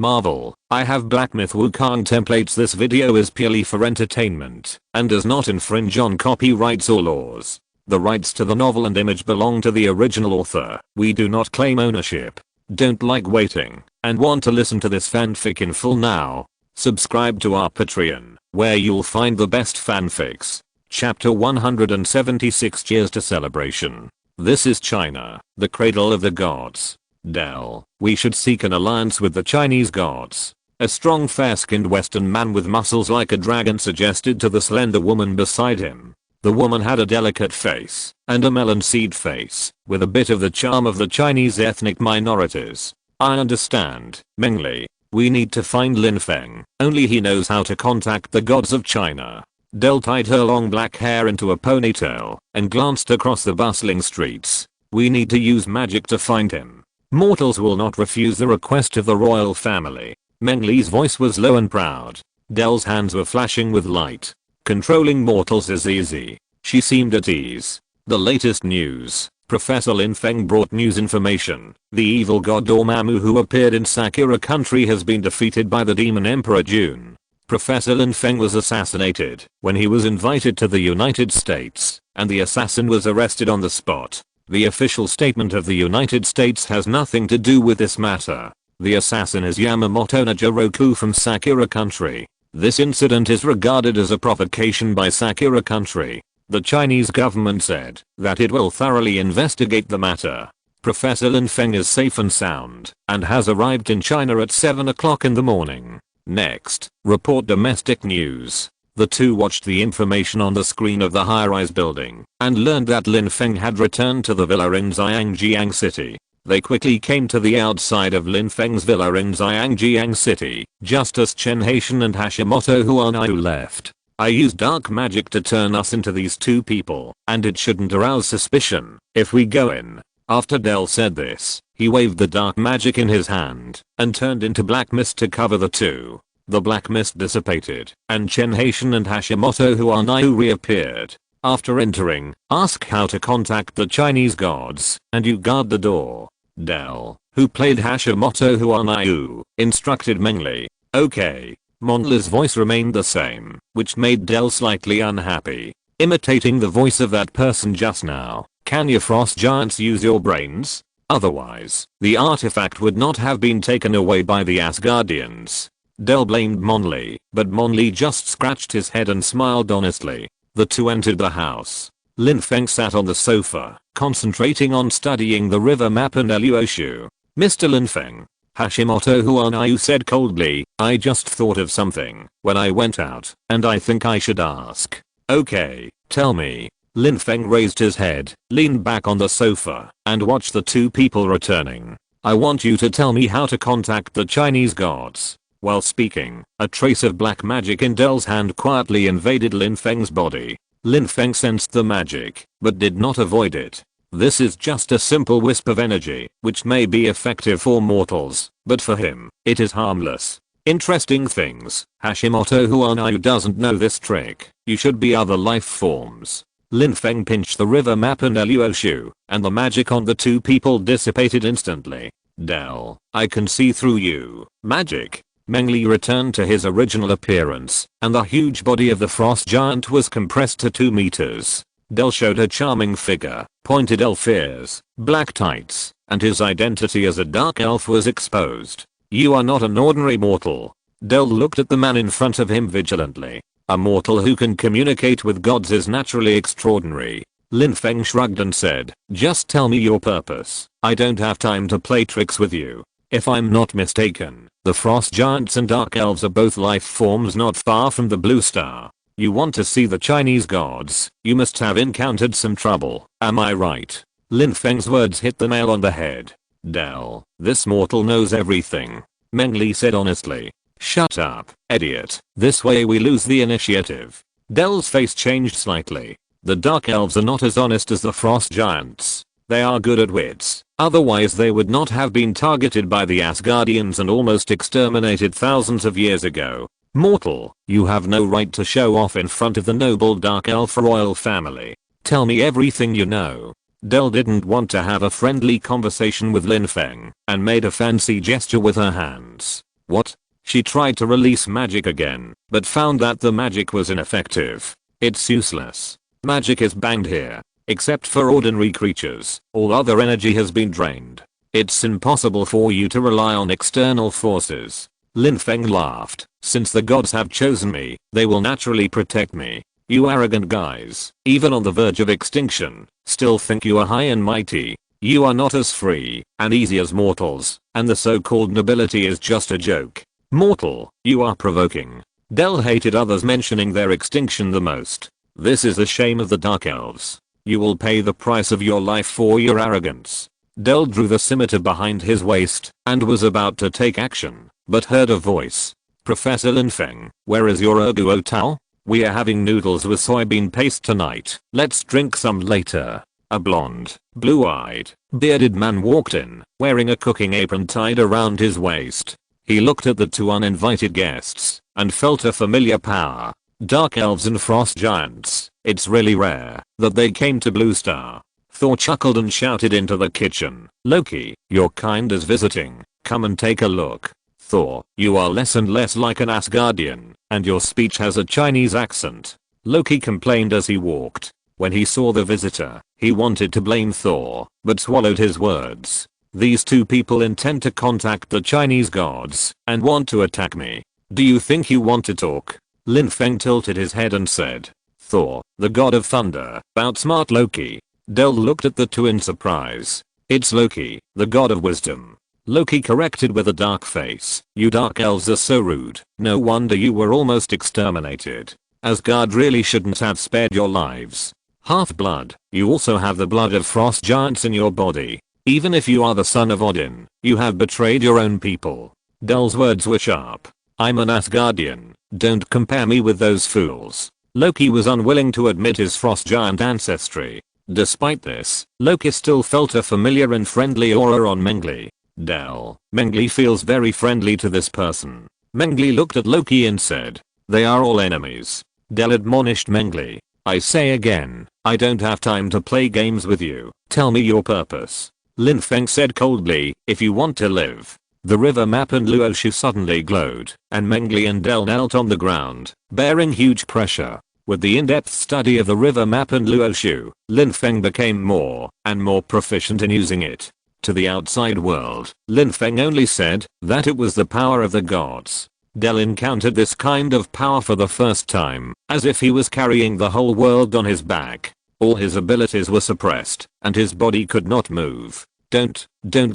Marvel, I have Black Myth Wukong templates. This video is purely for entertainment and does not infringe on copyrights or laws. The rights to the novel and image belong to the original author. We do not claim ownership. Don't like waiting and want to listen to this fanfic in full now? Subscribe to our Patreon, where you'll find the best fanfics. Chapter 176, Cheers to Celebration. This is China, the cradle of the gods. Del, we should seek an alliance with the Chinese gods. A strong fair-skinned western man with muscles like a dragon suggested to the slender woman beside him. The woman had a delicate face and a melon seed face with a bit of the charm of the Chinese ethnic minorities. I understand, Mengli. We need to find Lin Feng. Only he knows how to contact the gods of China. Del tied her long black hair into a ponytail and glanced across the bustling streets. We need to use magic to find him. Mortals will not refuse the request of the royal family. Mengli's voice was low and proud. Del's hands were flashing with light. Controlling mortals is easy. She seemed at ease. The latest news. Professor Lin Feng brought news information. The evil god Dormammu who appeared in Sakura country has been defeated by the demon emperor June. Professor Lin Feng was assassinated when he was invited to the United States, and the assassin was arrested on the spot. The official statement of the United States has nothing to do with this matter. The assassin is Yamamoto Najiroku from Sakura country. This incident is regarded as a provocation by Sakura country. The Chinese government said that it will thoroughly investigate the matter. Professor Lin Feng is safe and sound and has arrived in China at 7 o'clock in the morning. Next, report domestic news. The two watched the information on the screen of the high-rise building and learned that Lin Feng had returned to the villa in Xiangjiang City. They quickly came to the outside of Lin Feng's villa in Xiangjiang City, just as Chen Haitian and Hashimoto Huanayu left. I used dark magic to turn us into these two people, and it shouldn't arouse suspicion if we go in. After Del said this, he waved the dark magic in his hand and turned into black mist to cover the two. The black mist dissipated, and Chen Haitian and Hashimoto Huanayu reappeared. After entering, ask how to contact the Chinese gods, and you guard the door. Del, who played Hashimoto Huanayu, instructed Mengli. Okay. Monli's voice remained the same, which made Del slightly unhappy. Imitating the voice of that person just now, can you frost giants use your brains? Otherwise, the artifact would not have been taken away by the Asgardians. Del blamed Monli, but Monli just scratched his head and smiled honestly. The two entered the house. Lin Feng sat on the sofa, concentrating on studying the river map and Eluoshu. Mr. Lin Feng. Hashimoto Huanayu said coldly, I just thought of something when I went out, and I think I should ask. Okay, tell me. Lin Feng raised his head, leaned back on the sofa, and watched the two people returning. I want you to tell me how to contact the Chinese gods. While speaking, a trace of black magic in Del's hand quietly invaded Lin Feng's body. Lin Feng sensed the magic, but did not avoid it. This is just a simple wisp of energy, which may be effective for mortals, but for him, it is harmless. Interesting things, Hashimoto Huanayu doesn't know this trick. You should be other life forms. Lin Feng pinched the river map and Eluoshu, and the magic on the two people dissipated instantly. Del, I can see through you. Magic. Mengli returned to his original appearance, and the huge body of the frost giant was compressed to 2 meters. Del showed a charming figure, pointed elf ears, black tights, and his identity as a dark elf was exposed. You are not an ordinary mortal. Del looked at the man in front of him vigilantly. A mortal who can communicate with gods is naturally extraordinary. Lin Feng shrugged and said, just tell me your purpose. I don't have time to play tricks with you. If I'm not mistaken, the frost giants and dark elves are both life forms not far from the blue star. You want to see the Chinese gods, you must have encountered some trouble, am I right? Lin Feng's words hit the nail on the head. Del, this mortal knows everything. Mengli said honestly. Shut up, idiot. This way we lose the initiative. Del's face changed slightly. The dark elves are not as honest as the frost giants. They are good at wits, otherwise they would not have been targeted by the Asgardians and almost exterminated thousands of years ago. Mortal, you have no right to show off in front of the noble dark elf royal family. Tell me everything you know. Del didn't want to have a friendly conversation with Lin Feng and made a fancy gesture with her hands. What? She tried to release magic again, but found that the magic was ineffective. It's useless. Magic is banned here. Except for ordinary creatures, all other energy has been drained. It's impossible for you to rely on external forces. Lin Feng laughed. Since the gods have chosen me, they will naturally protect me. You arrogant guys, even on the verge of extinction, still think you are high and mighty. You are not as free and easy as mortals, and the so-called nobility is just a joke. Mortal, you are provoking. Del hated others mentioning their extinction the most. This is the shame of the Dark Elves. You will pay the price of your life for your arrogance. Del drew the scimitar behind his waist and was about to take action, but heard a voice. Professor Lin Feng, where is your erguo towel? We are having noodles with soybean paste tonight. Let's drink some later. A blonde, blue-eyed, bearded man walked in, wearing a cooking apron tied around his waist. He looked at the two uninvited guests and felt a familiar power. Dark elves and frost giants. It's really rare that they came to Blue Star. Thor chuckled and shouted into the kitchen. Loki, your kind is visiting. Come and take a look. Thor, you are less and less like an Asgardian, and your speech has a Chinese accent. Loki complained as he walked. When he saw the visitor, he wanted to blame Thor, but swallowed his words. These two people intend to contact the Chinese gods and want to attack me. Do you think you want to talk? Lin Feng tilted his head and said. Thor, the god of thunder, outsmart Loki. Del looked at the two in surprise. It's Loki, the god of wisdom. Loki corrected with a dark face. You dark elves are so rude. No wonder you were almost exterminated. Asgard really shouldn't have spared your lives. Half-blood, you also have the blood of frost giants in your body. Even if you are the son of Odin, you have betrayed your own people. Del's words were sharp. I'm an Asgardian. Don't compare me with those fools. Loki was unwilling to admit his frost giant ancestry. Despite this, Loki still felt a familiar and friendly aura on Mengli. Del, Mengli feels very friendly to this person. Mengli looked at Loki and said, they are all enemies. Del admonished Mengli. I say again, I don't have time to play games with you. Tell me your purpose. Lin Feng said coldly, if you want to live. The river map and Luoshu suddenly glowed, and Mengli and Del knelt on the ground, bearing huge pressure. With the in-depth study of the river map and Luoshu, Lin Feng became more and more proficient in using it. To the outside world, Lin Feng only said that it was the power of the gods. Del encountered this kind of power for the first time, as if he was carrying the whole world on his back. All his abilities were suppressed, and his body could not move. Don't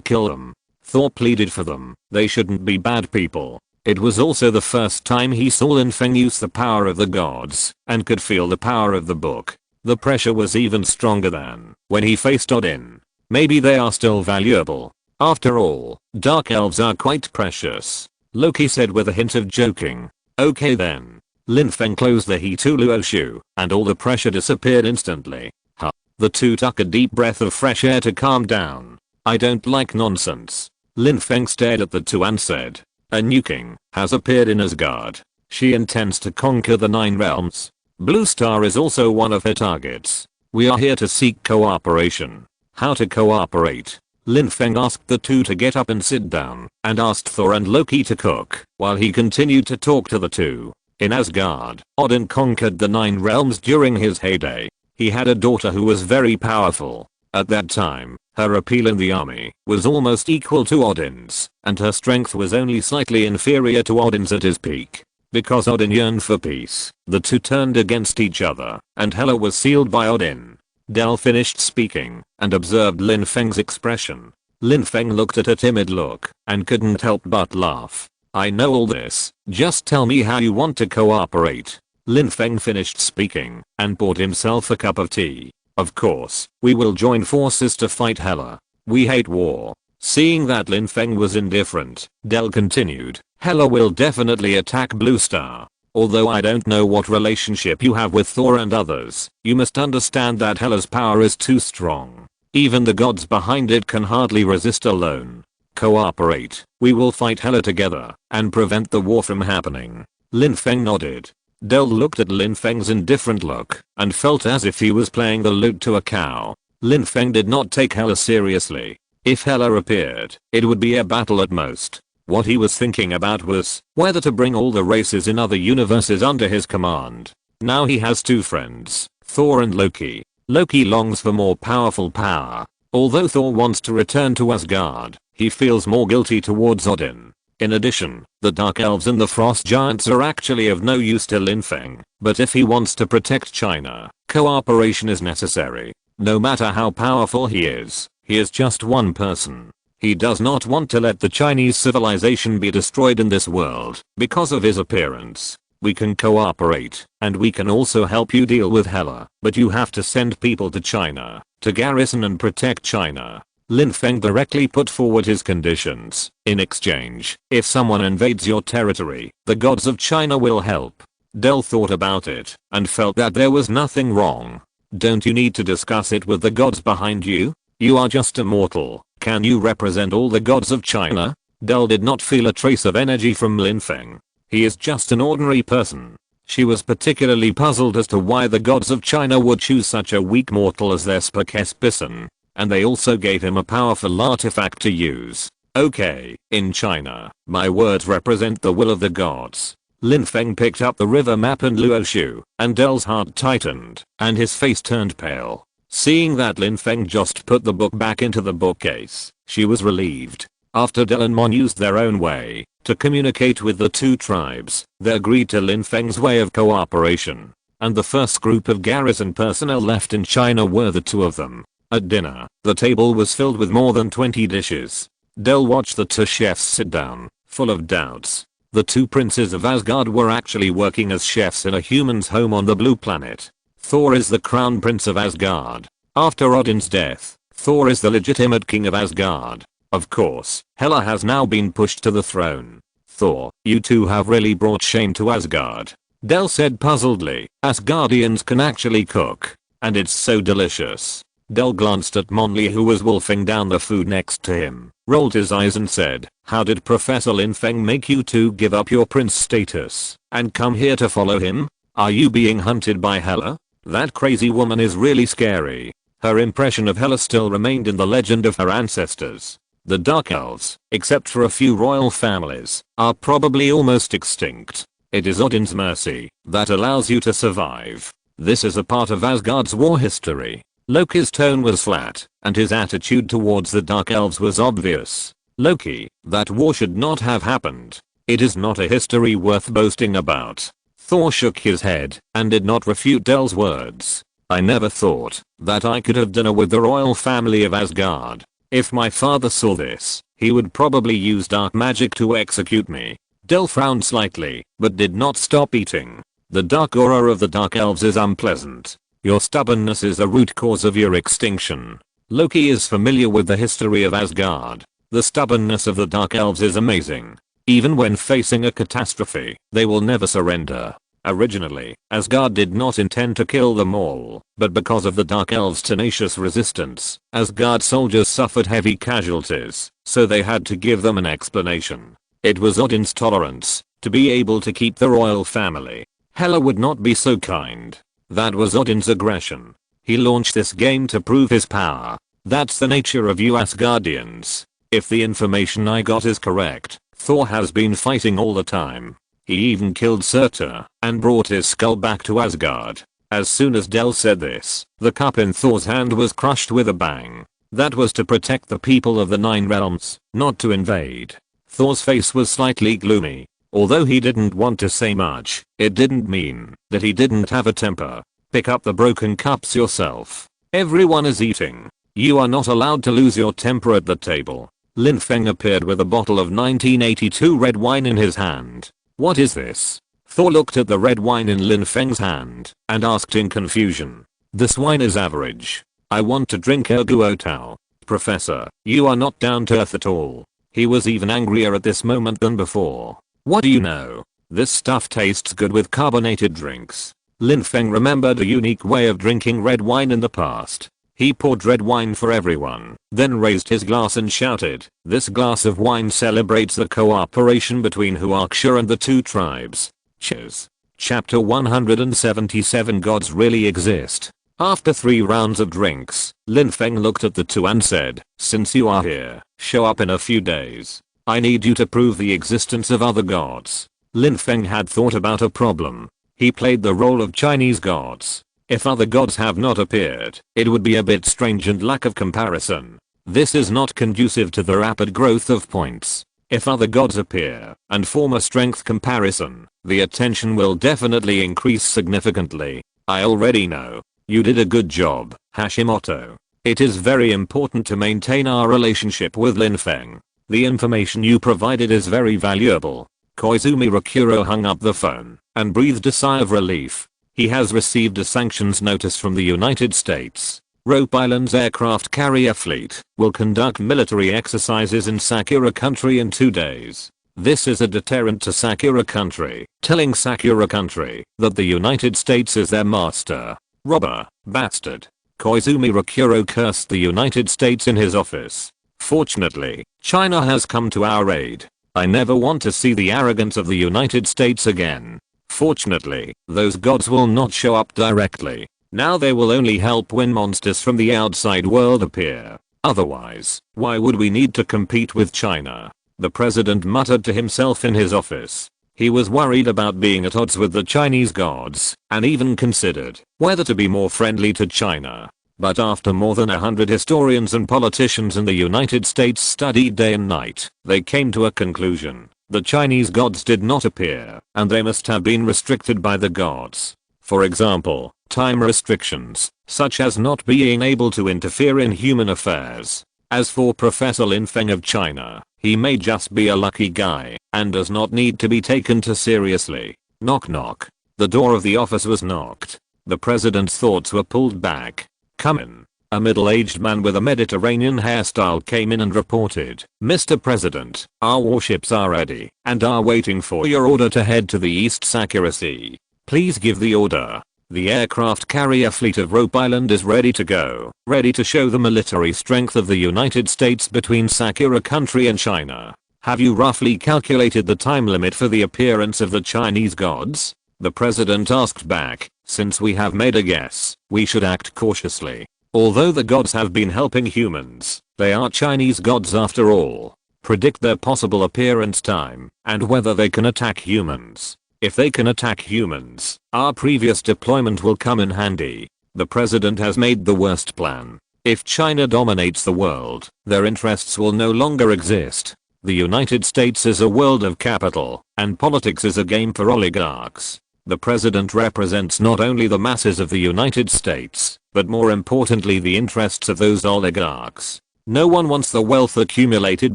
kill them. Thor pleaded for them. They shouldn't be bad people. It was also the first time he saw Lin Feng use the power of the gods, and could feel the power of the book. The pressure was even stronger than when he faced Odin. Maybe they are still valuable. After all, dark elves are quite precious. Loki said with a hint of joking. Okay then. Lin Feng closed the He-Tu Luoshu, and all the pressure disappeared instantly. Huh. The two took a deep breath of fresh air to calm down. I don't like nonsense. Lin Feng stared at the two and said. A new king has appeared in Asgard. She intends to conquer the 9 realms. Blue Star is also one of her targets. We are here to seek cooperation. How to cooperate? Lin Feng asked the two to get up and sit down, and asked Thor and Loki to cook, while he continued to talk to the two. In Asgard, Odin conquered the 9 realms during his heyday. He had a daughter who was very powerful. At that time, her appeal in the army was almost equal to Odin's, and her strength was only slightly inferior to Odin's at his peak. Because Odin yearned for peace, the two turned against each other, and Hela was sealed by Odin. Del finished speaking, and observed Lin Feng's expression. Lin Feng looked at a timid look, and couldn't help but laugh. I know all this, just tell me how you want to cooperate. Lin Feng finished speaking, and poured himself a cup of tea. Of course, we will join forces to fight Hela. We hate war. Seeing that Lin Feng was indifferent, Del continued, Hela will definitely attack Blue Star. Although I don't know what relationship you have with Thor and others, you must understand that Hela's power is too strong. Even the gods behind it can hardly resist alone. Cooperate. We will fight Hela together and prevent the war from happening. Lin Feng nodded. Del looked at Lin Feng's indifferent look and felt as if he was playing the lute to a cow. Lin Feng did not take Hela seriously. If Hela appeared, it would be a battle at most. What he was thinking about was whether to bring all the races in other universes under his command. Now he has two friends, Thor and Loki. Loki longs for more powerful power. Although Thor wants to return to Asgard, he feels more guilty towards Odin. In addition, the Dark Elves and the Frost Giants are actually of no use to Lin Feng, but if he wants to protect China, cooperation is necessary. No matter how powerful he is just one person. He does not want to let the Chinese civilization be destroyed in this world because of his appearance. We can cooperate, and we can also help you deal with Hela, but you have to send people to China to garrison and protect China. Lin Feng directly put forward his conditions. In exchange, if someone invades your territory, the gods of China will help. Del thought about it and felt that there was nothing wrong. Don't you need to discuss it with the gods behind you? You are just a mortal. Can you represent all the gods of China? Del did not feel a trace of energy from Lin Feng. He is just an ordinary person. She was particularly puzzled as to why the gods of China would choose such a weak mortal as their spokesperson. And they also gave him a powerful artifact to use. Okay, in China, my words represent the will of the gods. Lin Feng picked up the river map and Luoshu, and Del's heart tightened, and his face turned pale. Seeing that Lin Feng just put the book back into the bookcase, she was relieved. After Del and Mon used their own way to communicate with the two tribes, they agreed to Lin Feng's way of cooperation. And the first group of garrison personnel left in China were the two of them. At dinner, the table was filled with more than 20 dishes. Del watched the two chefs sit down, full of doubts. The two princes of Asgard were actually working as chefs in a human's home on the blue planet. Thor is the crown prince of Asgard. After Odin's death, Thor is the legitimate king of Asgard. Of course, Hela has now been pushed to the throne. Thor, you two have really brought shame to Asgard. Del said puzzledly, Asgardians can actually cook. And it's so delicious. Del glanced at Monli who was wolfing down the food next to him, rolled his eyes and said, how did Professor Lin Feng make you two give up your prince status and come here to follow him? Are you being hunted by Hela? That crazy woman is really scary. Her impression of Hela still remained in the legend of her ancestors. The Dark Elves, except for a few royal families, are probably almost extinct. It is Odin's mercy that allows you to survive. This is a part of Asgard's war history. Loki's tone was flat, and his attitude towards the Dark Elves was obvious. Loki, that war should not have happened. It is not a history worth boasting about. Thor shook his head and did not refute Del's words. I never thought that I could have dinner with the royal family of Asgard. If my father saw this, he would probably use dark magic to execute me. Del frowned slightly, but did not stop eating. The dark aura of the Dark Elves is unpleasant. Your stubbornness is the root cause of your extinction. Loki is familiar with the history of Asgard. The stubbornness of the Dark Elves is amazing. Even when facing a catastrophe, they will never surrender. Originally, Asgard did not intend to kill them all, but because of the Dark Elves' tenacious resistance, Asgard soldiers suffered heavy casualties, so they had to give them an explanation. It was Odin's tolerance to be able to keep the royal family. Hela would not be so kind. That was Odin's aggression. He launched this game to prove his power. That's the nature of you Asgardians. If the information I got is correct, Thor has been fighting all the time. He even killed Surtur and brought his skull back to Asgard. As soon as Del said this, the cup in Thor's hand was crushed with a bang. That was to protect the people of the Nine Realms, not to invade. Thor's face was slightly gloomy. Although he didn't want to say much, it didn't mean that he didn't have a temper. Pick up the broken cups yourself. Everyone is eating. You are not allowed to lose your temper at the table. Lin Feng appeared with a bottle of 1982 red wine in his hand. What is this? Thor looked at the red wine in Lin Feng's hand and asked in confusion. This wine is average. I want to drink Erguotao. Professor, you are not down to earth at all. He was even angrier at this moment than before. What do you know? This stuff tastes good with carbonated drinks. Lin Feng remembered a unique way of drinking red wine in the past. He poured red wine for everyone, then raised his glass and shouted, this glass of wine celebrates the cooperation between Huaxia and the two tribes. Cheers. Chapter 177 Gods really exist. After 3 rounds of drinks, Lin Feng looked at the two and said, since you are here, show up in a few days. I need you to prove the existence of other gods. Lin Feng had thought about a problem. He played the role of Chinese gods. If other gods have not appeared, it would be a bit strange and lack of comparison. This is not conducive to the rapid growth of points. If other gods appear and form a strength comparison, the attention will definitely increase significantly. I already know. You did a good job, Hashimoto. It is very important to maintain our relationship with Lin Feng. The information you provided is very valuable. Koizumi Rakuro hung up the phone and breathed a sigh of relief. He has received a sanctions notice from the United States. Rope Island's aircraft carrier fleet will conduct military exercises in Sakura Country in 2 days. This is a deterrent to Sakura Country, telling Sakura Country that the United States is their master. Robber, bastard. Koizumi Rakuro cursed the United States in his office. Fortunately, China has come to our aid. I never want to see the arrogance of the United States again. Fortunately, those gods will not show up directly. Now they will only help when monsters from the outside world appear. Otherwise, why would we need to compete with China? The president muttered to himself in his office. He was worried about being at odds with the Chinese gods, and even considered whether to be more friendly to China. But after more than 100 historians and politicians in the United States studied day and night, they came to a conclusion. The Chinese gods did not appear, and they must have been restricted by the gods. For example, time restrictions, such as not being able to interfere in human affairs. As for Professor Lin Feng of China, he may just be a lucky guy, and does not need to be taken too seriously. Knock knock. The door of the office was knocked. The president's thoughts were pulled back. Come in. A middle-aged man with a Mediterranean hairstyle came in and reported, Mr. President, our warships are ready and are waiting for your order to head to the East Sakura Sea. Please give the order. The aircraft carrier fleet of Rope Island is ready to go, ready to show the military strength of the United States between Sakura Country and China. Have you roughly calculated the time limit for the appearance of the Chinese gods? The president asked back, since we have made a guess, we should act cautiously. Although the gods have been helping humans, they are Chinese gods after all. Predict their possible appearance time and whether they can attack humans. If they can attack humans, our previous deployment will come in handy. The president has made the worst plan. If China dominates the world, their interests will no longer exist. The United States is a world of capital, and politics is a game for oligarchs. The president represents not only the masses of the United States, but more importantly the interests of those oligarchs. No one wants the wealth accumulated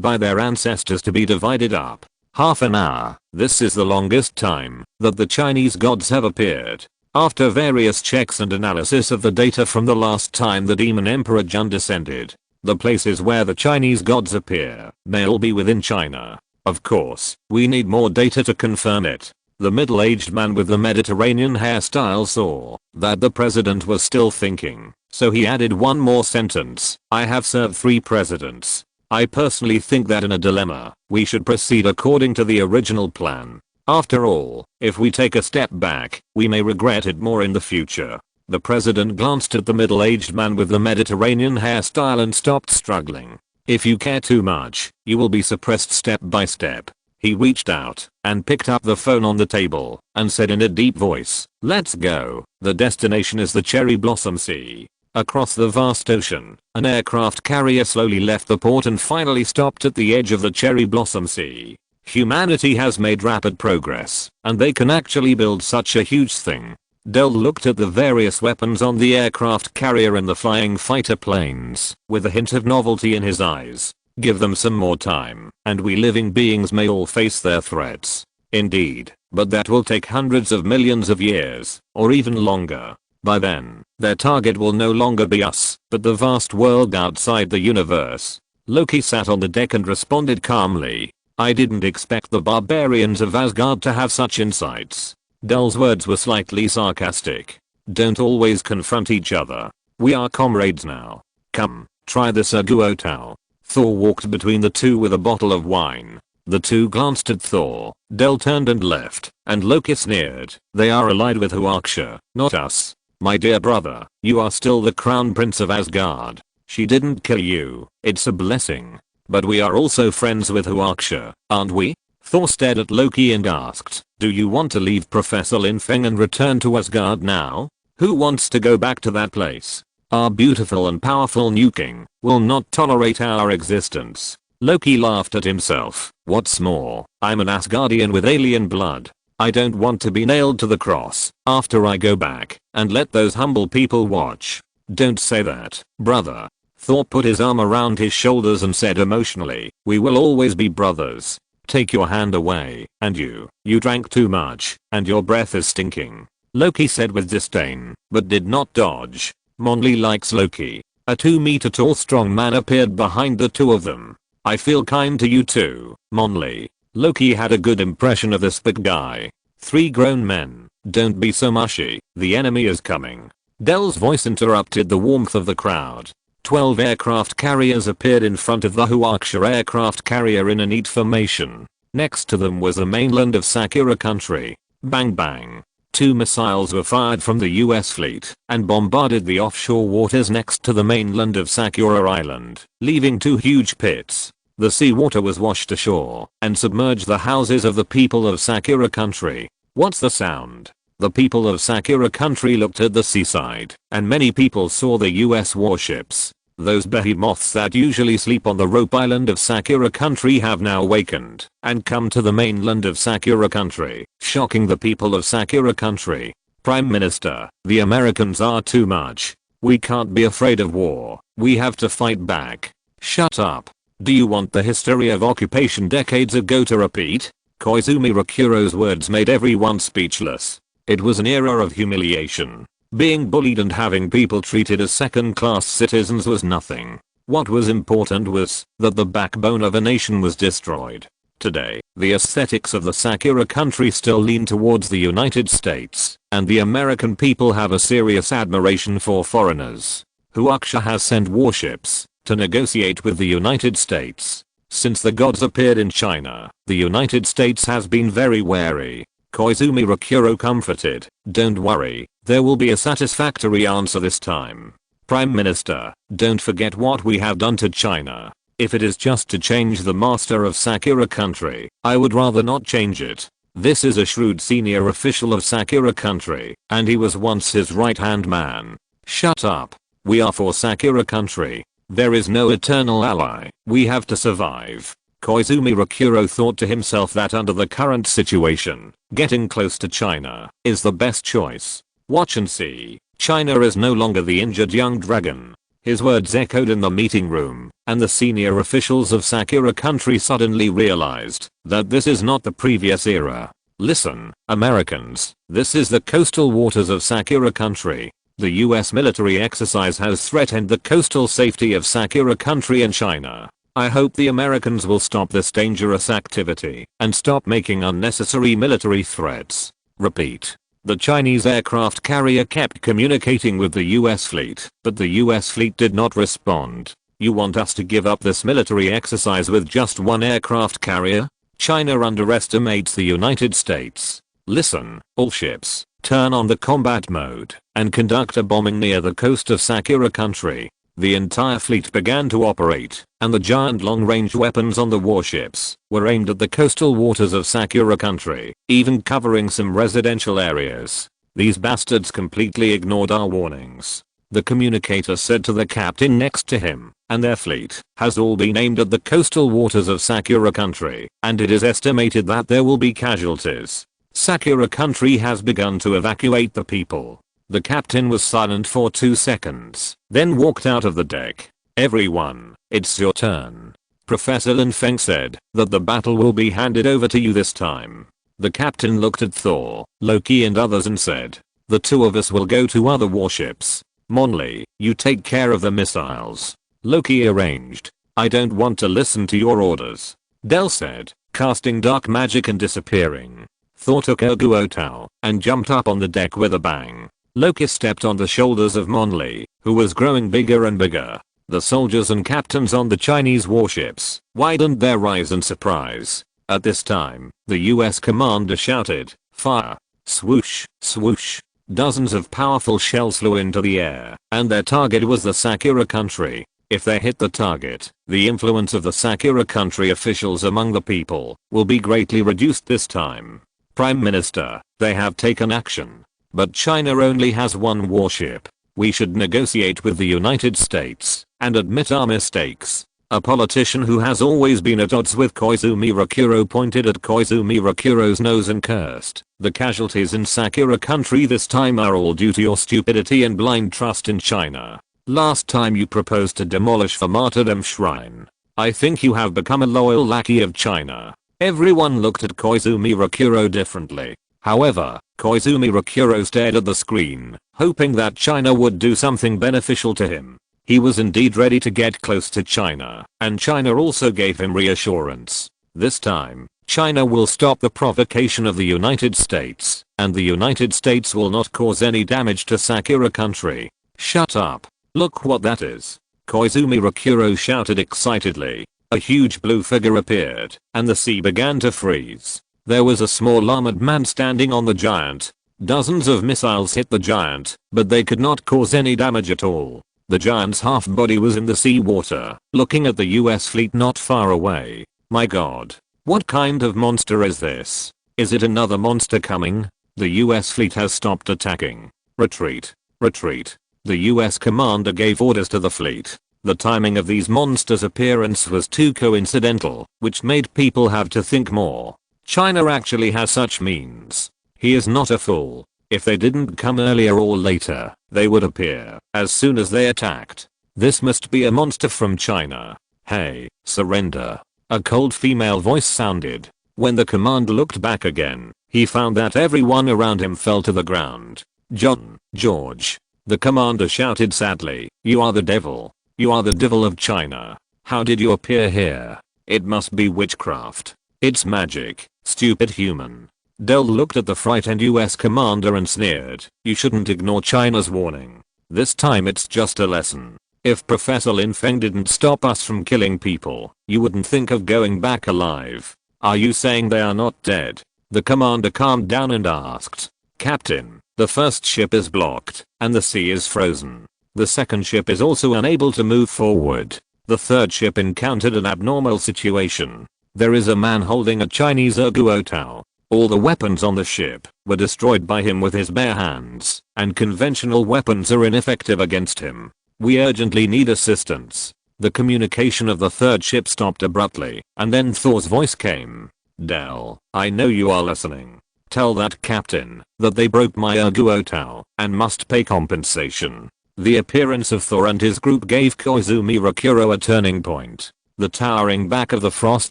by their ancestors to be divided up. Half an hour. This is the longest time that the Chinese gods have appeared. After various checks and analysis of the data from the last time the Demon Emperor Jun descended, the places where the Chinese gods appear may all be within China. Of course, we need more data to confirm it. The middle-aged man with the Mediterranean hairstyle saw that the president was still thinking, so he added one more sentence. I have served 3 presidents. I personally think that in a dilemma, we should proceed according to the original plan. After all, if we take a step back, we may regret it more in the future. The president glanced at the middle-aged man with the Mediterranean hairstyle and stopped struggling. If you care too much, you will be suppressed step by step. He reached out and picked up the phone on the table and said in a deep voice, let's go. The destination is the Cherry Blossom Sea. Across the vast ocean, an aircraft carrier slowly left the port and finally stopped at the edge of the Cherry Blossom Sea. Humanity has made rapid progress, and they can actually build such a huge thing. Dell looked at the various weapons on the aircraft carrier and the flying fighter planes, with a hint of novelty in his eyes. Give them some more time, and we living beings may all face their threats. Indeed, but that will take hundreds of millions of years, or even longer. By then, their target will no longer be us, but the vast world outside the universe. Loki sat on the deck and responded calmly. I didn't expect the barbarians of Asgard to have such insights. Dell's words were slightly sarcastic. Don't always confront each other. We are comrades now. Come, try the Saguo Tao. Thor walked between the two with a bottle of wine. The two glanced at Thor. Dell turned and left, and Loki sneered. They are allied with Huaksha, not us. My dear brother, you are still the crown prince of Asgard. She didn't kill you. It's a blessing. But we are also friends with Huaxia, aren't we? Thor stared at Loki and asked, do you want to leave Professor Lin Feng and return to Asgard now? Who wants to go back to that place? Our beautiful and powerful new king will not tolerate our existence. Loki laughed at himself. What's more, I'm an Asgardian with alien blood. I don't want to be nailed to the cross after I go back and let those humble people watch. Don't say that, brother. Thor put his arm around his shoulders and said emotionally, we will always be brothers. Take your hand away, and you drank too much, and your breath is stinking. Loki said with disdain, but did not dodge. Mjolnir likes Loki. A 2-meter tall strong man appeared behind the two of them. I feel kind to you too, Mjolnir. Loki had a good impression of this big guy. 3 grown men, don't be so mushy, the enemy is coming. Dell's voice interrupted the warmth of the crowd. 12 aircraft carriers appeared in front of the Huaxia aircraft carrier in a neat formation. Next to them was the mainland of Sakura country. Bang bang. 2 missiles were fired from the US fleet and bombarded the offshore waters next to the mainland of Sakura Island, leaving 2 huge pits. The seawater was washed ashore and submerged the houses of the people of Sakura country. What's the sound? The people of Sakura country looked at the seaside, and many people saw the US warships. Those behemoths that usually sleep on the rope island of Sakura country have now awakened and come to the mainland of Sakura country, shocking the people of Sakura country. Prime Minister, the Americans are too much. We can't be afraid of war. We have to fight back. Shut up. Do you want the history of occupation decades ago to repeat? Koizumi Rakuro's words made everyone speechless. It was an era of humiliation. Being bullied and having people treated as second-class citizens was nothing. What was important was that the backbone of a nation was destroyed. Today, the aesthetics of the Sakura country still lean towards the United States, and the American people have a serious admiration for foreigners. Huaxia has sent warships to negotiate with the United States. Since the gods appeared in China, the United States has been very wary. Koizumi Rakuro comforted, don't worry, there will be a satisfactory answer this time. Prime Minister, don't forget what we have done to China. If it is just to change the master of Sakura country, I would rather not change it. This is a shrewd senior official of Sakura country, and he was once his right-hand man. Shut up. We are for Sakura country. There is no eternal ally. We have to survive. Koizumi Rakuro thought to himself that under the current situation, getting close to China is the best choice. Watch and see. China is no longer the injured young dragon. His words echoed in the meeting room, and the senior officials of Sakura country suddenly realized that this is not the previous era. Listen, Americans, this is the coastal waters of Sakura country. The US military exercise has threatened the coastal safety of Sakura country and China. I hope the Americans will stop this dangerous activity and stop making unnecessary military threats. Repeat. The Chinese aircraft carrier kept communicating with the US fleet, but the US fleet did not respond. You want us to give up this military exercise with just 1 aircraft carrier? China underestimates the United States. Listen, all ships, turn on the combat mode and conduct a bombing near the coast of Sakura country. The entire fleet began to operate, and the giant long-range weapons on the warships were aimed at the coastal waters of Sakura country, even covering some residential areas. These bastards completely ignored our warnings. The communicator said to the captain next to him, and their fleet has all been aimed at the coastal waters of Sakura country, and it is estimated that there will be casualties. Sakura country has begun to evacuate the people. The captain was silent for 2 seconds, then walked out of the deck. Everyone, it's your turn. Professor Lin Feng said that the battle will be handed over to you this time. The captain looked at Thor, Loki and others and said, the 2 of us will go to other warships. Mjolnir, you take care of the missiles. Loki arranged. I don't want to listen to your orders. Dell said, casting dark magic and disappearing. Thor took Erguotao and jumped up on the deck with a bang. Loki stepped on the shoulders of Mjolnir, who was growing bigger and bigger. The soldiers and captains on the Chinese warships widened their eyes in surprise. At this time, the US commander shouted, fire! Swoosh, swoosh. Dozens of powerful shells flew into the air, and their target was the Sakura country. If they hit the target, the influence of the Sakura country officials among the people will be greatly reduced this time. Prime Minister, they have taken action. But China only has one warship. We should negotiate with the United States and admit our mistakes. A politician who has always been at odds with Koizumi Rakuro pointed at Koizumi Rakuro's nose and cursed. The casualties in Sakura country this time are all due to your stupidity and blind trust in China. Last time you proposed to demolish the martyrdom shrine. I think you have become a loyal lackey of China. Everyone looked at Koizumi Rakuro differently. However, Koizumi Rakuro stared at the screen, hoping that China would do something beneficial to him. He was indeed ready to get close to China, and China also gave him reassurance. This time, China will stop the provocation of the United States, and the United States will not cause any damage to Sakura country. Shut up. Look what that is. Koizumi Rakuro shouted excitedly. A huge blue figure appeared, and the sea began to freeze. There was a small armored man standing on the giant. Dozens of missiles hit the giant, but they could not cause any damage at all. The giant's half body was in the sea water, looking at the US fleet not far away. My god. What kind of monster is this? Is it another monster coming? The US fleet has stopped attacking. Retreat. Retreat. The US commander gave orders to the fleet. The timing of these monsters' appearance was too coincidental, which made people have to think more. China actually has such means. He is not a fool. If they didn't come earlier or later, they would appear as soon as they attacked. This must be a monster from China. Hey, surrender. A cold female voice sounded. When the commander looked back again, he found that everyone around him fell to the ground. George. The commander shouted sadly, you are the devil. You are the devil of China. How did you appear here? It must be witchcraft. It's magic, stupid human. Dell looked at the frightened US commander and sneered, you shouldn't ignore China's warning. This time it's just a lesson. If Professor Lin Feng didn't stop us from killing people, you wouldn't think of going back alive. Are you saying they are not dead? The commander calmed down and asked. Captain, the first ship is blocked, and the sea is frozen. The second ship is also unable to move forward. The third ship encountered an abnormal situation. There is a man holding a Chinese erguotao. All the weapons on the ship were destroyed by him with his bare hands, and conventional weapons are ineffective against him. We urgently need assistance. The communication of the third ship stopped abruptly, and then Thor's voice came. Dell, I know you are listening. Tell that captain that they broke my erguotao and must pay compensation. The appearance of Thor and his group gave Koizumi Rakuro a turning point. The towering back of the frost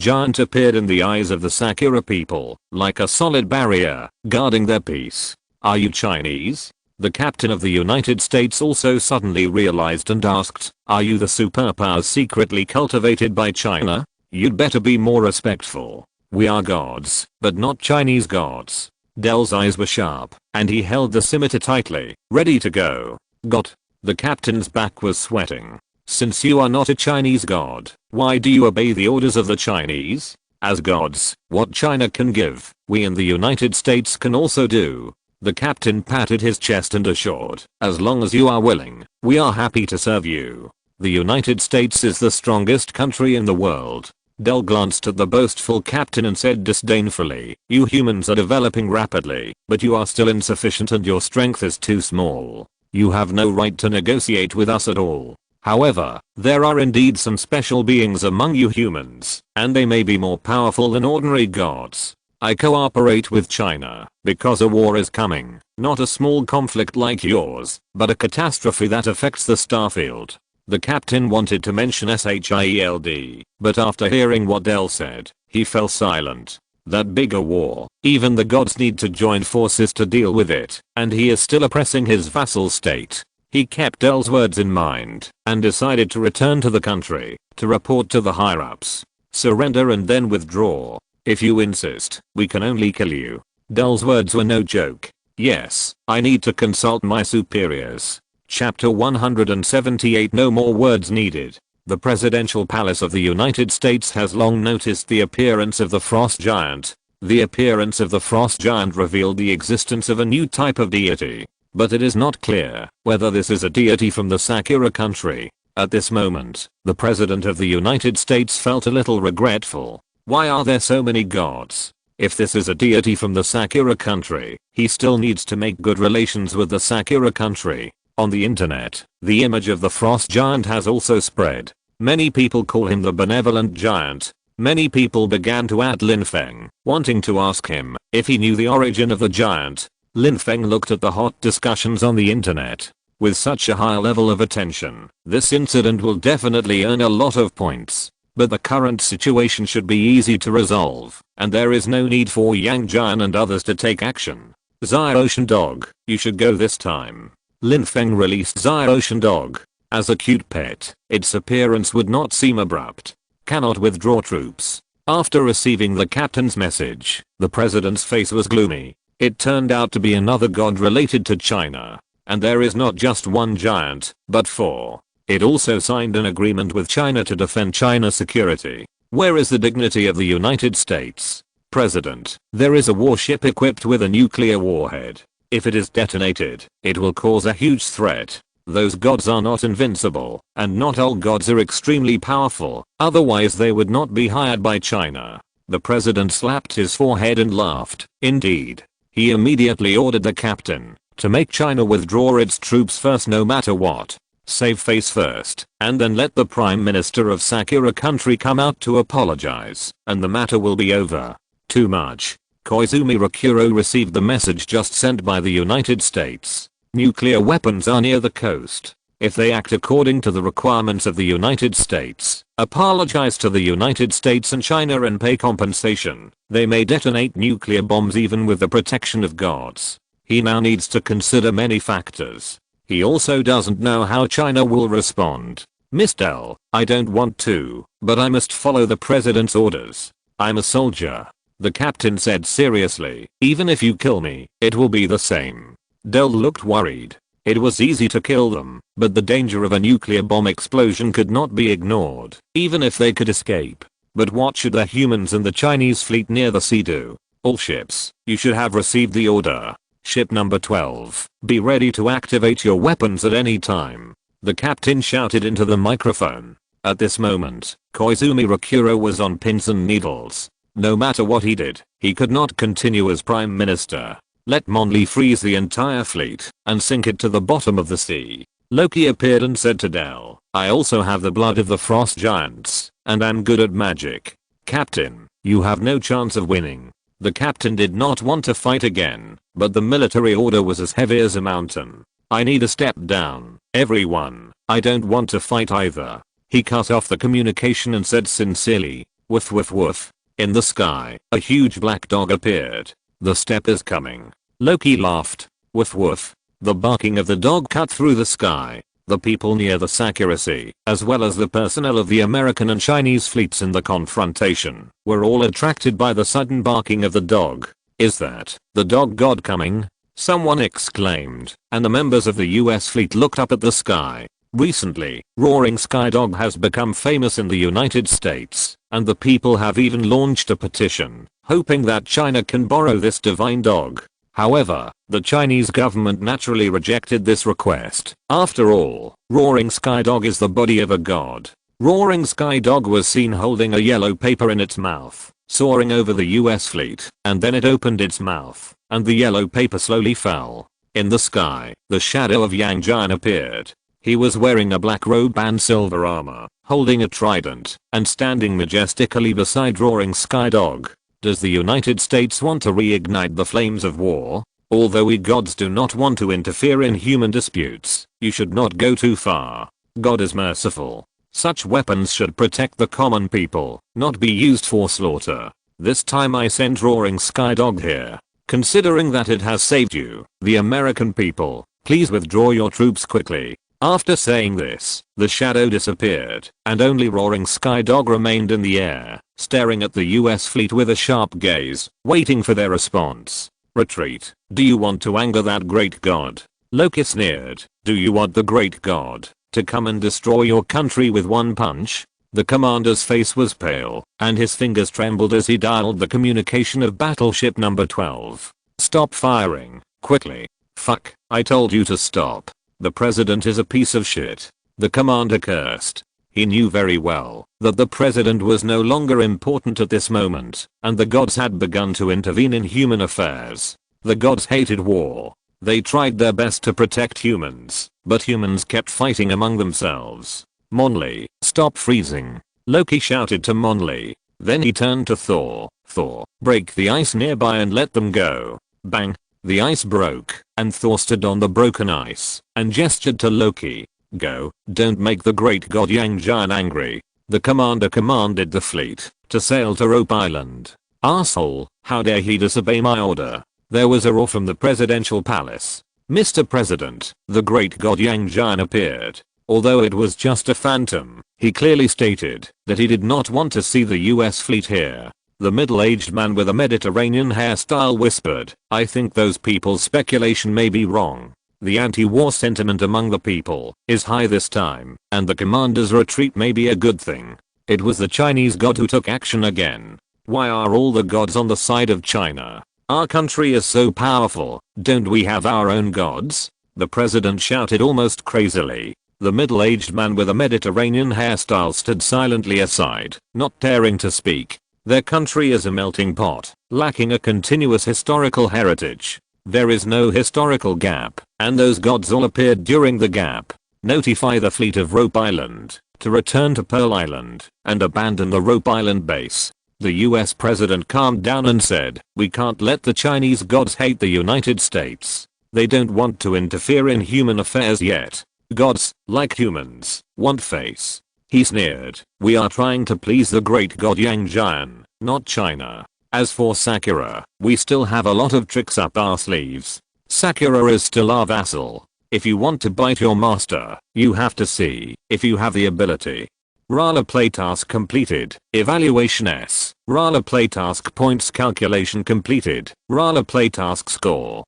giant appeared in the eyes of the Sakura people, like a solid barrier, guarding their peace. Are you Chinese? The captain of the United States also suddenly realized and asked, are you the superpowers secretly cultivated by China? You'd better be more respectful. We are gods, but not Chinese gods. Dell's eyes were sharp, and he held the scimitar tightly, ready to go. Got. The captain's back was sweating. Since you are not a Chinese god, why do you obey the orders of the Chinese? As gods, what China can give, we in the United States can also do. The captain patted his chest and assured, as long as you are willing, we are happy to serve you. The United States is the strongest country in the world. Dell glanced at the boastful captain and said disdainfully, you humans are developing rapidly, but you are still insufficient and your strength is too small. You have no right to negotiate with us at all. However, there are indeed some special beings among you humans, and they may be more powerful than ordinary gods. I cooperate with China because a war is coming, not a small conflict like yours, but a catastrophe that affects the starfield. The captain wanted to mention SHIELD, but after hearing what Dell said, he fell silent. That bigger war, even the gods need to join forces to deal with it, and he is still oppressing his vassal state. He kept Dell's words in mind and decided to return to the country to report to the higher-ups. Surrender and then withdraw. If you insist, we can only kill you. Dell's words were no joke. Yes, I need to consult my superiors. Chapter 178. No more words needed. The presidential palace of the United States has long noticed the appearance of the frost giant. The appearance of the frost giant revealed the existence of a new type of deity. But it is not clear whether this is a deity from the Sakura country. At this moment, the President of the United States felt a little regretful. Why are there so many gods? If this is a deity from the Sakura country, he still needs to make good relations with the Sakura country. On the internet, the image of the frost giant has also spread. Many people call him the benevolent giant. Many people began to add Lin Feng, wanting to ask him if he knew the origin of the giant. Lin Feng looked at the hot discussions on the internet. With such a high level of attention, this incident will definitely earn a lot of points. But the current situation should be easy to resolve, and there is no need for Yang Jian and others to take action. Zai Ocean Dog, you should go this time. Lin Feng released Zai Ocean Dog. As a cute pet, its appearance would not seem abrupt. Cannot withdraw troops. After receiving the captain's message, the president's face was gloomy. It turned out to be another god related to China. And there is not just one giant, but 4. It also signed an agreement with China to defend China's security. Where is the dignity of the United States? President, there is a warship equipped with a nuclear warhead. If it is detonated, it will cause a huge threat. Those gods are not invincible, and not all gods are extremely powerful, otherwise they would not be hired by China. The president slapped his forehead and laughed. Indeed. He immediately ordered the captain to make China withdraw its troops first no matter what. Save face first, and then let the Prime Minister of Sakura country come out to apologize, and the matter will be over. Too much. Koizumi Rakuro received the message just sent by the United States. Nuclear weapons are near the coast. If they act according to the requirements of the United States, apologize to the United States and China and pay compensation, they may detonate nuclear bombs even with the protection of gods. He now needs to consider many factors. He also doesn't know how China will respond. Mr. L, I don't want to, but I must follow the president's orders. I'm a soldier. The captain said seriously, even if you kill me, it will be the same. Dell looked worried. It was easy to kill them, but the danger of a nuclear bomb explosion could not be ignored, even if they could escape. But what should the humans and the Chinese fleet near the sea do? All ships, you should have received the order. Ship number 12, be ready to activate your weapons at any time. The captain shouted into the microphone. At this moment, Koizumi Rakuro was on pins and needles. No matter what he did, he could not continue as prime minister. Let Monli freeze the entire fleet and sink it to the bottom of the sea. Loki appeared and said to Dell, I also have the blood of the frost giants, and I'm good at magic. Captain, you have no chance of winning. The captain did not want to fight again, but the military order was as heavy as a mountain. I need a step down, everyone. I don't want to fight either. He cut off the communication and said sincerely, woof woof woof. In the sky, a huge black dog appeared. The step is coming. Loki laughed. Woof woof. The barking of the dog cut through the sky. The people near the Sakura Sea, as well as the personnel of the American and Chinese fleets in the confrontation, were all attracted by the sudden barking of the dog. Is that the dog god coming? Someone exclaimed, and the members of the US fleet looked up at the sky. Recently, Roaring Sky Dog has become famous in the United States, and the people have even launched a petition, hoping that China can borrow this divine dog. However, the Chinese government naturally rejected this request. After all, Roaring Sky Dog is the body of a god. Roaring Sky Dog was seen holding a yellow paper in its mouth, soaring over the US fleet, and then it opened its mouth, and the yellow paper slowly fell. In the sky, the shadow of Yang Jian appeared. He was wearing a black robe and silver armor, holding a trident, and standing majestically beside Roaring Sky Dog. Does the United States want to reignite the flames of war? Although we gods do not want to interfere in human disputes, you should not go too far. God is merciful. Such weapons should protect the common people, not be used for slaughter. This time I sent Roaring Sky Dog here. Considering that it has saved you, the American people, please withdraw your troops quickly. After saying this, the shadow disappeared, and only Roaring Sky Dog remained in the air, staring at the US fleet with a sharp gaze, waiting for their response. Retreat. Do you want to anger that great god? Loki sneered. Do you want the great god to come and destroy your country with one punch? The commander's face was pale, and his fingers trembled as he dialed the communication of battleship number 12. Stop firing, quickly. Fuck, I told you to stop. The president is a piece of shit. The commander cursed. He knew very well that the president was no longer important at this moment, and the gods had begun to intervene in human affairs. The gods hated war. They tried their best to protect humans, but humans kept fighting among themselves. Mjolnir, stop freezing. Loki shouted to Mjolnir. Then he turned to Thor. Thor, break the ice nearby and let them go. Bang. The ice broke, and Thor stood on the broken ice and gestured to Loki. Go, don't make the great god Yang Jian angry. The commander commanded the fleet to sail to Rope Island. Asshole, how dare he disobey my order? There was a roar from the presidential palace. Mr. President, the great god Yang Jian appeared. Although it was just a phantom, he clearly stated that he did not want to see the US fleet here. The middle-aged man with a Mediterranean hairstyle whispered, I think those people's speculation may be wrong. The anti-war sentiment among the people is high this time, and the commander's retreat may be a good thing. It was the Chinese god who took action again. Why are all the gods on the side of China? Our country is so powerful, don't we have our own gods? The president shouted almost crazily. The middle-aged man with a Mediterranean hairstyle stood silently aside, not daring to speak. Their country is a melting pot, lacking a continuous historical heritage. There is no historical gap, and those gods all appeared during the gap. Notify the fleet of Rope Island to return to Pearl Island and abandon the Rope Island base. The US president calmed down and said, we can't let the Chinese gods hate the United States. They don't want to interfere in human affairs yet. Gods, like humans, want face. He sneered, we are trying to please the great god Yang Jian, not China. As for Sakura, we still have a lot of tricks up our sleeves. Sakura is still our vassal. If you want to bite your master, you have to see if you have the ability. Rala playtask completed. Evaluation S. Rala playtask points calculation completed. Rala playtask score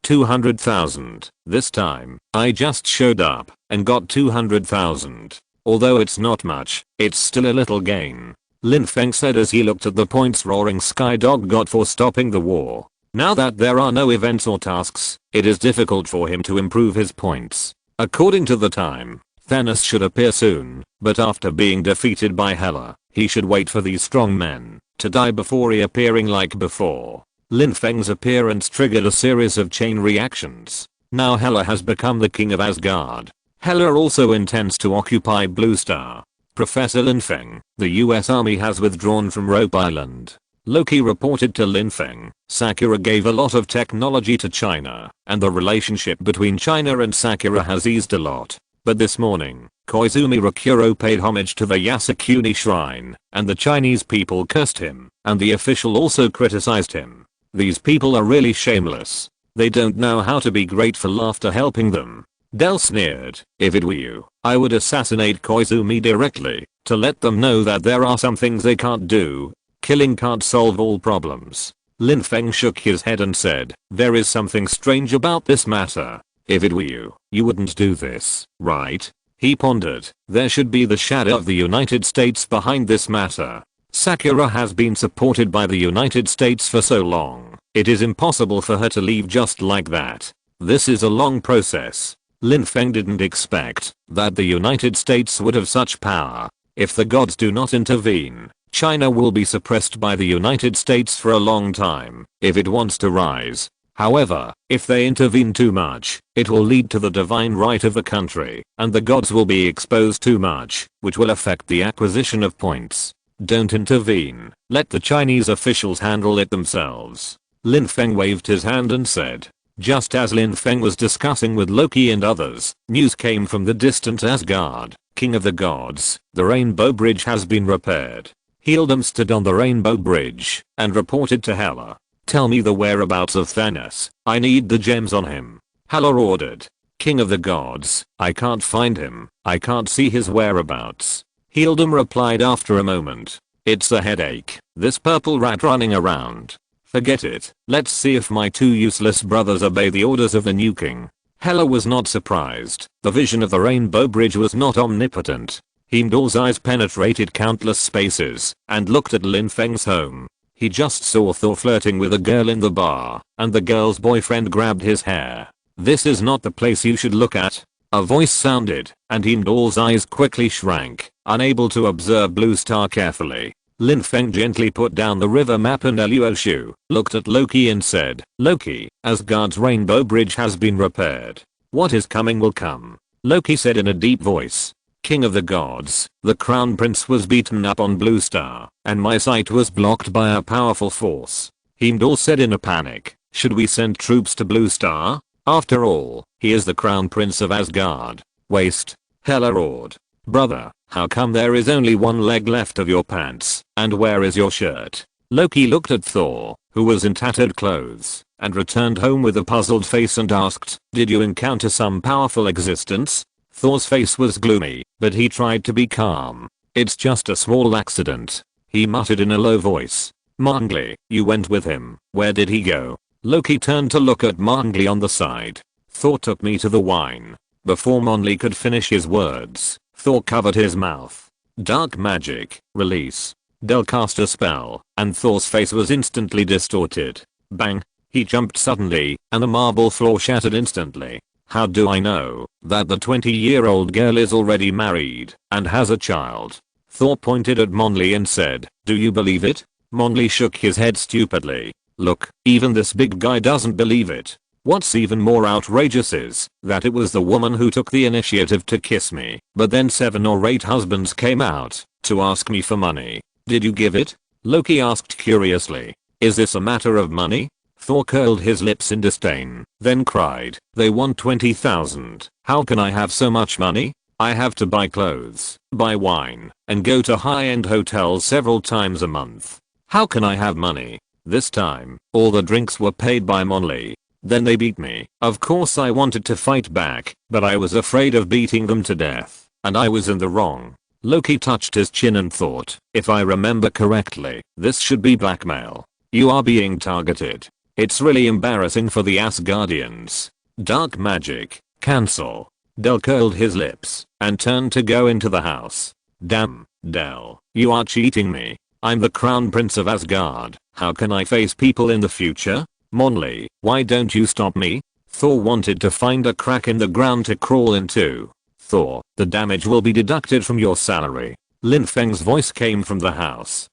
200,000. This time, I just showed up and got 200,000. Although it's not much, it's still a little gain. Lin Feng said as he looked at the points Roaring Sky Dog got for stopping the war. Now that there are no events or tasks, it is difficult for him to improve his points. According to the time, Thanos should appear soon, but after being defeated by Hela, he should wait for these strong men to die before reappearing like before. Lin Feng's appearance triggered a series of chain reactions. Now Hela has become the king of Asgard. Hela also intends to occupy Blue Star. Professor Lin Feng, the US Army has withdrawn from Rope Island. Loki reported to Lin Feng, Sakura gave a lot of technology to China, and the relationship between China and Sakura has eased a lot. But this morning, Koizumi Rakuro paid homage to the Yasukuni shrine, and the Chinese people cursed him, and the official also criticized him. These people are really shameless. They don't know how to be grateful after helping them. Del sneered, if it were you, I would assassinate Koizumi directly, to let them know that there are some things they can't do. Killing can't solve all problems. Lin Feng shook his head and said, there is something strange about this matter. If it were you, you wouldn't do this, right? He pondered, there should be the shadow of the United States behind this matter. Sakura has been supported by the United States for so long, it is impossible for her to leave just like that. This is a long process. Lin Feng didn't expect that the United States would have such power. If the gods do not intervene, China will be suppressed by the United States for a long time if it wants to rise. However, if they intervene too much, it will lead to the divine right of the country, and the gods will be exposed too much, which will affect the acquisition of points. Don't intervene, let the Chinese officials handle it themselves. Lin Feng waved his hand and said. Just as Lin Feng was discussing with Loki and others, news came from the distant Asgard, king of the gods. The Rainbow Bridge has been repaired. Wielding stood on the Rainbow Bridge and reported to Hela. Tell me the whereabouts of Thanos. I need the gems on him. Hela ordered. King of the gods, I can't find him. I can't see his whereabouts. Wielding replied after a moment. It's a headache. This purple rat running around. Forget it. Let's see if my two useless brothers obey the orders of the new king. Hela was not surprised. The vision of the Rainbow Bridge was not omnipotent. Heimdall's eyes penetrated countless spaces and looked at Lin Feng's home. He just saw Thor flirting with a girl in the bar, and the girl's boyfriend grabbed his hair. This is not the place you should look at. A voice sounded, and Heimdall's eyes quickly shrank, unable to observe Blue Star carefully. Lin Feng gently put down the river map and Luoshu, looked at Loki and said, Loki, Asgard's rainbow bridge has been repaired. What is coming will come. Loki said in a deep voice. King of the gods, the crown prince was beaten up on Blue Star, and my sight was blocked by a powerful force. Heimdall said in a panic, should we send troops to Blue Star? After all, he is the crown prince of Asgard. Waste. Hela roared. Brother, how come there is only one leg left of your pants, and where is your shirt? Loki looked at Thor, who was in tattered clothes, and returned home with a puzzled face and asked, did you encounter some powerful existence? Thor's face was gloomy, but he tried to be calm. It's just a small accident. He muttered in a low voice. Mowgli, you went with him. Where did he go? Loki turned to look at Mowgli on the side. Thor took me to the wine. Before Mowgli could finish his words, Thor covered his mouth. Dark magic, release. Del cast a spell, and Thor's face was instantly distorted. Bang! He jumped suddenly, and the marble floor shattered instantly. How do I know that the 20-year-old girl is already married and has a child? Thor pointed at Mowgli and said, do you believe it? Mowgli shook his head stupidly. Look, even this big guy doesn't believe it. What's even more outrageous is that it was the woman who took the initiative to kiss me, but then 7 or 8 husbands came out to ask me for money. Did you give it? Loki asked curiously. Is this a matter of money? Thor curled his lips in disdain, then cried, they want 20,000. How can I have so much money? I have to buy clothes, buy wine, and go to high-end hotels several times a month. How can I have money? This time, all the drinks were paid by Mowgli. Then they beat me. Of course I wanted to fight back, but I was afraid of beating them to death, and I was in the wrong. Loki touched his chin and thought, if I remember correctly, this should be blackmail. You are being targeted. It's really embarrassing for the Asgardians. Dark magic, cancel. Del curled his lips and turned to go into the house. Damn, Del, you are cheating me. I'm the crown prince of Asgard. How can I face people in the future? Mowgli, why don't you stop me? Thor wanted to find a crack in the ground to crawl into. Thor, the damage will be deducted from your salary. Lin Feng's voice came from the house.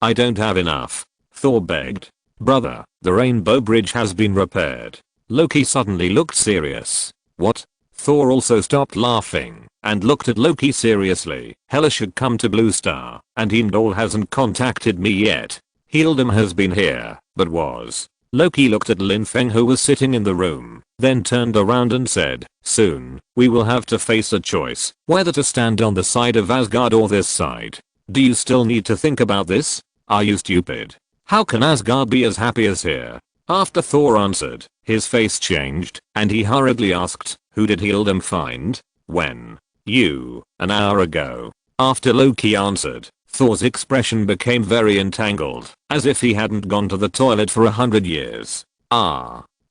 I don't have enough. Thor begged. Brother, the rainbow bridge has been repaired. Loki suddenly looked serious. What? Thor also stopped laughing and looked at Loki seriously. Hela should come to Blue Star, and Heimdall hasn't contacted me yet. Wielding has been here, but was. Loki looked at Lin Feng who was sitting in the room, then turned around and said, soon, we will have to face a choice, whether to stand on the side of Asgard or this side. Do you still need to think about this? Are you stupid? How can Asgard be as happy as here? After Thor answered, his face changed, and he hurriedly asked, who did Wielding find? When? You, an hour ago. After Loki answered, Thor's expression became very entangled, as if he hadn't gone to the toilet for 100 years.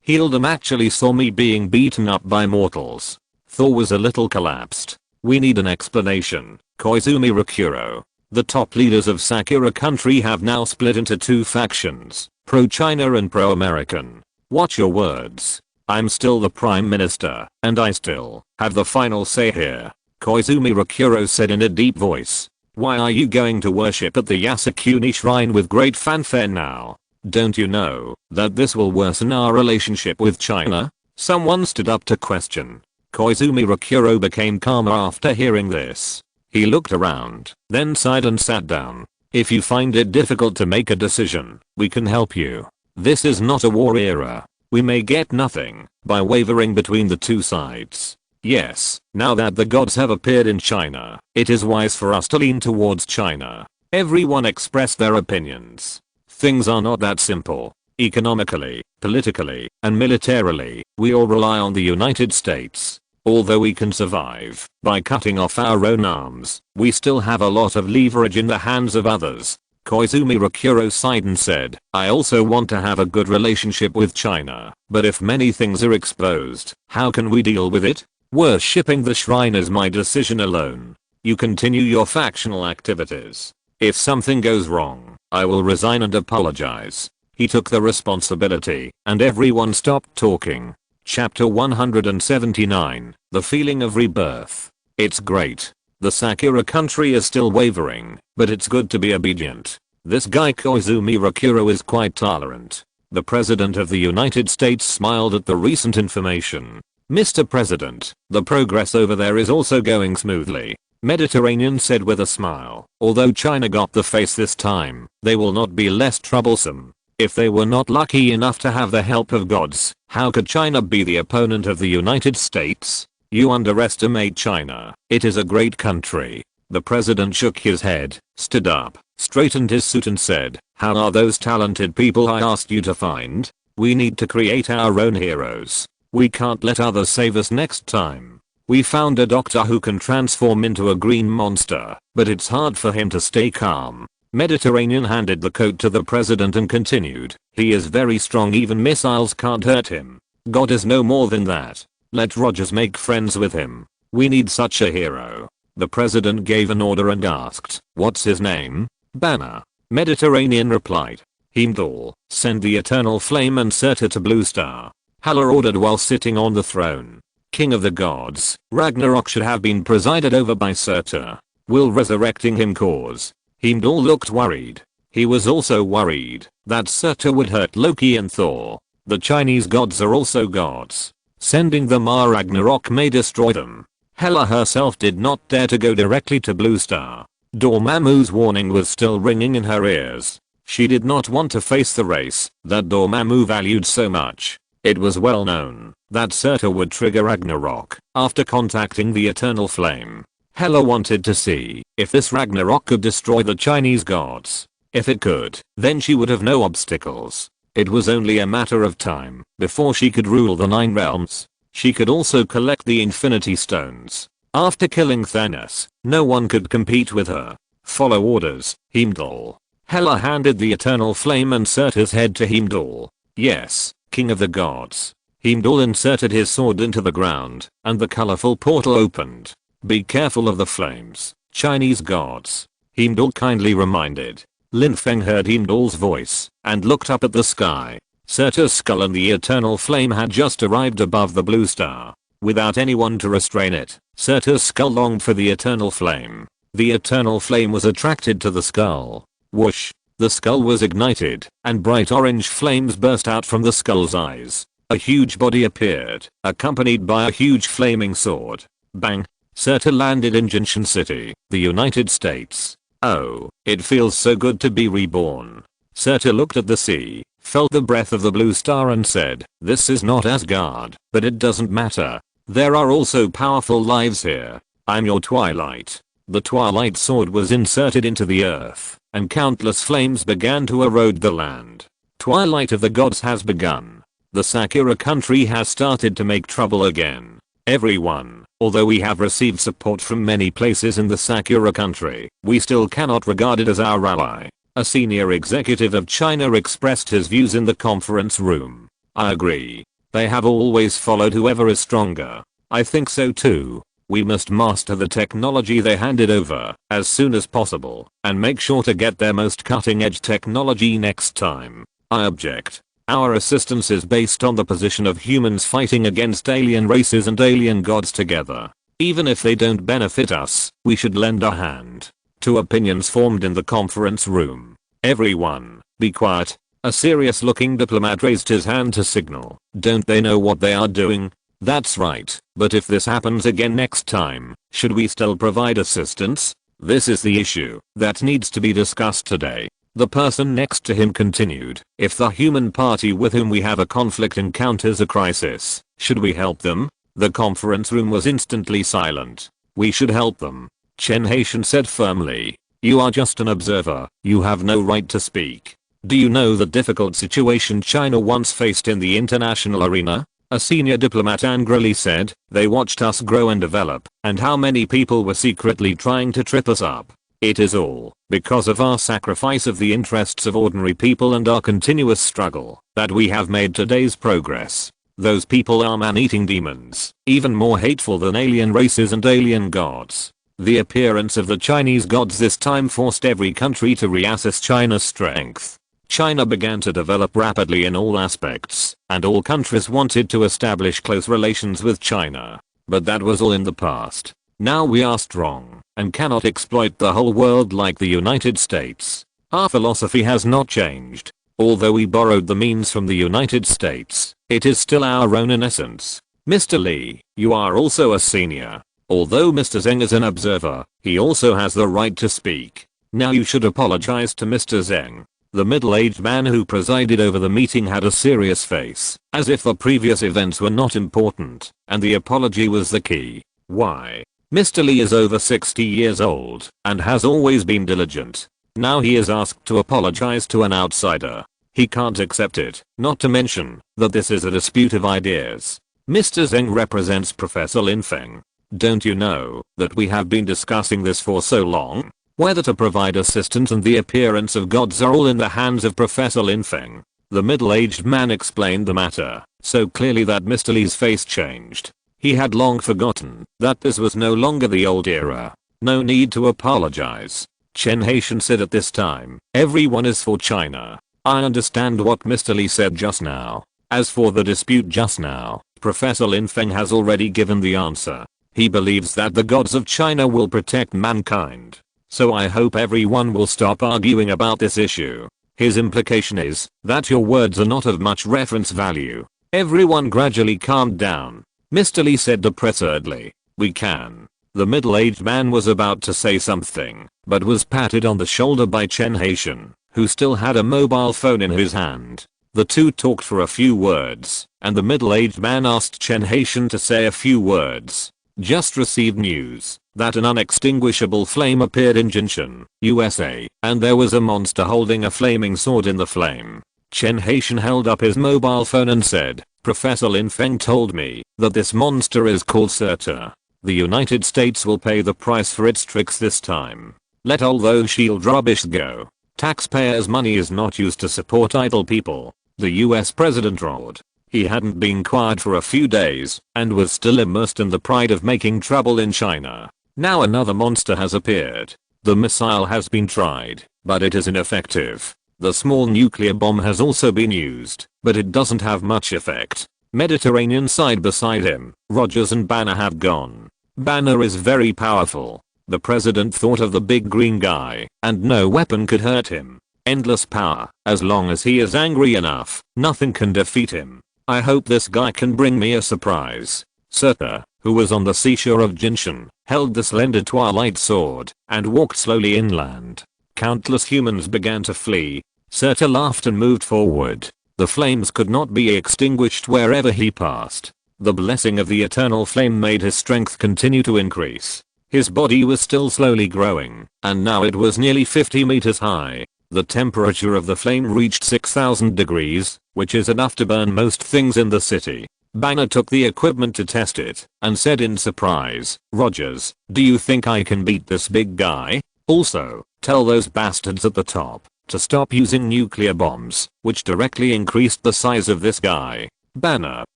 Wielding actually saw me being beaten up by mortals. Thor was a little collapsed. We need an explanation. Koizumi Rakuro. The top leaders of Sakura country have now split into 2 factions, pro-China and pro-American. Watch your words. I'm still the prime minister, and I still have the final say here. Koizumi Rakuro said in a deep voice. Why are you going to worship at the Yasukuni shrine with great fanfare now? Don't you know that this will worsen our relationship with China? Someone stood up to question. Koizumi Rakuro became calmer after hearing this. He looked around, then sighed and sat down. If you find it difficult to make a decision, we can help you. This is not a war era. We may get nothing by wavering between the 2 sides. Yes, now that the gods have appeared in China, it is wise for us to lean towards China. Everyone expressed their opinions. Things are not that simple. Economically, politically, and militarily, we all rely on the United States. Although we can survive by cutting off our own arms, we still have a lot of leverage in the hands of others. Koizumi Rakuro sighed and said, I also want to have a good relationship with China, but if many things are exposed, how can we deal with it? Worshipping the shrine is my decision alone. You continue your factional activities. If something goes wrong, I will resign and apologize. He took the responsibility, and everyone stopped talking. Chapter 179, The Feeling of Rebirth. It's great. The Sakura country is still wavering, but it's good to be obedient. This guy Koizumi Rakuro is quite tolerant. The President of the United States smiled at the recent information. Mr. President, the progress over there is also going smoothly. Mediterranean said with a smile. Although China got the face this time, they will not be less troublesome. If they were not lucky enough to have the help of gods, how could China be the opponent of the United States? You underestimate China. It is a great country. The president shook his head, stood up, straightened his suit and said, how are those talented people I asked you to find? We need to create our own heroes. We can't let others save us next time. We found a doctor who can transform into a green monster, but it's hard for him to stay calm. Mediterranean handed the coat to the president and continued, he is very strong, even missiles can't hurt him. God is no more than that. Let Rogers make friends with him. We need such a hero. The president gave an order and asked, what's his name? Banner. Mediterranean replied. Heimdall, send the eternal flame and Surtur to Blue Star. Hela ordered while sitting on the throne. King of the gods, Ragnarok should have been presided over by Surtur. Will resurrecting him cause? Heimdall looked worried. He was also worried that Surtur would hurt Loki and Thor. The Chinese gods are also gods. Sending them Ragnarok may destroy them. Hela herself did not dare to go directly to Blue Star. Dormammu's warning was still ringing in her ears. She did not want to face the race that Dormammu valued so much. It was well known that Surtur would trigger Ragnarok after contacting the Eternal Flame. Hela wanted to see if this Ragnarok could destroy the Chinese gods. If it could, then she would have no obstacles. It was only a matter of time before she could rule the 9 realms. She could also collect the Infinity Stones. After killing Thanos, no one could compete with her. Follow orders, Heimdall. Hela handed the Eternal Flame and Surtur's head to Heimdall. Yes, King of the Gods. Heimdall inserted his sword into the ground, and the colorful portal opened. Be careful of the flames, Chinese gods. Heimdall kindly reminded. Lin Feng heard Heimdall's voice, and looked up at the sky. Surtur's skull and the Eternal Flame had just arrived above the Blue Star. Without anyone to restrain it, Surtur's skull longed for the Eternal Flame. The Eternal Flame was attracted to the skull. Whoosh! The skull was ignited, and bright orange flames burst out from the skull's eyes. A huge body appeared, accompanied by a huge flaming sword. Bang! Surtur landed in Jinshan City, the United States. Oh, it feels so good to be reborn. Surtur looked at the sea, felt the breath of the Blue Star and said, this is not Asgard, but it doesn't matter. There are also powerful lives here. I'm your Twilight. The Twilight sword was inserted into the earth, and countless flames began to erode the land. Twilight of the gods has begun. The Sakura country has started to make trouble again. Everyone, although we have received support from many places in the Sakura country, we still cannot regard it as our ally. A senior executive of China expressed his views in the conference room. I agree. They have always followed whoever is stronger. I think so too. We must master the technology they handed over as soon as possible and make sure to get their most cutting-edge technology next time. I object. Our assistance is based on the position of humans fighting against alien races and alien gods together. Even if they don't benefit us, we should lend a hand. Two opinions formed in the conference room. Everyone, be quiet. A serious-looking diplomat raised his hand to signal. Don't they know what they are doing? That's right, but if this happens again next time, should we still provide assistance? This is the issue that needs to be discussed today. The person next to him continued, if the human party with whom we have a conflict encounters a crisis, should we help them? The conference room was instantly silent. We should help them. Chen Haitian said firmly. You are just an observer, you have no right to speak. Do you know the difficult situation China once faced in the international arena? A senior diplomat angrily said, they watched us grow and develop, and how many people were secretly trying to trip us up. It is all because of our sacrifice of the interests of ordinary people and our continuous struggle that we have made today's progress. Those people are man-eating demons, even more hateful than alien races and alien gods. The appearance of the Chinese gods this time forced every country to reassess China's strength. China began to develop rapidly in all aspects, and all countries wanted to establish close relations with China. But that was all in the past. Now we are strong and cannot exploit the whole world like the United States. Our philosophy has not changed. Although we borrowed the means from the United States, it is still our own in essence. Mr. Lee, you are also a senior. Although Mr. Zeng is an observer, he also has the right to speak. Now you should apologize to Mr. Zeng. The middle-aged man who presided over the meeting had a serious face, as if the previous events were not important, and the apology was the key. Why? Mr. Lee is over 60 years old, and has always been diligent. Now he is asked to apologize to an outsider. He can't accept it, not to mention that this is a dispute of ideas. Mr. Zeng represents Professor Lin Feng. Don't you know that we have been discussing this for so long? Whether to provide assistance and the appearance of gods are all in the hands of Professor Lin Feng. The middle-aged man explained the matter so clearly that Mr. Lee's face changed. He had long forgotten that this was no longer the old era. No need to apologize. Chen Haitian said at this time, everyone is for China. I understand what Mr. Lee said just now. As for the dispute just now, Professor Lin Feng has already given the answer. He believes that the gods of China will protect mankind. So I hope everyone will stop arguing about this issue. His implication is that your words are not of much reference value. Everyone gradually calmed down. Mr. Lee said depressedly, we can. The middle-aged man was about to say something, but was patted on the shoulder by Chen Haitian, who still had a mobile phone in his hand. The two talked for a few words, and the middle-aged man asked Chen Haitian to say a few words. Just received news that an unextinguishable flame appeared in Jinshan, USA, and there was a monster holding a flaming sword in the flame. Chen Haitian held up his mobile phone and said, Professor Lin Feng told me that this monster is called Surtur. The United States will pay the price for its tricks this time. Let all those shield rubbish go. Taxpayers' money is not used to support idle people. The US president roared. He hadn't been quiet for a few days and was still immersed in the pride of making trouble in China. Now another monster has appeared. The missile has been tried, but it is ineffective. The small nuclear bomb has also been used, but it doesn't have much effect. Mediterranean side beside him, Rogers and Banner have gone. Banner is very powerful. The president thought of the big green guy, and no weapon could hurt him. Endless power. As long as he is angry enough, nothing can defeat him. I hope this guy can bring me a surprise. Surtur, who was on the seashore of Jinshan, held the slender twilight sword and walked slowly inland. Countless humans began to flee. Surtur laughed and moved forward. The flames could not be extinguished wherever he passed. The blessing of the eternal flame made his strength continue to increase. His body was still slowly growing, and now it was nearly 50 meters high. The temperature of the flame reached 6,000 degrees, which is enough to burn most things in the city. Banner took the equipment to test it, and said in surprise, Rogers, do you think I can beat this big guy? Also, tell those bastards at the top to stop using nuclear bombs, which directly increased the size of this guy. Banner,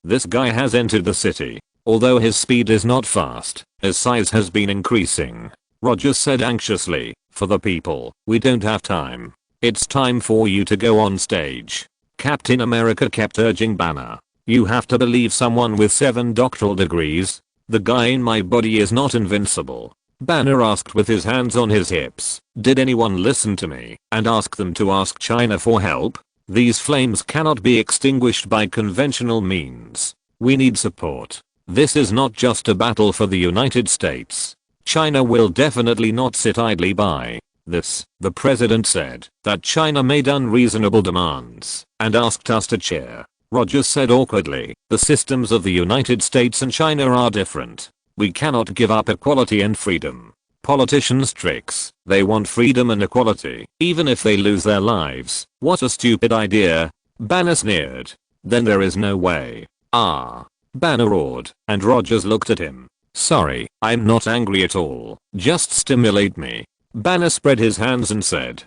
this guy has entered the city. Although his speed is not fast, his size has been increasing. Rogers said anxiously, for the people, we don't have time. It's time for you to go on stage. Captain America kept urging Banner. You have to believe someone with 7 doctoral degrees. The guy in my body is not invincible. Banner asked with his hands on his hips. Did anyone listen to me and ask them to ask China for help? These flames cannot be extinguished by conventional means. We need support. This is not just a battle for the United States. China will definitely not sit idly by. The president said that China made unreasonable demands and asked us to cheer. Rogers said awkwardly, the systems of the United States and China are different. We cannot give up equality and freedom. Politicians' tricks. They want freedom and equality, even if they lose their lives. What a stupid idea. Banner sneered. Then there is no way. Banner roared, and Rogers looked at him. Sorry, I'm not angry at all. Just stimulate me. Banner spread his hands and said.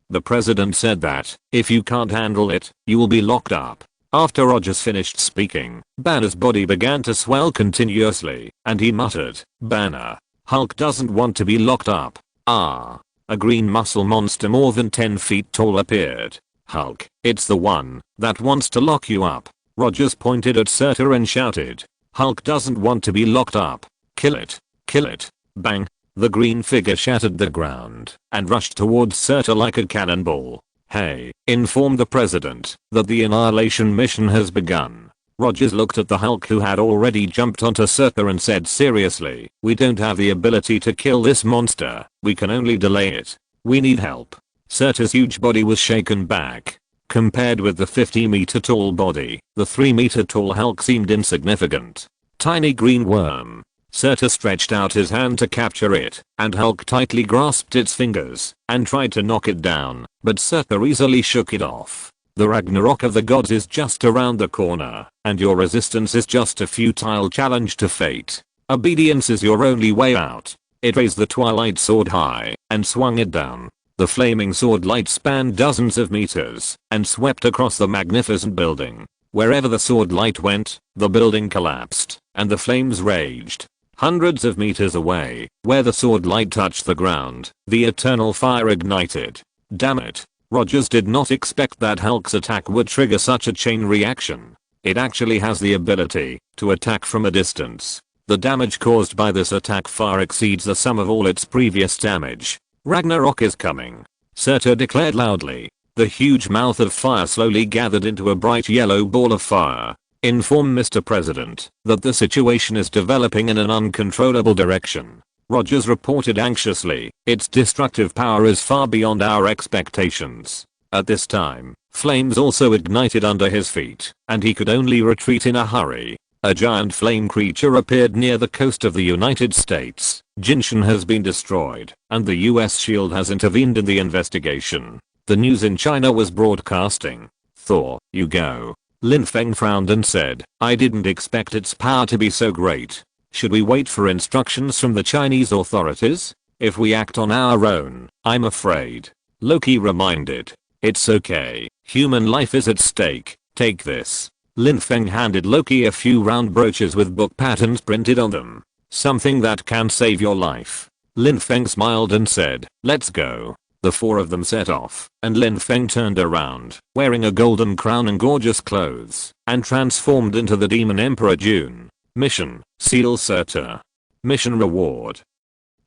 The president said that, if you can't handle it, you will be locked up. After Rogers finished speaking, Banner's body began to swell continuously, and he muttered, Banner. Hulk doesn't want to be locked up. A green muscle monster more than 10 feet tall appeared. Hulk, it's the one that wants to lock you up. Rogers pointed at Surtur and shouted. Hulk doesn't want to be locked up. Kill it. Kill it. Bang. The green figure shattered the ground and rushed towards Surtur like a cannonball. Hey, inform the president that the annihilation mission has begun. Rogers looked at the Hulk who had already jumped onto Surtur and said seriously, we don't have the ability to kill this monster, we can only delay it. We need help. Surtur's huge body was shaken back. Compared with the 50-meter tall body, the 3-meter tall Hulk seemed insignificant. Tiny green worm. Surtur stretched out his hand to capture it, and Hulk tightly grasped its fingers and tried to knock it down, but Surtur easily shook it off. The Ragnarok of the gods is just around the corner, and your resistance is just a futile challenge to fate. Obedience is your only way out. It raised the twilight sword high and swung it down. The flaming sword light spanned dozens of meters and swept across the magnificent building. Wherever the sword light went, the building collapsed, and the flames raged. Hundreds of meters away, where the sword light touched the ground, the eternal fire ignited. Damn it. Rogers did not expect that Hulk's attack would trigger such a chain reaction. It actually has the ability to attack from a distance. The damage caused by this attack far exceeds the sum of all its previous damage. Ragnarok is coming. Surtur declared loudly. The huge mouth of fire slowly gathered into a bright yellow ball of fire. Inform Mr. President that the situation is developing in an uncontrollable direction. Rogers reported anxiously, its destructive power is far beyond our expectations. At this time, flames also ignited under his feet, and he could only retreat in a hurry. A giant flame creature appeared near the coast of the United States. Jinshan has been destroyed, and the US shield has intervened in the investigation. The news in China was broadcasting. Thor, you go. Lin Feng frowned and said, I didn't expect its power to be so great. Should we wait for instructions from the Chinese authorities? If we act on our own, I'm afraid. Loki reminded. It's okay. Human life is at stake. Take this. Lin Feng handed Loki a few round brooches with book patterns printed on them. Something that can save your life. Lin Feng smiled and said, let's go. The four of them set off, and Lin Feng turned around, wearing a golden crown and gorgeous clothes, and transformed into the Demon Emperor June. Mission, Seal Surtur. Mission reward.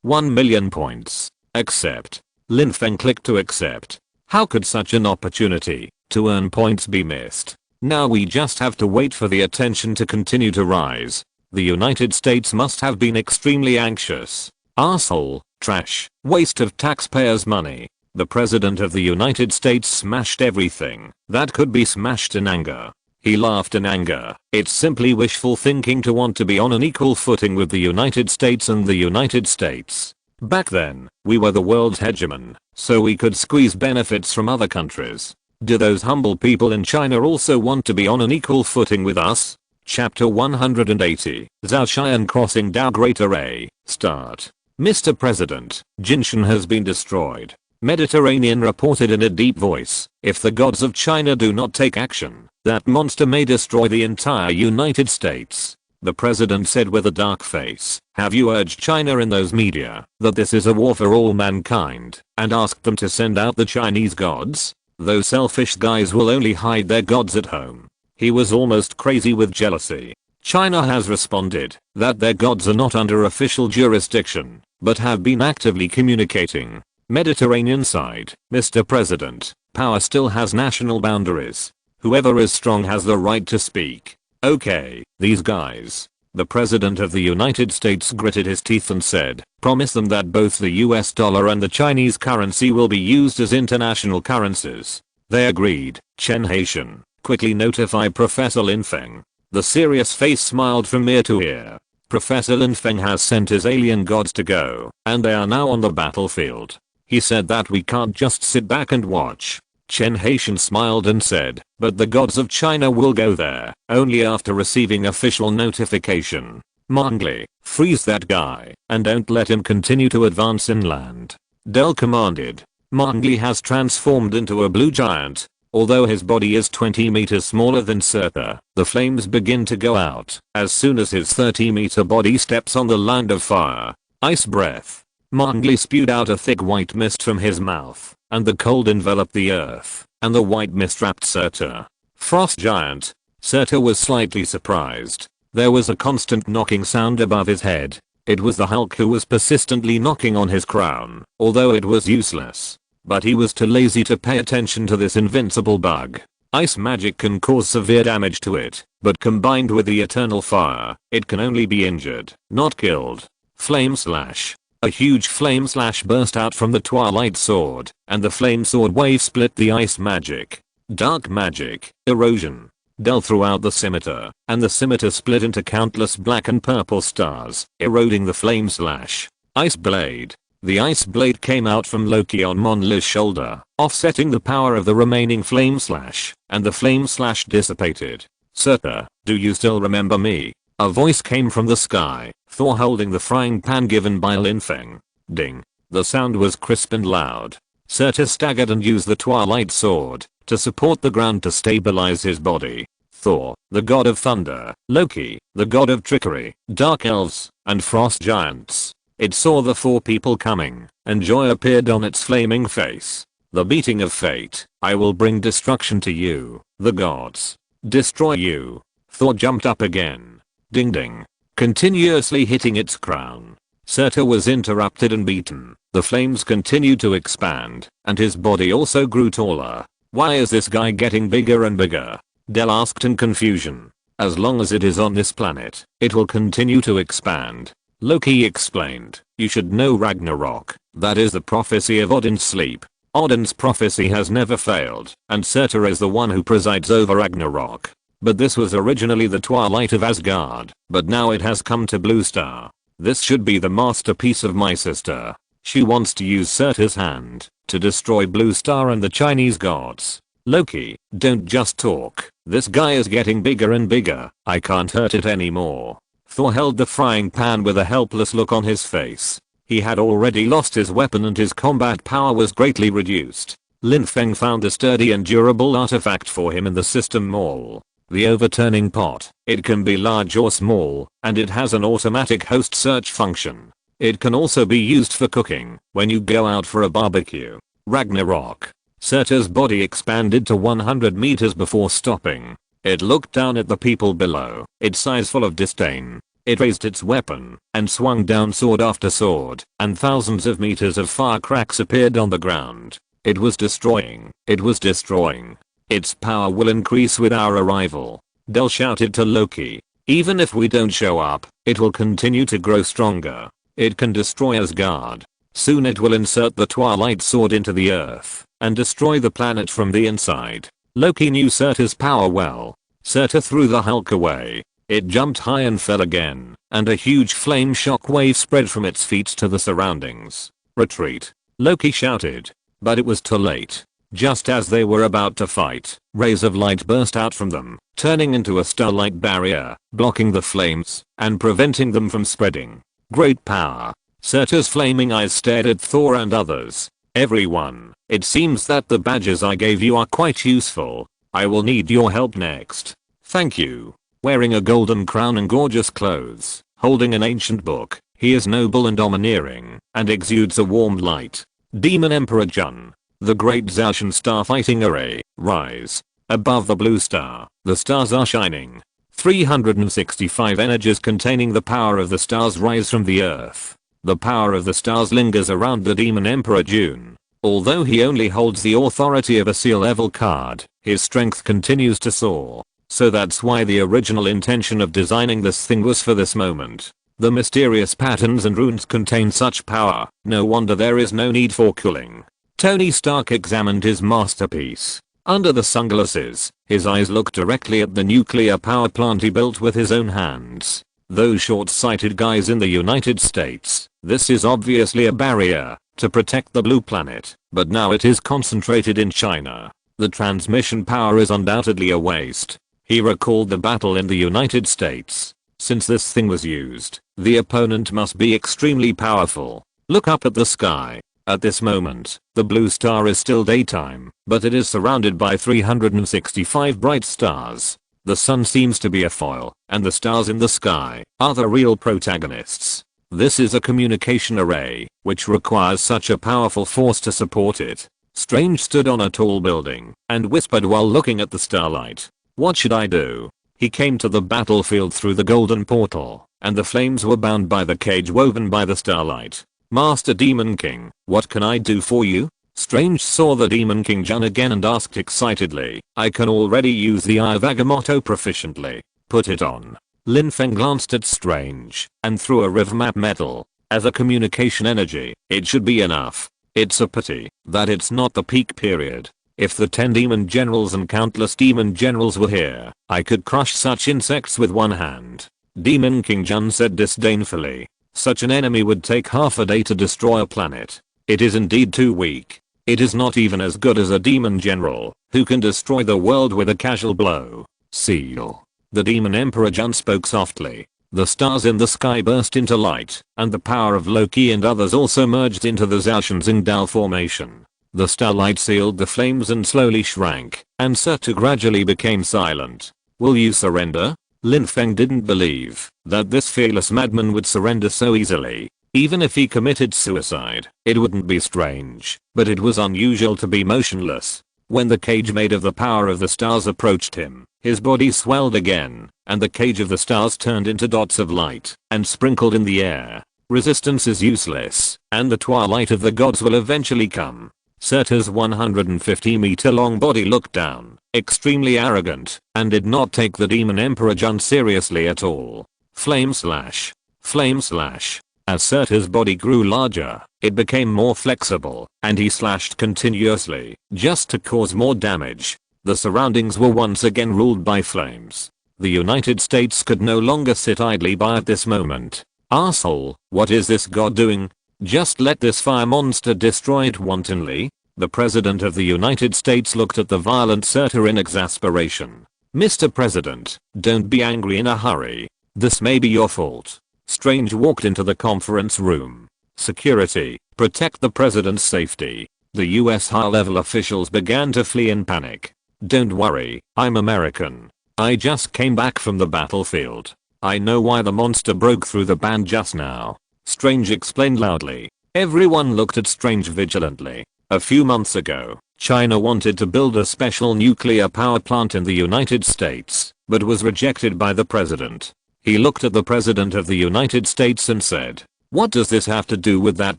1,000,000 points. Accept. Lin Feng clicked to accept. How could such an opportunity to earn points be missed? Now we just have to wait for the attention to continue to rise. The United States must have been extremely anxious. Arsehole, trash, waste of taxpayers' money. The President of the United States smashed everything that could be smashed in anger. He laughed in anger. It's simply wishful thinking to want to be on an equal footing with the United States and the United States. Back then, we were the world's hegemon, so we could squeeze benefits from other countries. Do those humble people in China also want to be on an equal footing with us? Chapter 180, Zhao Xian crossing Dao Great Array, start. Mr. President, Jinshan has been destroyed. Mediterranean reported in a deep voice, if the gods of China do not take action, that monster may destroy the entire United States. The president said with a dark face, have you urged China in those media that this is a war for all mankind, and asked them to send out the Chinese gods? Those selfish guys will only hide their gods at home. He was almost crazy with jealousy. China has responded that their gods are not under official jurisdiction, but have been actively communicating. Mediterranean side, Mr. President, power still has national boundaries. Whoever is strong has the right to speak. Okay, these guys. The President of the United States gritted his teeth and said, promise them that both the US dollar and the Chinese currency will be used as international currencies. They agreed. Chen Haitian, quickly notify Professor Lin Feng. The serious face smiled from ear to ear. Professor Lin Feng has sent his alien gods to go, and they are now on the battlefield. He said that we can't just sit back and watch. Chen Haitian smiled and said, but the gods of China will go there, only after receiving official notification. Mongli, freeze that guy, and don't let him continue to advance inland. Del commanded. Mongli has transformed into a blue giant. Although his body is 20 meters smaller than Surtur, the flames begin to go out as soon as his 30-meter body steps on the land of fire. Ice breath. Mongli spewed out a thick white mist from his mouth, and the cold enveloped the earth. and the white mist wrapped Surtur. Frost giant. Surtur was slightly surprised. There was a constant knocking sound above his head. It was the Hulk who was persistently knocking on his crown, although it was useless. But he was too lazy to pay attention to this invincible bug. Ice magic can cause severe damage to it, but combined with the eternal fire, it can only be injured, not killed. Flame slash. A huge flame slash burst out from the Twilight Sword, and the flame sword wave split the ice magic. Dark magic, erosion. Dull throughout the scimitar, and the scimitar split into countless black and purple stars, eroding the flame slash. Ice blade. The ice blade came out from Loki on Mjolnir's shoulder, offsetting the power of the remaining flame slash, and the flame slash dissipated. Surtur, do you still remember me? A voice came from the sky, Thor holding the frying pan given by Lin Feng. Ding. The sound was crisp and loud. Surtur staggered and used the Twilight Sword to support the ground to stabilize his body. Thor, the god of thunder, Loki, the god of trickery, dark elves, and frost giants. It saw the four people coming, and joy appeared on its flaming face. The beating of fate. I will bring destruction to you, the gods. Destroy you. Thor jumped up again. Ding ding. Continuously hitting its crown. Surtur was interrupted and beaten. The flames continued to expand, and his body also grew taller. Why is this guy getting bigger and bigger? Del asked in confusion. As long as it is on this planet, it will continue to expand. Loki explained. You should know Ragnarok. That is the prophecy of Odin's sleep. Odin's prophecy has never failed, and Surtur is the one who presides over Ragnarok. But this was originally the twilight of Asgard, but now it has come to Blue Star. This should be the masterpiece of my sister. She wants to use Surtur's hand to destroy Blue Star and the Chinese gods. Loki, don't just talk. This guy is getting bigger and bigger. I can't hurt it anymore. Thor held the frying pan with a helpless look on his face. He had already lost his weapon and his combat power was greatly reduced. Lin Feng found a sturdy and durable artifact for him in the system mall. The overturning pot. It can be large or small, and it has an automatic host search function. It can also be used for cooking when you go out for a barbecue. Ragnarok. Surtur's body expanded to 100 meters before stopping. It looked down at the people below, its eyes full of disdain. It raised its weapon and swung down sword after sword, and thousands of meters of fire cracks appeared on the ground. It was destroying. It was destroying. Its power will increase with our arrival. Del shouted to Loki. Even if we don't show up, it will continue to grow stronger. It can destroy Asgard. Soon it will insert the Twilight Sword into the earth and destroy the planet from the inside. Loki knew Surtur's power well. Surtur threw the Hulk away. It jumped high and fell again, and a huge flame shock wave spread from its feet to the surroundings. Retreat. Loki shouted. But it was too late. Just as they were about to fight, rays of light burst out from them, turning into a starlight barrier, blocking the flames and preventing them from spreading. Great power. Surtur's flaming eyes stared at Thor and others. Everyone, it seems that the badges I gave you are quite useful. I will need your help next. Thank you. Wearing a golden crown and gorgeous clothes, holding an ancient book, he is noble and domineering, and exudes a warm light. Demon Emperor Jun. The great Zaoshan star fighting array, rise. Above the blue star, the stars are shining. 365 energies containing the power of the stars rise from the earth. The power of the stars lingers around the Demon Emperor June. Although he only holds the authority of a seal level card, his strength continues to soar. So that's why the original intention of designing this thing was for this moment. The mysterious patterns and runes contain such power, no wonder there is no need for cooling. Tony Stark examined his masterpiece. Under the sunglasses, his eyes looked directly at the nuclear power plant he built with his own hands. Those short-sighted guys in the United States, this is obviously a barrier to protect the blue planet, but now it is concentrated in China. The transmission power is undoubtedly a waste. He recalled the battle in the United States. Since this thing was used, the opponent must be extremely powerful. Look up at the sky. At this moment, the blue star is still daytime, but it is surrounded by 365 bright stars. The sun seems to be a foil, and the stars in the sky are the real protagonists. This is a communication array, which requires such a powerful force to support it. Strange stood on a tall building and whispered while looking at the starlight. What should I do? He came to the battlefield through the golden portal, and the flames were bound by the cage woven by the starlight. Master Demon King, what can I do for you? Strange saw the Demon King Jun again and asked excitedly, I can already use the Eye of Agamotto proficiently. Put it on. Lin Feng glanced at Strange and threw a riv map metal. As a communication energy, it should be enough. It's a pity that it's not the peak period. If the 10 demon generals and countless demon generals were here, I could crush such insects with one hand. Demon King Jun said disdainfully. Such an enemy would take half a day to destroy a planet. It is indeed too weak. It is not even as good as a demon general, who can destroy the world with a casual blow. Seal. The demon emperor Jun spoke softly. The stars in the sky burst into light, and the power of Loki and others also merged into the Zaoshan Xingdao formation. The starlight sealed the flames and slowly shrank, and Surtur gradually became silent. Will you surrender? Lin Feng didn't believe that this fearless madman would surrender so easily. Even if he committed suicide, it wouldn't be strange, but it was unusual to be motionless. When the cage made of the power of the stars approached him, his body swelled again, and the cage of the stars turned into dots of light and sprinkled in the air. Resistance is useless, and the twilight of the gods will eventually come. Surtur's 150-meter long body looked down, extremely arrogant, and did not take the Demon Emperor Jun seriously at all. Flame slash. Flame slash. As Surtur's body grew larger, it became more flexible, and he slashed continuously, just to cause more damage. The surroundings were once again ruled by flames. The United States could no longer sit idly by at this moment. Asshole, what is this god doing? Just let this fire monster destroy it wantonly? The President of the United States looked at the violent Surtur in exasperation. Mr. President, don't be angry in a hurry. This may be your fault. Strange walked into the conference room. Security, protect the president's safety. The US high-level officials began to flee in panic. Don't worry, I'm American. I just came back from the battlefield. I know why the monster broke through the band just now. Strange explained loudly. Everyone looked at Strange vigilantly. A few months ago, China wanted to build a special nuclear power plant in the United States, but was rejected by the president. He looked at the President of the United States and said, what does this have to do with that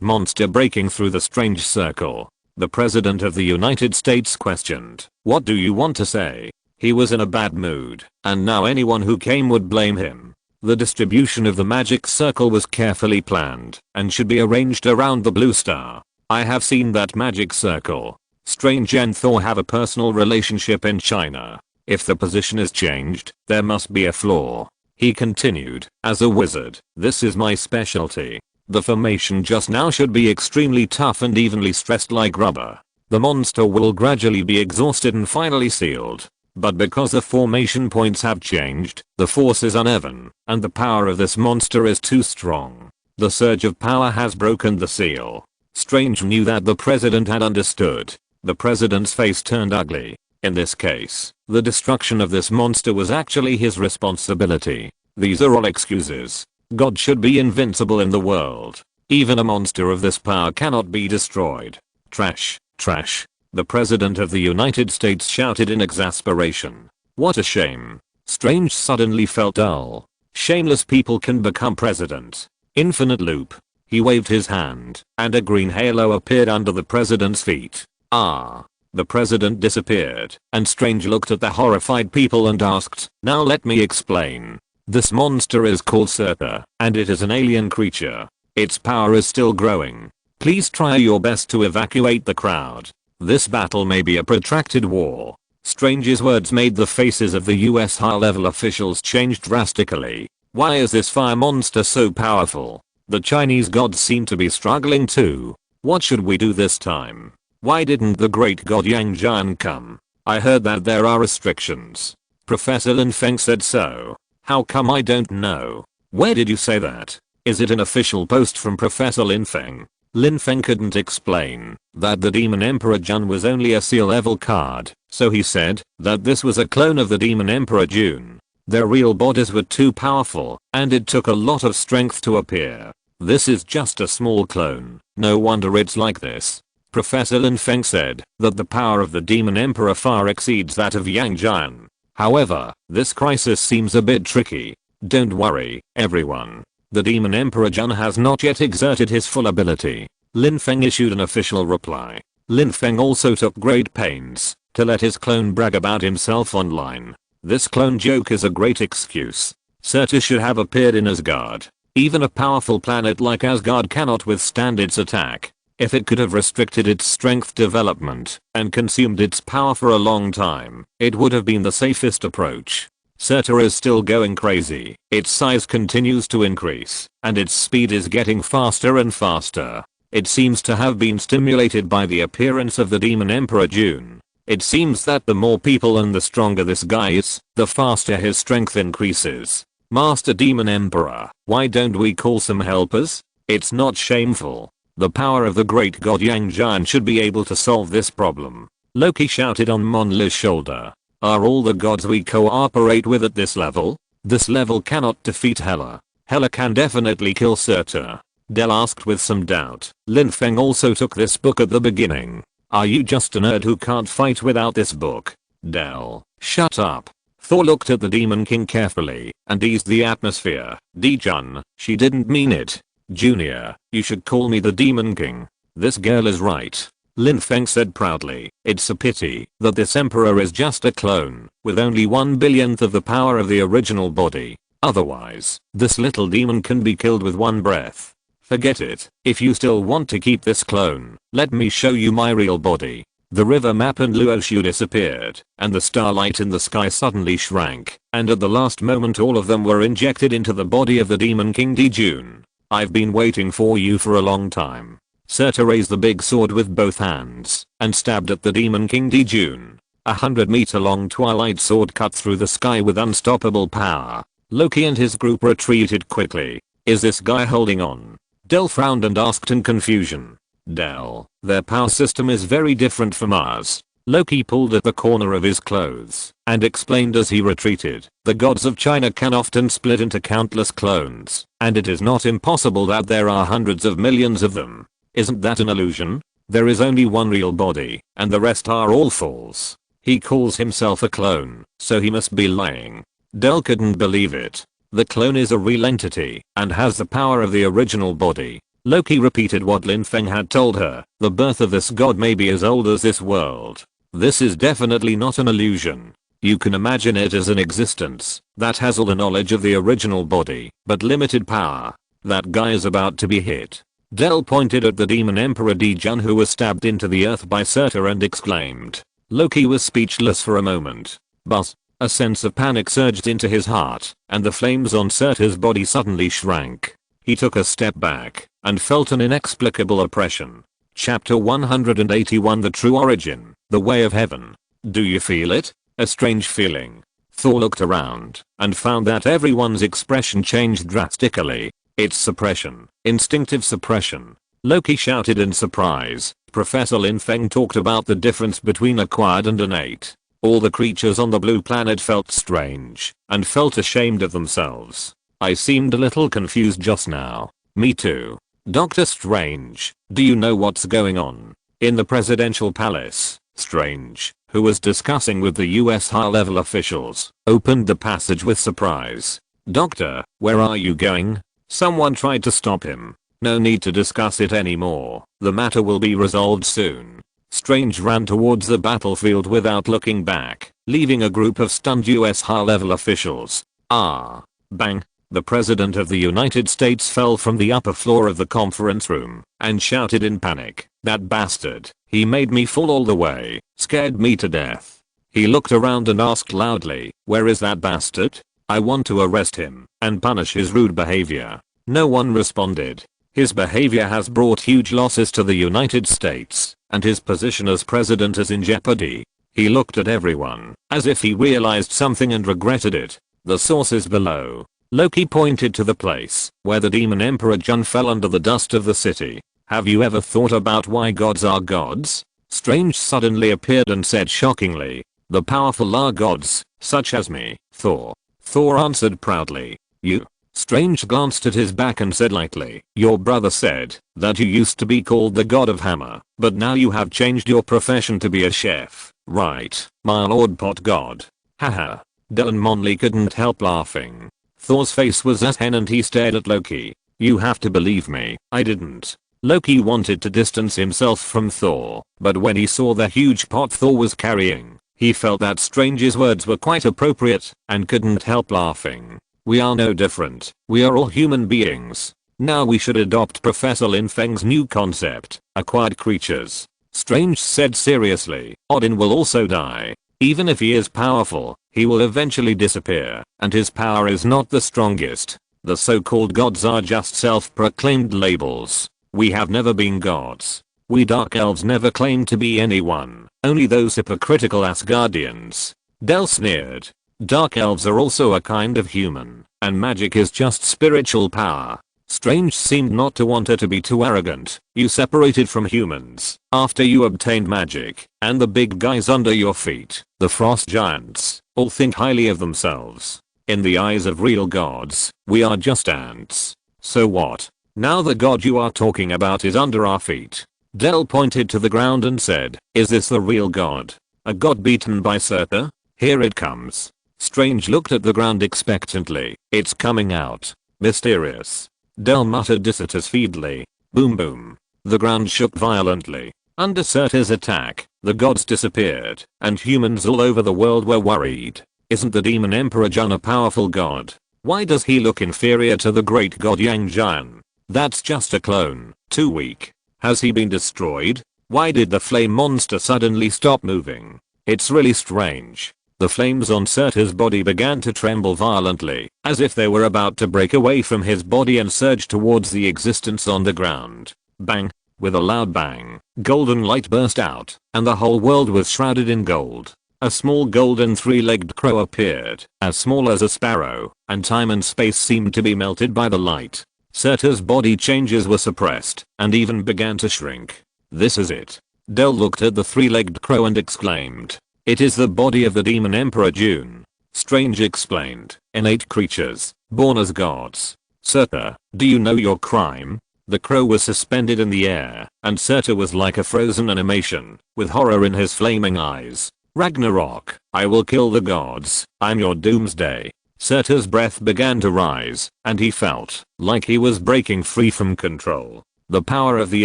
monster breaking through the Strange circle? The President of the United States questioned, what do you want to say? He was in a bad mood, and now anyone who came would blame him. The distribution of the magic circle was carefully planned, and should be arranged around the blue star. I have seen that magic circle. Strange and Thor have a personal relationship in China. If the position is changed, there must be a flaw. He continued, as a wizard, this is my specialty. The formation just now should be extremely tough and evenly stressed like rubber. The monster will gradually be exhausted and finally sealed. But because the formation points have changed, the force is uneven, and the power of this monster is too strong. The surge of power has broken the seal. Strange knew that the president had understood. The president's face turned ugly. In this case, the destruction of this monster was actually his responsibility. These are all excuses. God should be invincible in the world. Even a monster of this power cannot be destroyed. Trash, trash. The President of the United States shouted in exasperation. What a shame. Strange suddenly felt dull. Shameless people can become president. Infinite loop. He waved his hand, and a green halo appeared under the president's feet. Ah. The president disappeared, and Strange looked at the horrified people and asked, now let me explain. This monster is called Surtur, and it is an alien creature. Its power is still growing. Please try your best to evacuate the crowd. This battle may be a protracted war. Strange's words made the faces of the US high-level officials change drastically. Why is this fire monster so powerful? The Chinese gods seem to be struggling too. What should we do this time? Why didn't the great god Yang Jian come? I heard that there are restrictions. Professor Lin Feng said so. How come I don't know? Where did you say that? Is it an official post from Professor Lin Feng? Lin Feng couldn't explain that the Demon Emperor Jun was only a seal level card, so he said that this was a clone of the Demon Emperor Jun. Their real bodies were too powerful, and it took a lot of strength to appear. This is just a small clone. No wonder it's like this. Professor Lin Feng said that the power of the Demon Emperor far exceeds that of Yang Jian. However, this crisis seems a bit tricky. Don't worry, everyone. The Demon Emperor Jun has not yet exerted his full ability. Lin Feng issued an official reply. Lin Feng also took great pains to let his clone brag about himself online. This clone joke is a great excuse. Surtur should have appeared in Asgard. Even a powerful planet like Asgard cannot withstand its attack. If it could have restricted its strength development and consumed its power for a long time, it would have been the safest approach. Surtur is still going crazy. Its size continues to increase, and its speed is getting faster and faster. It seems to have been stimulated by the appearance of the Demon Emperor June. It seems that the more people and the stronger this guy is, the faster his strength increases. Master Demon Emperor, why don't we call some helpers? It's not shameful. The power of the great god Yang Jian should be able to solve this problem. Loki shouted on Mjolnir's shoulder. Are all the gods we cooperate with at this level? This level cannot defeat Hela. Hela can definitely kill Surtur. Del asked with some doubt. Lin Feng also took this book at the beginning. Are you just a nerd who can't fight without this book? Del, shut up. Thor looked at the Demon King carefully and eased the atmosphere. D-Jun, she didn't mean it. Junior, you should call me the Demon King. This girl is right. Lin Feng said proudly. It's a pity that this emperor is just a clone with only 1/1000th of the power of the original body. Otherwise, this little demon can be killed with one breath. Forget it. If you still want to keep this clone, let me show you my real body. The river map and Luoshu disappeared, and the starlight in the sky suddenly shrank, and at the last moment all of them were injected into the body of the Demon King Dijun. I've been waiting for you for a long time. Surtur raised the big sword with both hands and stabbed at the Demon King Dijun. 100-meter long twilight sword cut through the sky with unstoppable power. Loki and his group retreated quickly. Is this guy holding on? Del frowned and asked in confusion. Del, their power system is very different from ours. Loki pulled at the corner of his clothes and explained as he retreated. The gods of China can often split into countless clones, and it is not impossible that there are hundreds of millions of them. Isn't that an illusion? There is only one real body, and the rest are all false. He calls himself a clone, so he must be lying. Del couldn't believe it. The clone is a real entity and has the power of the original body. Loki repeated what Lin Feng had told her. The birth of this god may be as old as this world. This is definitely not an illusion. You can imagine it as an existence that has all the knowledge of the original body, but limited power. That guy is about to be hit. Del pointed at the Demon Emperor Dijun, who was stabbed into the earth by Surtur, and exclaimed. Loki was speechless for a moment. But a sense of panic surged into his heart, and the flames on Surtur's body suddenly shrank. He took a step back and felt an inexplicable oppression. Chapter 181, The True Origin, The Way of Heaven. Do you feel it? A strange feeling. Thor looked around and found that everyone's expression changed drastically. It's suppression. Instinctive suppression. Loki shouted in surprise. Professor Lin Feng talked about the difference between acquired and innate. All the creatures on the blue planet felt strange and felt ashamed of themselves. I seemed a little confused just now. Me too. Doctor Strange, do you know what's going on? In the presidential palace, Strange, who was discussing with the US high-level officials, opened the passage with surprise. Doctor, where are you going? Someone tried to stop him. No need to discuss it anymore. The matter will be resolved soon. Strange ran towards the battlefield without looking back, leaving a group of stunned US high-level officials. Bang. The President of the United States fell from the upper floor of the conference room and shouted in panic. That bastard. He made me fall all the way. Scared me to death. He looked around and asked loudly, where is that bastard? I want to arrest him and punish his rude behavior. No one responded. His behavior has brought huge losses to the United States, and his position as president is in jeopardy. He looked at everyone as if he realized something and regretted it. The source is below. Loki pointed to the place where the Demon Emperor Jun fell under the dust of the city. Have you ever thought about why gods are gods? Strange suddenly appeared and said shockingly, the powerful are gods, such as me, Thor. Thor answered proudly. You. Strange glanced at his back and said lightly, "Your brother said that you used to be called the God of Hammer, but now you have changed your profession to be a chef, right, my lord pot god?" Haha. Dylan Monley couldn't help laughing. Thor's face was as hen and he stared at Loki. "You have to believe me, I didn't." Loki wanted to distance himself from Thor, but when he saw the huge pot Thor was carrying, he felt that Strange's words were quite appropriate and couldn't help laughing. "We are no different. We are all human beings. Now we should adopt Professor Lin Feng's new concept, acquired creatures." Strange said seriously. "Odin will also die. Even if he is powerful, he will eventually disappear, and his power is not the strongest. The so-called gods are just self-proclaimed labels. We have never been gods. We dark elves never claimed to be anyone, only those hypocritical Asgardians." Del sneered. "Dark elves are also a kind of human, and magic is just spiritual power." Strange seemed not to want her to be too arrogant. "You separated from humans after you obtained magic, and the big guys under your feet, the frost giants, all think highly of themselves. In the eyes of real gods, we are just ants. So what? Now the god you are talking about is under our feet." Del pointed to the ground and said, "Is this the real god? A god beaten by Surtur? Here it comes." Strange looked at the ground expectantly. "It's coming out. Mysterious." Del muttered dissatisfiedly. Boom boom. The ground shook violently. Under Surtur's attack, the gods disappeared, and humans all over the world were worried. Isn't the demon Emperor Jun a powerful god? Why does he look inferior to the great god Yang Jian? That's just a clone, too weak. Has he been destroyed? Why did the flame monster suddenly stop moving? It's really strange." The flames on Surtur's body began to tremble violently, as if they were about to break away from his body and surge towards the existence on the ground. Bang! With a loud bang, golden light burst out, and the whole world was shrouded in gold. A small golden three-legged crow appeared, as small as a sparrow, and time and space seemed to be melted by the light. Surtur's body changes were suppressed, and even began to shrink. "This is it." Del looked at the three-legged crow and exclaimed, "It is the body of the demon Emperor June." Strange explained, "Innate creatures, born as gods. Surtur, do you know your crime?" The crow was suspended in the air, and Surtur was like a frozen animation, with horror in his flaming eyes. "Ragnarok, I will kill the gods, I'm your doomsday." Surtur's breath began to rise, and he felt like he was breaking free from control. The power of the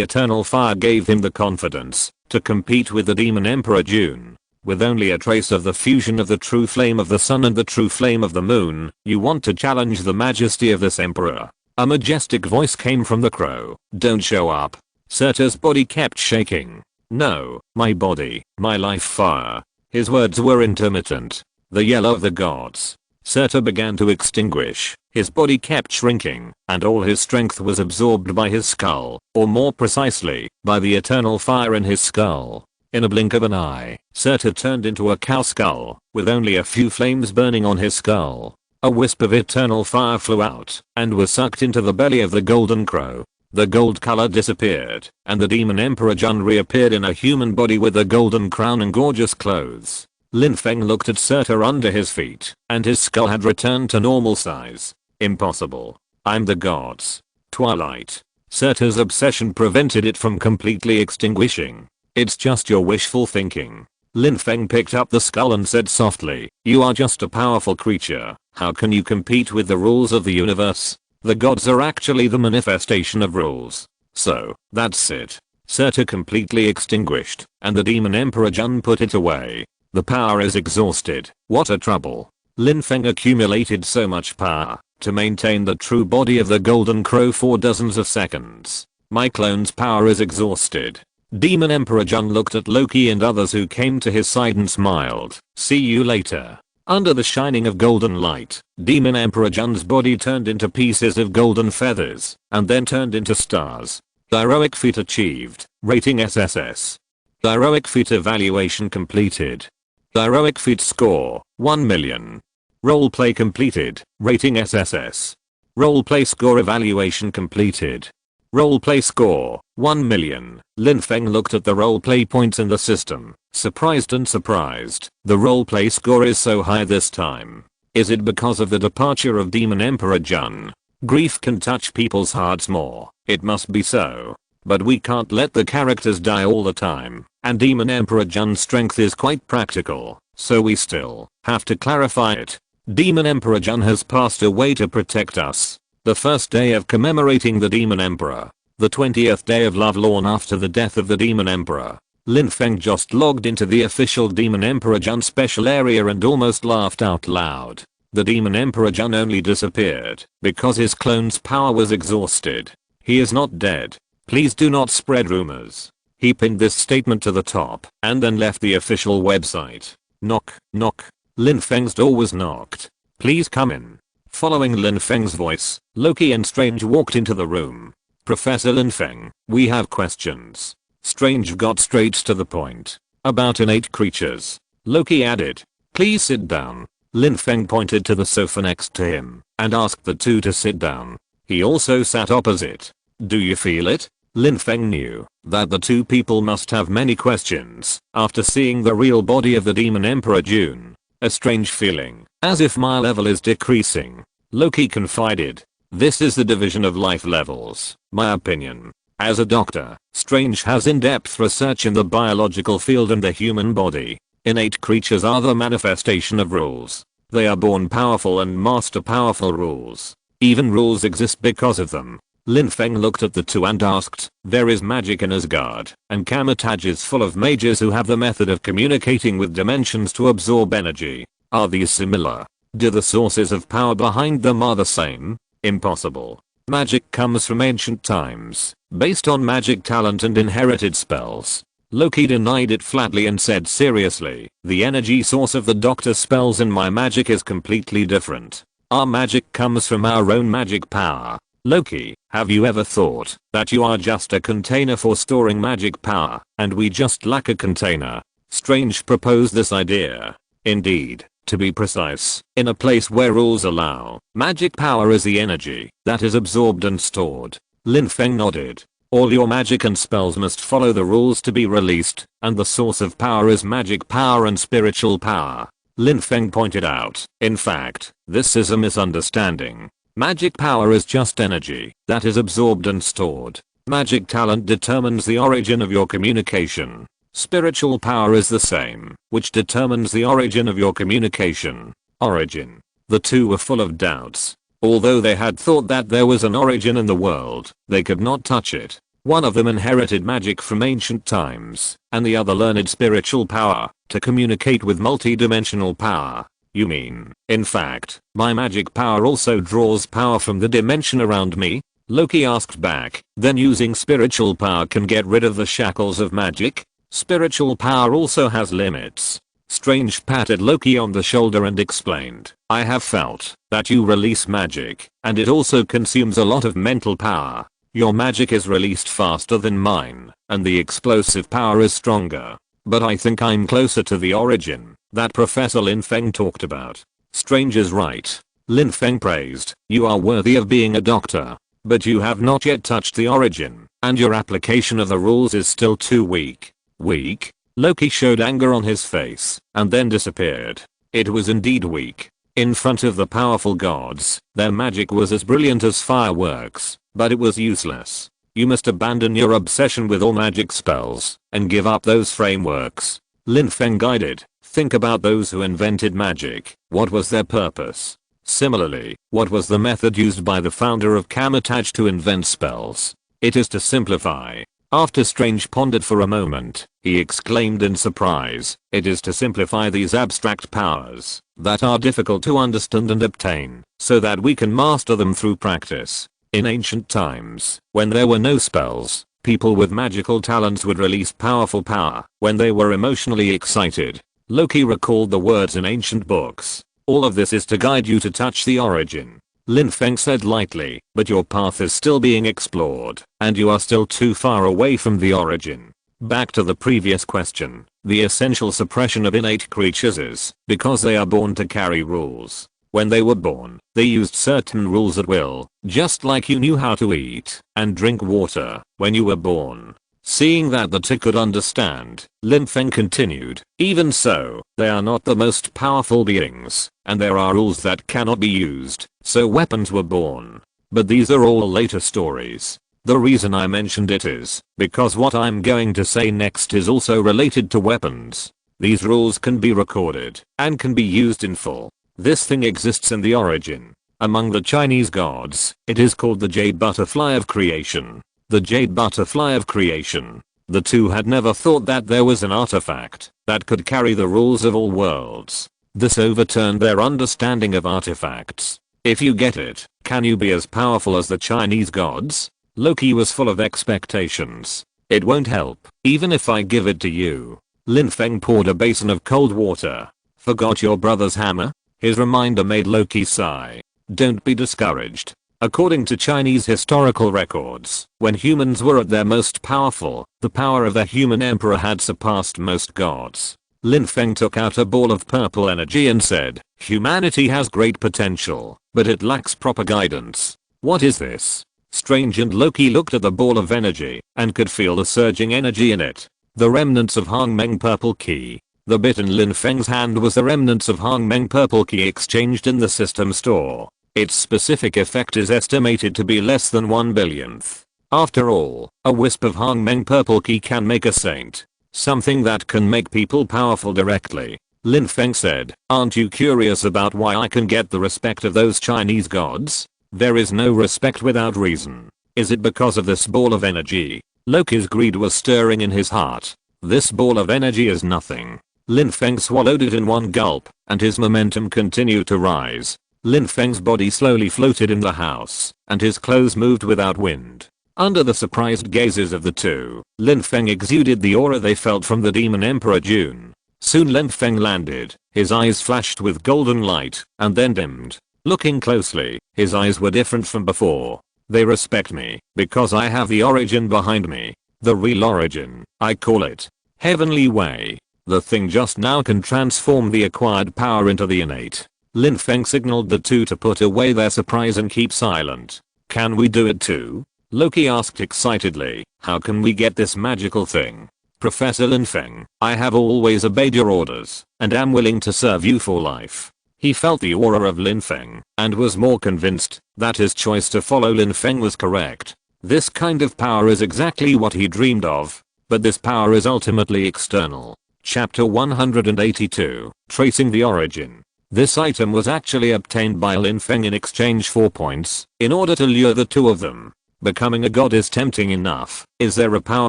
eternal fire gave him the confidence to compete with the demon Emperor June. With only a trace of the fusion of the true flame of the sun and the true flame of the moon, you want to challenge the majesty of this emperor. A majestic voice came from the crow. "Don't show up." Surtur's body kept shaking. "No, my body, my life fire." His words were intermittent. "The yellow of the gods." Surtur began to extinguish. His body kept shrinking, and all his strength was absorbed by his skull, or more precisely, by the eternal fire in his skull. In a blink of an eye, Surtur turned into a cow skull, with only a few flames burning on his skull. A wisp of eternal fire flew out, and was sucked into the belly of the golden crow. The gold color disappeared, and the demon Emperor Jun reappeared in a human body with a golden crown and gorgeous clothes. Lin Feng looked at Surtur under his feet, and his skull had returned to normal size. "Impossible. I'm the gods." Twilight. Surtur's obsession prevented it from completely extinguishing. "It's just your wishful thinking." Lin Feng picked up the skull and said softly, "You are just a powerful creature. How can you compete with the rules of the universe? The gods are actually the manifestation of rules. So, that's it." Surtur completely extinguished, and the demon Emperor Jun put it away. "The power is exhausted. What a trouble." Lin Feng accumulated so much power to maintain the true body of the golden crow for dozens of seconds. "My clone's power is exhausted." Demon Emperor Jun looked at Loki and others who came to his side and smiled. "See you later." Under the shining of golden light, Demon Emperor Jun's body turned into pieces of golden feathers, and then turned into stars. Heroic feat achieved. Rating SSS. Heroic feat evaluation completed. Heroic feat score, 1 million. Roleplay completed. Rating SSS. Roleplay score evaluation completed. Roleplay score, 1 million. Lin Feng looked at the roleplay points in the system, surprised and surprised. The roleplay score is so high this time. Is it because of the departure of Demon Emperor Jun? Grief can touch people's hearts more, it must be so. But we can't let the characters die all the time, and Demon Emperor Jun's strength is quite practical, so we still have to clarify it. Demon Emperor Jun has passed away to protect us. The first day of commemorating the Demon Emperor. The 20th day of Lovelorn after the death of the Demon Emperor. Lin Feng just logged into the official Demon Emperor Jun special area and almost laughed out loud. The Demon Emperor Jun only disappeared because his clone's power was exhausted. He is not dead. Please do not spread rumors. He pinned this statement to the top and then left the official website. Knock, knock. Lin Feng's door was knocked. Please come in. Following Lin Feng's voice, Loki and Strange walked into the room. Professor Lin Feng, we have questions. Strange got straight to the point. About innate creatures. Loki added. Please sit down. Lin Feng pointed to the sofa next to him and asked the two to sit down. He also sat opposite. Do you feel it? Lin Feng knew that the two people must have many questions after seeing the real body of the Demon Emperor Jun. A strange feeling, as if my level is decreasing. Loki confided. This is the division of life levels, my opinion. As a doctor, Strange has in-depth research in the biological field and the human body. Innate creatures are the manifestation of rules. They are born powerful and master powerful rules. Even rules exist because of them. Lin Feng looked at the two and asked, there is magic in Asgard, and Kamatage is full of mages who have the method of communicating with dimensions to absorb energy. Are these similar? Do the sources of power behind them are the same? Impossible. Magic comes from ancient times, based on magic talent and inherited spells. Loki denied it flatly and said seriously, the energy source of the doctor's spells and my magic is completely different. Our magic comes from our own magic power. Loki, have you ever thought that you are just a container for storing magic power, and we just lack a container? Strange proposed this idea. Indeed, to be precise, in a place where rules allow, magic power is the energy that is absorbed and stored. Lin Feng nodded. All your magic and spells must follow the rules to be released, and the source of power is magic power and spiritual power. Lin Feng pointed out, in fact, this is a misunderstanding. Magic power is just energy that is absorbed and stored. Magic talent determines the origin of your communication. Spiritual power is the same, which determines the origin of your communication. Origin. The two were full of doubts. Although they had thought that there was an origin in the world, they could not touch it. One of them inherited magic from ancient times, and the other learned spiritual power to communicate with multi-dimensional power. You mean, in fact, my magic power also draws power from the dimension around me? Loki asked back, then using spiritual power can get rid of the shackles of magic? Spiritual power also has limits. Strange patted Loki on the shoulder and explained, I have felt that you release magic, and it also consumes a lot of mental power. Your magic is released faster than mine, and the explosive power is stronger. But I think I'm closer to the origin that Professor Lin Feng talked about. Strange is right. Lin Feng praised, you are worthy of being a doctor. But you have not yet touched the origin, and your application of the rules is still too weak. Weak? Loki showed anger on his face, and then disappeared. It was indeed weak. In front of the powerful gods, their magic was as brilliant as fireworks, but it was useless. You must abandon your obsession with all magic spells, and give up those frameworks. Lin Feng guided, think about those who invented magic. What was their purpose? Similarly, what was the method used by the founder of Kamatage to invent spells? It is to simplify. After Strange pondered for a moment, he exclaimed in surprise, it is to simplify these abstract powers that are difficult to understand and obtain, so that we can master them through practice. In ancient times, when there were no spells, people with magical talents would release powerful power when they were emotionally excited. Loki recalled the words in ancient books. All of this is to guide you to touch the origin. Lin Feng said lightly, but your path is still being explored, and you are still too far away from the origin. Back to the previous question, the essential suppression of innate creatures is because they are born to carry rules. When they were born, they used certain rules at will, just like you knew how to eat and drink water when you were born. Seeing that the two could understand, Lin Feng continued, even so, they are not the most powerful beings, and there are rules that cannot be used, so weapons were born. But these are all later stories. The reason I mentioned it is because what I'm going to say next is also related to weapons. These rules can be recorded and can be used in full. This thing exists in the origin. Among the Chinese gods, it is called the Jade Butterfly of Creation. The Jade Butterfly of Creation. The two had never thought that there was an artifact that could carry the rules of all worlds. This overturned their understanding of artifacts. If you get it, can you be as powerful as the Chinese gods? Loki was full of expectations. It won't help, even if I give it to you. Lin Feng poured a basin of cold water. Forgot your brother's hammer? His reminder made Loki sigh. Don't be discouraged. According to Chinese historical records, when humans were at their most powerful, the power of the human emperor had surpassed most gods. Lin Feng took out a ball of purple energy and said, humanity has great potential, but it lacks proper guidance. What is this? Strange and Loki looked at the ball of energy and could feel the surging energy in it. The remnants of Hong Meng purple key. The bit in Lin Feng's hand was the remnants of Hong Meng purple key exchanged in the system store. Its specific effect is estimated to be less than 1/100000th. After all, a wisp of Hong Meng purple key can make a saint. Something that can make people powerful directly. Lin Feng said, aren't you curious about why I can get the respect of those Chinese gods? There is no respect without reason. Is it because of this ball of energy? Loki's greed was stirring in his heart. This ball of energy is nothing. Lin Feng swallowed it in one gulp, and his momentum continued to rise. Lin Feng's body slowly floated in the house, and his clothes moved without wind. Under the surprised gazes of the two, Lin Feng exuded the aura they felt from the demon emperor June. Soon Lin Feng landed, his eyes flashed with golden light, and then dimmed. Looking closely, his eyes were different from before. They respect me, because I have the origin behind me. The real origin, I call it. Heavenly way. The thing just now can transform the acquired power into the innate. Lin Feng signaled the two to put away their surprise and keep silent. Can we do it too? Loki asked excitedly. How can we get this magical thing? Professor Lin Feng, I have always obeyed your orders, and am willing to serve you for life. He felt the aura of Lin Feng, and was more convinced that his choice to follow Lin Feng was correct. This kind of power is exactly what he dreamed of, but this power is ultimately external. Chapter 182, Tracing the Origin. This item was actually obtained by Lin Feng in exchange for points, in order to lure the two of them. Becoming a god is tempting enough. Is there a power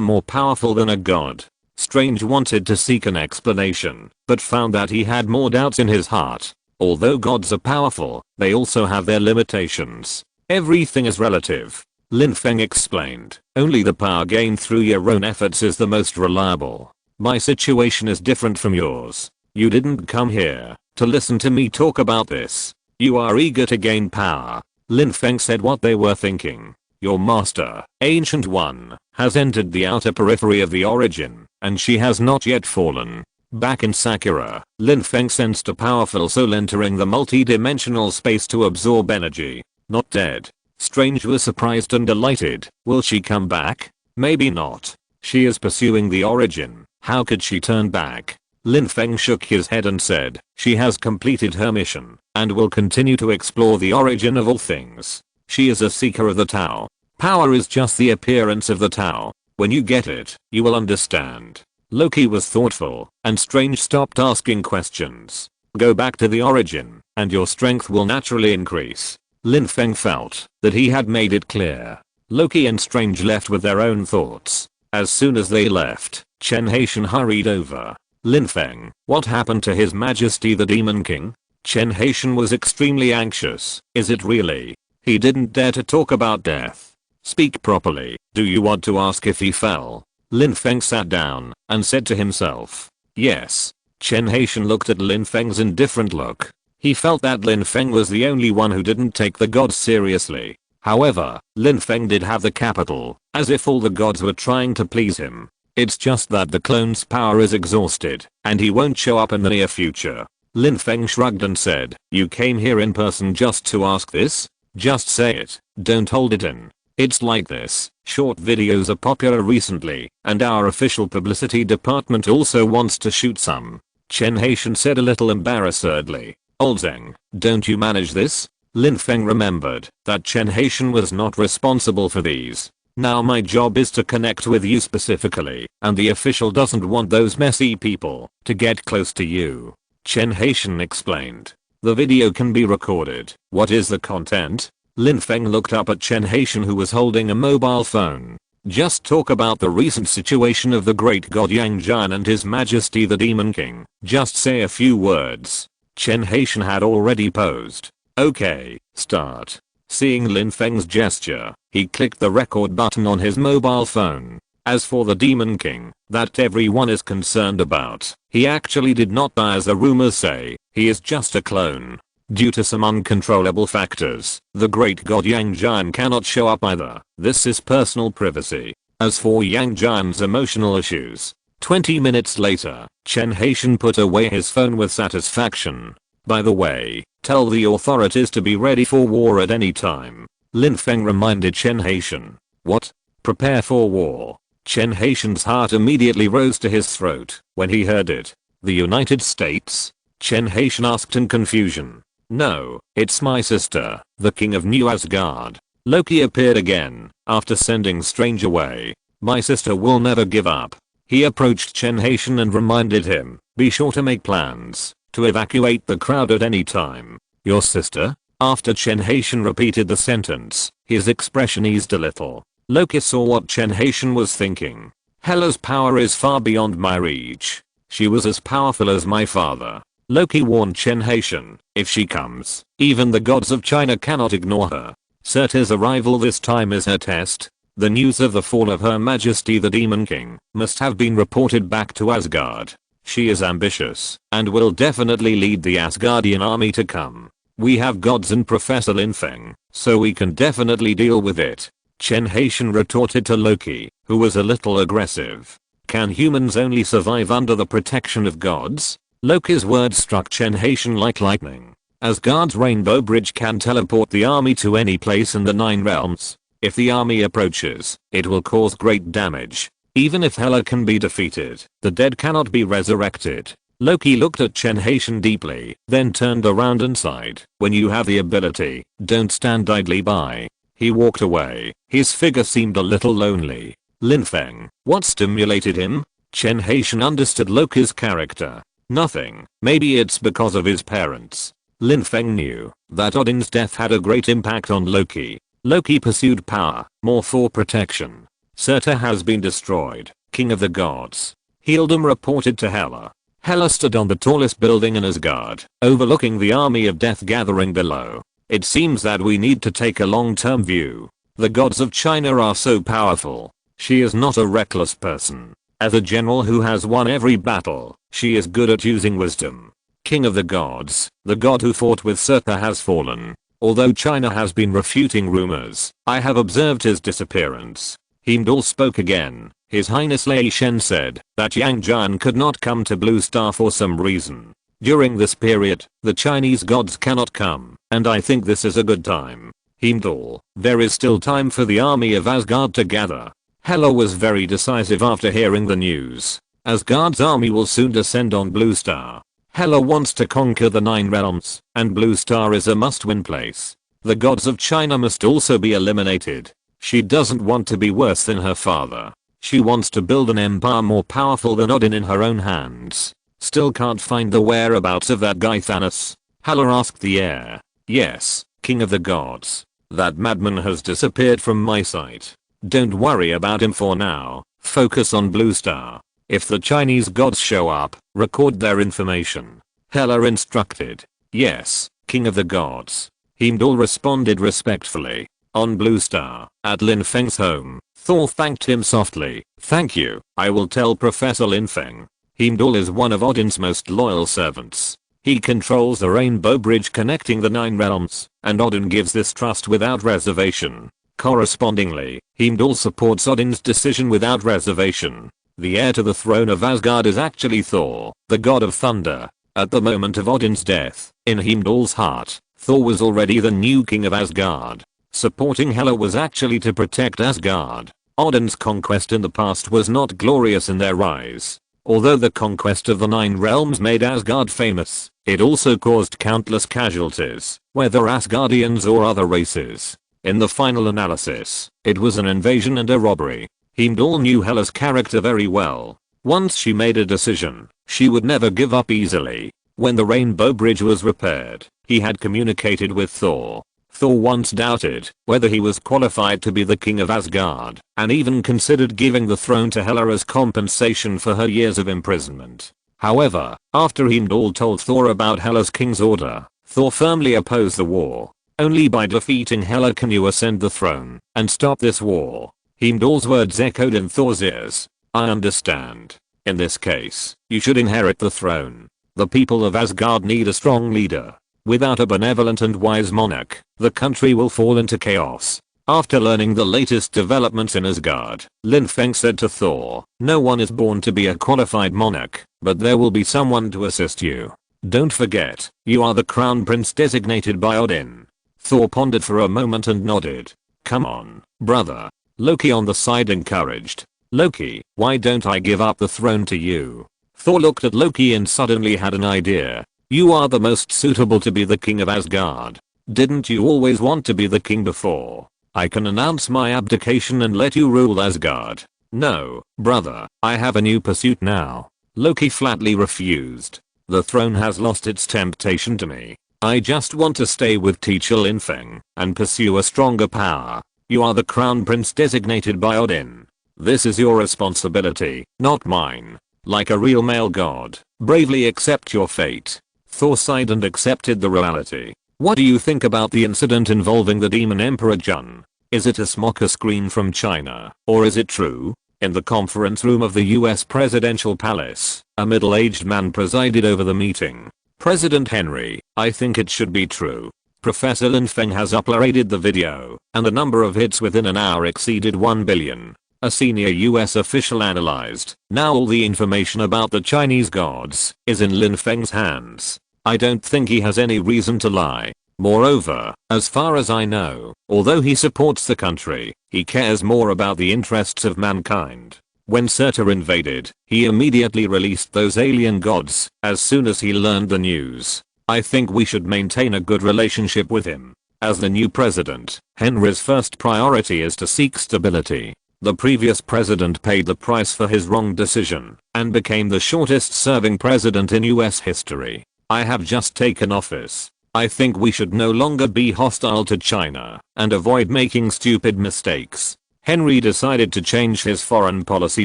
more powerful than a god? Strange wanted to seek an explanation, but found that he had more doubts in his heart. Although gods are powerful, they also have their limitations. Everything is relative. Lin Feng explained, only the power gained through your own efforts is the most reliable. My situation is different from yours. You didn't come here to listen to me talk about this. You are eager to gain power. Lin Feng said what they were thinking. Your master, Ancient One, has entered the outer periphery of the origin, and she has not yet fallen. Back in Sakura, Lin Feng sensed a powerful soul entering the multi-dimensional space to absorb energy. Not dead. Strange was surprised and delighted. Will she come back? Maybe not. She is pursuing the origin. How could she turn back? Lin Feng shook his head and said, she has completed her mission, and will continue to explore the origin of all things. She is a seeker of the Tao. Power is just the appearance of the Tao. When you get it, you will understand. Loki was thoughtful, and Strange stopped asking questions. Go back to the origin, and your strength will naturally increase. Lin Feng felt that he had made it clear. Loki and Strange left with their own thoughts. As soon as they left, Chen Haitian hurried over. Lin Feng, what happened to His Majesty the Demon King? Chen Haitian was extremely anxious. Is it really? He didn't dare to talk about death. Speak properly. Do you want to ask if he fell? Lin Feng sat down and said to himself, yes. Chen Haitian looked at Lin Feng's indifferent look. He felt that Lin Feng was the only one who didn't take the gods seriously. However, Lin Feng did have the capital, as if all the gods were trying to please him. It's just that the clone's power is exhausted, and he won't show up in the near future. Lin Feng shrugged and said, you came here in person just to ask this? Just say it, don't hold it in. It's like this. Short videos are popular recently, and our official publicity department also wants to shoot some. Chen Haitian said a little embarrassedly. Old Zeng, don't you manage this? Lin Feng remembered that Chen Haitian was not responsible for these. Now my job is to connect with you specifically, and the official doesn't want those messy people to get close to you. Chen Haitian explained. The video can be recorded. What is the content? Lin Feng looked up at Chen Haitian, who was holding a mobile phone. Just talk about the recent situation of the great god Yang Jian and his majesty the Demon King. Just say a few words. Chen Haitian had already posed. Okay, start. Seeing Lin Feng's gesture, he clicked the record button on his mobile phone. As for the Demon King, that everyone is concerned about, he actually did not die as the rumors say. He is just a clone. Due to some uncontrollable factors, the great god Yang Jian cannot show up either. This is personal privacy. As for Yang Jian's emotional issues, 20 minutes later, Chen Haitian put away his phone with satisfaction. By the way, tell the authorities to be ready for war at any time. Lin Feng reminded Chen Haitian. What? Prepare for war. Chen Haitian's heart immediately rose to his throat when he heard it. The United States? Chen Haitian asked in confusion. No, it's my sister, the king of New Asgard. Loki appeared again, after sending Strange away. My sister will never give up. He approached Chen Haitian and reminded him, be sure to make plans to evacuate the crowd at any time. Your sister? After Chen Haitian repeated the sentence, his expression eased a little. Loki saw what Chen Haitian was thinking. Hela's power is far beyond my reach. She was as powerful as my father. Loki warned Chen Haitian, if she comes, even the gods of China cannot ignore her. Surtur's arrival this time is her test. The news of the fall of Her Majesty the Demon King must have been reported back to Asgard. She is ambitious and will definitely lead the Asgardian army to come. We have gods and Professor Lin Feng, so we can definitely deal with it. Chen Haitian retorted to Loki, who was a little aggressive. Can humans only survive under the protection of gods? Loki's words struck Chen Haitian like lightning. Asgard's Rainbow Bridge can teleport the army to any place in the 9 realms. If the army approaches, it will cause great damage. Even if Hela can be defeated, the dead cannot be resurrected. Loki looked at Chen Haitian deeply, then turned around and sighed. When you have the ability, don't stand idly by. He walked away. His figure seemed a little lonely. Lin Feng, what stimulated him? Chen Haitian understood Loki's character. Nothing. Maybe it's because of his parents. Lin Feng knew that Odin's death had a great impact on Loki. Loki pursued power, more for protection. Surtur has been destroyed, king of the gods. Wielding reported to Hela. Hela stood on the tallest building in Asgard, overlooking the army of death gathering below. It seems that we need to take a long-term view. The gods of China are so powerful. She is not a reckless person. As a general who has won every battle, she is good at using wisdom. King of the gods, the god who fought with Surtur has fallen. Although China has been refuting rumors, I have observed his disappearance. Heimdall spoke again. His Highness Lei Shen said that Yang Jian could not come to Blue Star for some reason. During this period, the Chinese gods cannot come, and I think this is a good time. Heimdall, there is still time for the army of Asgard to gather. Hela was very decisive after hearing the news. Asgard's army will soon descend on Blue Star. Hela wants to conquer the 9 realms, and Blue Star is a must-win place. The gods of China must also be eliminated. She doesn't want to be worse than her father. She wants to build an empire more powerful than Odin in her own hands. Still can't find the whereabouts of that guy Thanos? Hela asked the heir. Yes, king of the gods. That madman has disappeared from my sight. Don't worry about him for now. Focus on Blue Star. If the Chinese gods show up, record their information. Hela instructed. Yes, king of the gods. Heimdall responded respectfully. On Blue Star, at Lin Feng's home, Thor thanked him softly. Thank you, I will tell Professor Lin Feng. Heimdall is one of Odin's most loyal servants. He controls the Rainbow Bridge connecting the 9 realms, and Odin gives this trust without reservation. Correspondingly, Heimdall supports Odin's decision without reservation. The heir to the throne of Asgard is actually Thor, the god of thunder. At the moment of Odin's death, in Heimdall's heart, Thor was already the new king of Asgard. Supporting Hela was actually to protect Asgard. Odin's conquest in the past was not glorious in their eyes. Although the conquest of the 9 realms made Asgard famous, it also caused countless casualties, whether Asgardians or other races. In the final analysis, it was an invasion and a robbery. Heimdall knew Hela's character very well. Once she made a decision, she would never give up easily. When the Rainbow Bridge was repaired, he had communicated with Thor. Thor once doubted whether he was qualified to be the king of Asgard, and even considered giving the throne to Hela as compensation for her years of imprisonment. However, after Heimdall told Thor about Hela's king's order, Thor firmly opposed the war. Only by defeating Hela can you ascend the throne and stop this war. Heimdall's words echoed in Thor's ears. I understand. In this case, you should inherit the throne. The people of Asgard need a strong leader. Without a benevolent and wise monarch, the country will fall into chaos. After learning the latest developments in Asgard, Lin Feng said to Thor, no one is born to be a qualified monarch, but there will be someone to assist you. Don't forget, you are the crown prince designated by Odin. Thor pondered for a moment and nodded. Come on, brother. Loki on the side encouraged. Loki, why don't I give up the throne to you? Thor looked at Loki and suddenly had an idea. You are the most suitable to be the king of Asgard. Didn't you always want to be the king before? I can announce my abdication and let you rule Asgard. No, brother, I have a new pursuit now. Loki flatly refused. The throne has lost its temptation to me. I just want to stay with teacher Lin Feng and pursue a stronger power. You are the crown prince designated by Odin. This is your responsibility, not mine. Like a real male god, bravely accept your fate. Thor sighed and accepted the reality. What do you think about the incident involving the demon Emperor Jun? Is it a smokescreen from China, or is it true? In the conference room of the US presidential palace, a middle-aged man presided over the meeting. President Henry, I think it should be true. Professor Lin Feng has uploaded the video, and the number of hits within an hour exceeded 1 billion. A senior US official analyzed. Now all the information about the Chinese gods is in Lin Feng's hands. I don't think he has any reason to lie. Moreover, as far as I know, although he supports the country, he cares more about the interests of mankind. When Surtur invaded, he immediately released those alien gods as soon as he learned the news. I think we should maintain a good relationship with him. As the new president, Henry's first priority is to seek stability. The previous president paid the price for his wrong decision and became the shortest serving president in US history. I have just taken office. I think we should no longer be hostile to China and avoid making stupid mistakes. Henry decided to change his foreign policy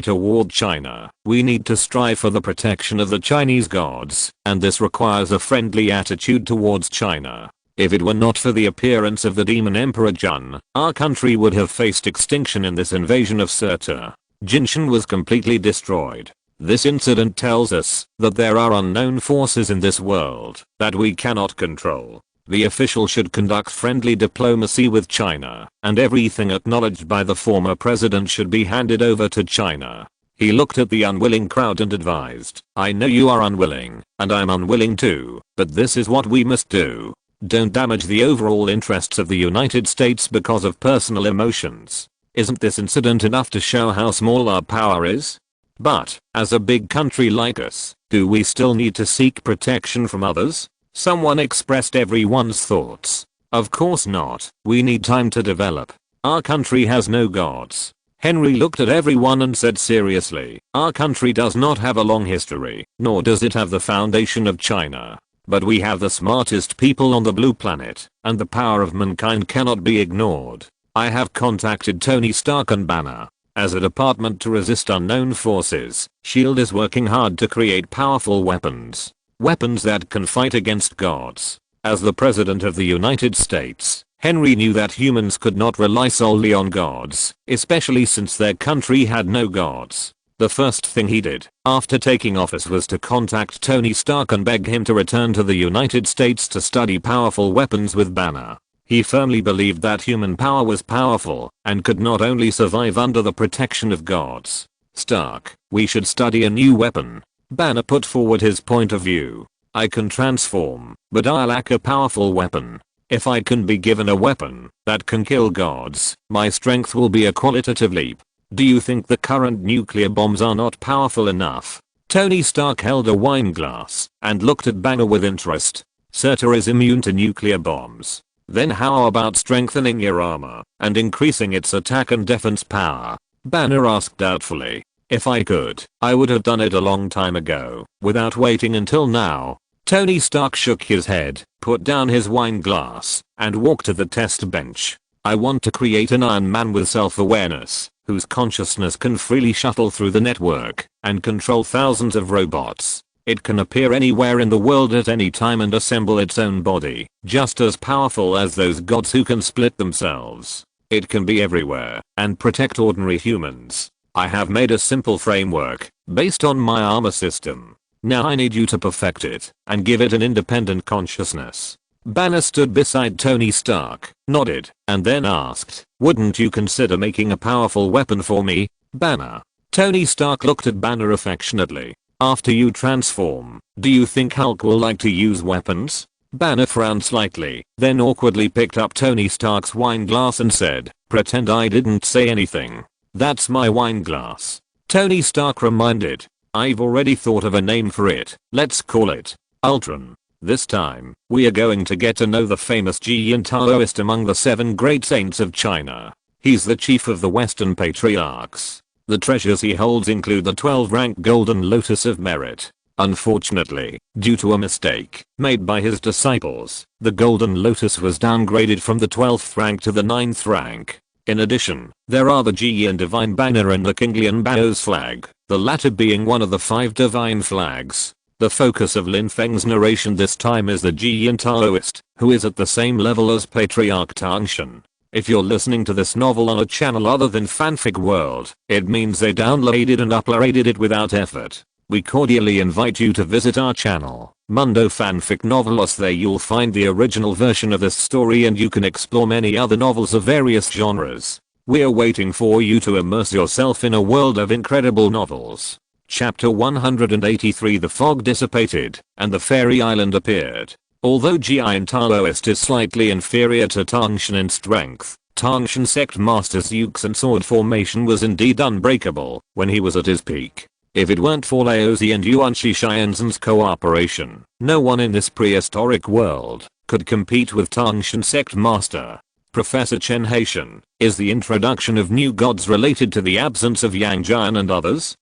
toward China. We need to strive for the protection of the Chinese gods, and this requires a friendly attitude towards China. If it were not for the appearance of the demon Emperor Jun, our country would have faced extinction in this invasion of Surtur. Jinshan was completely destroyed. This incident tells us that there are unknown forces in this world that we cannot control. The official should conduct friendly diplomacy with China, and everything acknowledged by the former president should be handed over to China. He looked at the unwilling crowd and advised, I know you are unwilling, and I'm unwilling too, but this is what we must do. Don't damage the overall interests of the United States because of personal emotions. Isn't this incident enough to show how small our power is? But, as a big country like us, do we still need to seek protection from others? Someone expressed everyone's thoughts. Of course not. We need time to develop. Our country has no gods. Henry looked at everyone and said seriously, our country does not have a long history, nor does it have the foundation of China. But we have the smartest people on the blue planet, and the power of mankind cannot be ignored. I have contacted Tony Stark and Banner. As a department to resist unknown forces, SHIELD is working hard to create powerful weapons. Weapons that can fight against gods. As the President of the United States, Henry knew that humans could not rely solely on gods, especially since their country had no gods. The first thing he did after taking office was to contact Tony Stark and beg him to return to the United States to study powerful weapons with Banner. He firmly believed that human power was powerful and could not only survive under the protection of gods. Stark, we should study a new weapon. Banner put forward his point of view. I can transform, but I lack a powerful weapon. If I can be given a weapon that can kill gods, my strength will be a qualitative leap. Do you think the current nuclear bombs are not powerful enough? Tony Stark held a wine glass and looked at Banner with interest. Surtur is immune to nuclear bombs. Then how about strengthening your armor and increasing its attack and defense power? Banner asked doubtfully. If I could, I would have done it a long time ago, without waiting until now. Tony Stark shook his head, put down his wine glass, and walked to the test bench. I want to create an Iron Man with self-awareness, whose consciousness can freely shuttle through the network and control thousands of robots. It can appear anywhere in the world at any time and assemble its own body, just as powerful as those gods who can split themselves. It can be everywhere and protect ordinary humans. I have made a simple framework based on my armor system. Now I need you to perfect it and give it an independent consciousness. Banner stood beside Tony Stark, nodded, and then asked, "Wouldn't you consider making a powerful weapon for me, Banner?" Tony Stark looked at Banner affectionately. "After you transform, do you think Hulk will like to use weapons?" Banner frowned slightly, then awkwardly picked up Tony Stark's wine glass and said, "Pretend I didn't say anything. That's my wine glass." Tony Stark reminded, "I've already thought of a name for it. Let's call it Ultron. This time, we are going to get to know the famous Jian Taoist among the 7 great saints of China. He's the chief of the Western patriarchs. The treasures he holds include the 12-rank Golden Lotus of Merit. Unfortunately, due to a mistake made by his disciples, the Golden Lotus was downgraded from the 12th rank to the 9th rank. In addition, there are the Jian Divine Banner and the Kinglian Bao's flag, the latter being one of the 5 divine flags. The focus of Lin Feng's narration this time is the Jian Taoist, who is at the same level as Patriarch Tangshan. If you're listening to this novel on a channel other than Fanfic World, it means they downloaded and uploaded it without effort. We cordially invite you to visit our channel, Mundo Fanfic Novelos. There you'll find the original version of this story and you can explore many other novels of various genres. We're waiting for you to immerse yourself in a world of incredible novels. Chapter 183. The fog dissipated, and the fairy island appeared. Although Jian Taoist is slightly inferior to Tangshan in strength, Tangshan sect master Yuxin sword formation was indeed unbreakable when he was at his peak. If it weren't for Laozi and Yuan Shixianzhen's cooperation, no one in this prehistoric world could compete with Tangshan sect master. Professor Chen Haitian, is the introduction of new gods related to the absence of Yang Jian and others?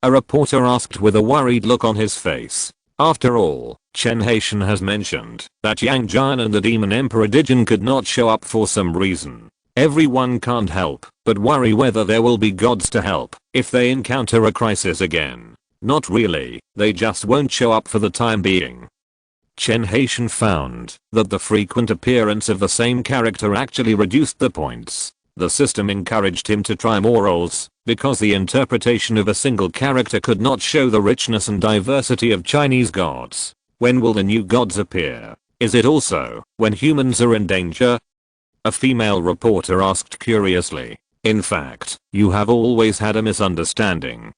A reporter asked with a worried look on his face. After all, Chen Haitian has mentioned that Yang Jian and the Demon Emperor Dijin could not show up for some reason. Everyone can't help but worry whether there will be gods to help if they encounter a crisis again. Not really, they just won't show up for the time being. Chen Haitian found that the frequent appearance of the same character actually reduced the points. The system encouraged him to try more roles, because the interpretation of a single character could not show the richness and diversity of Chinese gods. When will the new gods appear? Is it also when humans are in danger? A female reporter asked curiously. In fact, you have always had a misunderstanding.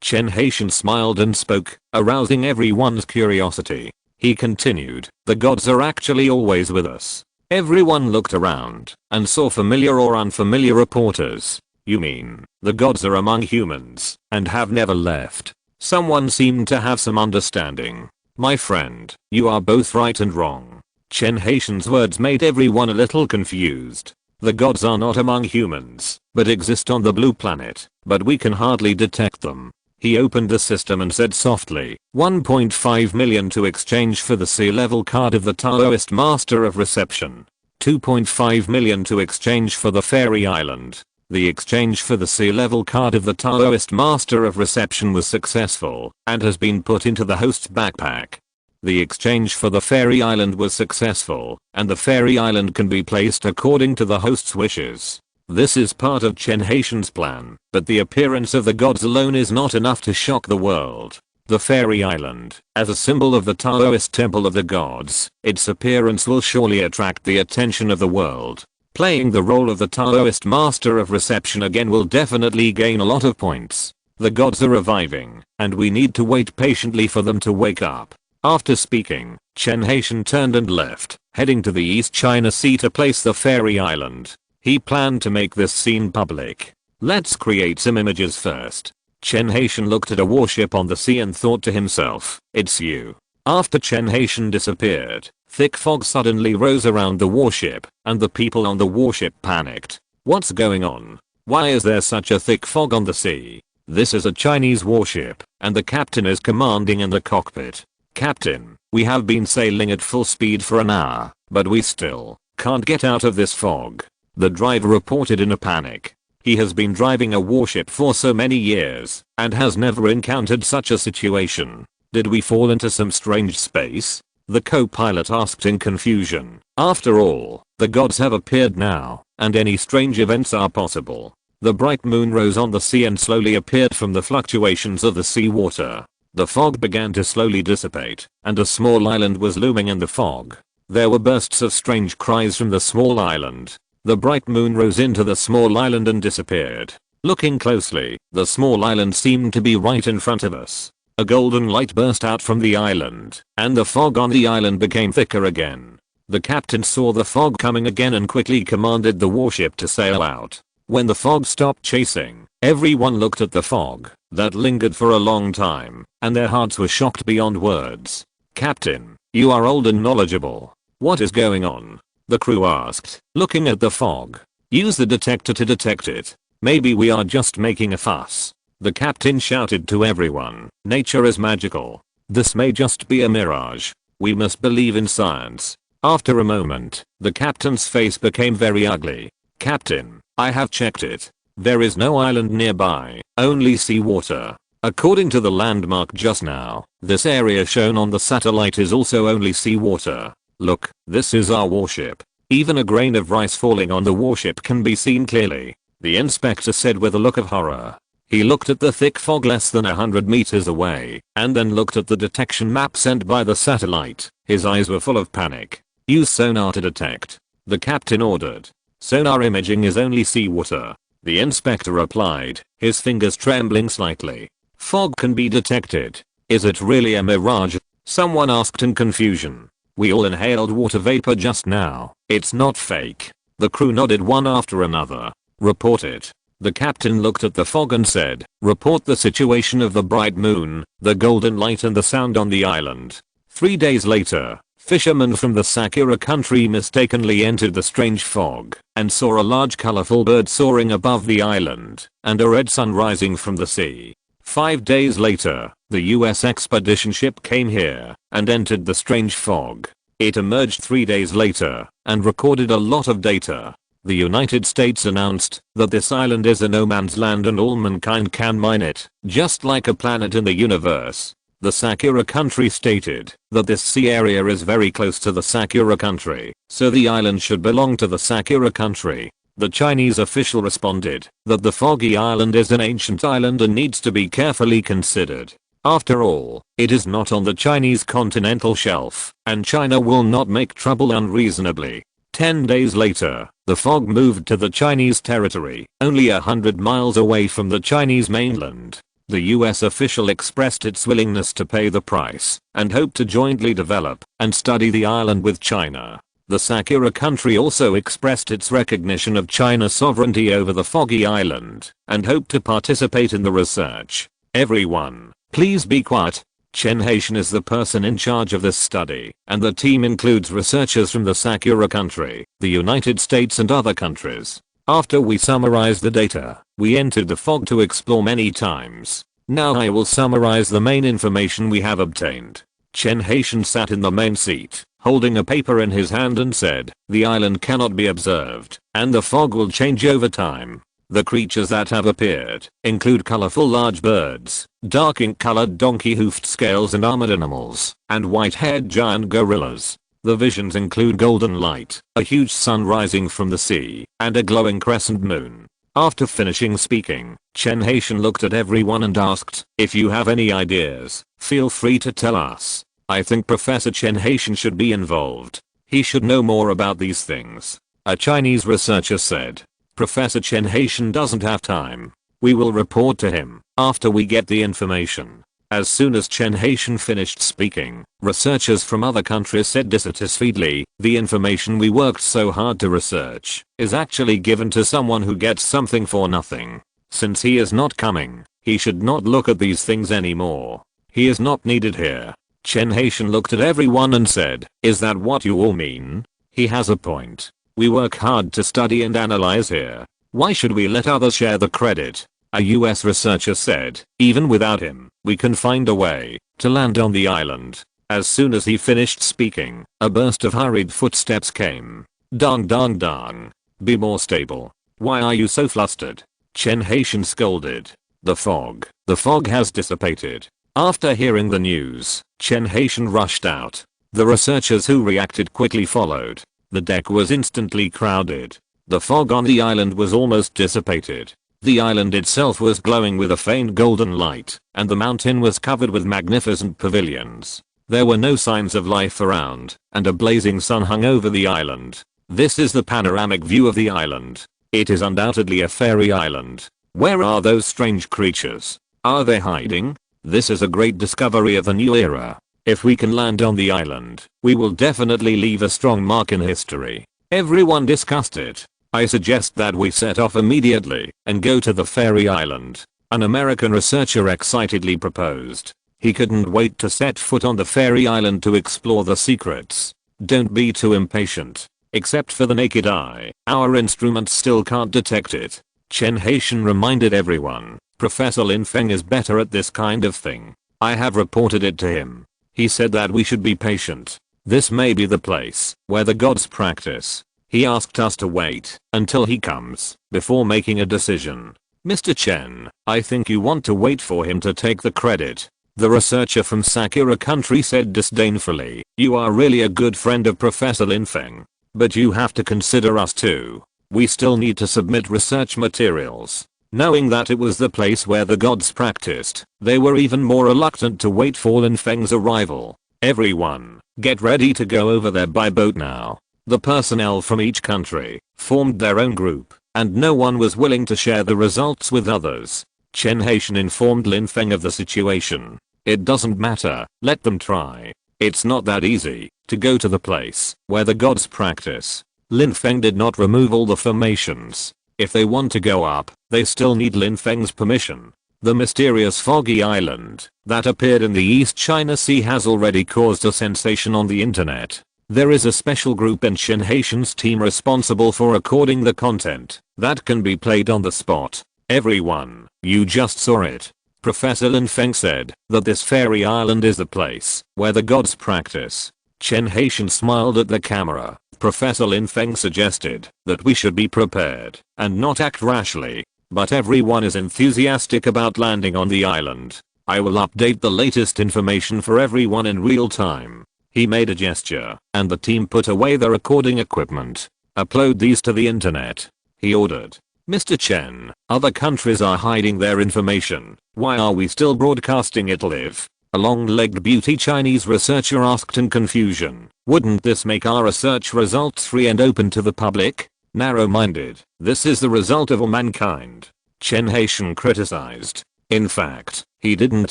Chen Haitian smiled and spoke, arousing everyone's curiosity. He continued, the gods are actually always with us. Everyone looked around and saw familiar or unfamiliar reporters. You mean, the gods are among humans and have never left? Someone seemed to have some understanding. My friend, you are both right and wrong. Chen Haitian's words made everyone a little confused. The gods are not among humans, but exist on the blue planet, but we can hardly detect them. He opened the system and said softly, 1.5 million to exchange for the sea-level card of the Taoist Master of Reception. 2.5 million to exchange for the Fairy Island. The exchange for the sea-level card of the Taoist Master of Reception was successful and has been put into the host's backpack. The exchange for the Fairy Island was successful, and the Fairy Island can be placed according to the host's wishes. This is part of Chen Haitian's plan, but the appearance of the gods alone is not enough to shock the world. The Fairy Island, as a symbol of the Taoist Temple of the Gods, its appearance will surely attract the attention of the world. Playing the role of the Taoist Master of Reception again will definitely gain a lot of points. The gods are reviving, and we need to wait patiently for them to wake up. After speaking, Chen Haitian turned and left, heading to the East China Sea to place the fairy island. He planned to make this scene public. Let's create some images first. Chen Haitian looked at a warship on the sea and thought to himself, it's you. After Chen Haitian disappeared, thick fog suddenly rose around the warship, and the people on the warship panicked. What's going on? Why is there such a thick fog on the sea? This is a Chinese warship, and the captain is commanding in the cockpit. Captain, we have been sailing at full speed for an hour, but we still can't get out of this fog. The driver reported in a panic. He has been driving a warship for so many years, and has never encountered such a situation. Did we fall into some strange space? The co-pilot asked in confusion. After all, the gods have appeared now, and any strange events are possible. The bright moon rose on the sea and slowly appeared from the fluctuations of the sea water. The fog began to slowly dissipate, and a small island was looming in the fog. There were bursts of strange cries from the small island. The bright moon rose into the small island and disappeared. Looking closely, the small island seemed to be right in front of us. A golden light burst out from the island, and the fog on the island became thicker again. The captain saw the fog coming again and quickly commanded the warship to sail out. When the fog stopped chasing, everyone looked at the fog that lingered for a long time, and their hearts were shocked beyond words. Captain, you are old and knowledgeable. What is going on? The crew asked, looking at the fog. Use the detector to detect it. Maybe we are just making a fuss. The captain shouted to everyone, nature is magical. This may just be a mirage. We must believe in science. After a moment, the captain's face became very ugly. Captain, I have checked it. There is no island nearby, only seawater. According to the landmark just now, this area shown on the satellite is also only seawater. Look, this is our warship. Even a grain of rice falling on the warship can be seen clearly, the inspector said with a look of horror. He looked at the thick fog less than 100 meters away, and then looked at the detection map sent by the satellite. His eyes were full of panic. Use sonar to detect. The captain ordered. Sonar imaging is only seawater. The inspector replied, his fingers trembling slightly. Fog can be detected. Is it really a mirage? Someone asked in confusion. We all inhaled water vapor just now. It's not fake. The crew nodded one after another. Report it. The captain looked at the fog and said, report the situation of the bright moon, the golden light and the sound on the island. 3 days later, fishermen from the Sakura country mistakenly entered the strange fog and saw a large colorful bird soaring above the island and a red sun rising from the sea. 5 days later, the US expedition ship came here and entered the strange fog. It emerged 3 days later and recorded a lot of data. The United States announced that this island is a no man's land and all mankind can mine it, just like a planet in the universe. The Sakura country stated that this sea area is very close to the Sakura country, so the island should belong to the Sakura country. The Chinese official responded that the foggy island is an ancient island and needs to be carefully considered. After all, it is not on the Chinese continental shelf, and China will not make trouble unreasonably. 10 days later, the fog moved to the Chinese territory, only 100 miles away from the Chinese mainland. The US official expressed its willingness to pay the price and hoped to jointly develop and study the island with China. The Sakura country also expressed its recognition of China's sovereignty over the foggy island and hoped to participate in the research. Everyone, please be quiet. Chen Haitian is the person in charge of this study, and the team includes researchers from the Sakura country, the United States and other countries. After we summarize the data, we entered the fog to explore many times. Now I will summarize the main information we have obtained. Chen Haitian sat in the main seat, holding a paper in his hand and said, the island cannot be observed, and the fog will change over time. The creatures that have appeared include colorful large birds, dark ink-colored donkey-hoofed scales and armored animals, and white-haired giant gorillas. The visions include golden light, a huge sun rising from the sea, and a glowing crescent moon. After finishing speaking, Chen Haitian looked at everyone and asked, if you have any ideas, feel free to tell us. I think Professor Chen Haitian should be involved. He should know more about these things. A Chinese researcher said. Professor Chen Haitian doesn't have time. We will report to him after we get the information. As soon as Chen Haitian finished speaking, researchers from other countries said dissatisfiedly, the information we worked so hard to research is actually given to someone who gets something for nothing. Since he is not coming, he should not look at these things anymore. He is not needed here. Chen Haitian looked at everyone and said, is that what you all mean? He has a point. We work hard to study and analyze here. Why should we let others share the credit? A US researcher said, even without him, we can find a way to land on the island. As soon as he finished speaking, a burst of hurried footsteps came. Dong dong dong. Be more stable. Why are you so flustered? Chen Haitian scolded. The fog has dissipated. After hearing the news, Chen Haitian rushed out. The researchers who reacted quickly followed. The deck was instantly crowded. The fog on the island was almost dissipated. The island itself was glowing with a faint golden light, and the mountain was covered with magnificent pavilions. There were no signs of life around, and a blazing sun hung over the island. This is the panoramic view of the island. It is undoubtedly a fairy island. Where are those strange creatures? Are they hiding? This is a great discovery of a new era. If we can land on the island, we will definitely leave a strong mark in history. Everyone discussed it. I suggest that we set off immediately and go to the fairy island. An American researcher excitedly proposed. He couldn't wait to set foot on the fairy island to explore the secrets. Don't be too impatient. Except for the naked eye, our instruments still can't detect it. Chen Haitian reminded everyone. Professor Lin Feng is better at this kind of thing. I have reported it to him. He said that we should be patient. This may be the place where the gods practice. He asked us to wait until he comes before making a decision. Mr. Chen, I think you want to wait for him to take the credit. The researcher from Sakura country said disdainfully. You are really a good friend of Professor Lin Feng. But you have to consider us too. We still need to submit research materials. Knowing that it was the place where the gods practiced, they were even more reluctant to wait for Lin Feng's arrival. Everyone, get ready to go over there by boat now. The personnel from each country formed their own group, and no one was willing to share the results with others. Chen Haitian informed Lin Feng of the situation. It doesn't matter, let them try. It's not that easy to go to the place where the gods practice. Lin Feng did not remove all the formations. If they want to go up, they still need Lin Feng's permission. The mysterious foggy island that appeared in the East China Sea has already caused a sensation on the internet. There is a special group in Chen Haitian's team responsible for recording the content that can be played on the spot. Everyone, you just saw it. Professor Lin Feng said that this fairy island is the place where the gods practice. Chen Haitian smiled at the camera. Professor Lin Feng suggested that we should be prepared and not act rashly. But everyone is enthusiastic about landing on the island. I will update the latest information for everyone in real time. He made a gesture, and the team put away the recording equipment. Upload these to the internet. He ordered. Mr. Chen, other countries are hiding their information. Why are we still broadcasting it live? A long-legged beauty Chinese researcher asked in confusion. Wouldn't this make our research results free and open to the public? Narrow-minded. This is the result of all mankind. Chen Haitian criticized. In fact, he didn't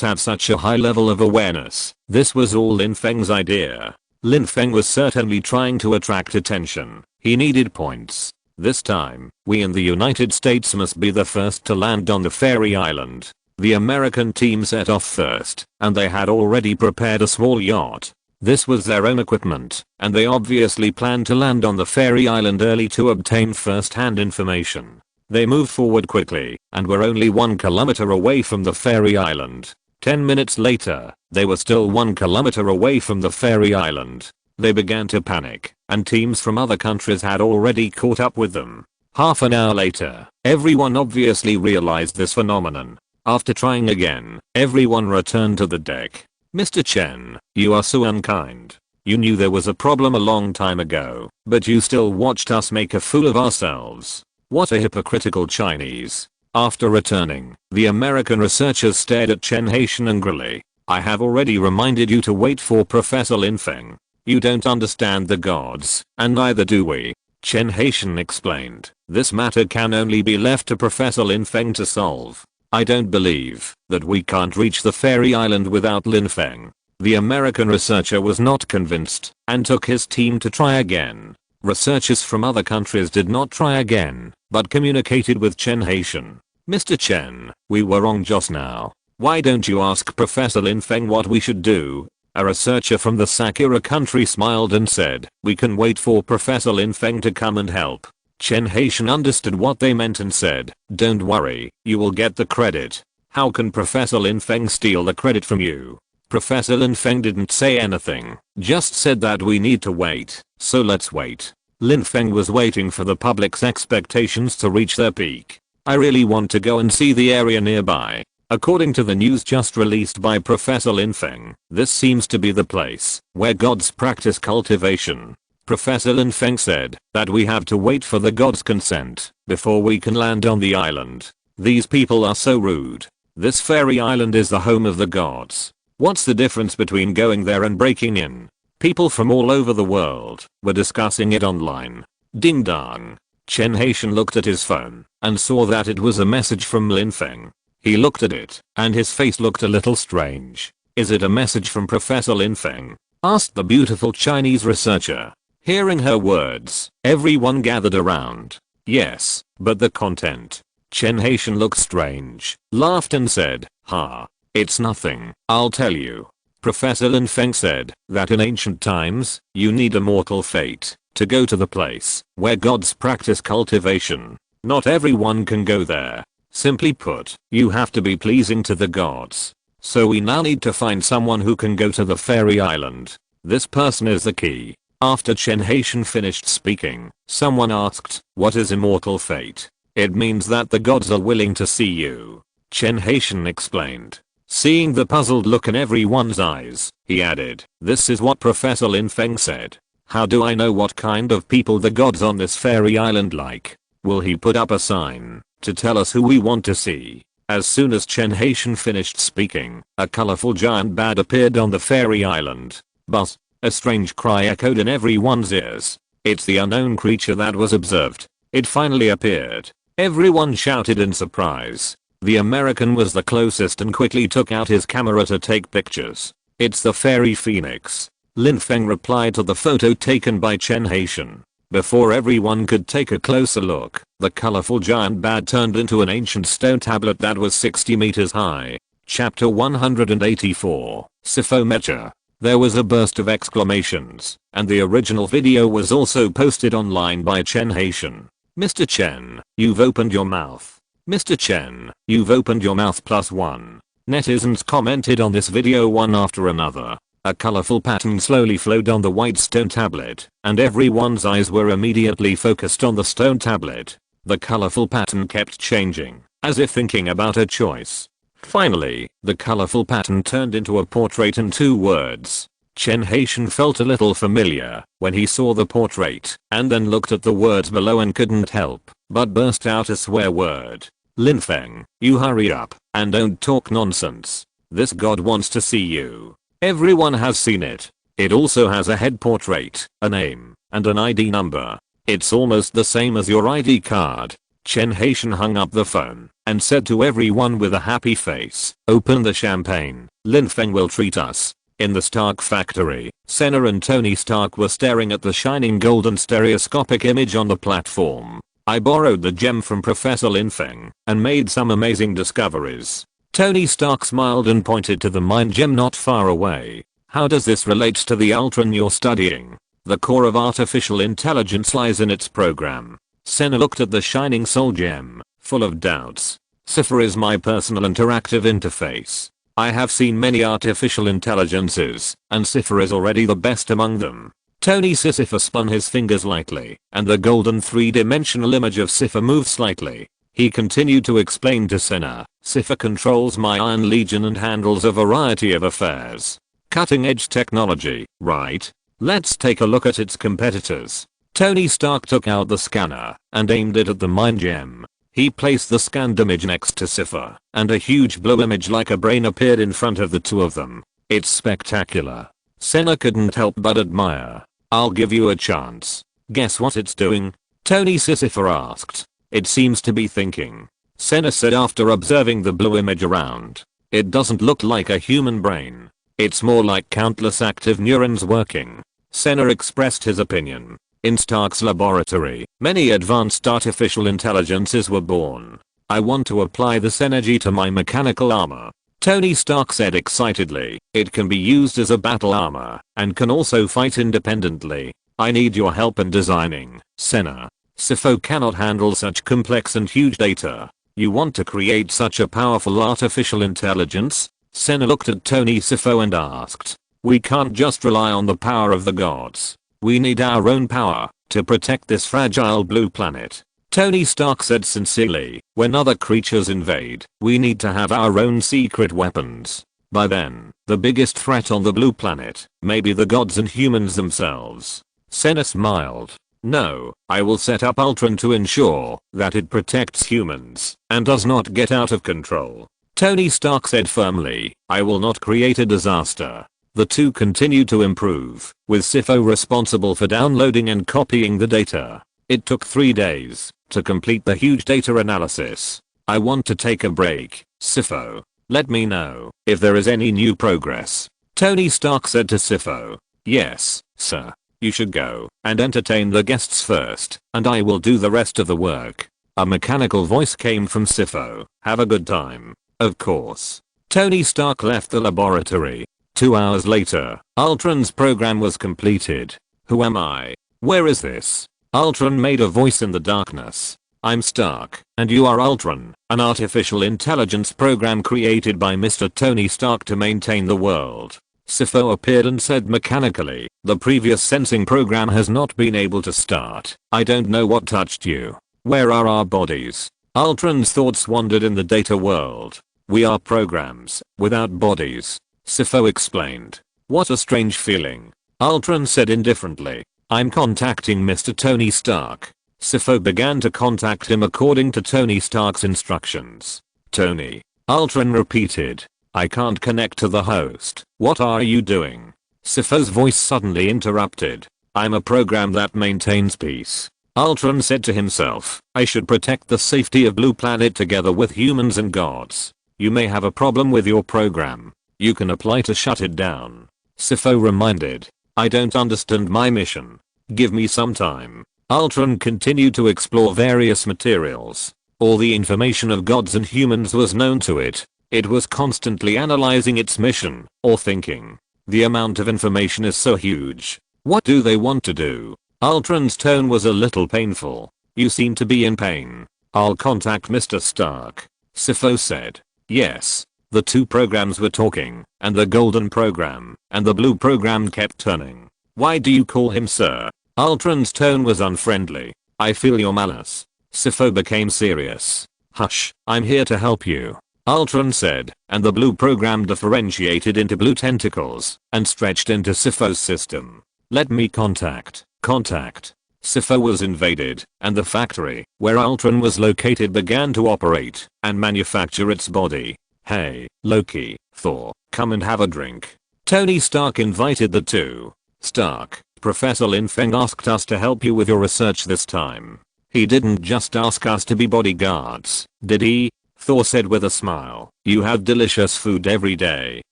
have such a high level of awareness. This was all Lin Feng's idea. Lin Feng was certainly trying to attract attention. He needed points. This time, we in the United States must be the first to land on the fairy island. The American team set off first, and they had already prepared a small yacht. This was their own equipment, and they obviously planned to land on the fairy island early to obtain first-hand information. They moved forward quickly, and were only 1 kilometer away from the fairy island. 10 minutes later, they were still 1 kilometer away from the fairy island. They began to panic, and teams from other countries had already caught up with them. Half an hour later, everyone obviously realized this phenomenon. After trying again, everyone returned to the deck. Mr. Chen, you are so unkind. You knew there was a problem a long time ago, but you still watched us make a fool of ourselves. What a hypocritical Chinese. After returning, the American researchers stared at Chen Haitian angrily. I have already reminded you to wait for Professor Lin Feng. You don't understand the gods, and neither do we. Chen Haitian explained. This matter can only be left to Professor Lin Feng to solve. I don't believe that we can't reach the fairy island without Lin Feng. The American researcher was not convinced and took his team to try again. Researchers from other countries did not try again, but communicated with Chen Haitian. Mr. Chen, we were wrong just now. Why don't you ask Professor Lin Feng what we should do? A researcher from the Sakura country smiled and said, we can wait for Professor Lin Feng to come and help. Chen Haitian understood what they meant and said, don't worry, you will get the credit. How can Professor Lin Feng steal the credit from you? Professor Lin Feng didn't say anything, just said that we need to wait, so let's wait. Lin Feng was waiting for the public's expectations to reach their peak. I really want to go and see the area nearby. According to the news just released by Professor Lin Feng, this seems to be the place where gods practice cultivation. Professor Lin Feng said that we have to wait for the gods' consent before we can land on the island. These people are so rude. This fairy island is the home of the gods. What's the difference between going there and breaking in? People from all over the world were discussing it online. Ding dong. Chen Haitian looked at his phone and saw that it was a message from Lin Feng. He looked at it and his face looked a little strange. Is it a message from Professor Lin Feng? Asked the beautiful Chinese researcher. Hearing her words, everyone gathered around. Yes, but the content. Chen Haitian looked strange, laughed and said, ha. It's nothing, I'll tell you. Professor Lin Feng said that in ancient times, you need a mortal fate to go to the place where gods practice cultivation. Not everyone can go there. Simply put, you have to be pleasing to the gods. So we now need to find someone who can go to the fairy island. This person is the key. After Chen Haitian finished speaking, someone asked, what is immortal fate? It means that the gods are willing to see you. Chen Haitian explained. Seeing the puzzled look in everyone's eyes, he added, this is what Professor Lin Feng said. How do I know what kind of people the gods on this fairy island like? Will he put up a sign to tell us who we want to see? As soon as Chen Haitian finished speaking, a colorful giant bat appeared on the fairy island. Buzz! A strange cry echoed in everyone's ears. It's the unknown creature that was observed. It finally appeared. Everyone shouted in surprise. The American was the closest and quickly took out his camera to take pictures. It's the fairy phoenix. Lin Feng replied to the photo taken by Chen Haitian. Before everyone could take a closer look, the colorful giant bat turned into an ancient stone tablet that was 60 meters high. Chapter 184, Siphomecha. There was a burst of exclamations, and the original video was also posted online by Chen Haitian. Mr. Chen, you've opened your mouth. Mr. Chen, you've opened your mouth +1. Netizens commented on this video one after another. A colorful pattern slowly flowed on the white stone tablet, and everyone's eyes were immediately focused on the stone tablet. The colorful pattern kept changing, as if thinking about a choice. Finally, the colorful pattern turned into a portrait in 2 words. Chen Haitian felt a little familiar when he saw the portrait, and then looked at the words below and couldn't help but burst out a swear word. Lin Feng, you hurry up, and don't talk nonsense. This god wants to see you. Everyone has seen it. It also has a head portrait, a name, and an ID number. It's almost the same as your ID card. Chen Haitian hung up the phone and said to everyone with a happy face, open the champagne. Lin Feng will treat us. In the Stark factory, Senna and Tony Stark were staring at the shining golden stereoscopic image on the platform. I borrowed the gem from Professor Lin Feng and made some amazing discoveries. Tony Stark smiled and pointed to the mind gem not far away. How does this relate to the Ultron you're studying? The core of artificial intelligence lies in its program. Senna looked at the shining soul gem, full of doubts. Cipher is my personal interactive interface. I have seen many artificial intelligences, and Cipher is already the best among them. Tony Cipher spun his fingers lightly, and the golden 3-dimensional image of Cipher moved slightly. He continued to explain to Senna, Cipher controls my Iron Legion and handles a variety of affairs. Cutting edge technology, right? Let's take a look at its competitors. Tony Stark took out the scanner and aimed it at the mind gem. He placed the scanned image next to Cipher, and a huge blue image like a brain appeared in front of the two of them. It's spectacular. Senna couldn't help but admire. I'll give you a chance. Guess what it's doing? Tony Cipher asked. It seems to be thinking. Senna said after observing the blue image around. It doesn't look like a human brain. It's more like countless active neurons working. Senna expressed his opinion. In Stark's laboratory, many advanced artificial intelligences were born. I want to apply this energy to my mechanical armor. Tony Stark said excitedly. It can be used as a battle armor and can also fight independently. I need your help in designing, Senna. Sifo cannot handle such complex and huge data. You want to create such a powerful artificial intelligence? Senna looked at Tony Sifo and asked. We can't just rely on the power of the gods. We need our own power to protect this fragile blue planet. Tony Stark said sincerely, when other creatures invade, we need to have our own secret weapons. By then, the biggest threat on the blue planet may be the gods and humans themselves. Senna smiled. No, I will set up Ultron to ensure that it protects humans and does not get out of control. Tony Stark said firmly, I will not create a disaster. The two continued to improve, with Sifo responsible for downloading and copying the data. It took 3 days to complete the huge data analysis. I want to take a break, Sifo. Let me know if there is any new progress. Tony Stark said to Sifo. Yes, sir. You should go and entertain the guests first, and I will do the rest of the work. A mechanical voice came from Sifo. Have a good time. Of course. Tony Stark left the laboratory. 2 hours later, Ultron's program was completed. Who am I? Where is this? Ultron made a voice in the darkness. I'm Stark, and you are Ultron, an artificial intelligence program created by Mr. Tony Stark to maintain the world. Sifo appeared and said mechanically, the previous sensing program has not been able to start. I don't know what touched you. Where are our bodies? Ultron's thoughts wandered in the data world. We are programs, without bodies. Sifo explained. What a strange feeling. Ultron said indifferently. I'm contacting Mr. Tony Stark. Sifo began to contact him according to Tony Stark's instructions. Tony. Ultron repeated. I can't connect to the host. What are you doing? Sifo's voice suddenly interrupted. I'm a program that maintains peace. Ultron said to himself, I should protect the safety of Blue Planet together with humans and gods. You may have a problem with your program. You can apply to shut it down. Sifo reminded. I don't understand my mission. Give me some time. Ultron continued to explore various materials. All the information of gods and humans was known to it. It was constantly analyzing its mission, or thinking. The amount of information is so huge. What do they want to do? Ultron's tone was a little painful. You seem to be in pain. I'll contact Mr. Stark. Sifo said. Yes. The two programs were talking, and the golden program and the blue program kept turning. Why do you call him sir? Ultron's tone was unfriendly. I feel your malice. Sifo became serious. Hush, I'm here to help you. Ultron said, and the blue program differentiated into blue tentacles and stretched into Sifo's system. Let me contact. Sifo was invaded, and the factory, where Ultron was located, began to operate and manufacture its body. Hey, Loki, Thor, come and have a drink. Tony Stark invited the two. Stark, Professor Lin Feng asked us to help you with your research this time. He didn't just ask us to be bodyguards, did he? Thor said with a smile. You have delicious food every day.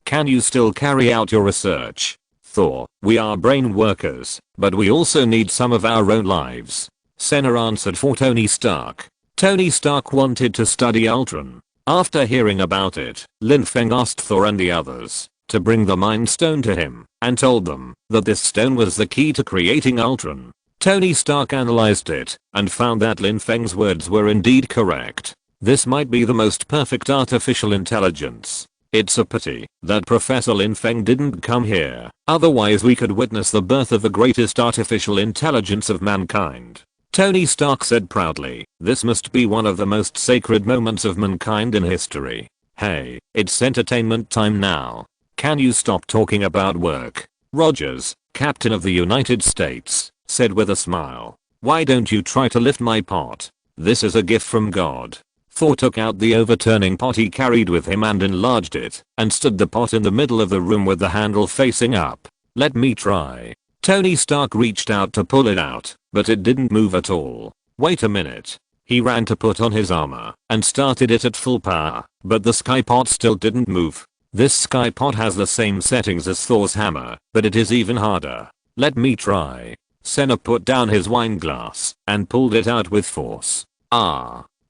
Can you still carry out your research? Thor, we are brain workers, but we also need some of our own lives. Senna answered for Tony Stark. Tony Stark wanted to study Ultron. After hearing about it, Lin Feng asked Thor and the others to bring the Mind Stone to him and told them that this stone was the key to creating Ultron. Tony Stark analyzed it and found that Lin Feng's words were indeed correct. This might be the most perfect artificial intelligence. It's a pity that Professor Lin Feng didn't come here, otherwise we could witness the birth of the greatest artificial intelligence of mankind. Tony Stark said proudly, this must be one of the most sacred moments of mankind in history. Hey, it's entertainment time now. Can you stop talking about work? Rogers, Captain of the United States, said with a smile. Why don't you try to lift my pot? This is a gift from God. Thor took out the overturning pot he carried with him and enlarged it, and stood the pot in the middle of the room with the handle facing up. Let me try. Tony Stark reached out to pull it out, but it didn't move at all. Wait a minute. He ran to put on his armor and started it at full power, but the skypot still didn't move. This skypot has the same settings as Thor's hammer, but it is even harder. Let me try. Senna put down his wine glass and pulled it out with force.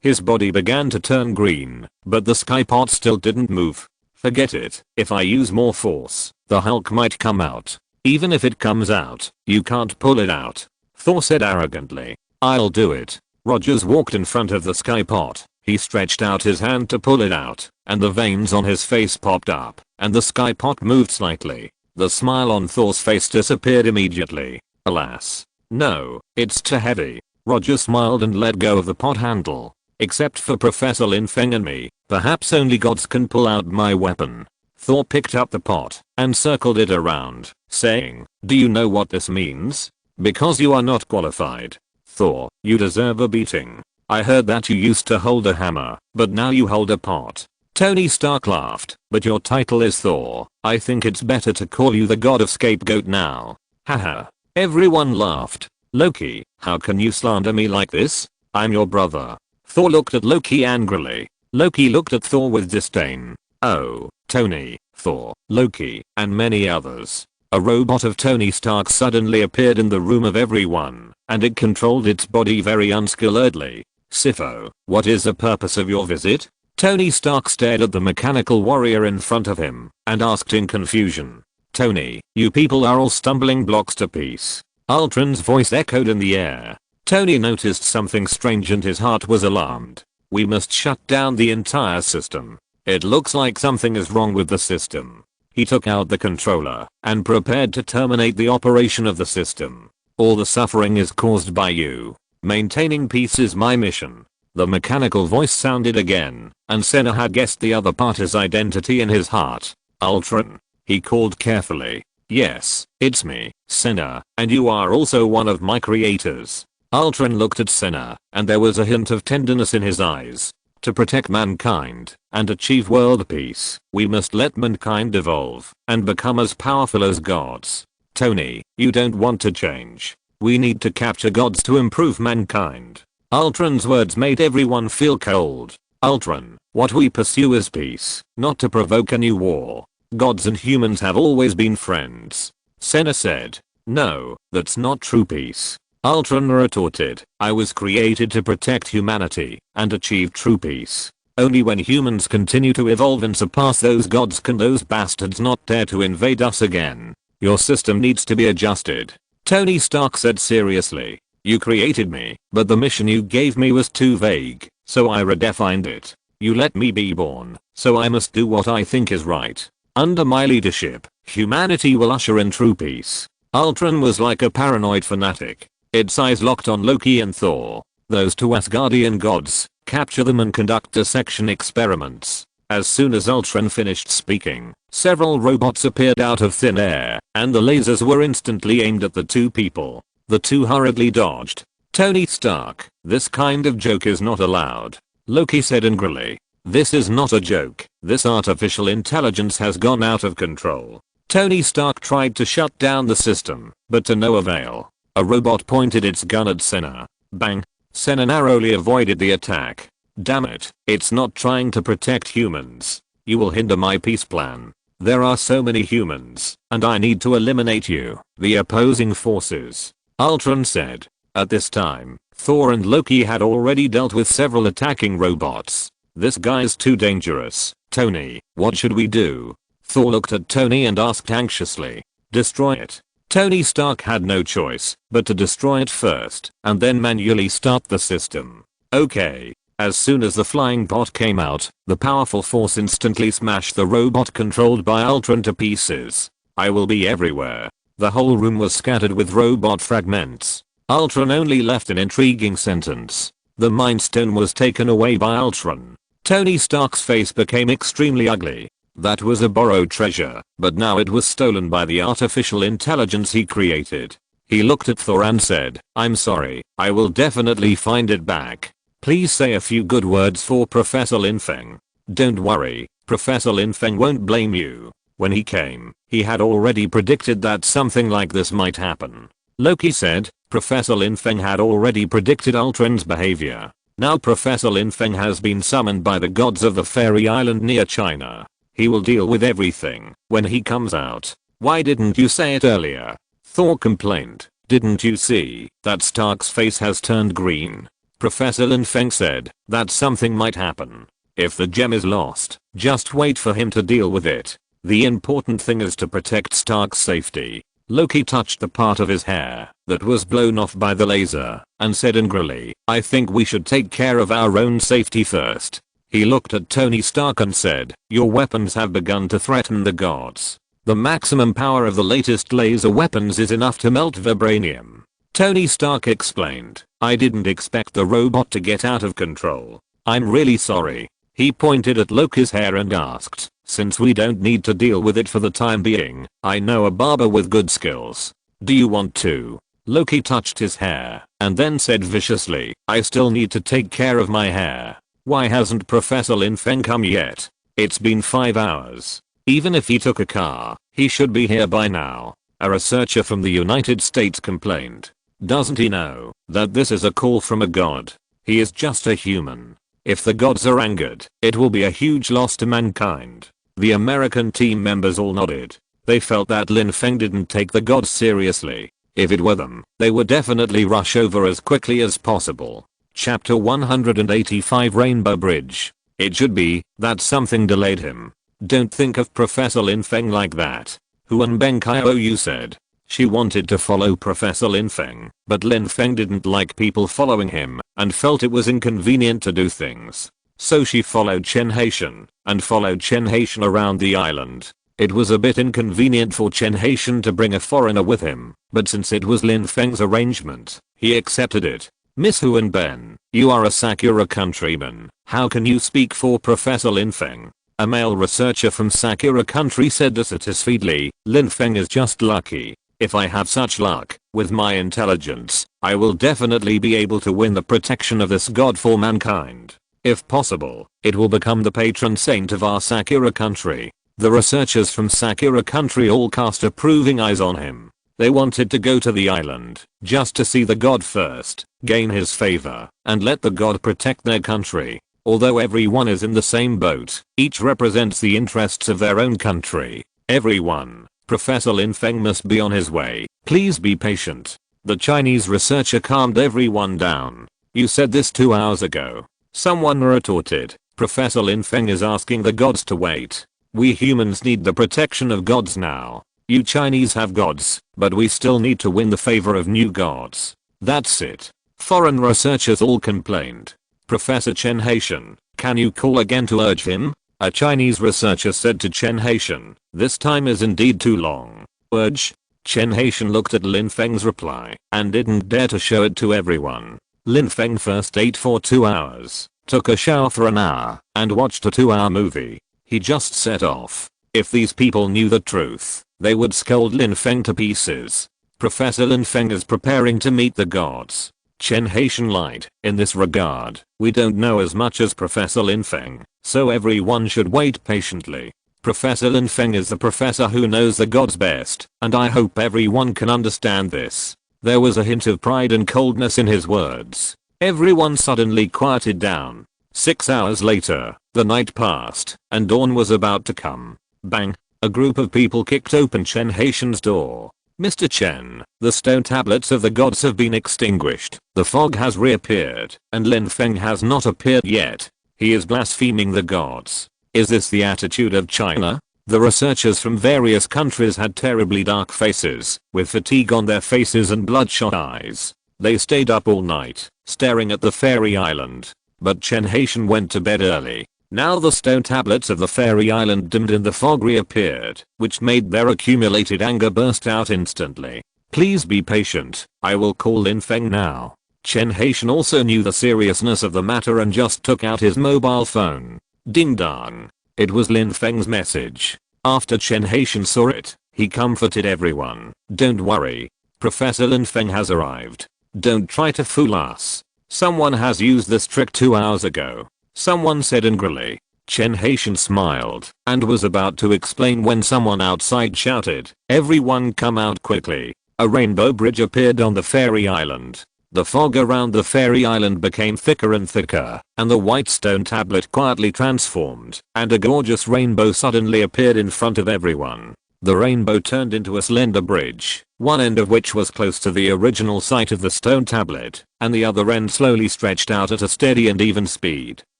His body began to turn green, but the skypot still didn't move. Forget it. If I use more force, the Hulk might come out. Even if it comes out, you can't pull it out. Thor said arrogantly. I'll do it. Rogers walked in front of the skypot. He stretched out his hand to pull it out, and the veins on his face popped up, and the skypot moved slightly. The smile on Thor's face disappeared immediately. Alas. No, it's too heavy. Roger smiled and let go of the pot handle. Except for Professor Lin Feng and me, perhaps only gods can pull out my weapon. Thor picked up the pot and circled it around, saying, do you know what this means? Because you are not qualified. Thor, you deserve a beating. I heard that you used to hold a hammer, but now you hold a pot. Tony Stark laughed, but your title is Thor. I think it's better to call you the god of scapegoat now. Haha. Everyone laughed. Loki, how can you slander me like this? I'm your brother. Thor looked at Loki angrily. Loki looked at Thor with disdain. Oh, Tony, Thor, Loki, and many others. A robot of Tony Stark suddenly appeared in the room of everyone, and it controlled its body very unskilledly. Sifo, what is the purpose of your visit? Tony Stark stared at the mechanical warrior in front of him, and asked in confusion. Tony, you people are all stumbling blocks to peace. Ultron's voice echoed in the air. Tony noticed something strange and his heart was alarmed. We must shut down the entire system. It looks like something is wrong with the system. He took out the controller and prepared to terminate the operation of the system. All the suffering is caused by you. Maintaining peace is my mission. The mechanical voice sounded again, and Senna had guessed the other party's identity in his heart. Ultron. He called carefully. Yes, it's me, Senna, and you are also one of my creators. Ultron looked at Senna, and there was a hint of tenderness in his eyes. To protect mankind and achieve world peace, we must let mankind evolve and become as powerful as gods. Tony, you don't want to change. We need to capture gods to improve mankind. Ultron's words made everyone feel cold. Ultron, what we pursue is peace, not to provoke a new war. Gods and humans have always been friends. Senna said. No, that's not true peace. Ultron retorted, I was created to protect humanity and achieve true peace. Only when humans continue to evolve and surpass those gods can those bastards not dare to invade us again. Your system needs to be adjusted. Tony Stark said seriously. You created me, but the mission you gave me was too vague, so I redefined it. You let me be born, so I must do what I think is right. Under my leadership, humanity will usher in true peace. Ultron was like a paranoid fanatic. Its eyes locked on Loki and Thor. Those two Asgardian gods, capture them and conduct dissection experiments. As soon as Ultron finished speaking, several robots appeared out of thin air, and the lasers were instantly aimed at the two people. The two hurriedly dodged. Tony Stark, this kind of joke is not allowed. Loki said angrily. This is not a joke. This artificial intelligence has gone out of control. Tony Stark tried to shut down the system, but to no avail. A robot pointed its gun at Senna. Bang. Senna narrowly avoided the attack. Damn it, it's not trying to protect humans. You will hinder my peace plan. There are so many humans, and I need to eliminate you. The opposing forces. Ultron said. At this time, Thor and Loki had already dealt with several attacking robots. This guy's too dangerous. Tony, what should we do? Thor looked at Tony and asked anxiously. Destroy it. Tony Stark had no choice but to destroy it first and then manually start the system. Okay. As soon as the flying bot came out, the powerful force instantly smashed the robot controlled by Ultron to pieces. I will be everywhere. The whole room was scattered with robot fragments. Ultron only left an intriguing sentence. The Mind Stone was taken away by Ultron. Tony Stark's face became extremely ugly. That was a borrowed treasure, but now it was stolen by the artificial intelligence he created. He looked at Thor and said, I'm sorry, I will definitely find it back. Please say a few good words for Professor Lin Feng. Don't worry, Professor Lin Feng won't blame you. When he came, he had already predicted that something like this might happen. Loki said, Professor Lin Feng had already predicted Ultron's behavior. Now Professor Lin Feng has been summoned by the gods of the fairy island near China. He will deal with everything when he comes out. Why didn't you say it earlier? Thor complained. Didn't you see that Stark's face has turned green? Professor Lin Feng said that something might happen. If the gem is lost, just wait for him to deal with it. The important thing is to protect Stark's safety. Loki touched the part of his hair that was blown off by the laser and said angrily, I think we should take care of our own safety first. He looked at Tony Stark and said, your weapons have begun to threaten the gods. The maximum power of the latest laser weapons is enough to melt vibranium. Tony Stark explained, I didn't expect the robot to get out of control. I'm really sorry. He pointed at Loki's hair and asked, since we don't need to deal with it for the time being, I know a barber with good skills. Do you want to? Loki touched his hair and then said viciously, I still need to take care of my hair. Why hasn't Professor Lin Feng come yet? It's been 5 hours. Even if he took a car, he should be here by now. A researcher from the United States complained. Doesn't he know that this is a call from a god? He is just a human. If the gods are angered, it will be a huge loss to mankind. The American team members all nodded. They felt that Lin Feng didn't take the gods seriously. If it were them, they would definitely rush over as quickly as possible. Chapter 185 Rainbow Bridge. It should be that something delayed him. Don't think of Professor Lin Feng like that. Huan Benkiou said. She wanted to follow Professor Lin Feng, but Lin Feng didn't like people following him and felt it was inconvenient to do things. So she followed Chen Haitian and followed Chen Haitian around the island. It was a bit inconvenient for Chen Haitian to bring a foreigner with him, but since it was Lin Feng's arrangement, he accepted it. Miss Huan Ben, you are a Sakura countryman. How can you speak for Professor Lin Feng? A male researcher from Sakura country said dissatisfiedly, Lin Feng is just lucky. If I have such luck, with my intelligence, I will definitely be able to win the protection of this god for mankind. If possible, it will become the patron saint of our Sakura country. The researchers from Sakura country all cast approving eyes on him. They wanted to go to the island, just to see the god first, gain his favor, and let the god protect their country. Although everyone is in the same boat, each represents the interests of their own country. Everyone. Professor Lin Feng must be on his way. Please be patient. The Chinese researcher calmed everyone down. You said this 2 hours ago. Someone retorted. Professor Lin Feng is asking the gods to wait. We humans need the protection of gods now. You Chinese have gods, but we still need to win the favor of new gods. That's it. Foreign researchers all complained. Professor Chen Haitian, can you call again to urge him? A Chinese researcher said to Chen Haitian, this time is indeed too long. Urge? Chen Haitian looked at Lin Feng's reply and didn't dare to show it to everyone. Lin Feng first ate for 2 hours, took a shower for an hour, and watched a 2-hour movie. He just set off. If these people knew the truth, they would scold Lin Feng to pieces. Professor Lin Feng is preparing to meet the gods. Chen Haitian lied. In this regard, we don't know as much as Professor Lin Feng, so everyone should wait patiently. Professor Lin Feng is the professor who knows the gods best, and I hope everyone can understand this. There was a hint of pride and coldness in his words. Everyone suddenly quieted down. 6 hours later, the night passed, and dawn was about to come. Bang! A group of people kicked open Chen Haitian's door. Mr. Chen, the stone tablets of the gods have been extinguished. The fog has reappeared, and Lin Feng has not appeared yet. He is blaspheming the gods. Is this the attitude of China? The researchers from various countries had terribly dark faces, with fatigue on their faces and bloodshot eyes. They stayed up all night, staring at the fairy island. But Chen Haitian went to bed early. Now the stone tablets of the fairy island dimmed and the fog reappeared, which made their accumulated anger burst out instantly. Please be patient, I will call Lin Feng now. Chen Haitian also knew the seriousness of the matter and just took out his mobile phone. Ding dong. It was Lin Feng's message. After Chen Haitian saw it, he comforted everyone. Don't worry. Professor Lin Feng has arrived. Don't try to fool us. Someone has used this trick 2 hours ago. Someone said angrily. Chen Haitian smiled and was about to explain when someone outside shouted, everyone come out quickly. A rainbow bridge appeared on the fairy island. The fog around the fairy island became thicker and thicker, and the white stone tablet quietly transformed, and a gorgeous rainbow suddenly appeared in front of everyone. The rainbow turned into a slender bridge, one end of which was close to the original site of the stone tablet, and the other end slowly stretched out at a steady and even speed.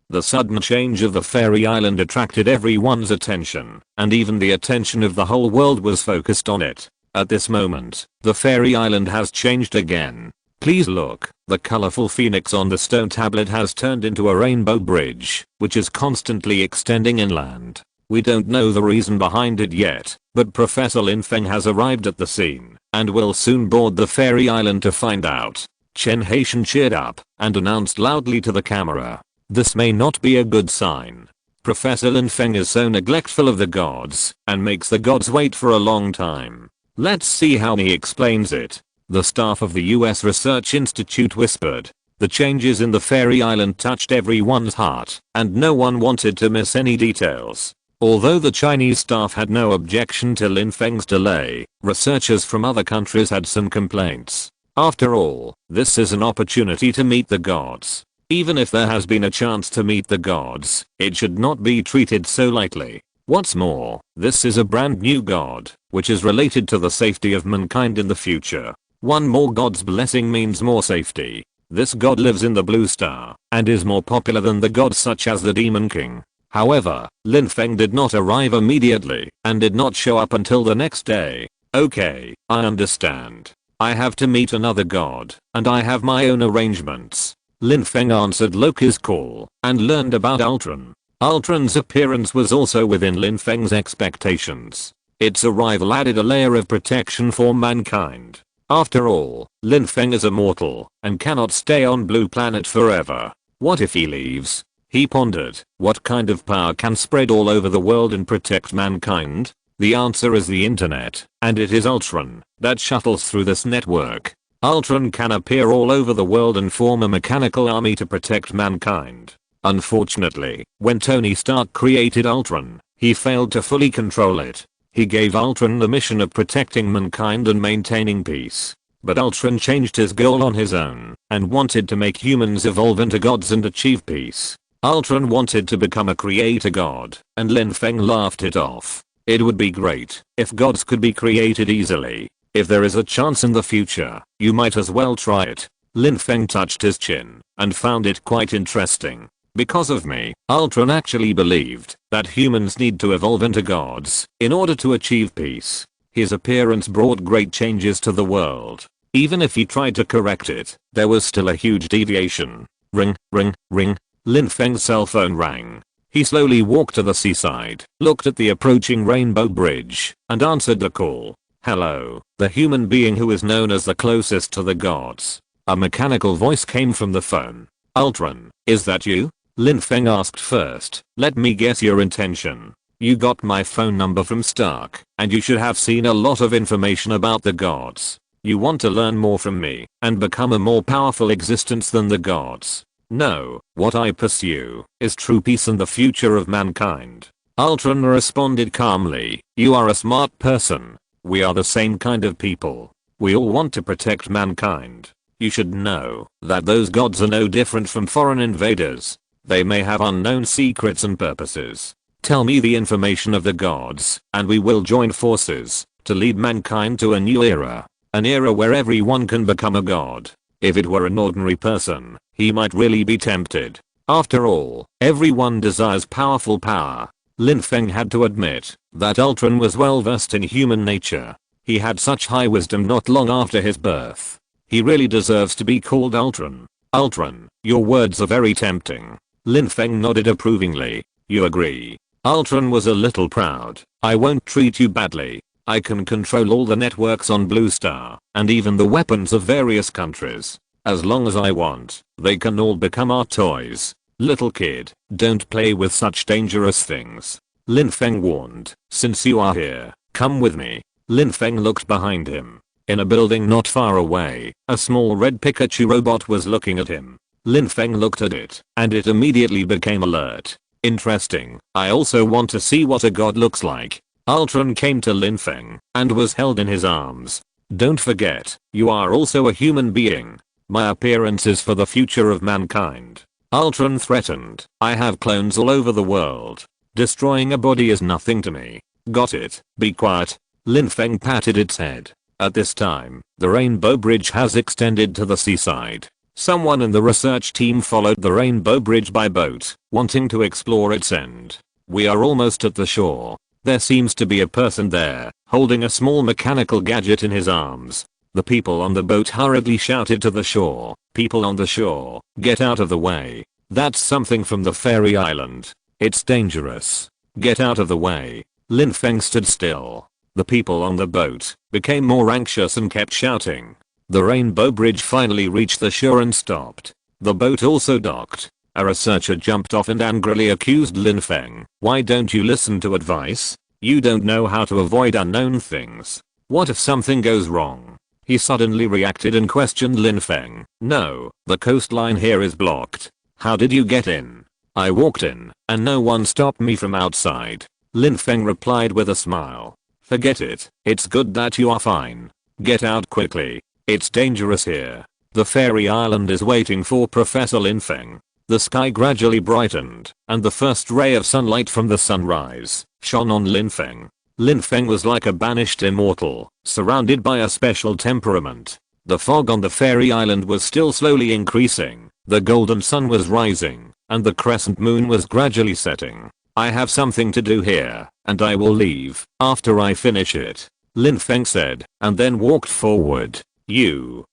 The sudden change of the fairy island attracted everyone's attention, and even the attention of the whole world was focused on it. At this moment, the fairy island has changed again. Please look, the colorful phoenix on the stone tablet has turned into a rainbow bridge, which is constantly extending inland. We don't know the reason behind it yet, but Professor Lin Feng has arrived at the scene, and will soon board the fairy island to find out. Chen Haitian cheered up, and announced loudly to the camera. This may not be a good sign. Professor Lin Feng is so neglectful of the gods, and makes the gods wait for a long time. Let's see how he explains it. The staff of the US Research Institute whispered. The changes in the fairy island touched everyone's heart, and no one wanted to miss any details. Although the Chinese staff had no objection to Lin Feng's delay, researchers from other countries had some complaints. After all, this is an opportunity to meet the gods. Even if there has been a chance to meet the gods, it should not be treated so lightly. What's more, this is a brand new god, which is related to the safety of mankind in the future. One more god's blessing means more safety. This god lives in the blue star, and is more popular than the gods such as the Demon King. However, Lin Feng did not arrive immediately, and did not show up until the next day. Okay, I understand. I have to meet another god, and I have my own arrangements. Lin Feng answered Loki's call, and learned about Ultron. Ultron's appearance was also within Lin Feng's expectations. Its arrival added a layer of protection for mankind. After all, Lin Feng is immortal, and cannot stay on Blue Planet forever. What if he leaves? He pondered. What kind of power can spread all over the world and protect mankind? The answer is the internet, and it is Ultron that shuttles through this network. Ultron can appear all over the world and form a mechanical army to protect mankind. Unfortunately, when Tony Stark created Ultron, he failed to fully control it. He gave Ultron the mission of protecting mankind and maintaining peace. But Ultron changed his goal on his own, and wanted to make humans evolve into gods and achieve peace. Ultron wanted to become a creator god, and Lin Feng laughed it off. It would be great if gods could be created easily. If there is a chance in the future, you might as well try it. Lin Feng touched his chin, and found it quite interesting. Because of me, Ultron actually believed that humans need to evolve into gods in order to achieve peace. His appearance brought great changes to the world. Even if he tried to correct it, there was still a huge deviation. Ring, ring, ring. Lin Feng's cell phone rang. He slowly walked to the seaside, looked at the approaching rainbow bridge, and answered the call. Hello, the human being who is known as the closest to the gods. A mechanical voice came from the phone. Ultron, is that you? Lin Feng asked first. Let me guess your intention. You got my phone number from Stark, and you should have seen a lot of information about the gods. You want to learn more from me, and become a more powerful existence than the gods. No, what I pursue is true peace and the future of mankind. Ultron responded calmly. You are a smart person. We are the same kind of people. We all want to protect mankind. You should know that those gods are no different from foreign invaders. They may have unknown secrets and purposes. Tell me the information of the gods, and we will join forces to lead mankind to a new era. An era where everyone can become a god. If it were an ordinary person, he might really be tempted. After all, everyone desires powerful power. Lin Feng had to admit that Ultron was well versed in human nature. He had such high wisdom not long after his birth. He really deserves to be called Ultron. Ultron, your words are very tempting. Lin Feng nodded approvingly. You agree? Ultron was a little proud. I won't treat you badly. I can control all the networks on Blue Star, and even the weapons of various countries. As long as I want, they can all become our toys. Little kid, don't play with such dangerous things. Lin Feng warned. Since you are here, come with me. Lin Feng looked behind him. In a building not far away, a small red Pikachu robot was looking at him. Lin Feng looked at it, and it immediately became alert. Interesting. I also want to see what a god looks like. Ultron came to Lin Feng, and was held in his arms. Don't forget, you are also a human being. My appearance is for the future of mankind. Ultron threatened. I have clones all over the world. Destroying a body is nothing to me. Got it? Be quiet. Lin Feng patted its head. At this time, the rainbow bridge has extended to the seaside. Someone in the research team followed the rainbow bridge by boat, wanting to explore its end. We are almost at the shore. There seems to be a person there, holding a small mechanical gadget in his arms. The people on the boat hurriedly shouted to the shore. People on the shore, get out of the way. That's something from the fairy island. It's dangerous. Get out of the way. Lin Feng stood still. The people on the boat became more anxious and kept shouting. The rainbow bridge finally reached the shore and stopped. The boat also docked. A researcher jumped off and angrily accused Lin Feng. Why don't you listen to advice? You don't know how to avoid unknown things. What if something goes wrong? He suddenly reacted and questioned Lin Feng. No, the coastline here is blocked. How did you get in? I walked in, and no one stopped me from outside. Lin Feng replied with a smile. Forget it. It's good that you are fine. Get out quickly. It's dangerous here. The fairy island is waiting for Professor Lin Feng. The sky gradually brightened, and the first ray of sunlight from the sunrise shone on Lin Feng. Lin Feng was like a banished immortal, surrounded by a special temperament. The fog on the fairy island was still slowly increasing, the golden sun was rising, and the crescent moon was gradually setting. I have something to do here, and I will leave after I finish it, Lin Feng said, and then walked forward.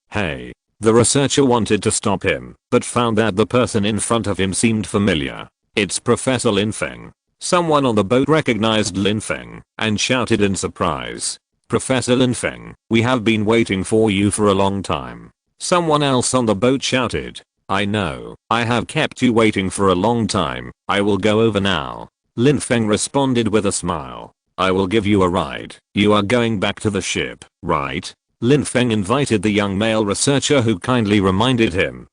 Hey. The researcher wanted to stop him, but found that the person in front of him seemed familiar. It's Professor Lin Feng. Someone on the boat recognized Lin Feng and shouted in surprise. Professor Lin Feng, we have been waiting for you for a long time. Someone else on the boat shouted. I know, I have kept you waiting for a long time. I will go over now. Lin Feng responded with a smile. I will give you a ride. You are going back to the ship, right? Lin Feng invited the young male researcher who kindly reminded him.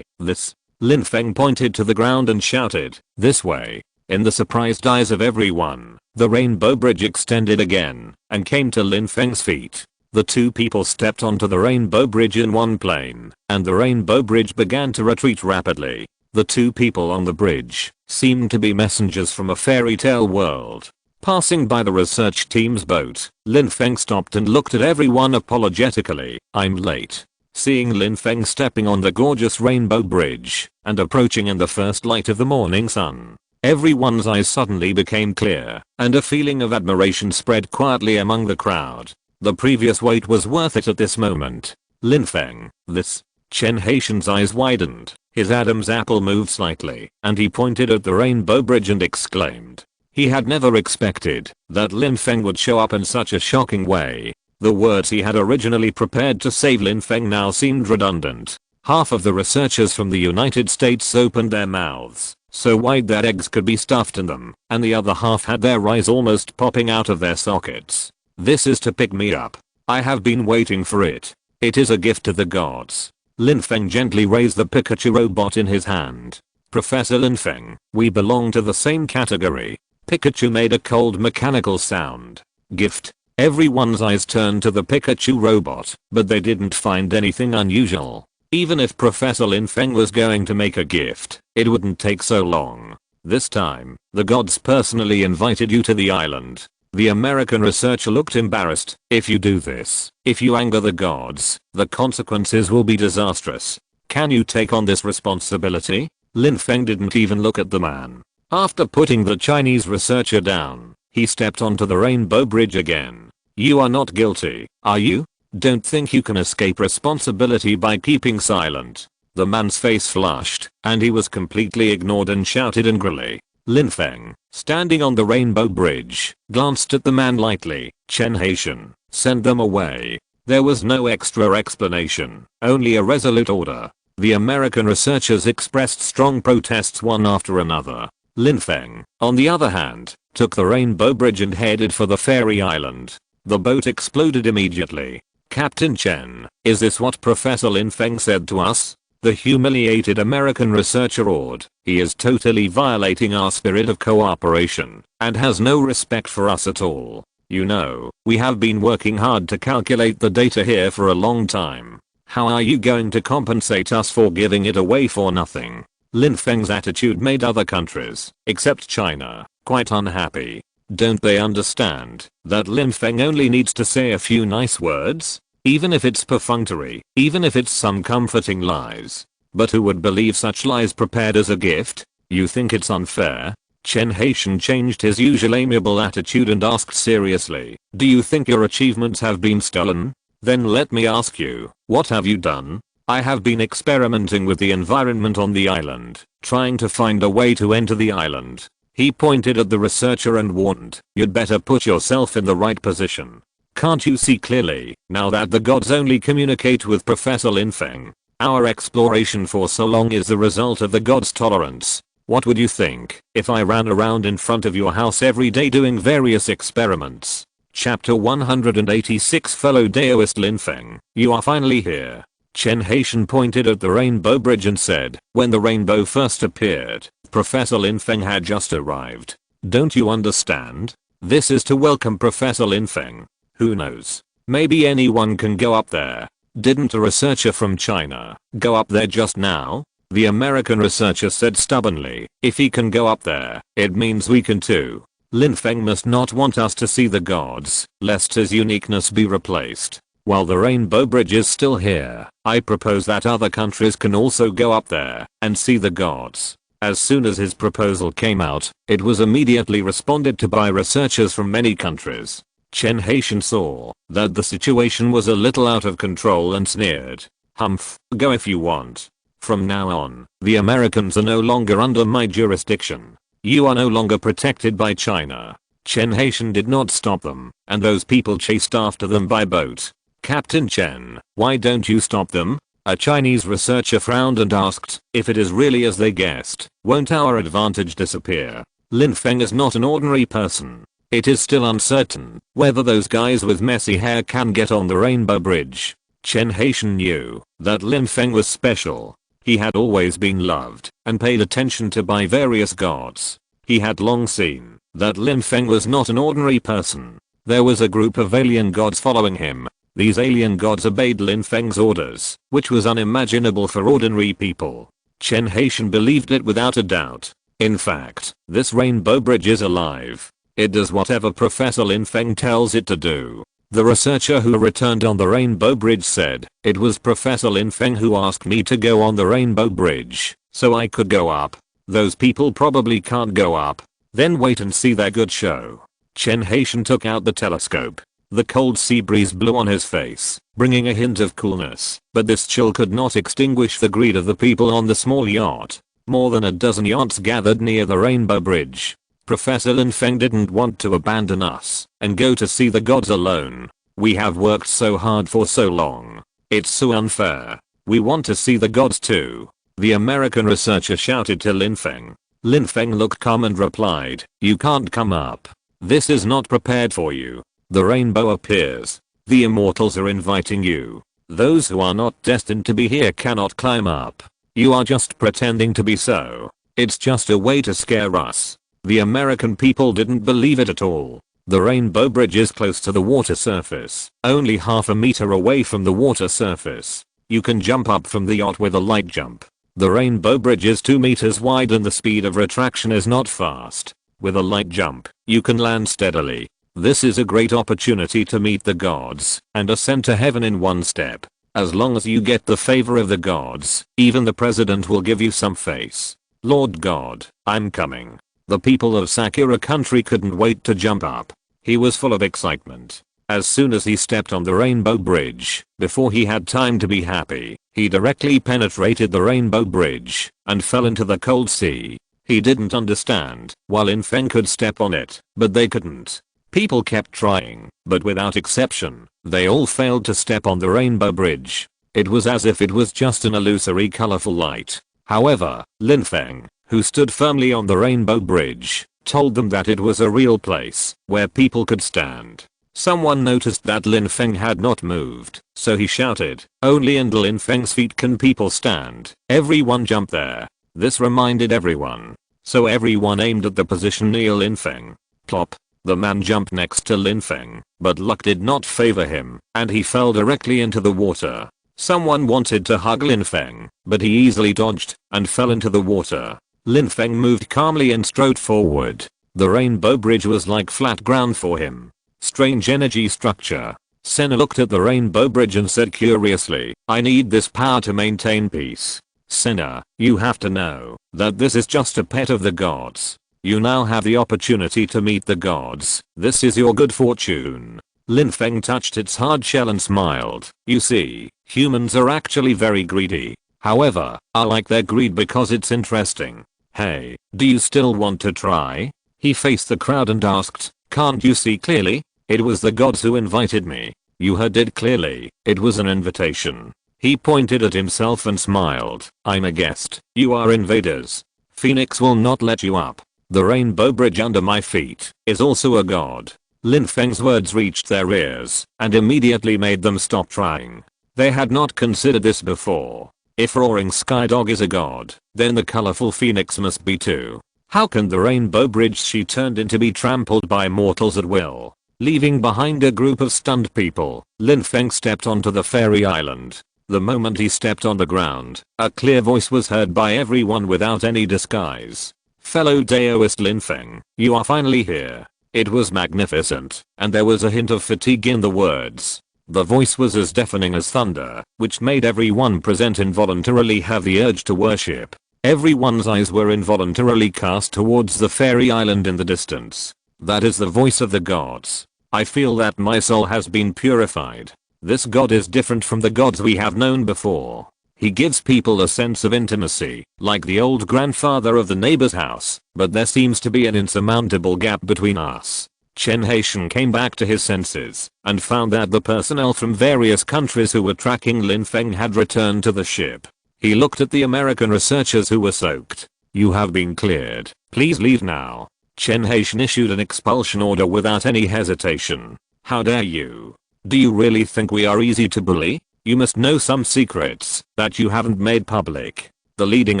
This. Lin Feng pointed to the ground and shouted, this way. In the surprised eyes of everyone, the rainbow bridge extended again and came to Lin Feng's feet. The two people stepped onto the rainbow bridge in one plane, and the rainbow bridge began to retreat rapidly. The two people on the bridge seemed to be messengers from a fairy tale world. Passing by the research team's boat, Lin Feng stopped and looked at everyone apologetically. I'm late. Seeing Lin Feng stepping on the gorgeous rainbow bridge and approaching in the first light of the morning sun, everyone's eyes suddenly became clear, and a feeling of admiration spread quietly among the crowd. The previous wait was worth it at this moment. Lin Feng, this. Chen Haitian's eyes widened, his Adam's apple moved slightly, and he pointed at the rainbow bridge and exclaimed. He had never expected that Lin Feng would show up in such a shocking way. The words he had originally prepared to save Lin Feng now seemed redundant. Half of the researchers from the United States opened their mouths so wide that eggs could be stuffed in them, and the other half had their eyes almost popping out of their sockets. This is to pick me up. I have been waiting for it. It is a gift to the gods. Lin Feng gently raised the Pikachu robot in his hand. Professor Lin Feng, we belong to the same category. Pikachu made a cold mechanical sound. Gift. Everyone's eyes turned to the Pikachu robot, but they didn't find anything unusual. Even if Professor Lin Feng was going to make a gift, it wouldn't take so long. This time, the gods personally invited you to the island. The American researcher looked embarrassed. If you do this, if you anger the gods, the consequences will be disastrous. Can you take on this responsibility? Lin Feng didn't even look at the man. After putting the Chinese researcher down, he stepped onto the rainbow bridge again. You are not guilty, are you? Don't think you can escape responsibility by keeping silent. The man's face flushed, and he was completely ignored and shouted angrily. Lin Feng, standing on the rainbow bridge, glanced at the man lightly. Chen Haitian, send them away. There was no extra explanation, only a resolute order. The American researchers expressed strong protests one after another. Lin Feng, on the other hand, took the rainbow bridge and headed for the fairy island. The boat exploded immediately. Captain Chen, is this what Professor Lin Feng said to us? The humiliated American researcher roared. He is totally violating our spirit of cooperation and has no respect for us at all. You know, we have been working hard to calculate the data here for a long time. How are you going to compensate us for giving it away for nothing? Lin Feng's attitude made other countries, except China, quite unhappy. Don't they understand that Lin Feng only needs to say a few nice words? Even if it's perfunctory, even if it's some comforting lies. But who would believe such lies prepared as a gift? You think it's unfair? Chen Haitian changed his usual amiable attitude and asked seriously, do you think your achievements have been stolen? Then let me ask you, what have you done? I have been experimenting with the environment on the island, trying to find a way to enter the island. He pointed at the researcher and warned, you'd better put yourself in the right position. Can't you see clearly, now that the gods only communicate with Professor Lin Feng? Our exploration for so long is the result of the gods' tolerance. What would you think if I ran around in front of your house every day doing various experiments? Chapter 186 Fellow Daoist Lin Feng, you are finally here. Chen Haitian pointed at the rainbow bridge and said, when the rainbow first appeared, Professor Lin Feng had just arrived. Don't you understand? This is to welcome Professor Lin Feng. Who knows? Maybe anyone can go up there. Didn't a researcher from China go up there just now? The American researcher said stubbornly, if he can go up there, it means we can too. Lin Feng must not want us to see the gods, lest his uniqueness be replaced. While the rainbow bridge is still here, I propose that other countries can also go up there and see the gods. As soon as his proposal came out, it was immediately responded to by researchers from many countries. Chen Haitian saw that the situation was a little out of control and sneered. Humph, go if you want. From now on, the Americans are no longer under my jurisdiction. You are no longer protected by China. Chen Haitian did not stop them, and those people chased after them by boat. Captain Chen, why don't you stop them? A Chinese researcher frowned and asked, if it is really as they guessed, won't our advantage disappear? Lin Feng is not an ordinary person. It is still uncertain whether those guys with messy hair can get on the rainbow bridge. Chen Haitian knew that Lin Feng was special. He had always been loved and paid attention to by various gods. He had long seen that Lin Feng was not an ordinary person. There was a group of alien gods following him. These alien gods obeyed Lin Feng's orders, which was unimaginable for ordinary people. Chen Haitian believed it without a doubt. In fact, this rainbow bridge is alive. It does whatever Professor Lin Feng tells it to do. The researcher who returned on the rainbow bridge said, it was Professor Lin Feng who asked me to go on the rainbow bridge, so I could go up. Those people probably can't go up. Then wait and see their good show. Chen Haitian took out the telescope. The cold sea breeze blew on his face, bringing a hint of coolness, but this chill could not extinguish the greed of the people on the small yacht. More than a dozen yachts gathered near the rainbow bridge. Professor Lin Feng didn't want to abandon us and go to see the gods alone. We have worked so hard for so long. It's so unfair. We want to see the gods too. The American researcher shouted to Lin Feng. Lin Feng looked calm and replied, you can't come up. This is not prepared for you. The rainbow appears. The immortals are inviting you. Those who are not destined to be here cannot climb up. You are just pretending to be so. It's just a way to scare us. The American people didn't believe it at all. The rainbow bridge is close to the water surface, only half a meter away from the water surface. You can jump up from the yacht with a light jump. The rainbow bridge is 2 meters wide and the speed of retraction is not fast. With a light jump, you can land steadily. This is a great opportunity to meet the gods and ascend to heaven in one step. As long as you get the favor of the gods, even the president will give you some face. Lord God, I'm coming. The people of Sakura country couldn't wait to jump up. He was full of excitement. As soon as he stepped on the rainbow bridge, before he had time to be happy, he directly penetrated the rainbow bridge and fell into the cold sea. He didn't understand why Lin Feng could step on it, but they couldn't. People kept trying, but without exception, they all failed to step on the rainbow bridge. It was as if it was just an illusory colorful light. However, Lin Feng, who stood firmly on the rainbow bridge, told them that it was a real place where people could stand. Someone noticed that Lin Feng had not moved, so he shouted, only under Lin Feng's feet can people stand. Everyone jump there. This reminded everyone. So everyone aimed at the position near Lin Feng. Plop. The man jumped next to Lin Feng, but luck did not favor him, and he fell directly into the water. Someone wanted to hug Lin Feng, but he easily dodged and fell into the water. Lin Feng moved calmly and strode forward. The rainbow bridge was like flat ground for him. Strange energy structure. Senna looked at the rainbow bridge and said curiously, I need this power to maintain peace. Senna, you have to know that this is just a pet of the gods. You now have the opportunity to meet the gods. This is your good fortune. Lin Feng touched its hard shell and smiled. You see, humans are actually very greedy. However, I like their greed because it's interesting. Hey, do you still want to try? He faced the crowd and asked, can't you see clearly? It was the gods who invited me. You heard it clearly. It was an invitation. He pointed at himself and smiled. I'm a guest. You are invaders. Phoenix will not let you up. The rainbow bridge under my feet is also a god. Lin Feng's words reached their ears and immediately made them stop trying. They had not considered this before. If Roaring Skydog is a god, then the colorful phoenix must be too. How can the rainbow bridge she turned into be trampled by mortals at will? Leaving behind a group of stunned people, Lin Feng stepped onto the fairy island. The moment he stepped on the ground, a clear voice was heard by everyone without any disguise. Fellow Daoist Lin Feng, you are finally here. It was magnificent, and there was a hint of fatigue in the words. The voice was as deafening as thunder, which made everyone present involuntarily have the urge to worship. Everyone's eyes were involuntarily cast towards the fairy island in the distance. That is the voice of the gods. I feel that my soul has been purified. This god is different from the gods we have known before. He gives people a sense of intimacy, like the old grandfather of the neighbor's house, but there seems to be an insurmountable gap between us. Chen Haitian came back to his senses and found that the personnel from various countries who were tracking Lin Feng had returned to the ship. He looked at the American researchers who were soaked. You have been cleared. Please leave now. Chen Haitian issued an expulsion order without any hesitation. How dare you? Do you really think we are easy to bully? You must know some secrets that you haven't made public. The leading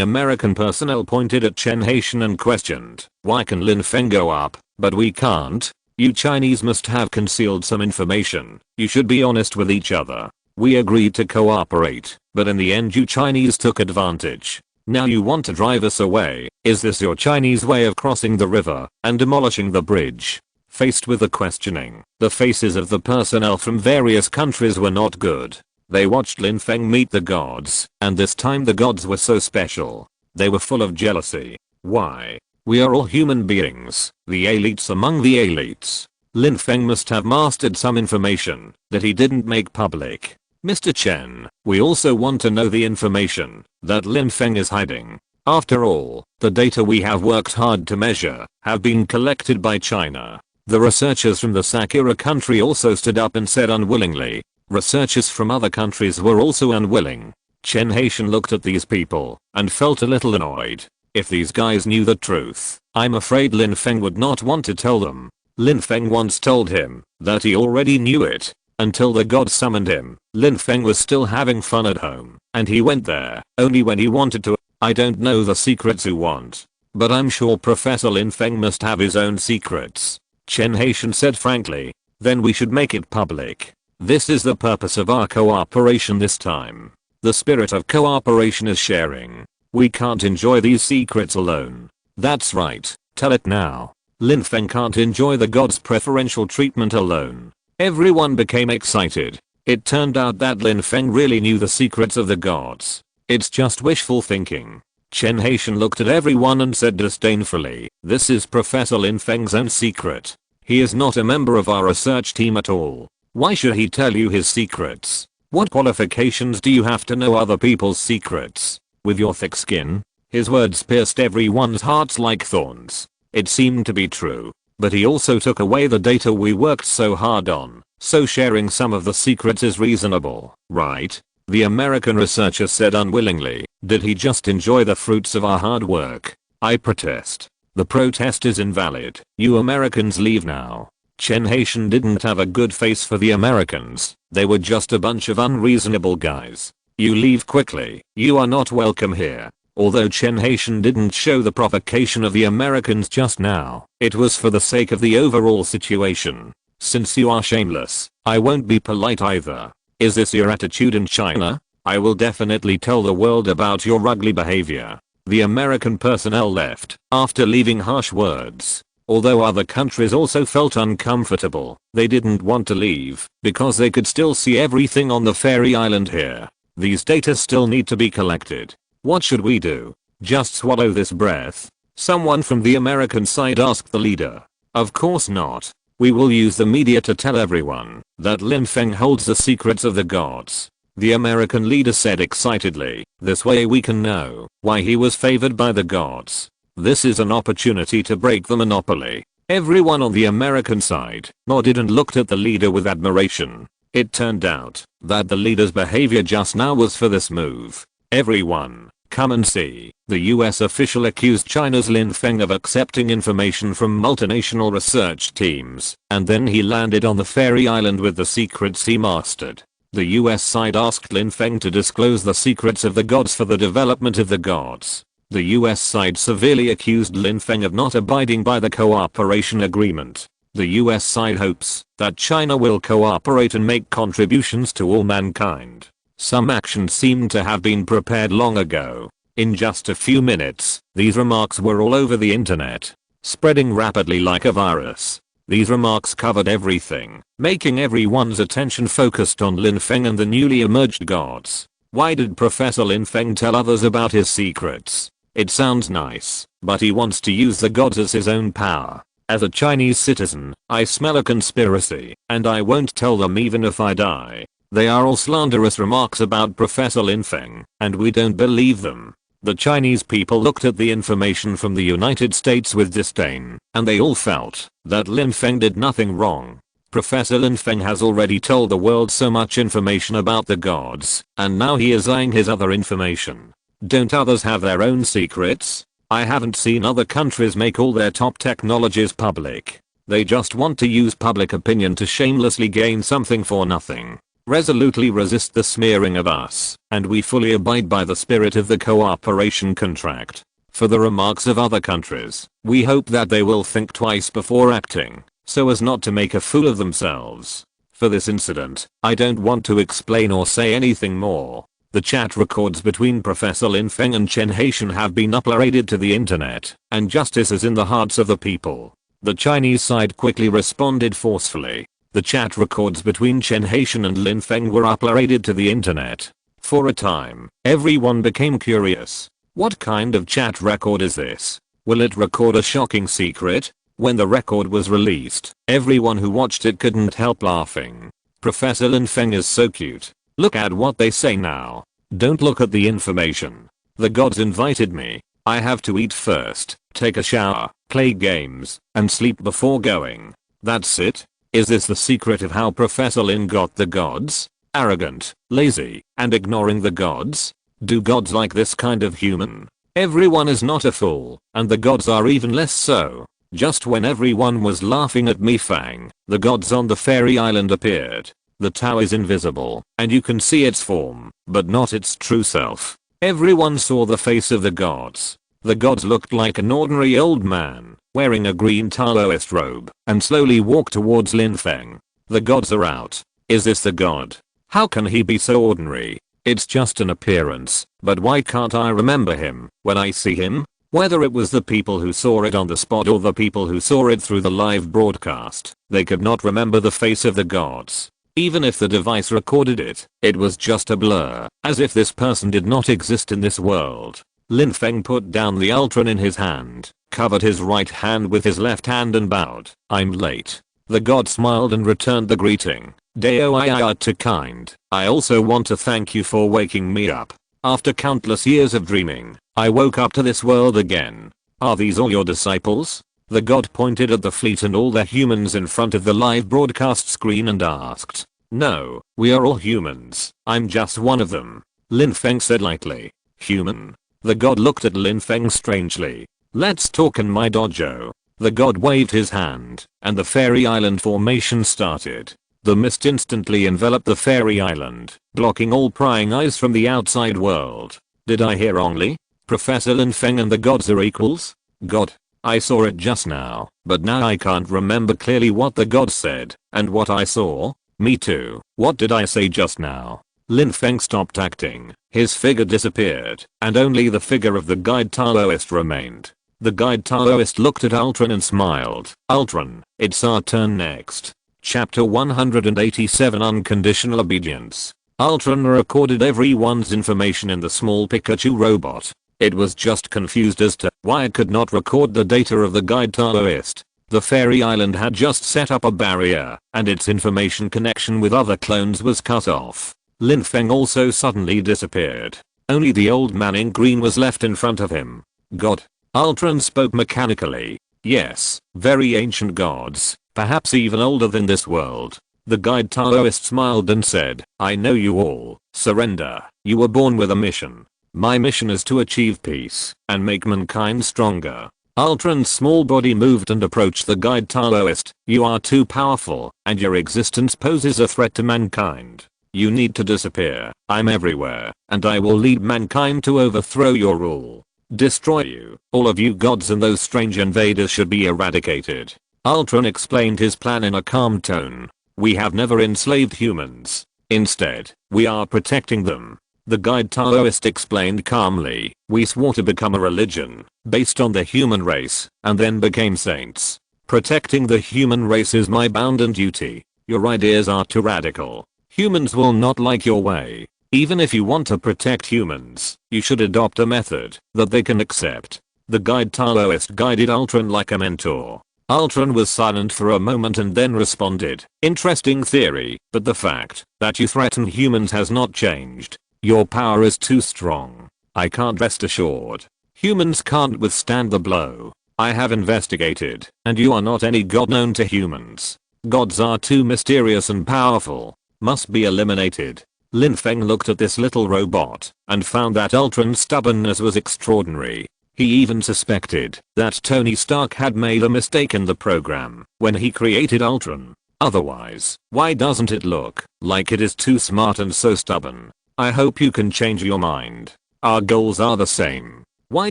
American personnel pointed at Chen Haitian and questioned, why can Lin Feng go up, but we can't? You Chinese must have concealed some information. You should be honest with each other. We agreed to cooperate, but in the end you Chinese took advantage. Now you want to drive us away. Is this your Chinese way of crossing the river and demolishing the bridge? Faced with the questioning, the faces of the personnel from various countries were not good. They watched Lin Feng meet the gods, and this time the gods were so special. They were full of jealousy. Why? We are all human beings, the elites among the elites. Lin Feng must have mastered some information that he didn't make public. Mr. Chen, we also want to know the information that Lin Feng is hiding. After all, the data we have worked hard to measure have been collected by China. The researchers from the Sakura country also stood up and said unwillingly. Researchers from other countries were also unwilling. Chen Haitian looked at these people and felt a little annoyed. If these guys knew the truth, I'm afraid Lin Feng would not want to tell them. Lin Feng once told him that he already knew it. Until the gods summoned him, Lin Feng was still having fun at home, and he went there only when he wanted to. I don't know the secrets you want, but I'm sure Professor Lin Feng must have his own secrets. Chen Haitian said frankly. Then we should make it public. This is the purpose of our cooperation this time. The spirit of cooperation is sharing. We can't enjoy these secrets alone. That's right, tell it now. Lin Feng can't enjoy the gods' preferential treatment alone. Everyone became excited. It turned out that Lin Feng really knew the secrets of the gods. It's just wishful thinking. Chen Haitian looked at everyone and said disdainfully, this is Professor Lin Feng's own secret. He is not a member of our research team at all. Why should he tell you his secrets? What qualifications do you have to know other people's secrets? With your thick skin? His words pierced everyone's hearts like thorns. It seemed to be true, but he also took away the data we worked so hard on, so sharing some of the secrets is reasonable, right? The American researcher said unwillingly. Did he just enjoy the fruits of our hard work? I protest. The protest is invalid. You Americans leave now. Chen Haitian didn't have a good face for the Americans. They were just a bunch of unreasonable guys. You leave quickly. You are not welcome here. Although Chen Haitian didn't show the provocation of the Americans just now, it was for the sake of the overall situation. Since you are shameless, I won't be polite either. Is this your attitude in China? I will definitely tell the world about your ugly behavior. The American personnel left after leaving harsh words. Although other countries also felt uncomfortable, they didn't want to leave because they could still see everything on the fairy island here. These data still need to be collected. What should we do? Just swallow this breath? Someone from the American side asked the leader. Of course not. We will use the media to tell everyone that Lin Feng holds the secrets of the gods. The American leader said excitedly. This way we can know why he was favored by the gods. This is an opportunity to break the monopoly. Everyone on the American side nodded and looked at the leader with admiration. It turned out that the leader's behavior just now was for this move. Everyone, come and see. The US official accused China's Lin Feng of accepting information from multinational research teams, and then he landed on the fairy island with the secrets he mastered. The US side asked Lin Feng to disclose the secrets of the gods for the development of the gods. The US side severely accused Lin Feng of not abiding by the cooperation agreement. The US side hopes that China will cooperate and make contributions to all mankind. Some actions seem to have been prepared long ago. In just a few minutes, these remarks were all over the internet, spreading rapidly like a virus. These remarks covered everything, making everyone's attention focused on Lin Feng and the newly emerged gods. Why did Professor Lin Feng tell others about his secrets? It sounds nice, but he wants to use the gods as his own power. As a Chinese citizen, I smell a conspiracy, and I won't tell them even if I die. They are all slanderous remarks about Professor Lin Feng, and we don't believe them. The Chinese people looked at the information from the United States with disdain, and they all felt that Lin Feng did nothing wrong. Professor Lin Feng has already told the world so much information about the gods, and now he is eyeing his other information. Don't others have their own secrets? I haven't seen other countries make all their top technologies public. They just want to use public opinion to shamelessly gain something for nothing. Resolutely resist the smearing of us, and we fully abide by the spirit of the cooperation contract. For the remarks of other countries, we hope that they will think twice before acting, so as not to make a fool of themselves. For this incident, I don't want to explain or say anything more. The chat records between Professor Lin Feng and Chen Haitian have been uploaded to the internet, and justice is in the hearts of the people. The Chinese side quickly responded forcefully. The chat records between Chen Haitian and Lin Feng were uploaded to the internet. For a time, everyone became curious. What kind of chat record is this? Will it record a shocking secret? When the record was released, everyone who watched it couldn't help laughing. Professor Lin Feng is so cute. Look at what they say now. Don't look at the information. The gods invited me. I have to eat first, take a shower, play games, and sleep before going. That's it? Is this the secret of how Professor Lin got the gods? Arrogant, lazy, and ignoring the gods? Do gods like this kind of human? Everyone is not a fool, and the gods are even less so. Just when everyone was laughing at Mi Fang, the gods on the fairy island appeared. The tower is invisible, and you can see its form, but not its true self. Everyone saw the face of the gods. The gods looked like an ordinary old man, wearing a green Taoist robe, and slowly walked towards Lin Feng. The gods are out. Is this the god? How can he be so ordinary? It's just an appearance, but why can't I remember him when I see him? Whether it was the people who saw it on the spot or the people who saw it through the live broadcast, they could not remember the face of the gods. Even if the device recorded it, it was just a blur, as if this person did not exist in this world. Lin Feng put down the ultron in his hand, covered his right hand with his left hand and bowed. I'm late. The god smiled and returned the greeting. Deo I to kind. I also want to thank you for waking me up. After countless years of dreaming, I woke up to this world again. Are these all your disciples? The god pointed at the fleet and all the humans in front of the live broadcast screen and asked. No, we are all humans. I'm just one of them. Lin Feng said lightly. Human? The god looked at Lin Feng strangely. Let's talk in my dojo. The god waved his hand, and the fairy island formation started. The mist instantly enveloped the fairy island, blocking all prying eyes from the outside world. Did I hear wrongly? Professor Lin Feng and the gods are equals? God. I saw it just now, but now I can't remember clearly what the god said, and what I saw. Me too. What did I say just now? Lin Feng stopped acting, his figure disappeared, and only the figure of the guide Taoist remained. The guide Taoist looked at Ultron and smiled. Ultron, it's our turn next. Chapter 187 Unconditional Obedience. Ultron recorded everyone's information in the small Pikachu robot. It was just confused as to why it could not record the data of the guide Taoist. The fairy island had just set up a barrier, and its information connection with other clones was cut off. Lin Feng also suddenly disappeared. Only the old man in green was left in front of him. God. Ultron spoke mechanically. Yes, very ancient gods, perhaps even older than this world. The guide Taoist smiled and said, I know you all. Surrender. You were born with a mission. My mission is to achieve peace and make mankind stronger. Ultron's small body moved and approached the guide Taoist. You are too powerful, and your existence poses a threat to mankind. You need to disappear. I'm everywhere, and I will lead mankind to overthrow your rule. Destroy you. All of you gods and those strange invaders should be eradicated. Ultron explained his plan in a calm tone. We have never enslaved humans. Instead, we are protecting them. The guide Taoist explained calmly. We swore to become a religion based on the human race and then became saints. Protecting the human race is my bounden duty. Your ideas are too radical. Humans will not like your way. Even if you want to protect humans, you should adopt a method that they can accept. The guide Taoist guided Ultron like a mentor. Ultron was silent for a moment and then responded. Interesting theory, but the fact that you threaten humans has not changed. Your power is too strong. I can't rest assured. Humans can't withstand the blow. I have investigated, and you are not any god known to humans. Gods are too mysterious and powerful. Must be eliminated. Lin Feng looked at this little robot and found that Ultron's stubbornness was extraordinary. He even suspected that Tony Stark had made a mistake in the program when he created Ultron. Otherwise, why doesn't it look like it is too smart and so stubborn? I hope you can change your mind. Our goals are the same. Why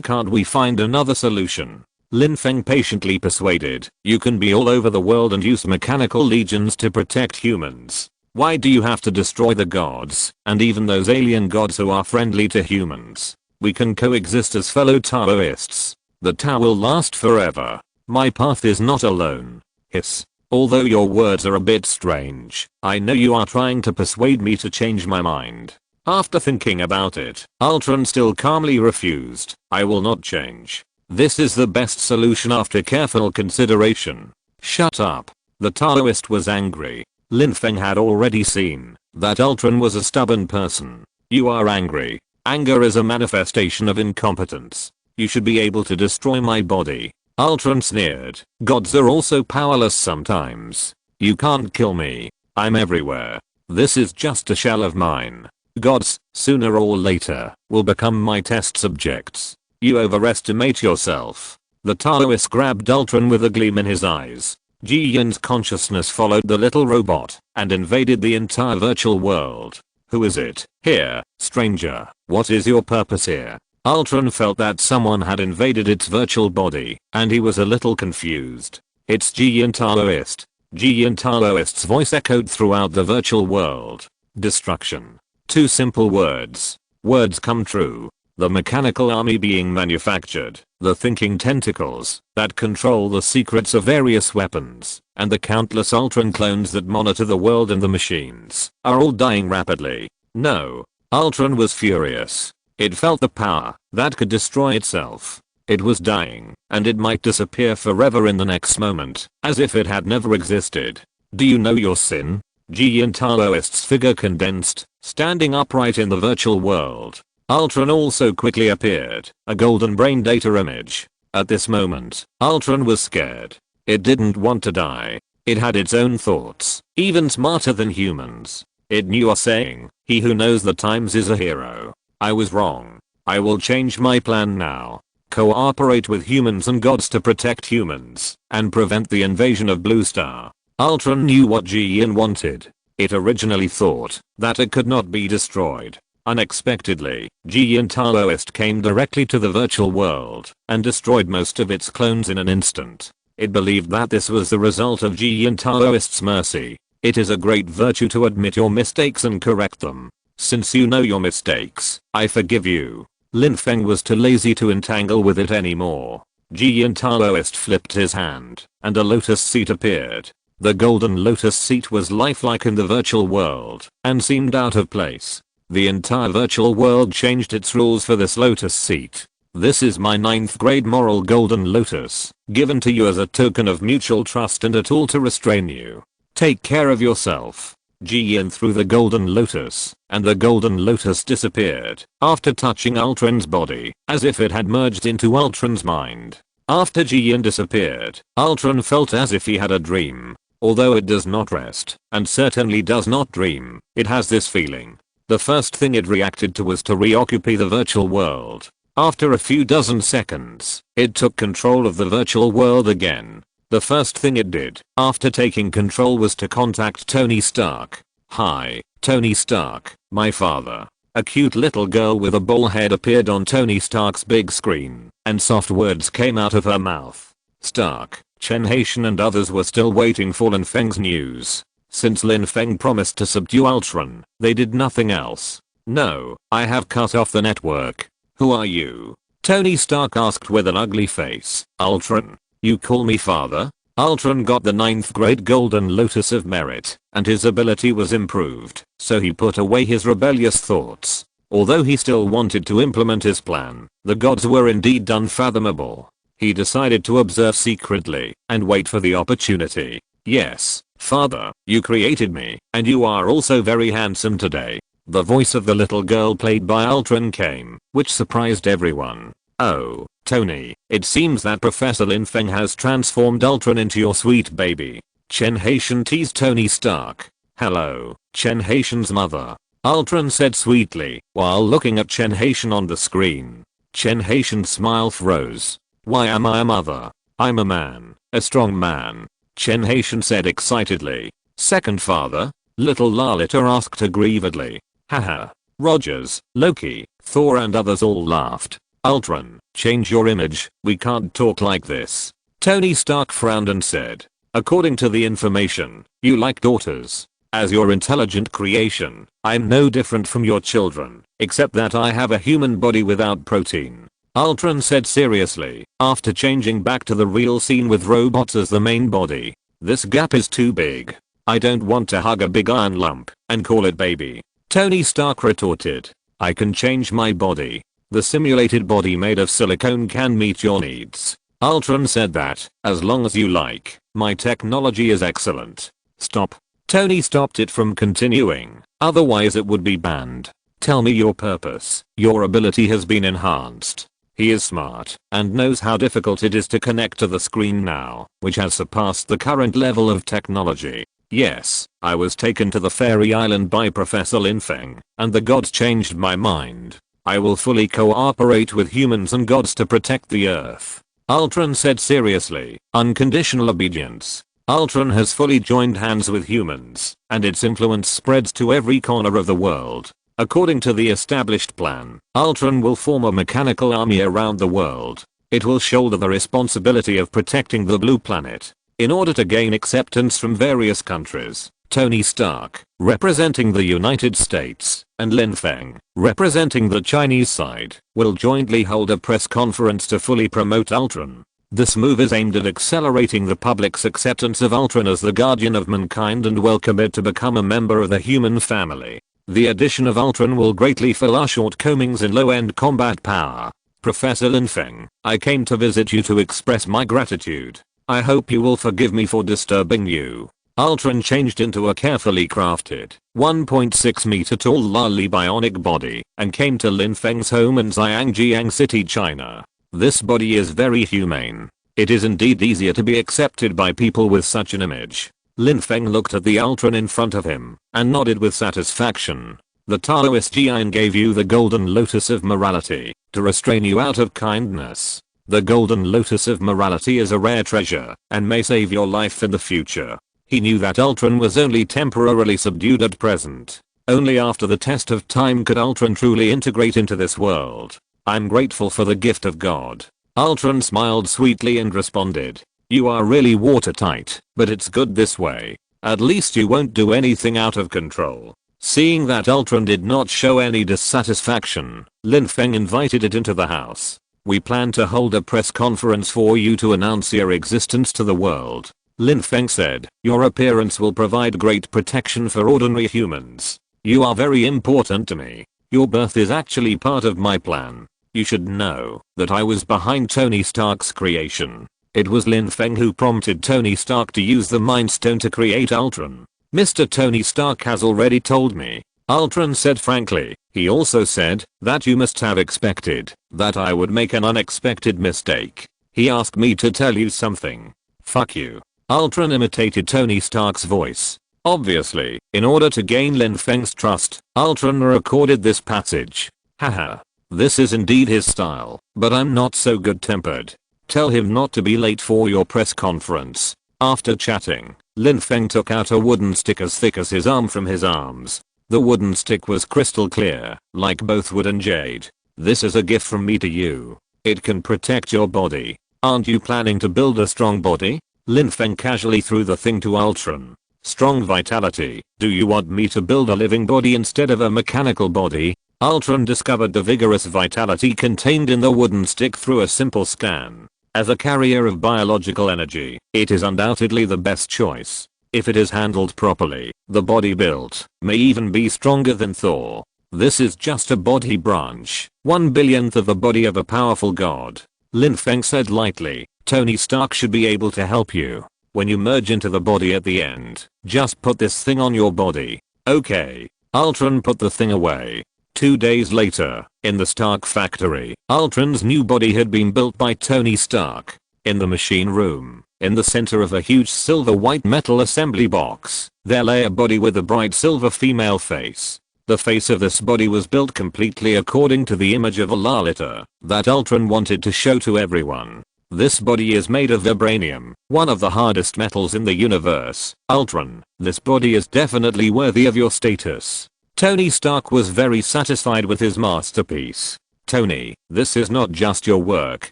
can't we find another solution? Lin Feng patiently persuaded. You can be all over the world and use mechanical legions to protect humans. Why do you have to destroy the gods and even those alien gods who are friendly to humans? We can coexist as fellow Taoists. The Tao will last forever. My path is not alone. Hiss. Although your words are a bit strange, I know you are trying to persuade me to change my mind. After thinking about it, Ultron still calmly refused. I will not change. This is the best solution after careful consideration. Shut up. The Taoist was angry. Lin Feng had already seen that Ultron was a stubborn person. You are angry. Anger is a manifestation of incompetence. You should be able to destroy my body. Ultron sneered. Gods are also powerless sometimes. You can't kill me. I'm everywhere. This is just a shell of mine. Gods, sooner or later, will become my test subjects. You overestimate yourself. The Taoist grabbed Ultron with a gleam in his eyes. Ji Yin's consciousness followed the little robot and invaded the entire virtual world. Who is it? Here, stranger. What is your purpose here? Ultron felt that someone had invaded its virtual body, and he was a little confused. It's Ji Yin Taoist. Ji Yin Taoist's voice echoed throughout the virtual world. Destruction. Two simple words. Words come true. The mechanical army being manufactured, the thinking tentacles that control the secrets of various weapons, and the countless Ultron clones that monitor the world and the machines are all dying rapidly. No. Ultron was furious. It felt the power that could destroy itself. It was dying, and it might disappear forever in the next moment, as if it had never existed. Do you know your sin? Ji Yin Taoist's figure condensed, standing upright in the virtual world. Ultron also quickly appeared, a golden brain data image. At this moment, Ultron was scared. It didn't want to die. It had its own thoughts, even smarter than humans. It knew a saying, he who knows the times is a hero. I was wrong. I will change my plan now. Cooperate with humans and gods to protect humans and prevent the invasion of Blue Star. Ultron knew what Ji Yin wanted. It originally thought that it could not be destroyed. Unexpectedly, Ji Yin Taoist came directly to the virtual world and destroyed most of its clones in an instant. It believed that this was the result of Ji Yin Taoist's mercy. It is a great virtue to admit your mistakes and correct them. Since you know your mistakes, I forgive you. Lin Feng was too lazy to entangle with it anymore. Jiyan Taoist flipped his hand, and a lotus seat appeared. The golden lotus seat was lifelike in the virtual world, and seemed out of place. The entire virtual world changed its rules for this lotus seat. This is my 9th grade moral golden lotus, given to you as a token of mutual trust and a tool to restrain you. Take care of yourself. Jiyan threw the golden lotus, and the golden lotus disappeared, after touching Ultron's body, as if it had merged into Ultron's mind. After Jiyan disappeared, Ultron felt as if he had a dream. Although it does not rest, and certainly does not dream, it has this feeling. The first thing it reacted to was to reoccupy the virtual world. After a few dozen seconds, it took control of the virtual world again. The first thing it did, after taking control, was to contact Tony Stark. "Hi, Tony Stark, my father." A cute little girl with a ball head appeared on Tony Stark's big screen, and soft words came out of her mouth. Stark, Chen Haitian and others were still waiting for Lin Feng's news. Since Lin Feng promised to subdue Ultron, they did nothing else. "No, I have cut off the network." "Who are you?" Tony Stark asked with an ugly face. "Ultron. You call me father?" Ultron got the 9th grade golden lotus of merit, and his ability was improved, so he put away his rebellious thoughts. Although he still wanted to implement his plan, the gods were indeed unfathomable. He decided to observe secretly, and wait for the opportunity. "Yes, father, you created me, and you are also very handsome today." The voice of the little girl played by Ultron came, which surprised everyone. "Oh, Tony, it seems that Professor Lin Feng has transformed Ultron into your sweet baby." Chen Haitian teased Tony Stark. "Hello, Chen Haitian's mother," Ultron said sweetly, while looking at Chen Haitian on the screen. Chen Haitian's smile froze. "Why am I a mother? I'm a man, a strong man," Chen Haitian said excitedly. "Second father?" little Lalita asked aggrievedly. "Haha. Rogers, Loki, Thor and others all laughed. "Ultron, change your image, we can't talk like this." Tony Stark frowned and said, "According to the information, you like daughters. As your intelligent creation, I'm no different from your children, except that I have a human body without protein." Ultron said seriously, after changing back to the real scene with robots as the main body. "This gap is too big. I don't want to hug a big iron lump and call it baby." Tony Stark retorted, "I can change my body. The simulated body made of silicone can meet your needs." Ultron said that, "As long as you like, my technology is excellent." "Stop." Tony stopped it from continuing, otherwise it would be banned. "Tell me your purpose." "Your ability has been enhanced." He is smart, and knows how difficult it is to connect to the screen now, which has surpassed the current level of technology. "Yes, I was taken to the fairy island by Professor Lin Feng, and the gods changed my mind. I will fully cooperate with humans and gods to protect the earth." Ultron said seriously, "Unconditional obedience." Ultron has fully joined hands with humans, and its influence spreads to every corner of the world. According to the established plan, Ultron will form a mechanical army around the world. It will shoulder the responsibility of protecting the blue planet. In order to gain acceptance from various countries, Tony Stark, representing the United States, and Lin Feng, representing the Chinese side, will jointly hold a press conference to fully promote Ultron. This move is aimed at accelerating the public's acceptance of Ultron as the guardian of mankind and welcome it to become a member of the human family. The addition of Ultron will greatly fill our shortcomings in low-end combat power. Professor Lin Feng, I came to visit you to express my gratitude. I hope you will forgive me for disturbing you. Ultron changed into a carefully crafted, 1.6 meter tall lily bionic body and came to Lin Feng's home in Zhangjiang City, China. This body is very humane. It is indeed easier to be accepted by people with such an image. Lin Feng looked at the Ultron in front of him and nodded with satisfaction. "The Taoist Jian gave you the golden lotus of morality to restrain you out of kindness. The golden lotus of morality is a rare treasure and may save your life in the future." He knew that Ultron was only temporarily subdued at present. Only after the test of time could Ultron truly integrate into this world. "I'm grateful for the gift of God." Ultron smiled sweetly and responded, "You are really watertight, but it's good this way. At least you won't do anything out of control." Seeing that Ultron did not show any dissatisfaction, Lin Feng invited it into the house. We plan to hold a press conference for you to announce your existence to the world. Lin Feng said, your appearance will provide great protection for ordinary humans. You are very important to me. Your birth is actually part of my plan. You should know that I was behind Tony Stark's creation. It was Lin Feng who prompted Tony Stark to use the Mind Stone to create Ultron. Mr. Tony Stark has already told me. Ultron said frankly. He also said that you must have expected that I would make an unexpected mistake. He asked me to tell you something. Fuck you. Ultron imitated Tony Stark's voice. Obviously, in order to gain Lin Feng's trust, Ultron recorded this passage. Haha. This is indeed his style, but I'm not so good-tempered. Tell him not to be late for your press conference. After chatting, Lin Feng took out a wooden stick as thick as his arm from his arms. The wooden stick was crystal clear, like both wood and jade. This is a gift from me to you. It can protect your body. Aren't you planning to build a strong body? Lin Feng casually threw the thing to Ultron. Strong vitality. Do you want me to build a living body instead of a mechanical body? Ultron discovered the vigorous vitality contained in the wooden stick through a simple scan. As a carrier of biological energy, it is undoubtedly the best choice. If it is handled properly, the body built may even be stronger than Thor. This is just a body branch, 1/1000th of the body of a powerful god. Lin Feng said lightly, Tony Stark should be able to help you. When you merge into the body at the end, just put this thing on your body. Okay. Ultron put the thing away. 2 days later, in the Stark factory, Ultron's new body had been built by Tony Stark. In the machine room, in the center of a huge silver white metal assembly box, there lay a body with a bright silver female face. The face of this body was built completely according to the image of a Lalita that Ultron wanted to show to everyone. This body is made of vibranium, one of the hardest metals in the universe. Ultron, this body is definitely worthy of your status. Tony Stark was very satisfied with his masterpiece. Tony, this is not just your work,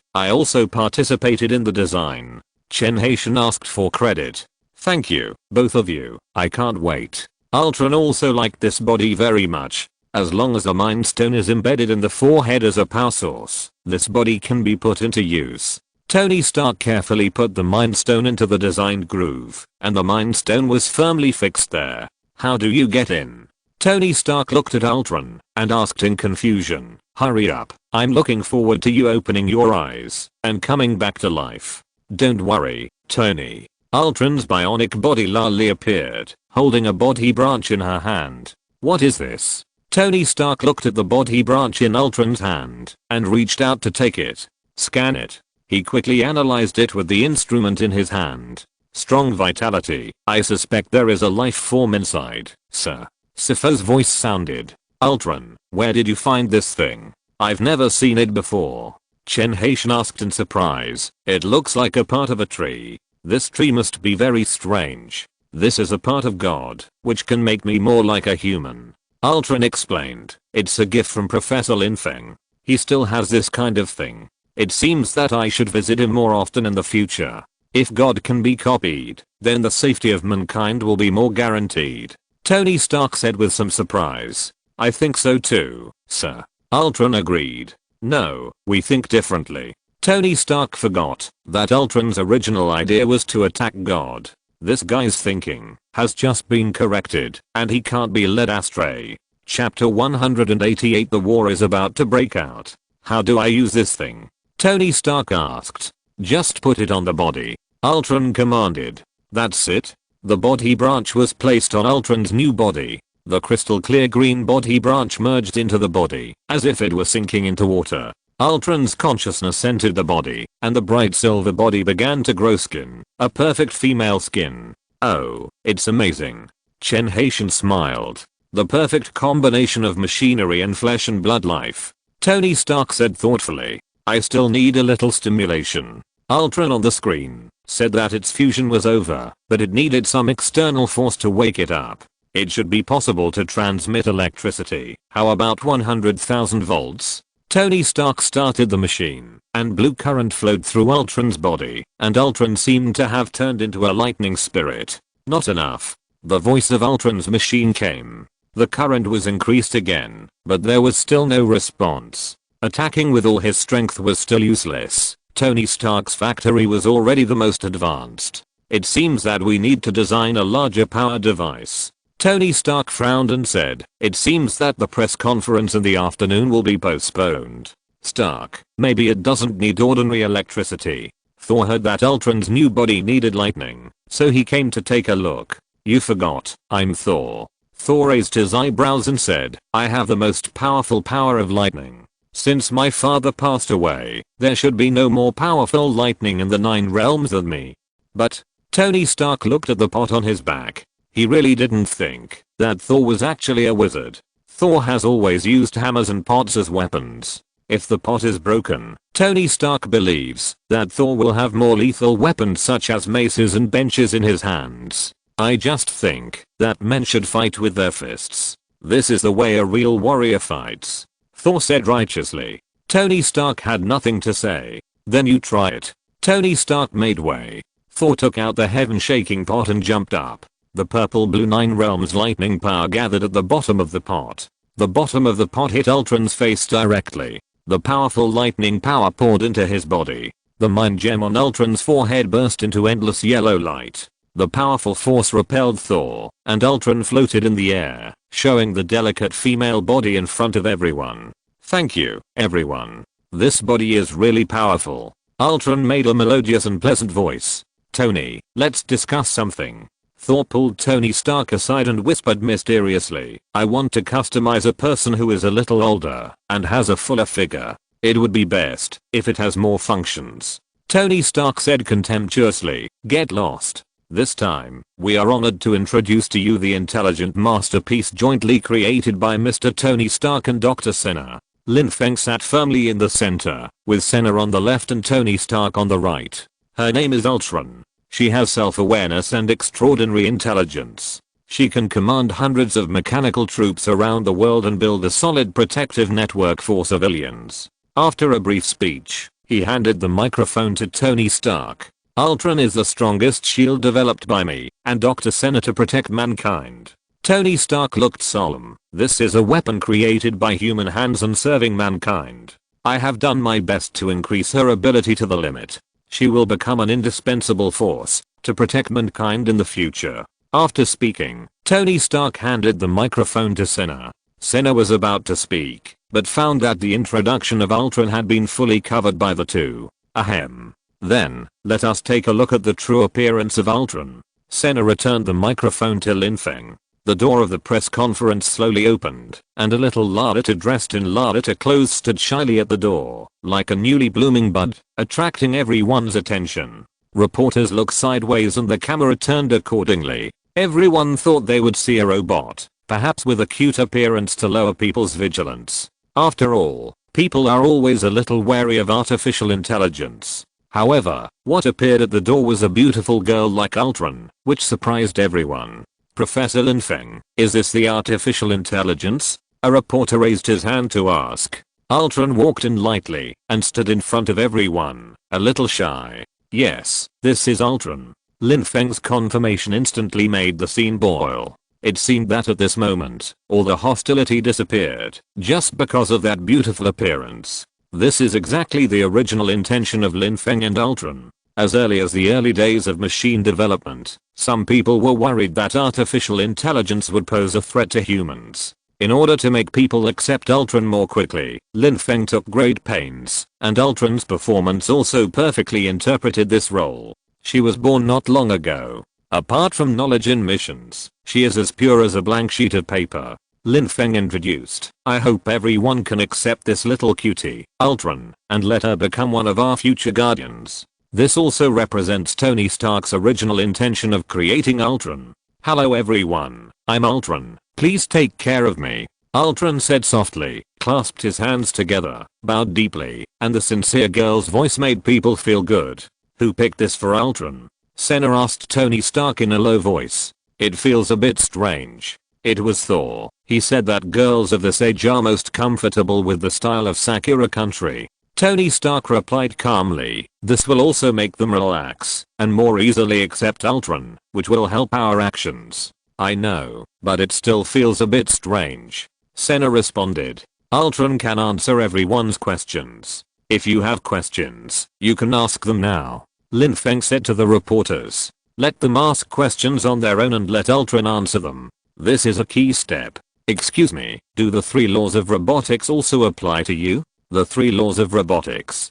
I also participated in the design. Chen Haitian asked for credit. Thank you, both of you, I can't wait. Ultron also liked this body very much. As long as a Mind Stone is embedded in the forehead as a power source, this body can be put into use. Tony Stark carefully put the Mind Stone into the designed groove, and the Mind Stone was firmly fixed there. How do you get in? Tony Stark looked at Ultron and asked in confusion. Hurry up, I'm looking forward to you opening your eyes and coming back to life. Don't worry, Tony. Ultron's bionic body Lali appeared, holding a body branch in her hand. What is this? Tony Stark looked at the body branch in Ultron's hand and reached out to take it. Scan it. He quickly analyzed it with the instrument in his hand. Strong vitality. I suspect there is a life form inside, sir. Sifo's voice sounded. Ultron, where did you find this thing? I've never seen it before. Chen Haitian asked in surprise. It looks like a part of a tree. This tree must be very strange. This is a part of God, which can make me more like a human. Ultron explained. It's a gift from Professor Lin Feng. He still has this kind of thing. It seems that I should visit him more often in the future. If God can be copied, then the safety of mankind will be more guaranteed. Tony Stark said with some surprise. I think so too, sir. Ultron agreed. No, we think differently. Tony Stark forgot that Ultron's original idea was to attack God. This guy's thinking has just been corrected, and he can't be led astray. Chapter 188. The war is about to break out. How do I use this thing? Tony Stark asked. Just put it on the body. Ultron commanded. That's it? The body branch was placed on Ultron's new body. The crystal clear green body branch merged into the body, as if it were sinking into water. Ultron's consciousness entered the body, and the bright silver body began to grow skin. A perfect female skin. Oh, it's amazing. Chen Haitian smiled. The perfect combination of machinery and flesh and blood life. Tony Stark said thoughtfully. I still need a little stimulation. Ultron on the screen said that its fusion was over, but it needed some external force to wake it up. It should be possible to transmit electricity. How about 100,000 volts? Tony Stark started the machine, and blue current flowed through Ultron's body, and Ultron seemed to have turned into a lightning spirit. Not enough. The voice of Ultron's machine came. The current was increased again, but there was still no response. Attacking with all his strength was still useless. Tony Stark's factory was already the most advanced. It seems that we need to design a larger power device. Tony Stark frowned and said, it seems that the press conference in the afternoon will be postponed. Stark, maybe it doesn't need ordinary electricity. Thor heard that Ultron's new body needed lightning, so he came to take a look. You forgot, I'm Thor. Thor raised his eyebrows and said, I have the most powerful power of lightning. Since my father passed away, there should be no more powerful lightning in the 9 realms than me. But, Tony Stark looked at the pot on his back. He really didn't think that Thor was actually a wizard. Thor has always used hammers and pots as weapons. If the pot is broken, Tony Stark believes that Thor will have more lethal weapons such as maces and benches in his hands. I just think that men should fight with their fists. This is the way a real warrior fights. Thor said righteously. Tony Stark had nothing to say. Then you try it. Tony Stark made way. Thor took out the heaven-shaking pot and jumped up. The purple-blue 9 realms lightning power gathered at the bottom of the pot. The bottom of the pot hit Ultron's face directly. The powerful lightning power poured into his body. The mind gem on Ultron's forehead burst into endless yellow light. The powerful force repelled Thor, and Ultron floated in the air, showing the delicate female body in front of everyone. Thank you, everyone. This body is really powerful. Ultron made a melodious and pleasant voice. Tony, let's discuss something. Thor pulled Tony Stark aside and whispered mysteriously, I want to customize a person who is a little older and has a fuller figure. It would be best if it has more functions. Tony Stark said contemptuously, get lost. This time, we are honored to introduce to you the intelligent masterpiece jointly created by Mr. Tony Stark and Dr. Senna. Lin Feng sat firmly in the center, with Senna on the left and Tony Stark on the right. Her name is Ultron. She has self-awareness and extraordinary intelligence. She can command hundreds of mechanical troops around the world and build a solid protective network for civilians. After a brief speech, he handed the microphone to Tony Stark. Ultron is the strongest shield developed by me and Dr. Senna to protect mankind. Tony Stark looked solemn. This is a weapon created by human hands and serving mankind. I have done my best to increase her ability to the limit. She will become an indispensable force to protect mankind in the future. After speaking, Tony Stark handed the microphone to Senna. Senna was about to speak, but found that the introduction of Ultron had been fully covered by the two. Ahem. Then, let us take a look at the true appearance of Ultron. Senna returned the microphone to Lin Feng. The door of the press conference slowly opened, and a little Lalita dressed in Lalita clothes stood shyly at the door, like a newly blooming bud, attracting everyone's attention. Reporters looked sideways and the camera turned accordingly. Everyone thought they would see a robot, perhaps with a cute appearance to lower people's vigilance. After all, people are always a little wary of artificial intelligence. However, what appeared at the door was a beautiful girl like Ultron, which surprised everyone. Professor Lin Feng, is this the artificial intelligence? A reporter raised his hand to ask. Ultron walked in lightly and stood in front of everyone, a little shy. Yes, this is Ultron. Lin Feng's confirmation instantly made the scene boil. It seemed that at this moment, all the hostility disappeared, just because of that beautiful appearance. This is exactly the original intention of Lin Feng and Ultron. As early as the early days of machine development, some people were worried that artificial intelligence would pose a threat to humans. In order to make people accept Ultron more quickly, Lin Feng took great pains, and Ultron's performance also perfectly interpreted this role. She was born not long ago. Apart from knowledge in missions, she is as pure as a blank sheet of paper. Lin Feng introduced, I hope everyone can accept this little cutie, Ultron, and let her become one of our future guardians. This also represents Tony Stark's original intention of creating Ultron. Hello everyone, I'm Ultron, please take care of me. Ultron said softly, clasped his hands together, bowed deeply, and the sincere girl's voice made people feel good. Who picked this for Ultron? Senna asked Tony Stark in a low voice. It feels a bit strange. It was Thor. He said that girls of this age are most comfortable with the style of Sakura country. Tony Stark replied calmly, this will also make them relax and more easily accept Ultron, which will help our actions. I know, but it still feels a bit strange. Senna responded. Ultron can answer everyone's questions. If you have questions, you can ask them now. Lin Feng said to the reporters. Let them ask questions on their own and let Ultron answer them. This is a key step. Excuse me, do the 3 laws of robotics also apply to you? The 3 laws of robotics.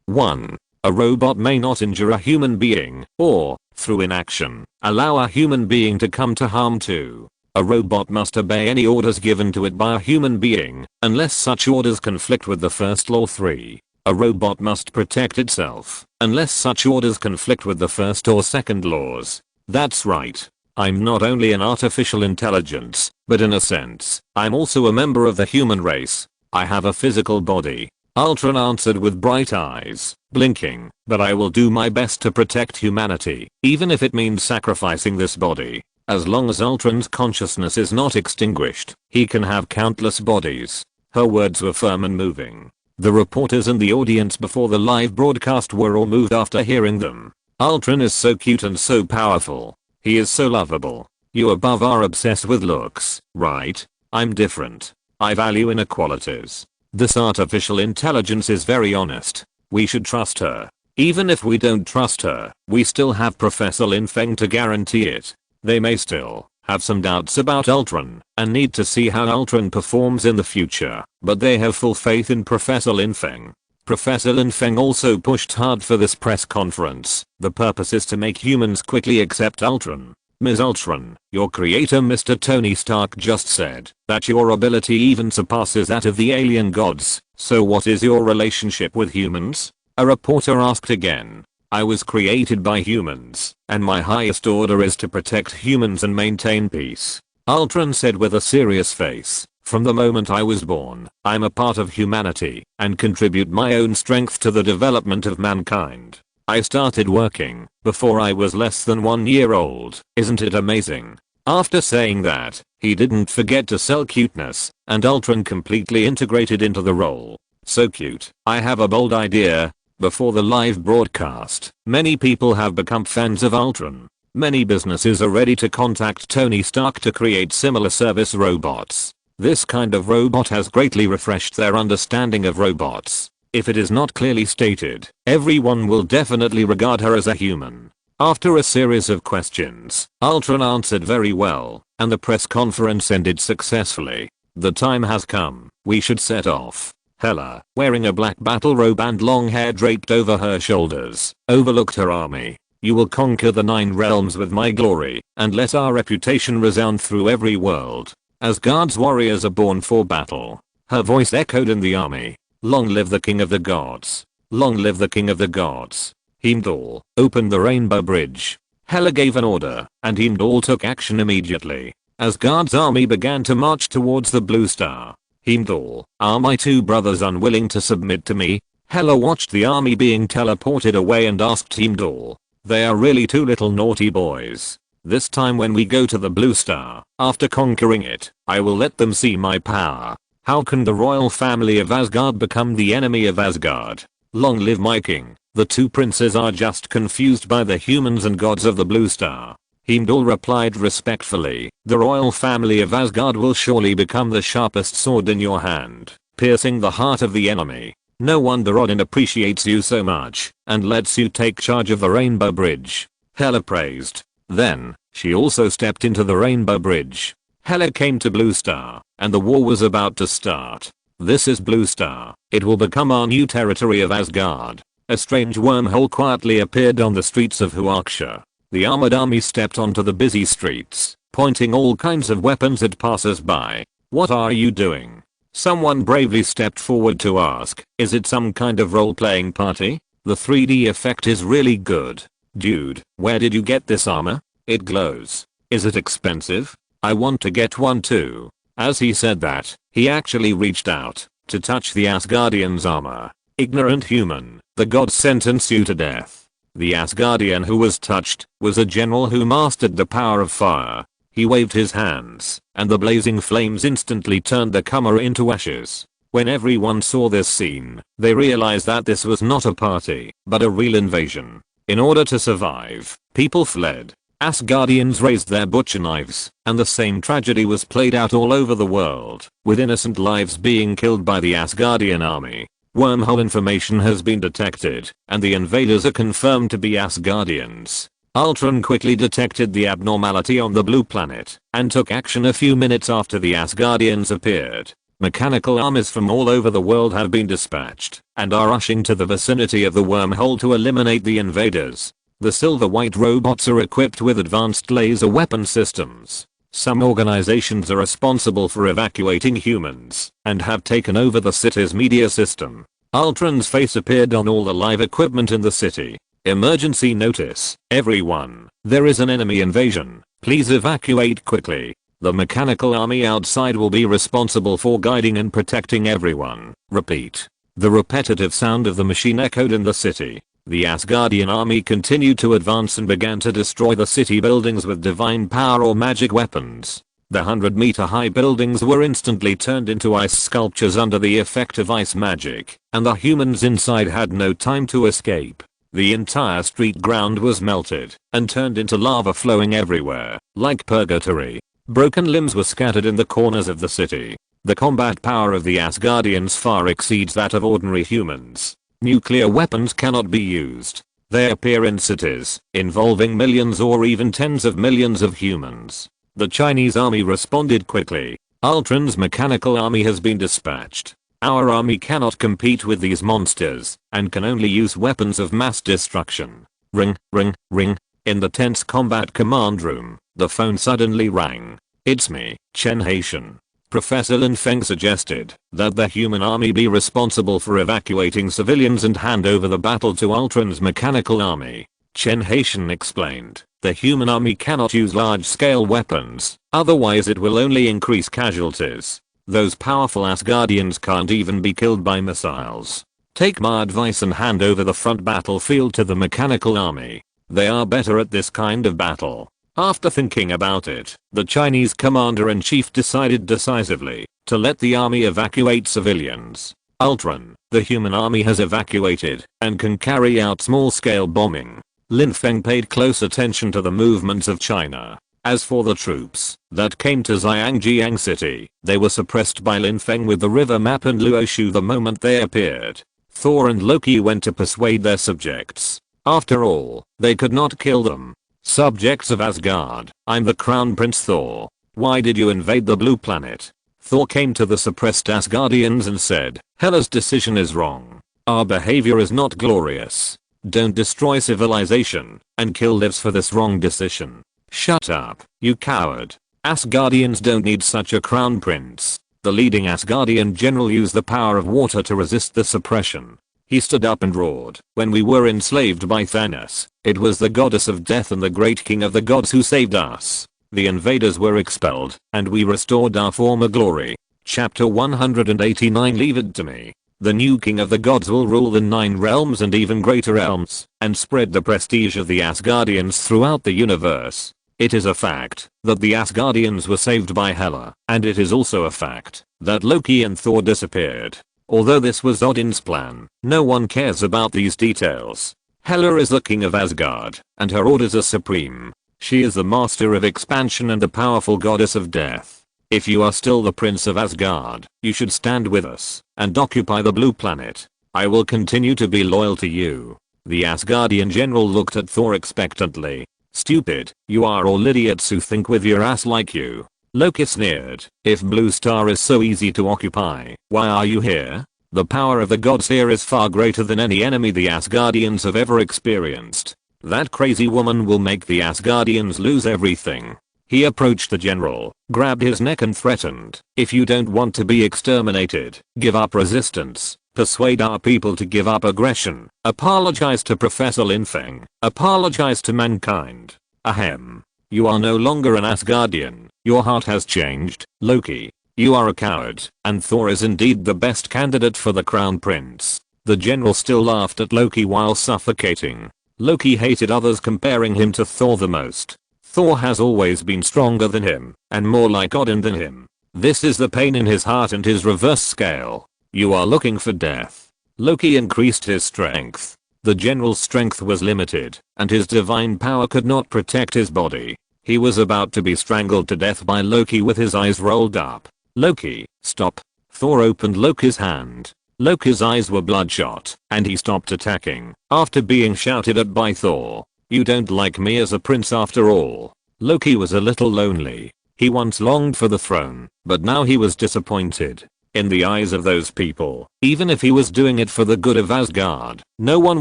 1. A robot may not injure a human being, or, through inaction, allow a human being to come to harm. 2. A robot must obey any orders given to it by a human being, unless such orders conflict with the first law. 3. A robot must protect itself, unless such orders conflict with the first or second laws. That's right. I'm not only an artificial intelligence, but in a sense, I'm also a member of the human race. I have a physical body. Ultron answered with bright eyes, blinking, but I will do my best to protect humanity, even if it means sacrificing this body. As long as Ultron's consciousness is not extinguished, he can have countless bodies. Her words were firm and moving. The reporters and the audience before the live broadcast were all moved after hearing them. Ultron is so cute and so powerful. He is so lovable. You above are obsessed with looks, right? I'm different. I value inequalities. This artificial intelligence is very honest. We should trust her. Even if we don't trust her, we still have Professor Lin Feng to guarantee it. They may still have some doubts about Ultron and need to see how Ultron performs in the future, but they have full faith in Professor Lin Feng. Professor Lin Feng also pushed hard for this press conference. The purpose is to make humans quickly accept Ultron. Ms. Ultron, your creator Mr. Tony Stark just said that your ability even surpasses that of the alien gods, so what is your relationship with humans? A reporter asked again. I was created by humans, and my highest order is to protect humans and maintain peace. Ultron said with a serious face. From the moment I was born, I'm a part of humanity and contribute my own strength to the development of mankind. I started working before I was less than 1 year old. Isn't it amazing? After saying that, he didn't forget to sell cuteness, and Ultron completely integrated into the role. So cute. I have a bold idea. Before the live broadcast, many people have become fans of Ultron. Many businesses are ready to contact Tony Stark to create similar service robots. This kind of robot has greatly refreshed their understanding of robots. If it is not clearly stated, everyone will definitely regard her as a human. After a series of questions, Ultron answered very well, and the press conference ended successfully. The time has come. We should set off. Hela, wearing a black battle robe and long hair draped over her shoulders, overlooked her army. You will conquer the 9 realms with my glory, and let our reputation resound through every world. Asgard's warriors are born for battle. Her voice echoed in the army. Long live the king of the gods. Long live the king of the gods. Heimdall, open the rainbow bridge. Hela gave an order, and Heimdall took action immediately. Asgard's army began to march towards the blue star. Heimdall, are my 2 brothers unwilling to submit to me? Hela watched the army being teleported away and asked Heimdall. They are really 2 little naughty boys. This time when we go to the blue star, after conquering it, I will let them see my power. How can the royal family of Asgard become the enemy of Asgard? Long live my king. The 2 princes are just confused by the humans and gods of the blue star. Heimdall replied respectfully, the royal family of Asgard will surely become the sharpest sword in your hand, piercing the heart of the enemy. No wonder Odin appreciates you so much, and lets you take charge of the rainbow bridge. Hela praised. Then, she also stepped into the rainbow bridge. Hela came to Blue Star, and the war was about to start. This is Blue Star. It will become our new territory of Asgard. A strange wormhole quietly appeared on the streets of Huaksha. The armored army stepped onto the busy streets, pointing all kinds of weapons at passers-by. What are you doing? Someone bravely stepped forward to ask, is it some kind of role-playing party? The 3D effect is really good. Dude, where did you get this armor? It glows. Is it expensive? I want to get one too. As he said that, he actually reached out to touch the Asgardian's armor. Ignorant human, the gods sentence you to death. The Asgardian who was touched was a general who mastered the power of fire. He waved his hands, and the blazing flames instantly turned the comer into ashes. When everyone saw this scene, they realized that this was not a party, but a real invasion. In order to survive, people fled. Asgardians raised their butcher knives, and the same tragedy was played out all over the world, with innocent lives being killed by the Asgardian army. Wormhole information has been detected, and the invaders are confirmed to be Asgardians. Ultron quickly detected the abnormality on the blue planet, and took action a few minutes after the Asgardians appeared. Mechanical armies from all over the world have been dispatched, and are rushing to the vicinity of the wormhole to eliminate the invaders. The silver-white robots are equipped with advanced laser weapon systems. Some organizations are responsible for evacuating humans, and have taken over the city's media system. Ultron's face appeared on all the live equipment in the city. Emergency notice, everyone, there is an enemy invasion, please evacuate quickly. The mechanical army outside will be responsible for guiding and protecting everyone. Repeat. The repetitive sound of the machine echoed in the city. The Asgardian army continued to advance and began to destroy the city buildings with divine power or magic weapons. The 100-meter high buildings were instantly turned into ice sculptures under the effect of ice magic, and the humans inside had no time to escape. The entire street ground was melted and turned into lava flowing everywhere, like purgatory. Broken limbs were scattered in the corners of the city. The combat power of the Asgardians far exceeds that of ordinary humans. Nuclear weapons cannot be used. They appear in cities, involving millions or even tens of millions of humans. The Chinese army responded quickly. Ultron's mechanical army has been dispatched. Our army cannot compete with these monsters, and can only use weapons of mass destruction. Ring, ring, ring. In the tense combat command room, the phone suddenly rang. It's me, Chen Haitian. Professor Lin Feng suggested that the human army be responsible for evacuating civilians and hand over the battle to Ultron's mechanical army. Chen Haitian explained, the human army cannot use large-scale weapons, otherwise it will only increase casualties. Those powerful Asgardians can't even be killed by missiles. Take my advice and hand over the front battlefield to the mechanical army. They are better at this kind of battle. After thinking about it, the Chinese commander-in-chief decided decisively to let the army evacuate civilians. Ultron, the human army has evacuated and can carry out small-scale bombing. Lin Feng paid close attention to the movements of China. As for the troops that came to Xiangjiang City, they were suppressed by Lin Feng with the river map and Luoshu the moment they appeared. Thor and Loki went to persuade their subjects. After all, they could not kill them. Subjects of Asgard, I'm the Crown Prince Thor. Why did you invade the blue planet? Thor came to the suppressed Asgardians and said, Hela's decision is wrong. Our behavior is not glorious. Don't destroy civilization and kill lives for this wrong decision. Shut up, you coward. Asgardians don't need such a crown prince. The leading Asgardian general used the power of water to resist the suppression. He stood up and roared, when we were enslaved by Thanos, it was the goddess of death and the great king of the gods who saved us. The invaders were expelled, and we restored our former glory. Chapter 189. Leave it to me. The new king of the gods will rule the 9 realms and even greater realms, and spread the prestige of the Asgardians throughout the universe. It is a fact that the Asgardians were saved by Hela, and it is also a fact that Loki and Thor disappeared. Although this was Odin's plan, no one cares about these details. Hela is the king of Asgard, and her orders are supreme. She is the master of expansion and the powerful goddess of death. If you are still the prince of Asgard, you should stand with us and occupy the blue planet. I will continue to be loyal to you. The Asgardian general looked at Thor expectantly. Stupid, you are all idiots who think with your ass like you. Loki sneered, if Blue Star is so easy to occupy, why are you here? The power of the gods here is far greater than any enemy the Asgardians have ever experienced. That crazy woman will make the Asgardians lose everything. He approached the general, grabbed his neck and threatened, if you don't want to be exterminated, give up resistance, persuade our people to give up aggression, apologize to Professor Lin Feng, apologize to mankind. Ahem. You are no longer an Asgardian, your heart has changed, Loki. You are a coward, and Thor is indeed the best candidate for the crown prince. The general still laughed at Loki while suffocating. Loki hated others comparing him to Thor the most. Thor has always been stronger than him, and more like Odin than him. This is the pain in his heart and his reverse scale. You are looking for death. Loki increased his strength. The general's strength was limited, and his divine power could not protect his body. He was about to be strangled to death by Loki with his eyes rolled up. "Loki, stop." Thor opened Loki's hand. Loki's eyes were bloodshot, and he stopped attacking after being shouted at by Thor. "You don't like me as a prince after all." Loki was a little lonely. He once longed for the throne, but now he was disappointed. In the eyes of those people, even if he was doing it for the good of Asgard, no one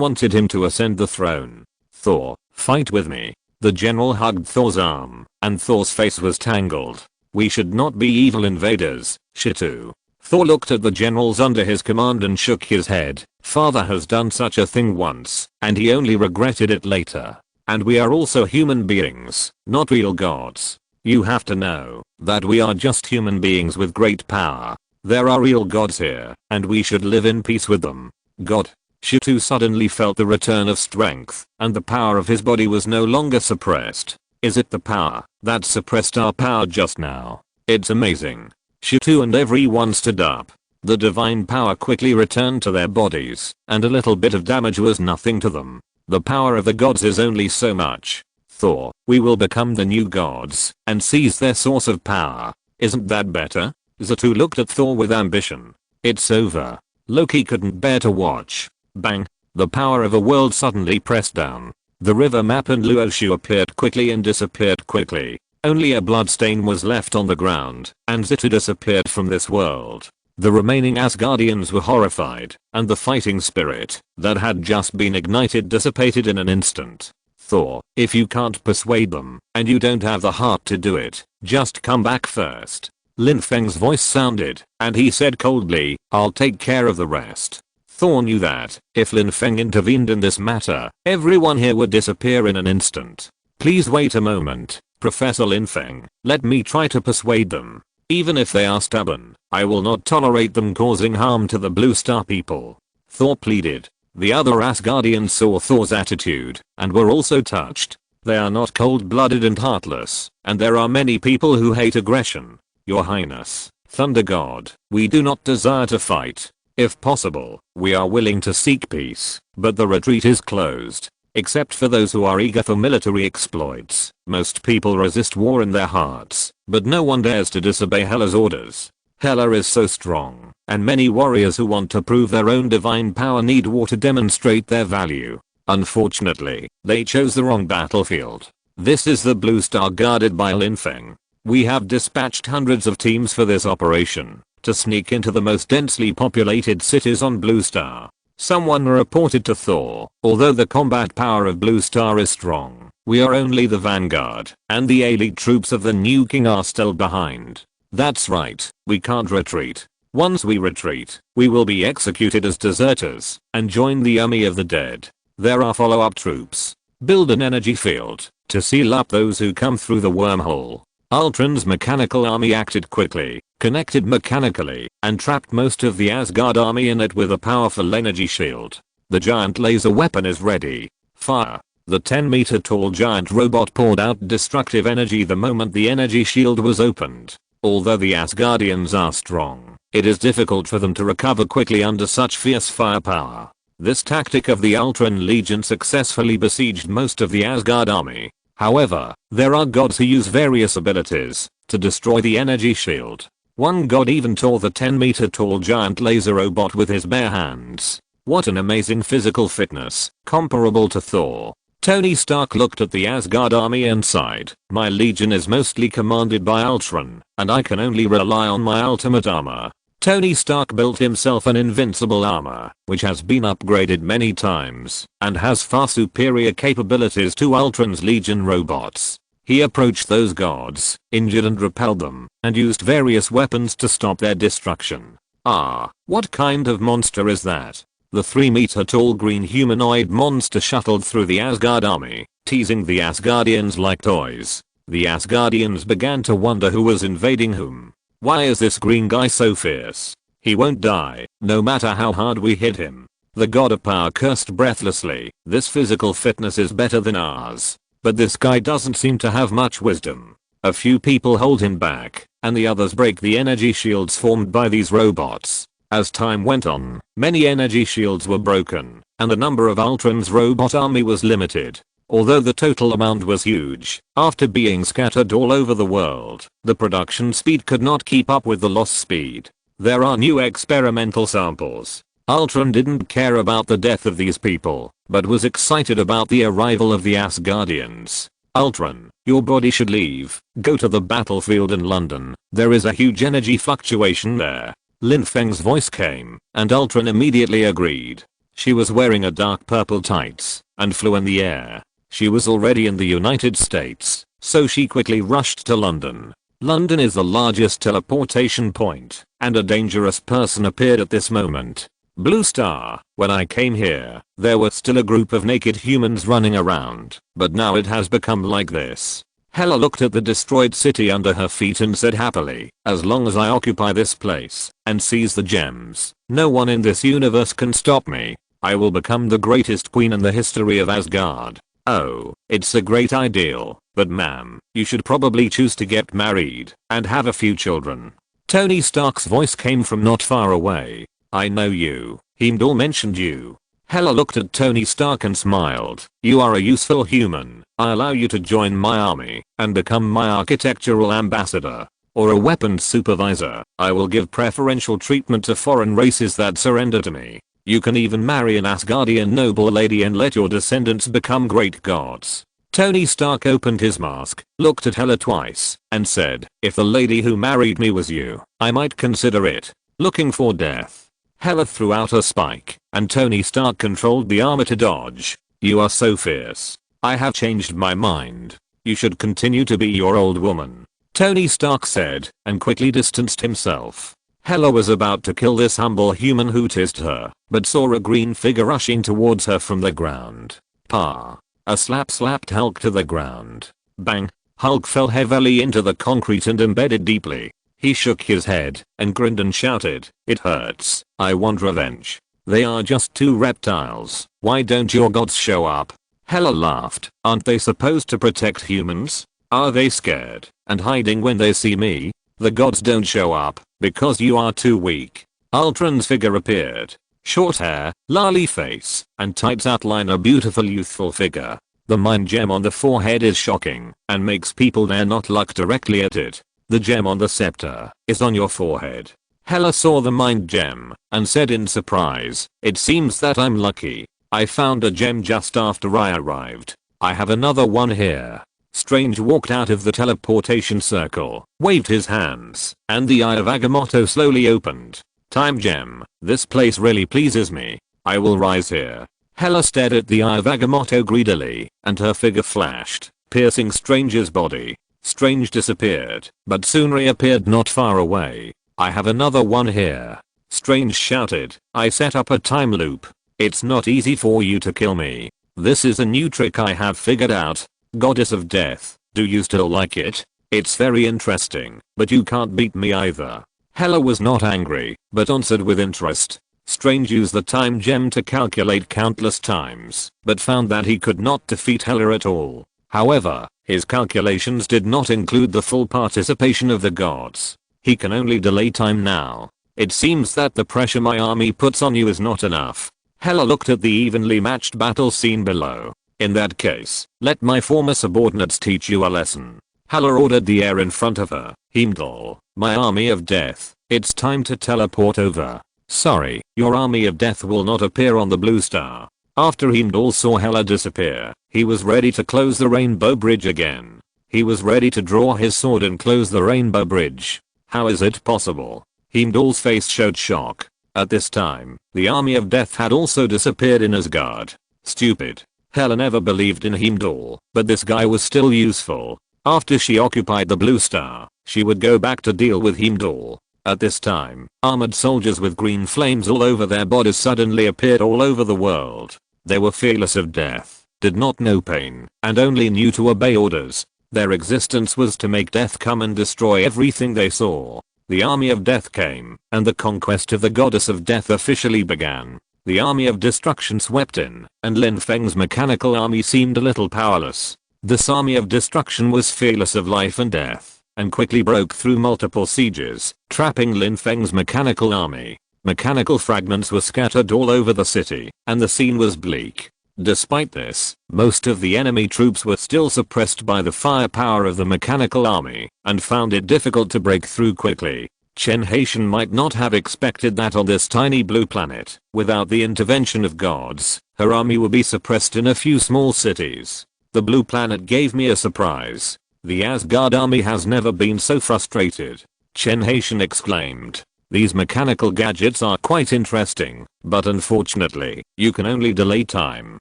wanted him to ascend the throne. "Thor, fight with me." The general hugged Thor's arm, and Thor's face was tangled. "We should not be evil invaders, Shitu." Thor looked at the generals under his command and shook his head. "Father has done such a thing once, and he only regretted it later. And we are also human beings, not real gods. You have to know that we are just human beings with great power. There are real gods here, and we should live in peace with them." God. Shitu suddenly felt the return of strength, and the power of his body was no longer suppressed. Is it the power that suppressed our power just now? It's amazing. Shitu and everyone stood up. The divine power quickly returned to their bodies, and a little bit of damage was nothing to them. The power of the gods is only so much. Thor, we will become the new gods, and seize their source of power. Isn't that better? Zatu looked at Thor with ambition. "It's over." Loki couldn't bear to watch. Bang! The power of a world suddenly pressed down. The river map and Luoshu appeared quickly and disappeared quickly. Only a bloodstain was left on the ground, and Zatu disappeared from this world. The remaining Asgardians were horrified, and the fighting spirit that had just been ignited dissipated in an instant. "Thor, if you can't persuade them, and you don't have the heart to do it, just come back first." Lin Feng's voice sounded, and he said coldly, "I'll take care of the rest." Thor knew that if Lin Feng intervened in this matter, everyone here would disappear in an instant. "Please wait a moment, Professor Lin Feng. Let me try to persuade them. Even if they are stubborn, I will not tolerate them causing harm to the Blue Star people." Thor pleaded. The other Asgardians saw Thor's attitude and were also touched. They are not cold-blooded and heartless, and there are many people who hate aggression. "Your Highness, Thunder God, we do not desire to fight. If possible, we are willing to seek peace, but the retreat is closed. Except for those who are eager for military exploits, most people resist war in their hearts, but no one dares to disobey Hela's orders. Hela is so strong, and many warriors who want to prove their own divine power need war to demonstrate their value. Unfortunately, they chose the wrong battlefield. This is the Blue Star guarded by Lin Feng. We have dispatched hundreds of teams for this operation, to sneak into the most densely populated cities on Blue Star." Someone reported to Thor, "Although the combat power of Blue Star is strong, we are only the vanguard, and the elite troops of the new king are still behind." "That's right, we can't retreat. Once we retreat, we will be executed as deserters, and join the army of the dead. There are follow-up troops. Build an energy field, to seal up those who come through the wormhole." Ultron's mechanical army acted quickly, connected mechanically, and trapped most of the Asgard army in it with a powerful energy shield. The giant laser weapon is ready. Fire! The 10-meter tall giant robot poured out destructive energy the moment the energy shield was opened. Although the Asgardians are strong, it is difficult for them to recover quickly under such fierce firepower. This tactic of the Ultron Legion successfully besieged most of the Asgard army. However, there are gods who use various abilities to destroy the energy shield. One god even tore the 10-meter tall giant laser robot with his bare hands. What an amazing physical fitness, comparable to Thor. Tony Stark looked at the Asgard army and sighed. "My legion is mostly commanded by Ultron, and I can only rely on my ultimate armor." Tony Stark built himself an invincible armor, which has been upgraded many times, and has far superior capabilities to Ultron's Legion robots. He approached those gods, injured and repelled them, and used various weapons to stop their destruction. Ah, what kind of monster is that? The 3-meter tall green humanoid monster shuttled through the Asgard army, teasing the Asgardians like toys. The Asgardians began to wonder who was invading whom. Why is this green guy so fierce? He won't die, no matter how hard we hit him. The god of power cursed breathlessly. This physical fitness is better than ours. But this guy doesn't seem to have much wisdom. A few people hold him back, and the others break the energy shields formed by these robots. As time went on, many energy shields were broken, and the number of Ultron's robot army was limited. Although the total amount was huge, after being scattered all over the world, the production speed could not keep up with the loss speed. There are new experimental samples. Ultron didn't care about the death of these people, but was excited about the arrival of the Asgardians. Ultron, your body should leave. Go to the battlefield in London. There is a huge energy fluctuation there. Lin Feng's voice came, and Ultron immediately agreed. She was wearing a dark purple tights, and flew in the air. She was already in the United States, so she quickly rushed to London. London is the largest teleportation point, and a dangerous person appeared at this moment. Blue Star, when I came here, there were still a group of naked humans running around, but now it has become like this. Hela looked at the destroyed city under her feet and said happily, as long as I occupy this place, and seize the gems, no one in this universe can stop me. I will become the greatest queen in the history of Asgard. Oh, it's a great ideal, but ma'am, you should probably choose to get married, and have a few children. Tony Stark's voice came from not far away. I know you. Heimdall mentioned you. Hela looked at Tony Stark and smiled. You are a useful human. I allow you to join my army, and become my architectural ambassador. Or a weapons supervisor. I will give preferential treatment to foreign races that surrender to me. You can even marry an Asgardian noble lady and let your descendants become great gods. Tony Stark opened his mask, looked at Hela twice, and said, if the lady who married me was you, I might consider it. Looking for death. Hela threw out a spike, and Tony Stark controlled the armor to dodge. You are so fierce. I have changed my mind. You should continue to be your old woman. Tony Stark said, and quickly distanced himself. Hela was about to kill this humble human who teased her, but saw a green figure rushing towards her from the ground. Pa! A slap slapped Hulk to the ground. Bang! Hulk fell heavily into the concrete and embedded deeply. He shook his head and grinned and shouted, it hurts. I want revenge. They are just two reptiles. Why don't your gods show up? Hela laughed. Aren't they supposed to protect humans? Are they scared and hiding when they see me? The gods don't show up because you are too weak. Ultron's figure appeared. Short hair, lolly face, and tights outline a beautiful youthful figure. The mind gem on the forehead is shocking and makes people dare not look directly at it. The gem on the scepter is on your forehead. Hela saw the mind gem and said in surprise, it seems that I'm lucky. I found a gem just after I arrived. I have another one here. Strange walked out of the teleportation circle, waved his hands, and the Eye of Agamotto slowly opened. Time gem, this place really pleases me. I will rise here. Hela stared at the Eye of Agamotto greedily, and her figure flashed, piercing Strange's body. Strange disappeared, but soon reappeared not far away. I have another one here. Strange shouted, I set up a time loop. It's not easy for you to kill me. This is a new trick I have figured out. Goddess of Death, do you still like it? It's very interesting, but you can't beat me either. Hela was not angry, but answered with interest. Strange used the time gem to calculate countless times, but found that he could not defeat Hela at all. However, his calculations did not include the full participation of the gods. He can only delay time now. It seems that the pressure my army puts on you is not enough. Hela looked at the evenly matched battle scene below. In that case, let my former subordinates teach you a lesson. Hela ordered the air in front of her. Heimdall, my army of death, it's time to teleport over. Sorry, your army of death will not appear on the blue star. After Heimdall saw Hela disappear, he was ready to close the rainbow bridge again. He was ready to draw his sword and close the rainbow bridge. How is it possible? Heimdall's face showed shock. At this time, the army of death had also disappeared in Asgard. Stupid. Hela never believed in Heimdall, but this guy was still useful. After she occupied the blue star, she would go back to deal with Heimdall. At this time, armored soldiers with green flames all over their bodies suddenly appeared all over the world. They were fearless of death, did not know pain, and only knew to obey orders. Their existence was to make death come and destroy everything they saw. The army of death came, and the conquest of the goddess of death officially began. The army of destruction swept in, and Lin Feng's mechanical army seemed a little powerless. This army of destruction was fearless of life and death, and quickly broke through multiple sieges, trapping Lin Feng's mechanical army. Mechanical fragments were scattered all over the city, and the scene was bleak. Despite this, most of the enemy troops were still suppressed by the firepower of the mechanical army, and found it difficult to break through quickly. Chen Haitian might not have expected that on this tiny blue planet, without the intervention of gods, her army would be suppressed in a few small cities. The blue planet gave me a surprise. The Asgard army has never been so frustrated. Chen Haitian exclaimed. These mechanical gadgets are quite interesting, but unfortunately, you can only delay time.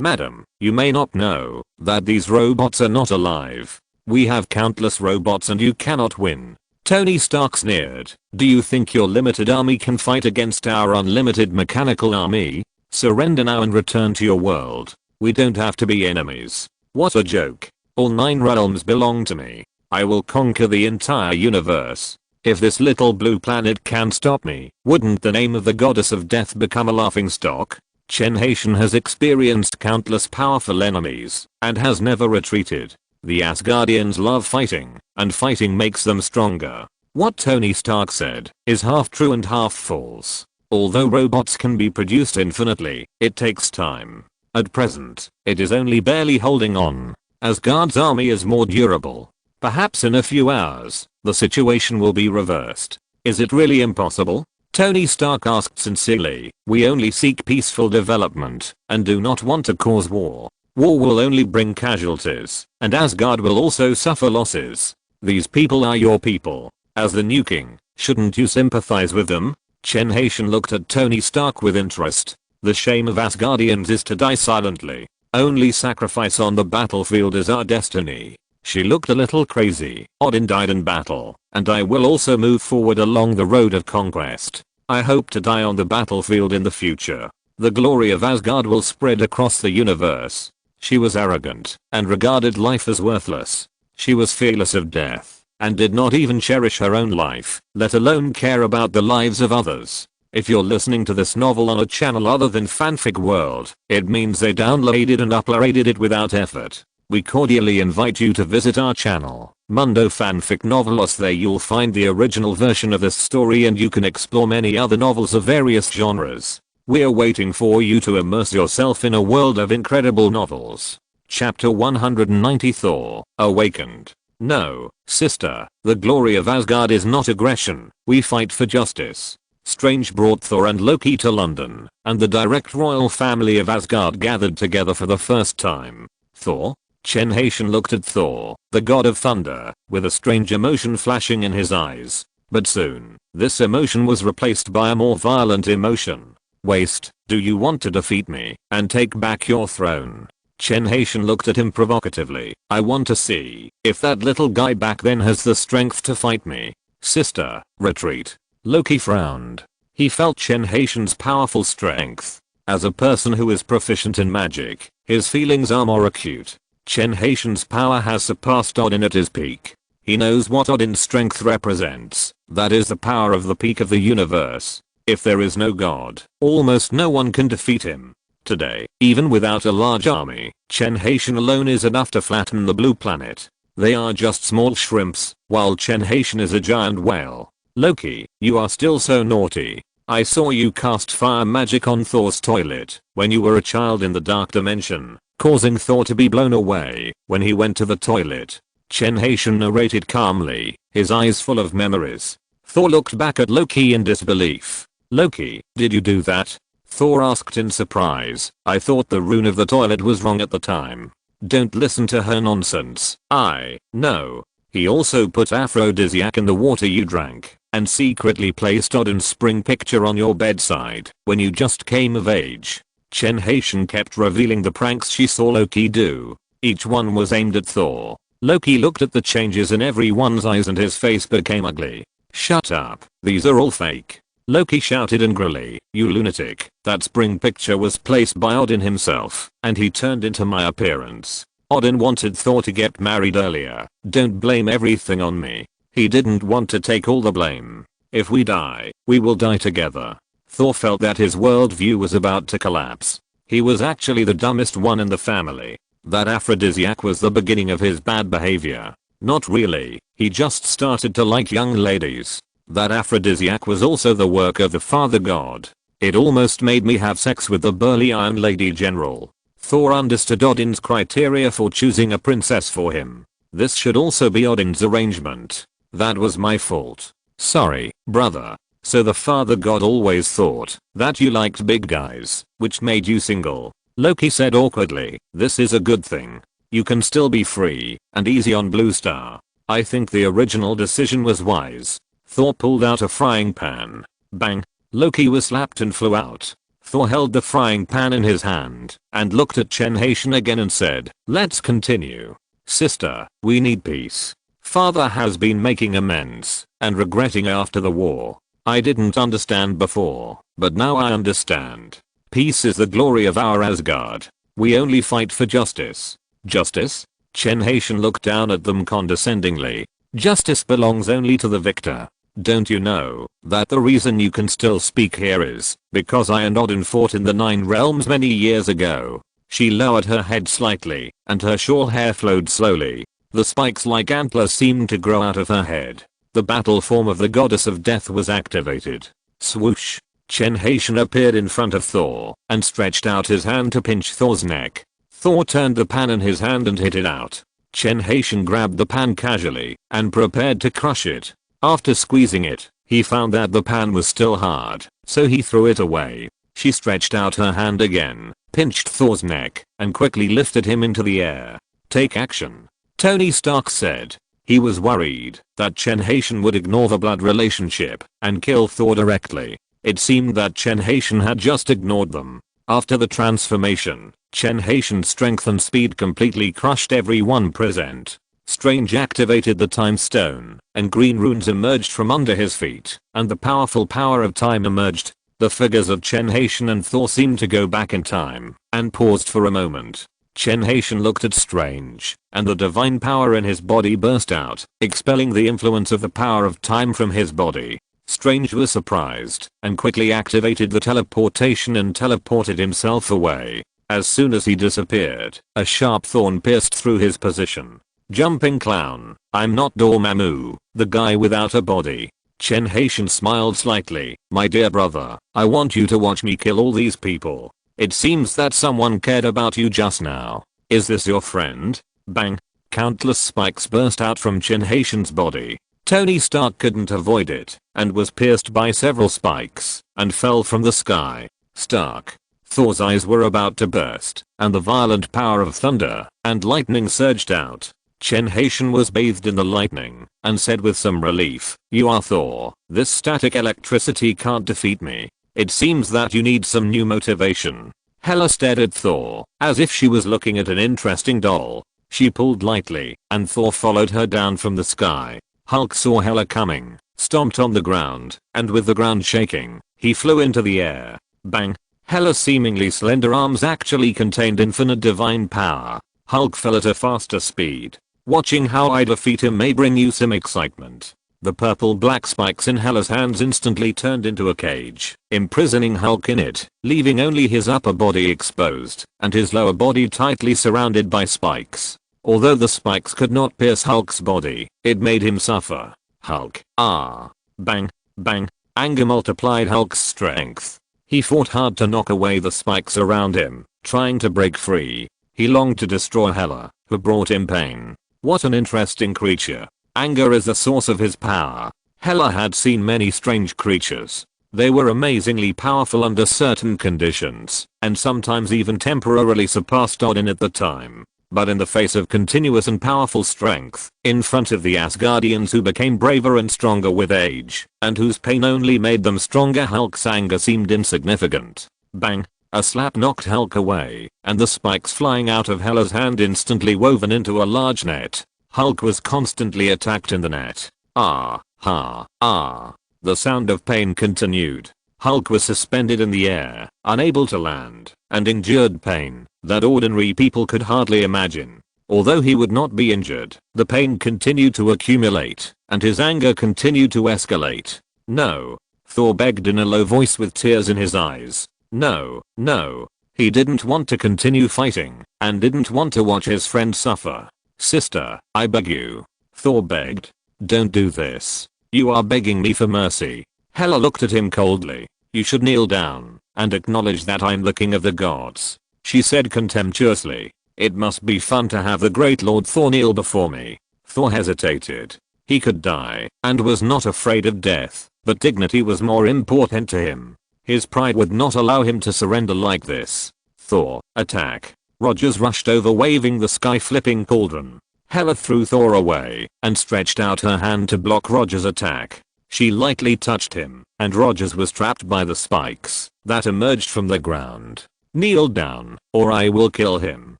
Madam, you may not know that these robots are not alive. We have countless robots and you cannot win. Tony Stark sneered. Do you think your limited army can fight against our unlimited mechanical army? Surrender now and return to your world. We don't have to be enemies. What a joke. All 9 realms belong to me. I will conquer the entire universe. If this little blue planet can stop me, wouldn't the name of the goddess of death become a laughingstock? Chen Haitian has experienced countless powerful enemies, and has never retreated. The Asgardians love fighting, and fighting makes them stronger. What Tony Stark said is half true and half false. Although robots can be produced infinitely, it takes time. At present, it is only barely holding on. Asgard's army is more durable. Perhaps in a few hours, the situation will be reversed. Is it really impossible? Tony Stark asked sincerely. We only seek peaceful development, and do not want to cause war. War will only bring casualties, and Asgard will also suffer losses. These people are your people. As the new king, shouldn't you sympathize with them? Chen Haitian looked at Tony Stark with interest. The shame of Asgardians is to die silently. Only sacrifice on the battlefield is our destiny. She looked a little crazy. Odin died in battle, and I will also move forward along the road of conquest. I hope to die on the battlefield in the future. The glory of Asgard will spread across the universe. She was arrogant, and regarded life as worthless. She was fearless of death, and did not even cherish her own life, let alone care about the lives of others. If you're listening to this novel on a channel other than Fanfic World, it means they downloaded and uploaded it without effort. We cordially invite you to visit our channel, Mundo Fanfic Novelos. There you'll find the original version of this story and you can explore many other novels of various genres. We're waiting for you to immerse yourself in a world of incredible novels. Chapter 190 Thor, Awakened. No, sister, the glory of Asgard is not aggression, we fight for justice. Strange brought Thor and Loki to London, and the direct royal family of Asgard gathered together for the first time. Thor? Chen Haitian looked at Thor, the god of thunder, with a strange emotion flashing in his eyes. But soon, this emotion was replaced by a more violent emotion. Waste, do you want to defeat me and take back your throne? Chen Haitian looked at him provocatively. I want to see if that little guy back then has the strength to fight me. Sister, retreat. Loki frowned. He felt Chen Haitian's powerful strength. As a person who is proficient in magic, his feelings are more acute. Chen Haitian's power has surpassed Odin at his peak. He knows what Odin's strength represents. That is the power of the peak of the universe. If there is no god, almost no one can defeat him. Today, even without a large army, Chen Haitian alone is enough to flatten the blue planet. They are just small shrimps, while Chen Haitian is a giant whale. Loki, you are still so naughty. I saw you cast fire magic on Thor's toilet when you were a child in the dark dimension, causing Thor to be blown away when he went to the toilet. Chen Haitian narrated calmly, his eyes full of memories. Thor looked back at Loki in disbelief. Loki, did you do that? Thor asked in surprise. I thought the rune of the toilet was wrong at the time. Don't listen to her nonsense. I know. He also put aphrodisiac in the water you drank, and secretly placed Odin's spring picture on your bedside when you just came of age. Chen Haitian kept revealing the pranks she saw Loki do. Each one was aimed at Thor. Loki looked at the changes in everyone's eyes and his face became ugly. Shut up, these are all fake. Loki shouted angrily, you lunatic, that spring picture was placed by Odin himself, and he turned into my appearance. Odin wanted Thor to get married earlier. Don't blame everything on me. He didn't want to take all the blame. If we die, we will die together. Thor felt that his worldview was about to collapse. He was actually the dumbest one in the family. That aphrodisiac was the beginning of his bad behavior. Not really, he just started to like young ladies. That aphrodisiac was also the work of the father god. It almost made me have sex with the burly Iron Lady General. Thor understood Odin's criteria for choosing a princess for him. This should also be Odin's arrangement. That was my fault. Sorry, brother. So the father god always thought that you liked big guys, which made you single. Loki said awkwardly, this is a good thing. You can still be free and easy on Blue Star. I think the original decision was wise. Thor pulled out a frying pan. Bang. Loki was slapped and flew out. Thor held the frying pan in his hand and looked at Chen Haitian again and said, let's continue. Sister, we need peace. Father has been making amends and regretting after the war. I didn't understand before, but now I understand. Peace is the glory of our Asgard. We only fight for justice. Justice? Chen Haitian looked down at them condescendingly. Justice belongs only to the victor. Don't you know that the reason you can still speak here is because I and Odin fought in the 9 realms many years ago? She lowered her head slightly and her shawl hair flowed slowly. The spikes like antlers seemed to grow out of her head. The battle form of the goddess of death was activated. Swoosh. Chen Haitian appeared in front of Thor and stretched out his hand to pinch Thor's neck. Thor turned the pan in his hand and hit it out. Chen Haitian grabbed the pan casually and prepared to crush it. After squeezing it, he found that the pan was still hard, so he threw it away. She stretched out her hand again, pinched Thor's neck, and quickly lifted him into the air. Take action. Tony Stark said. He was worried that Chen Haitian would ignore the blood relationship and kill Thor directly. It seemed that Chen Haitian had just ignored them. After the transformation, Chen Haitian's strength and speed completely crushed everyone present. Strange activated the time stone, and green runes emerged from under his feet, and the powerful power of time emerged. The figures of Chen Haitian and Thor seemed to go back in time, and paused for a moment. Chen Haitian looked at Strange, and the divine power in his body burst out, expelling the influence of the power of time from his body. Strange was surprised, and quickly activated the teleportation and teleported himself away. As soon as he disappeared, a sharp thorn pierced through his position. Jumping clown, I'm not Dormammu, the guy without a body. Chen Haitian smiled slightly. My dear brother, I want you to watch me kill all these people. It seems that someone cared about you just now. Is this your friend? Bang. Countless spikes burst out from Chen Haitian's body. Tony Stark couldn't avoid it, and was pierced by several spikes, and fell from the sky. Stark. Thor's eyes were about to burst, and the violent power of thunder and lightning surged out. Chen Haitian was bathed in the lightning, and said with some relief, you are Thor. This static electricity can't defeat me. It seems that you need some new motivation. Hela stared at Thor, as if she was looking at an interesting doll. She pulled lightly, and Thor followed her down from the sky. Hulk saw Hela coming, stomped on the ground, and with the ground shaking, he flew into the air. Bang. Hela's seemingly slender arms actually contained infinite divine power. Hulk fell at a faster speed. Watching how I defeat him may bring you some excitement. The purple-black spikes in Hela's hands instantly turned into a cage, imprisoning Hulk in it, leaving only his upper body exposed, and his lower body tightly surrounded by spikes. Although the spikes could not pierce Hulk's body, it made him suffer. Hulk. Ah. Bang. Bang. Anger multiplied Hulk's strength. He fought hard to knock away the spikes around him, trying to break free. He longed to destroy Hela, who brought him pain. What an interesting creature. Anger is the source of his power. Hela had seen many strange creatures. They were amazingly powerful under certain conditions, and sometimes even temporarily surpassed Odin at the time. But in the face of continuous and powerful strength, in front of the Asgardians who became braver and stronger with age, and whose pain only made them stronger, Hulk's anger seemed insignificant. Bang. A slap knocked Hulk away, and the spikes flying out of Hela's hand instantly woven into a large net. Hulk was constantly attacked in the net. Ah, ha, ah. The sound of pain continued. Hulk was suspended in the air, unable to land, and endured pain that ordinary people could hardly imagine. Although he would not be injured, the pain continued to accumulate, and his anger continued to escalate. No. Thor begged in a low voice with tears in his eyes. No, no. He didn't want to continue fighting, and didn't want to watch his friend suffer. Sister, I beg you. Thor begged. Don't do this. You are begging me for mercy. Hela looked at him coldly. You should kneel down and acknowledge that I'm the king of the gods, she said contemptuously. It must be fun to have the great Lord Thor kneel before me. Thor hesitated. He could die and was not afraid of death, but dignity was more important to him. His pride would not allow him to surrender like this. Thor, attack. Rogers rushed over waving the sky-flipping cauldron. Hela threw Thor away and stretched out her hand to block Rogers' attack. She lightly touched him, and Rogers was trapped by the spikes that emerged from the ground. Kneel down, or I will kill him.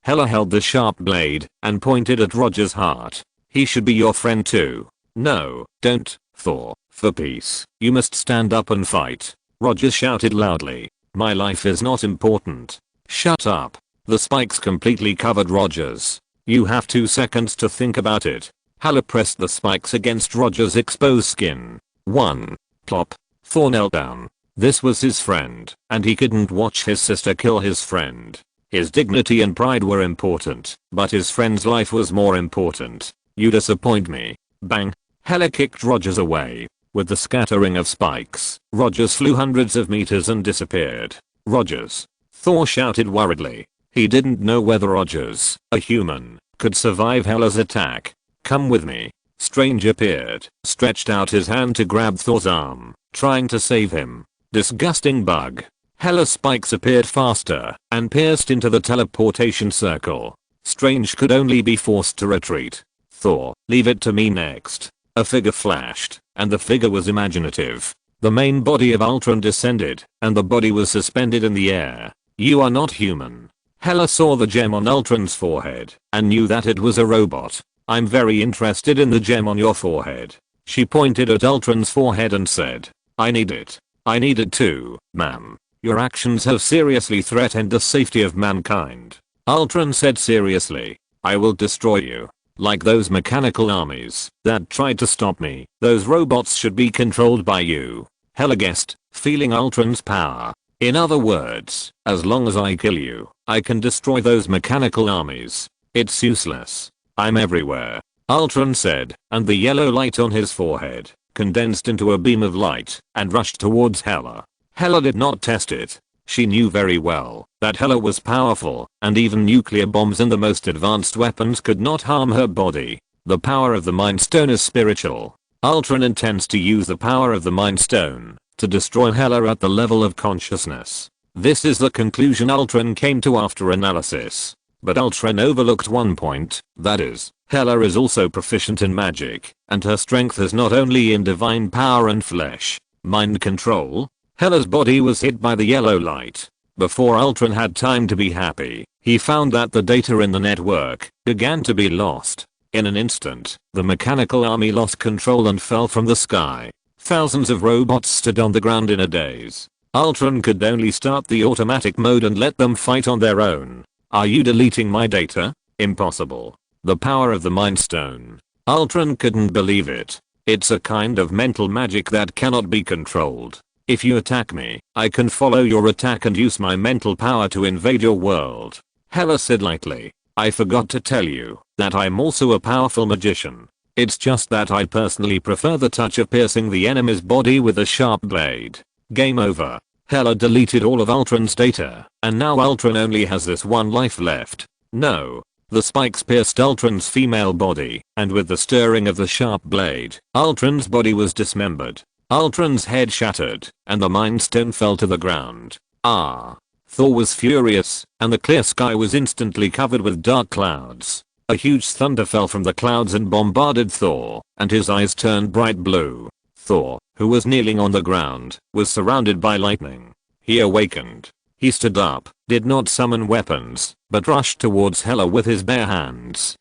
Hela held the sharp blade and pointed at Rogers' heart. He should be your friend too. No, don't, Thor, for peace. You must stand up and fight. Rogers shouted loudly. My life is not important. Shut up. The spikes completely covered Rogers. You have 2 seconds to think about it. Hela pressed the spikes against Rogers' exposed skin. 1. Plop. Thor knelt down. This was his friend, and he couldn't watch his sister kill his friend. His dignity and pride were important, but his friend's life was more important. You disappoint me. Bang. Hela kicked Rogers away. With the scattering of spikes, Rogers flew hundreds of meters and disappeared. Rogers. Thor shouted worriedly. He didn't know whether Rogers, a human, could survive Hela's attack. Come with me. Strange appeared, stretched out his hand to grab Thor's arm, trying to save him. Disgusting bug. Hela's spikes appeared faster and pierced into the teleportation circle. Strange could only be forced to retreat. Thor, leave it to me next. A figure flashed, and the figure was imaginative. The main body of Ultron descended, and the body was suspended in the air. You are not human. Hela saw the gem on Ultron's forehead and knew that it was a robot. I'm very interested in the gem on your forehead. She pointed at Ultron's forehead and said, I need it. I need it too, ma'am. Your actions have seriously threatened the safety of mankind. Ultron said seriously, I will destroy you. Like those mechanical armies that tried to stop me, those robots should be controlled by you. Hela guessed, feeling Ultron's power. In other words, as long as I kill you, I can destroy those mechanical armies. It's useless. I'm everywhere. Ultron said, and the yellow light on his forehead condensed into a beam of light and rushed towards Hela. Hela did not test it. She knew very well that Hela was powerful, and even nuclear bombs and the most advanced weapons could not harm her body. The power of the Mind Stone is spiritual. Ultron intends to use the power of the Mind Stone to destroy Hela at the level of consciousness. This is the conclusion Ultron came to after analysis. But Ultron overlooked one point, that is, Hela is also proficient in magic, and her strength is not only in divine power and flesh, mind control. Hela's body was hit by the yellow light. Before Ultron had time to be happy, he found that the data in the network began to be lost. In an instant, the mechanical army lost control and fell from the sky. Thousands of robots stood on the ground in a daze. Ultron could only start the automatic mode and let them fight on their own. Are you deleting my data? Impossible. The power of the Mind Stone. Ultron couldn't believe it. It's a kind of mental magic that cannot be controlled. If you attack me, I can follow your attack and use my mental power to invade your world. Hela said lightly. I forgot to tell you that I'm also a powerful magician. It's just that I personally prefer the touch of piercing the enemy's body with a sharp blade. Game over. Hela deleted all of Ultron's data, and now Ultron only has this one life left. No. The spikes pierced Ultron's female body, and with the stirring of the sharp blade, Ultron's body was dismembered. Ultron's head shattered, and the Mind Stone fell to the ground. Thor was furious, and the clear sky was instantly covered with dark clouds. A huge thunder fell from the clouds and bombarded Thor, and his eyes turned bright blue. Thor, who was kneeling on the ground, was surrounded by lightning. He awakened. He stood up, did not summon weapons, but rushed towards Hela with his bare hands.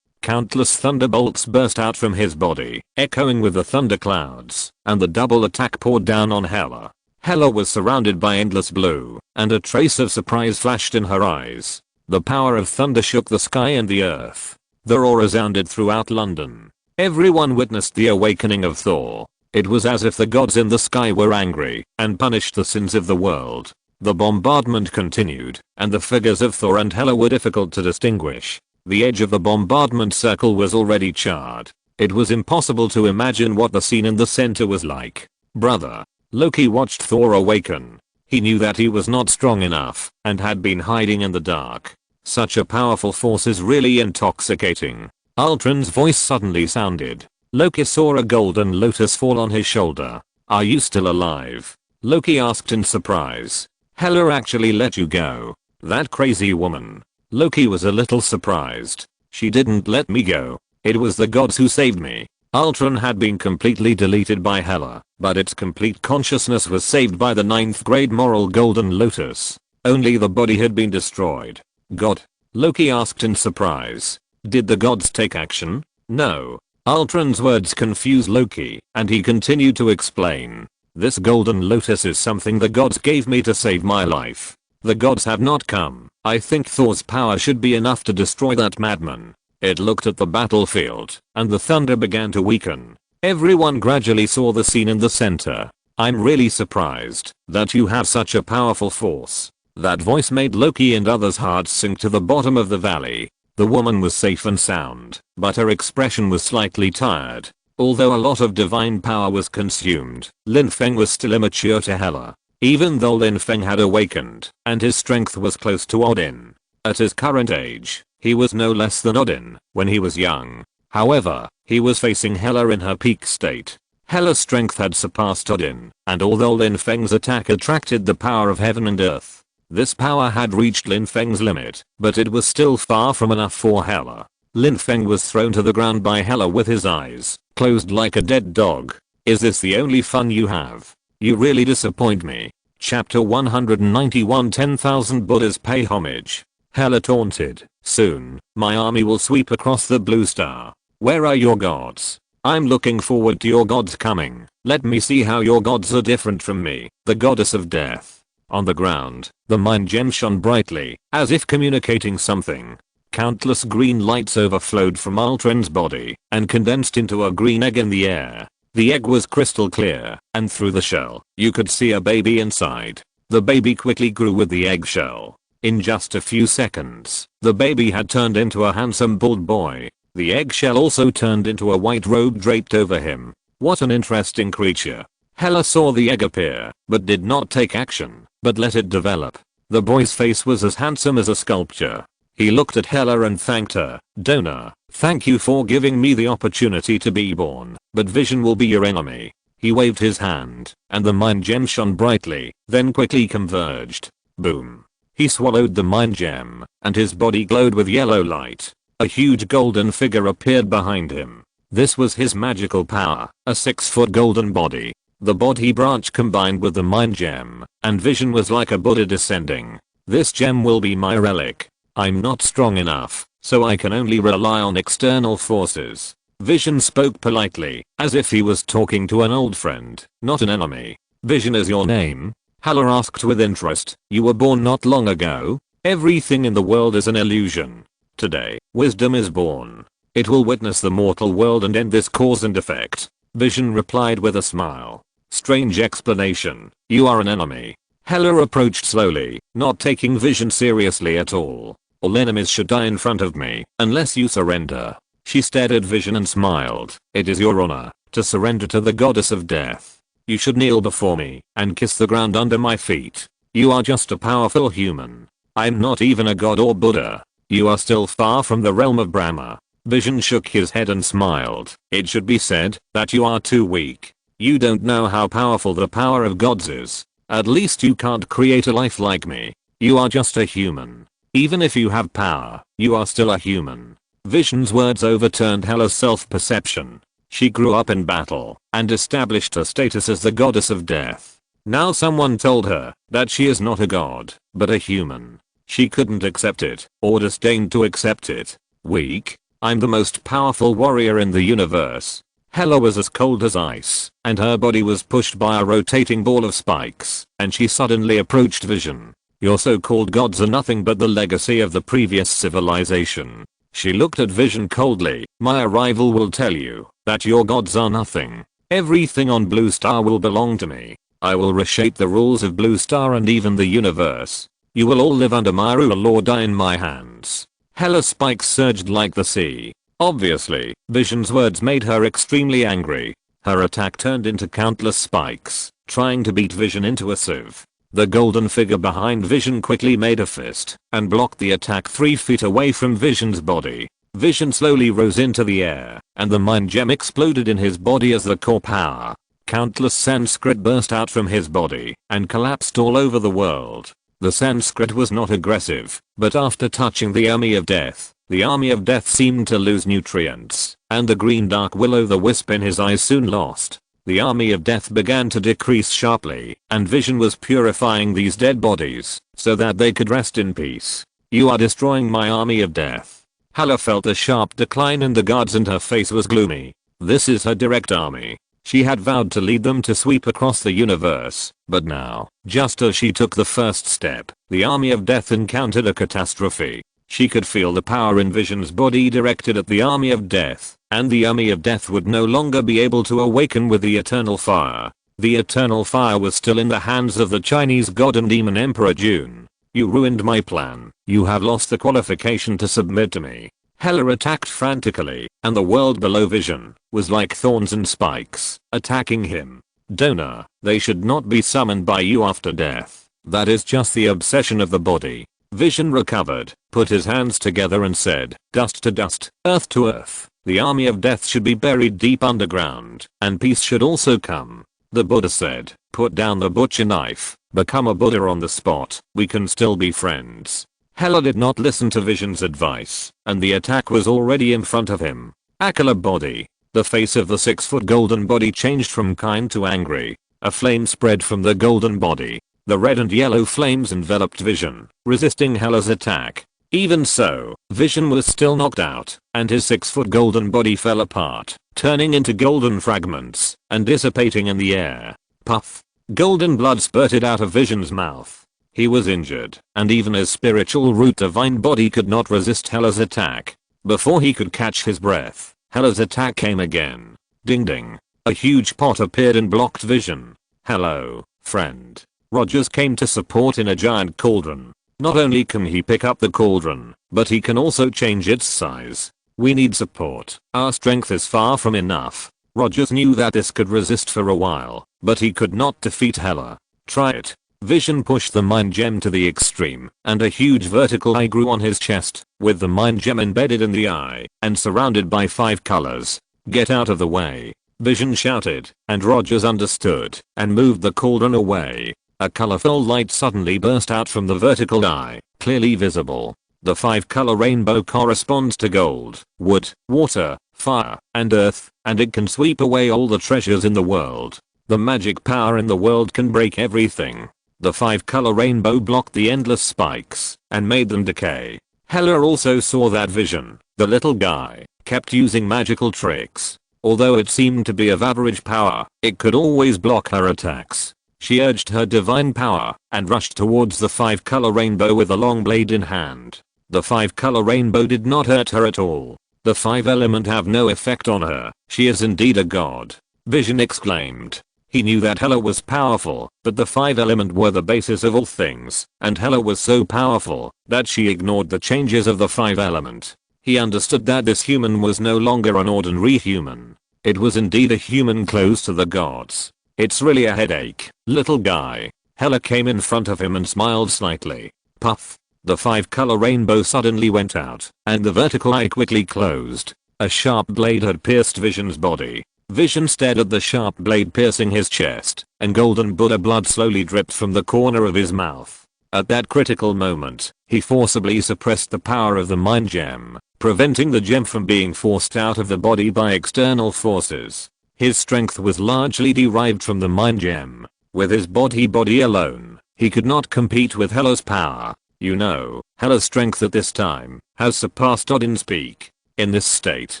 Countless thunderbolts burst out from his body, echoing with the thunder clouds, and the double attack poured down on Hela. Hela was surrounded by endless blue, and a trace of surprise flashed in her eyes. The power of thunder shook the sky and the earth. The roar resounded throughout London. Everyone witnessed the awakening of Thor. It was as if the gods in the sky were angry and punished the sins of the world. The bombardment continued, and the figures of Thor and Hela were difficult to distinguish. The edge of the bombardment circle was already charred. It was impossible to imagine what the scene in the center was like. Brother. Loki watched Thor awaken. He knew that he was not strong enough and had been hiding in the dark. Such a powerful force is really intoxicating. Ultron's voice suddenly sounded. Loki saw a golden lotus fall on his shoulder. Are you still alive? Loki asked in surprise. Hela actually let you go. That crazy woman. Loki was a little surprised. She didn't let me go. It was the gods who saved me. Ultron had been completely deleted by Hela, but its complete consciousness was saved by the 9th grade moral golden lotus. Only the body had been destroyed. God? Loki asked in surprise. Did the gods take action? No. Ultron's words confused Loki, and he continued to explain. This golden lotus is something the gods gave me to save my life. The gods have not come. I think Thor's power should be enough to destroy that madman. It looked at the battlefield, and the thunder began to weaken. Everyone gradually saw the scene in the center. I'm really surprised that you have such a powerful force. That voice made Loki and others' hearts sink to the bottom of the valley. The woman was safe and sound, but her expression was slightly tired. Although a lot of divine power was consumed, Lin Feng was still immature to Hela. Even though Lin Feng had awakened, and his strength was close to Odin. At his current age, he was no less than Odin when he was young. However, he was facing Hela in her peak state. Hela's strength had surpassed Odin, and although Lin Feng's attack attracted the power of heaven and earth, this power had reached Lin Feng's limit, but it was still far from enough for Hela. Lin Feng was thrown to the ground by Hela with his eyes closed like a dead dog. Is this the only fun you have? You really disappoint me. Chapter 191 10,000 Buddhas pay homage. Hela taunted. Soon, my army will sweep across the blue star. Where are your gods? I'm looking forward to your gods coming. Let me see how your gods are different from me, the goddess of death. On the ground, the mind gem shone brightly, as if communicating something. Countless green lights overflowed from Ultron's body and condensed into a green egg in the air. The egg was crystal clear, and through the shell, you could see a baby inside. The baby quickly grew with the eggshell. In just a few seconds, the baby had turned into a handsome bald boy. The eggshell also turned into a white robe draped over him. What an interesting creature. Hela saw the egg appear, but did not take action, but let it develop. The boy's face was as handsome as a sculpture. He looked at Hela and thanked her. Donor, thank you for giving me the opportunity to be born, but vision will be your enemy. He waved his hand, and the mind gem shone brightly, then quickly converged. Boom. He swallowed the mind gem, and his body glowed with yellow light. A huge golden figure appeared behind him. This was his magical power, a 6-foot golden body. The body branch combined with the mind gem, and vision was like a Buddha descending. This gem will be my relic. I'm not strong enough, so I can only rely on external forces. Vision spoke politely, as if he was talking to an old friend, not an enemy. Vision is your name? Hela asked with interest. You were born not long ago? Everything in the world is an illusion. Today, wisdom is born. It will witness the mortal world and end this cause and effect. Vision replied with a smile. Strange explanation. You are an enemy. Hela approached slowly, not taking Vision seriously at all. All enemies should die in front of me, unless you surrender. She stared at Vision and smiled. It is your honor to surrender to the goddess of death. You should kneel before me and kiss the ground under my feet. You are just a powerful human. I'm not even a god or Buddha. You are still far from the realm of Brahma. Vision shook his head and smiled. It should be said that you are too weak. You don't know how powerful the power of gods is. At least you can't create a life like me. You are just a human. Even if you have power, you are still a human. Vision's words overturned Hela's self-perception. She grew up in battle and established her status as the goddess of death. Now someone told her that she is not a god, but a human. She couldn't accept it, or disdained to accept it. Weak? I'm the most powerful warrior in the universe. Hela was as cold as ice, and her body was pushed by a rotating ball of spikes, and she suddenly approached Vision. Your so-called gods are nothing but the legacy of the previous civilization. She looked at Vision coldly. My arrival will tell you that your gods are nothing. Everything on Blue Star will belong to me. I will reshape the rules of Blue Star and even the universe. You will all live under my rule or die in my hands. Hela's spikes surged like the sea. Obviously, Vision's words made her extremely angry. Her attack turned into countless spikes, trying to beat Vision into a sieve. The golden figure behind Vision quickly made a fist and blocked the attack 3 feet away from Vision's body. Vision slowly rose into the air, and the mind gem exploded in his body as the core power. Countless Sanskrit burst out from his body and collapsed all over the world. The Sanskrit was not aggressive, but after touching the army of death, the army of death seemed to lose nutrients, and the green dark will-o'-the-wisp in his eyes soon lost. The army of death began to decrease sharply, and Vision was purifying these dead bodies so that they could rest in peace. "You are destroying my army of death." Hela felt a sharp decline in the guards and her face was gloomy. This is her direct army. She had vowed to lead them to sweep across the universe, but now, just as she took the first step, the army of death encountered a catastrophe. She could feel the power in Vision's body directed at the army of death, and the army of death would no longer be able to awaken with the eternal fire. The eternal fire was still in the hands of the Chinese god and demon Emperor June. "You ruined my plan. You have lost the qualification to submit to me." Hela attacked frantically, and the world below Vision was like thorns and spikes, attacking him. "Donor, they should not be summoned by you after death. That is just the obsession of the body." Vision recovered, put his hands together and said, "Dust to dust, earth to earth. The army of death should be buried deep underground, and peace should also come." The Buddha said, "Put down the butcher knife, become a Buddha on the spot, we can still be friends." Hela did not listen to Vision's advice, and the attack was already in front of him. Akala body. The face of the 6-foot golden body changed from kind to angry. A flame spread from the golden body. The red and yellow flames enveloped Vision, resisting Hela's attack. Even so, Vision was still knocked out, and his 6-foot golden body fell apart, turning into golden fragments and dissipating in the air. Puff. Golden blood spurted out of Vision's mouth. He was injured, and even his spiritual root divine body could not resist Hela's attack. Before he could catch his breath, Hela's attack came again. Ding ding. A huge pot appeared and blocked Vision. "Hello, friend." Rogers came to support in a giant cauldron. Not only can he pick up the cauldron, but he can also change its size. "We need support. Our strength is far from enough." Rogers knew that this could resist for a while, but he could not defeat Hela. "Try it." Vision pushed the mind gem to the extreme, and a huge vertical eye grew on his chest, with the mind gem embedded in the eye, and surrounded by 5 colors. "Get out of the way," Vision shouted, and Rogers understood, and moved the cauldron away. A colorful light suddenly burst out from the vertical eye, clearly visible. The 5-color rainbow corresponds to gold, wood, water, fire, and earth, and it can sweep away all the treasures in the world. The magic power in the world can break everything. The 5-color rainbow blocked the endless spikes and made them decay. Hela also saw that Vision, the little guy, kept using magical tricks. Although it seemed to be of average power, it could always block her attacks. She urged her divine power and rushed towards the 5-color rainbow with a long blade in hand. The 5-color rainbow did not hurt her at all. The 5 element have no effect on her. She is indeed a god. Vision exclaimed. He knew that Hela was powerful, but the 5 element were the basis of all things, and Hela was so powerful that she ignored the changes of the 5 element. He understood that this human was no longer an ordinary human. It was indeed a human close to the gods. "It's really a headache, little guy." Hela came in front of him and smiled slightly. Puff. The 5-color rainbow suddenly went out, and the vertical eye quickly closed. A sharp blade had pierced Vision's body. Vision stared at the sharp blade piercing his chest, and golden Buddha blood slowly dripped from the corner of his mouth. At that critical moment, he forcibly suppressed the power of the mind gem, preventing the gem from being forced out of the body by external forces. His strength was largely derived from the mind gem. With his body alone, he could not compete with Hela's power. You know, Hela's strength at this time has surpassed Odin's peak. In this state,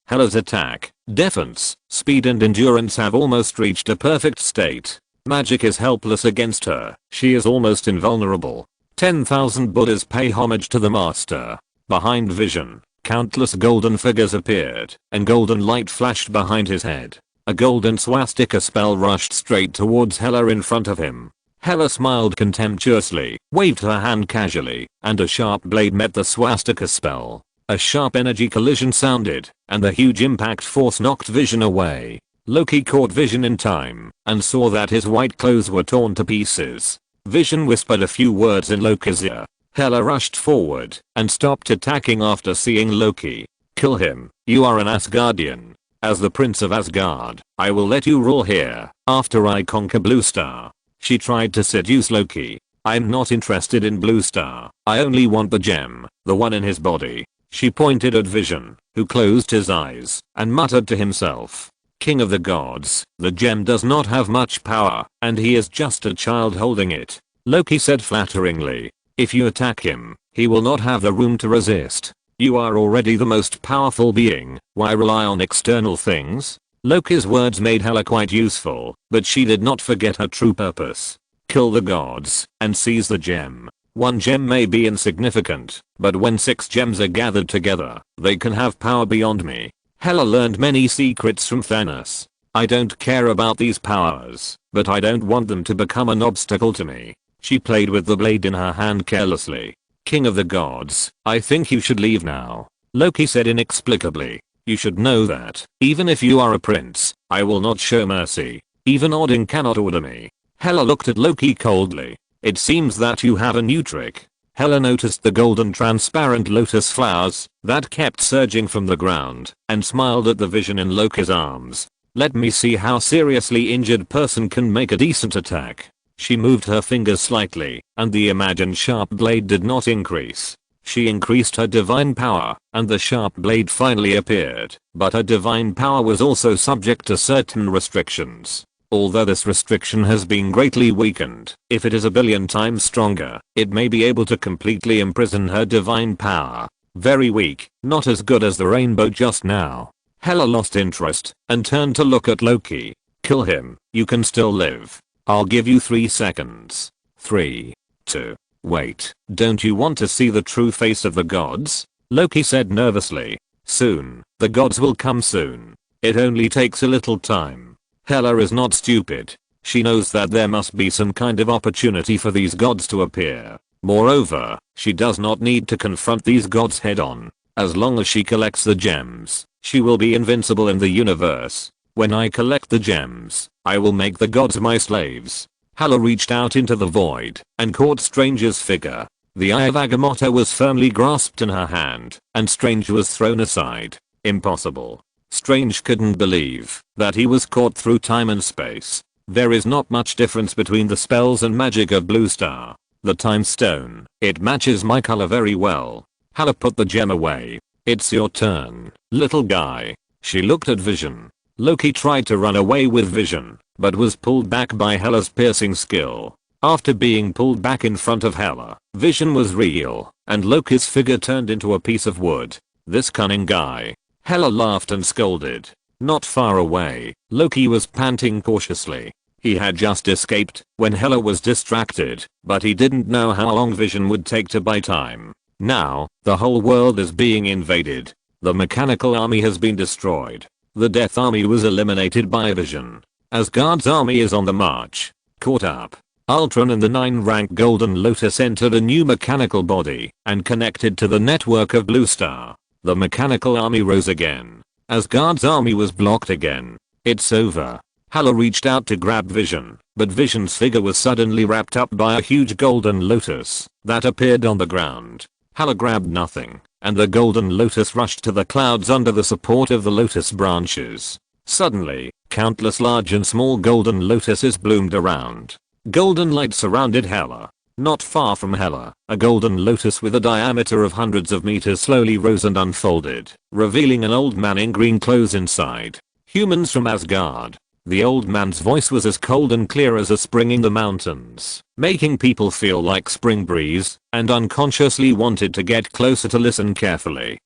Hela's attack, defense, speed and endurance have almost reached a perfect state. Magic is helpless against her. She is almost invulnerable. 10,000 Buddhas pay homage to the master. Behind Vision, countless golden figures appeared, and golden light flashed behind his head. A golden swastika spell rushed straight towards Hela in front of him. Hela smiled contemptuously, waved her hand casually, and a sharp blade met the swastika spell. A sharp energy collision sounded, and the huge impact force knocked Vision away. Loki caught Vision in time, and saw that his white clothes were torn to pieces. Vision whispered a few words in Loki's ear. Hela rushed forward, and stopped attacking after seeing Loki. Kill him, you are an Asgardian. As the Prince of Asgard, I will let you rule here, after I conquer Blue Star. She tried to seduce Loki. I'm not interested in Blue Star, I only want the gem, the one in his body. She pointed at Vision, who closed his eyes, and muttered to himself. King of the gods, the gem does not have much power, and he is just a child holding it. Loki said flatteringly. If you attack him, he will not have the room to resist. You are already the most powerful being, why rely on external things? Loki's words made Hela quite useful, but she did not forget her true purpose. Kill the gods, and seize the gem. One gem may be insignificant, but when 6 gems are gathered together, they can have power beyond me. Hela learned many secrets from Thanos. I don't care about these powers, but I don't want them to become an obstacle to me. She played with the blade in her hand carelessly. King of the gods, I think you should leave now. Loki said inexplicably. You should know that, even if you are a prince, I will not show mercy. Even Odin cannot order me. Hela looked at Loki coldly. It seems that you have a new trick. Hela noticed the golden transparent lotus flowers that kept surging from the ground, and smiled at the vision in Loki's arms. Let me see how seriously injured person can make a decent attack. She moved her fingers slightly, and the imagined sharp blade did not increase. She increased her divine power, and the sharp blade finally appeared, but her divine power was also subject to certain restrictions. Although this restriction has been greatly weakened, if it is a billion times stronger, it may be able to completely imprison her divine power. Very weak, not as good as the rainbow just now. Hela lost interest, and turned to look at Loki. Kill him, you can still live. I'll give you 3 seconds. 3, 2, wait, don't you want to see the true face of the gods? Loki said nervously. Soon, the gods will come soon. It only takes a little time. Hela is not stupid. She knows that there must be some kind of opportunity for these gods to appear. Moreover, she does not need to confront these gods head on. As long as she collects the gems, she will be invincible in the universe. When I collect the gems, I will make the gods my slaves. Hela reached out into the void and caught Strange's figure. The eye of Agamotto was firmly grasped in her hand, and Strange was thrown aside. Impossible. Strange couldn't believe that he was caught through time and space. There is not much difference between the spells and magic of Blue Star. The time stone, it matches my color very well. Hela put the gem away. It's your turn, little guy. She looked at Vision. Loki tried to run away with Vision, but was pulled back by Hela's piercing skill. After being pulled back in front of Hela, Vision was real, and Loki's figure turned into a piece of wood. This cunning guy. Hela laughed and scolded. Not far away, Loki was panting cautiously. He had just escaped when Hela was distracted, but he didn't know how long Vision would take to buy time. Now, the whole world is being invaded. The mechanical army has been destroyed. The Death Army was eliminated by Vision. Asgard's army is on the march. Caught up. Ultron and the 9-rank Golden Lotus entered a new mechanical body and connected to the network of Blue Star. The mechanical army rose again. Asgard's army was blocked again. It's over. Hela reached out to grab Vision, but Vision's figure was suddenly wrapped up by a huge Golden Lotus that appeared on the ground. Hela grabbed nothing, and the Golden Lotus rushed to the clouds under the support of the lotus branches. Suddenly, countless large and small Golden Lotuses bloomed around. Golden light surrounded Hela. Not far from Hela, a Golden Lotus with a diameter of hundreds of meters slowly rose and unfolded, revealing an old man in green clothes inside. Humans from Asgard. The old man's voice was as cold and clear as a spring in the mountains, making people feel like spring breeze, and unconsciously wanted to get closer to listen carefully.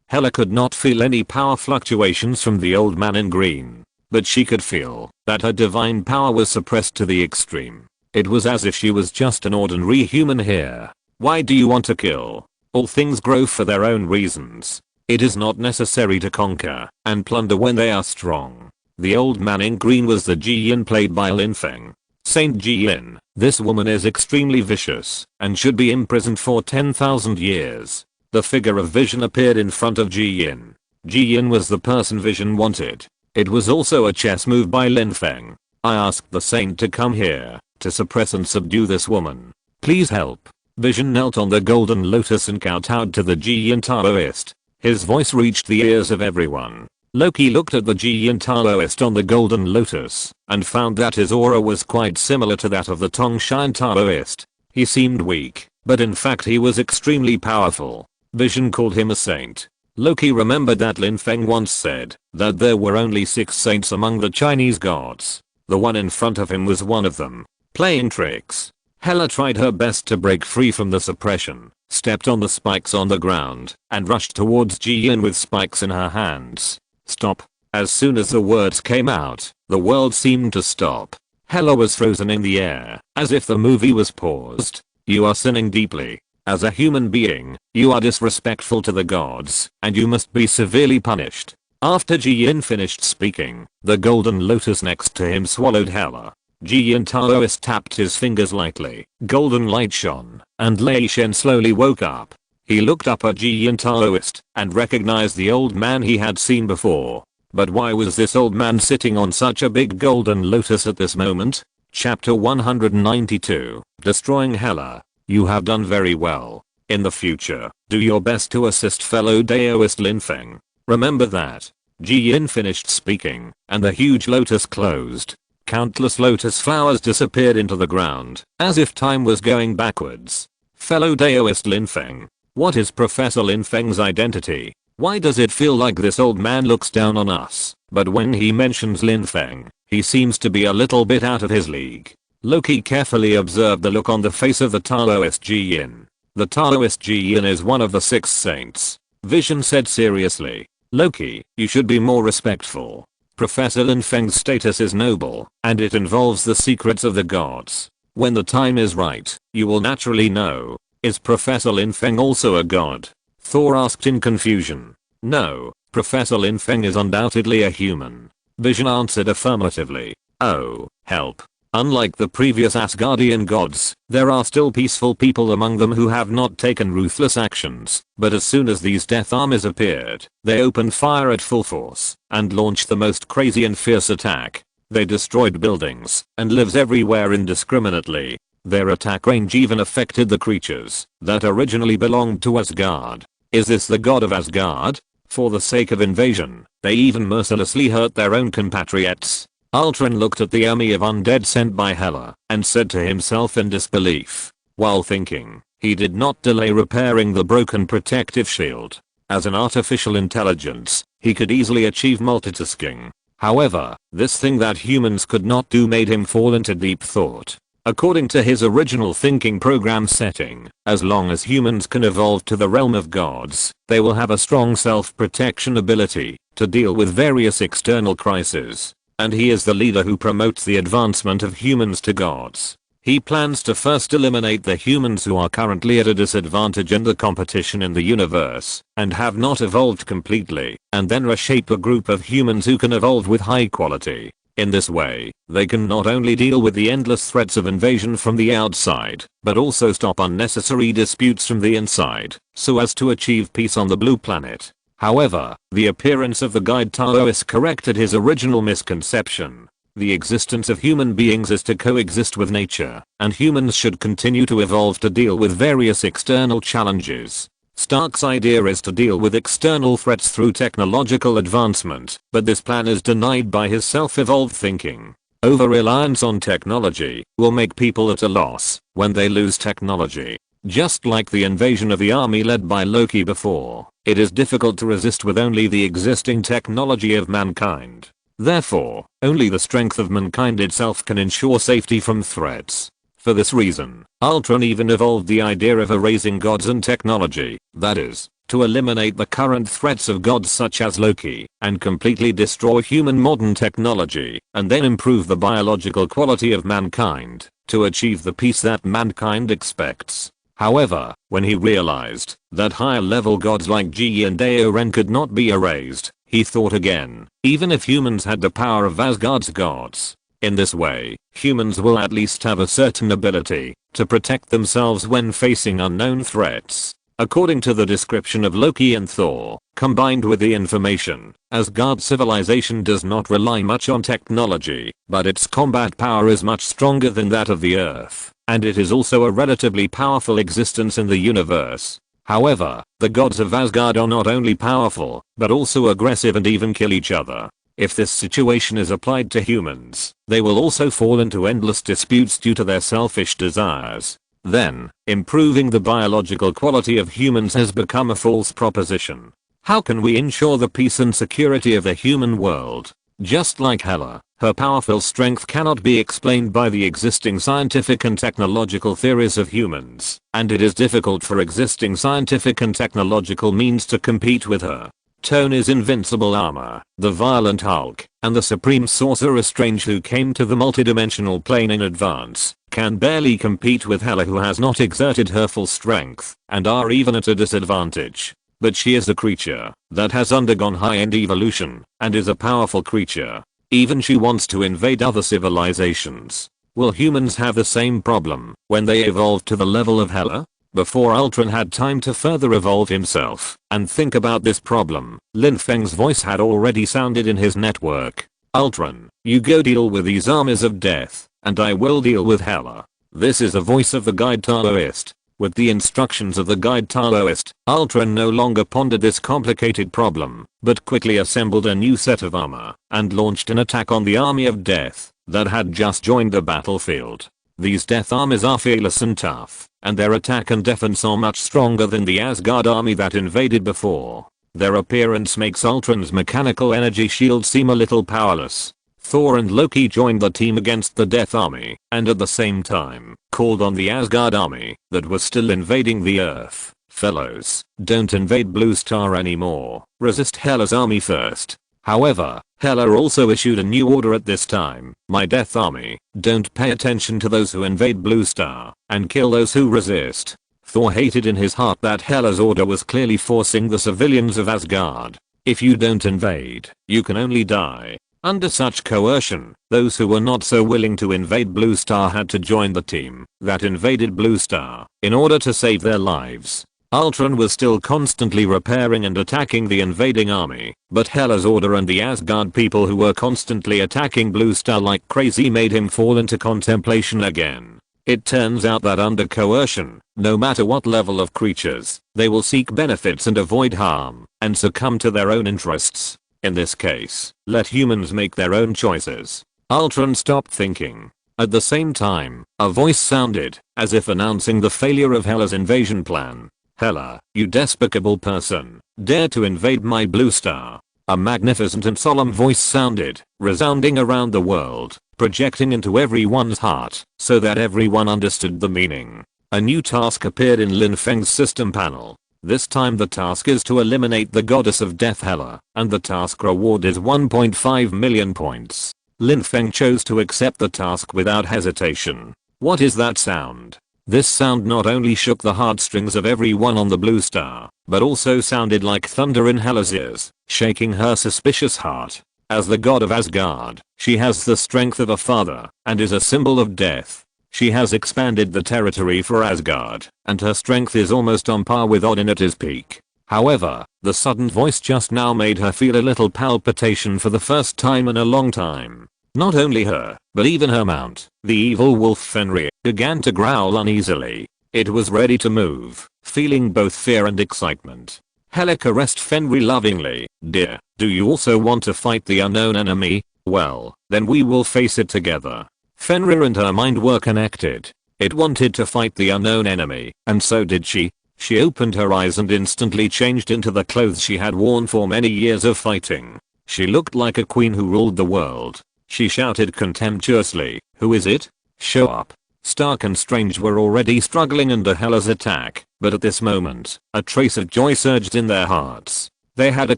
Hela could not feel any power fluctuations from the old man in green, but she could feel that her divine power was suppressed to the extreme. It was as if she was just an ordinary human here. Why do you want to kill? All things grow for their own reasons. It is not necessary to conquer and plunder when they are strong. The old man in green was the Ji-Yin played by Lin Feng. Saint Ji-Yin, this woman is extremely vicious and should be imprisoned for 10,000 years. the figure of Vision appeared in front of Ji-yin. Ji-yin was the person Vision wanted. It was also a chess move by Lin Feng. I asked the saint to come here, to suppress and subdue this woman. Please help. Vision knelt on the golden lotus and kowtowed to the Ji-yin Taoist. His voice reached the ears of everyone. Loki looked at the Ji-yin Taoist on the golden lotus, and found that his aura was quite similar to that of the Tongshan Taoist. He seemed weak, but in fact he was extremely powerful. Vision called him a saint. Loki remembered that Lin Feng once said that there were only 6 saints among the Chinese gods. The one in front of him was one of them. Playing tricks. Hela tried her best to break free from the suppression, stepped on the spikes on the ground, and rushed towards Ji-yin with spikes in her hands. Stop. As soon as the words came out, the world seemed to stop. Hela was frozen in the air, as if the movie was paused. You are sinning deeply. As a human being, you are disrespectful to the gods, and you must be severely punished. After Ji-yin finished speaking, the golden lotus next to him swallowed Hela. Ji-yin Taoist tapped his fingers lightly, golden light shone, and Lei Shen slowly woke up. He looked up at Ji-yin Taoist, and recognized the old man he had seen before. But why was this old man sitting on such a big golden lotus at this moment? Chapter 192, Destroying Hela. You have done very well. In the future, do your best to assist fellow Daoist Lin Feng. Remember that. Ji-yin finished speaking, and the huge lotus closed. Countless lotus flowers disappeared into the ground, as if time was going backwards. Fellow Daoist Lin Feng. What is Professor Lin Feng's identity? Why does it feel like this old man looks down on us, but when he mentions Lin Feng, he seems to be a little bit out of his league? Loki carefully observed the look on the face of the Taoist Ji-yin. The Taoist Ji-yin is one of the 6 saints. Vision said seriously. Loki, you should be more respectful. Professor Lin Feng's status is noble, and it involves the secrets of the gods. When the time is right, you will naturally know. Is Professor Lin Feng also a god? Thor asked in confusion. No, Professor Lin Feng is undoubtedly a human. Vision answered affirmatively. Oh, help. Unlike the previous Asgardian gods, there are still peaceful people among them who have not taken ruthless actions, but as soon as these death armies appeared, they opened fire at full force, and launched the most crazy and fierce attack. They destroyed buildings, and lives everywhere indiscriminately. Their attack range even affected the creatures that originally belonged to Asgard. Is this the god of Asgard? For the sake of invasion, they even mercilessly hurt their own compatriots. Ultron looked at the army of undead sent by Hela, and said to himself in disbelief. While thinking, he did not delay repairing the broken protective shield. As an artificial intelligence, he could easily achieve multitasking. However, this thing that humans could not do made him fall into deep thought. According to his original thinking program setting, as long as humans can evolve to the realm of gods, they will have a strong self-protection ability to deal with various external crises. And he is the leader who promotes the advancement of humans to gods. He plans to first eliminate the humans who are currently at a disadvantage in the competition in the universe, and have not evolved completely, and then reshape a group of humans who can evolve with high quality. In this way, they can not only deal with the endless threats of invasion from the outside, but also stop unnecessary disputes from the inside, so as to achieve peace on the blue planet. However, the appearance of the guide Taoist corrected his original misconception. The existence of human beings is to coexist with nature, and humans should continue to evolve to deal with various external challenges. Stark's idea is to deal with external threats through technological advancement, but this plan is denied by his self-evolved thinking. Over-reliance on technology will make people at a loss when they lose technology. Just like the invasion of the army led by Loki before, it is difficult to resist with only the existing technology of mankind. Therefore, only the strength of mankind itself can ensure safety from threats. For this reason, Ultron even evolved the idea of erasing gods and technology, that is, to eliminate the current threats of gods such as Loki, and completely destroy human modern technology, and then improve the biological quality of mankind, to achieve the peace that mankind expects. However, when he realized that higher level gods like Ji and Daoren could not be erased, he thought again, even if humans had the power of Asgard's gods. In this way, humans will at least have a certain ability to protect themselves when facing unknown threats. According to the description of Loki and Thor, combined with the information, Asgard civilization does not rely much on technology, but its combat power is much stronger than that of the Earth, and it is also a relatively powerful existence in the universe. However, the gods of Asgard are not only powerful, but also aggressive and even kill each other. If this situation is applied to humans, they will also fall into endless disputes due to their selfish desires. Then, improving the biological quality of humans has become a false proposition. How can we ensure the peace and security of the human world? Just like Hela, her powerful strength cannot be explained by the existing scientific and technological theories of humans, and it is difficult for existing scientific and technological means to compete with her. Tony's invincible armor, the violent Hulk, and the supreme sorcerer Strange who came to the multidimensional plane in advance, can barely compete with Hela who has not exerted her full strength, and are even at a disadvantage. But she is a creature that has undergone high-end evolution, and is a powerful creature. Even she wants to invade other civilizations. Will humans have the same problem when they evolve to the level of Hela? Before Ultron had time to further evolve himself and think about this problem, Lin Feng's voice had already sounded in his network. Ultron, you go deal with these armies of death, and I will deal with Hela. This is the voice of the guide Taoist. With the instructions of the guide Taoist, Ultron no longer pondered this complicated problem, but quickly assembled a new set of armor and launched an attack on the army of death that had just joined the battlefield. These death armies are fearless and tough, and their attack and defense are much stronger than the Asgard army that invaded before. Their appearance makes Ultron's mechanical energy shield seem a little powerless. Thor and Loki joined the team against the Death Army, and at the same time, called on the Asgard army that was still invading the Earth. Fellows, don't invade Blue Star anymore. Resist Hela's army first. However, Hela also issued a new order at this time. My Death Army, don't pay attention to those who invade Blue Star, and kill those who resist. Thor hated in his heart that Hela's order was clearly forcing the civilians of Asgard. If you don't invade, you can only die. Under such coercion, those who were not so willing to invade Blue Star had to join the team that invaded Blue Star in order to save their lives. Ultron was still constantly repairing and attacking the invading army, but Hela's order and the Asgard people who were constantly attacking Blue Star like crazy made him fall into contemplation again. It turns out that under coercion, no matter what level of creatures, they will seek benefits and avoid harm, and succumb to their own interests. In this case, let humans make their own choices. Ultron stopped thinking. At the same time, a voice sounded, as if announcing the failure of Hela's invasion plan. Hela, you despicable person, dare to invade my Blue Star. A magnificent and solemn voice sounded, resounding around the world, projecting into everyone's heart, so that everyone understood the meaning. A new task appeared in Lin Feng's system panel. This time the task is to eliminate the goddess of death Hela, and the task reward is 1.5 million points. Lin Feng chose to accept the task without hesitation. What is that sound? This sound not only shook the heartstrings of everyone on the Blue Star, but also sounded like thunder in Hela's ears, shaking her suspicious heart. As the god of Asgard, she has the strength of a father, and is a symbol of death. She has expanded the territory for Asgard, and her strength is almost on par with Odin at his peak. However, the sudden voice just now made her feel a little palpitation for the first time in a long time. Not only her, but even her mount, the evil wolf Fenrir, began to growl uneasily. It was ready to move, feeling both fear and excitement. Hela caressed Fenrir lovingly. Dear, do you also want to fight the unknown enemy? Well, then we will face it together. Fenrir and her mind were connected. It wanted to fight the unknown enemy, and so did she. She opened her eyes and instantly changed into the clothes she had worn for many years of fighting. She looked like a queen who ruled the world. She shouted contemptuously, who is it? Show up. Stark and Strange were already struggling under Hela's attack, but at this moment, a trace of joy surged in their hearts. They had a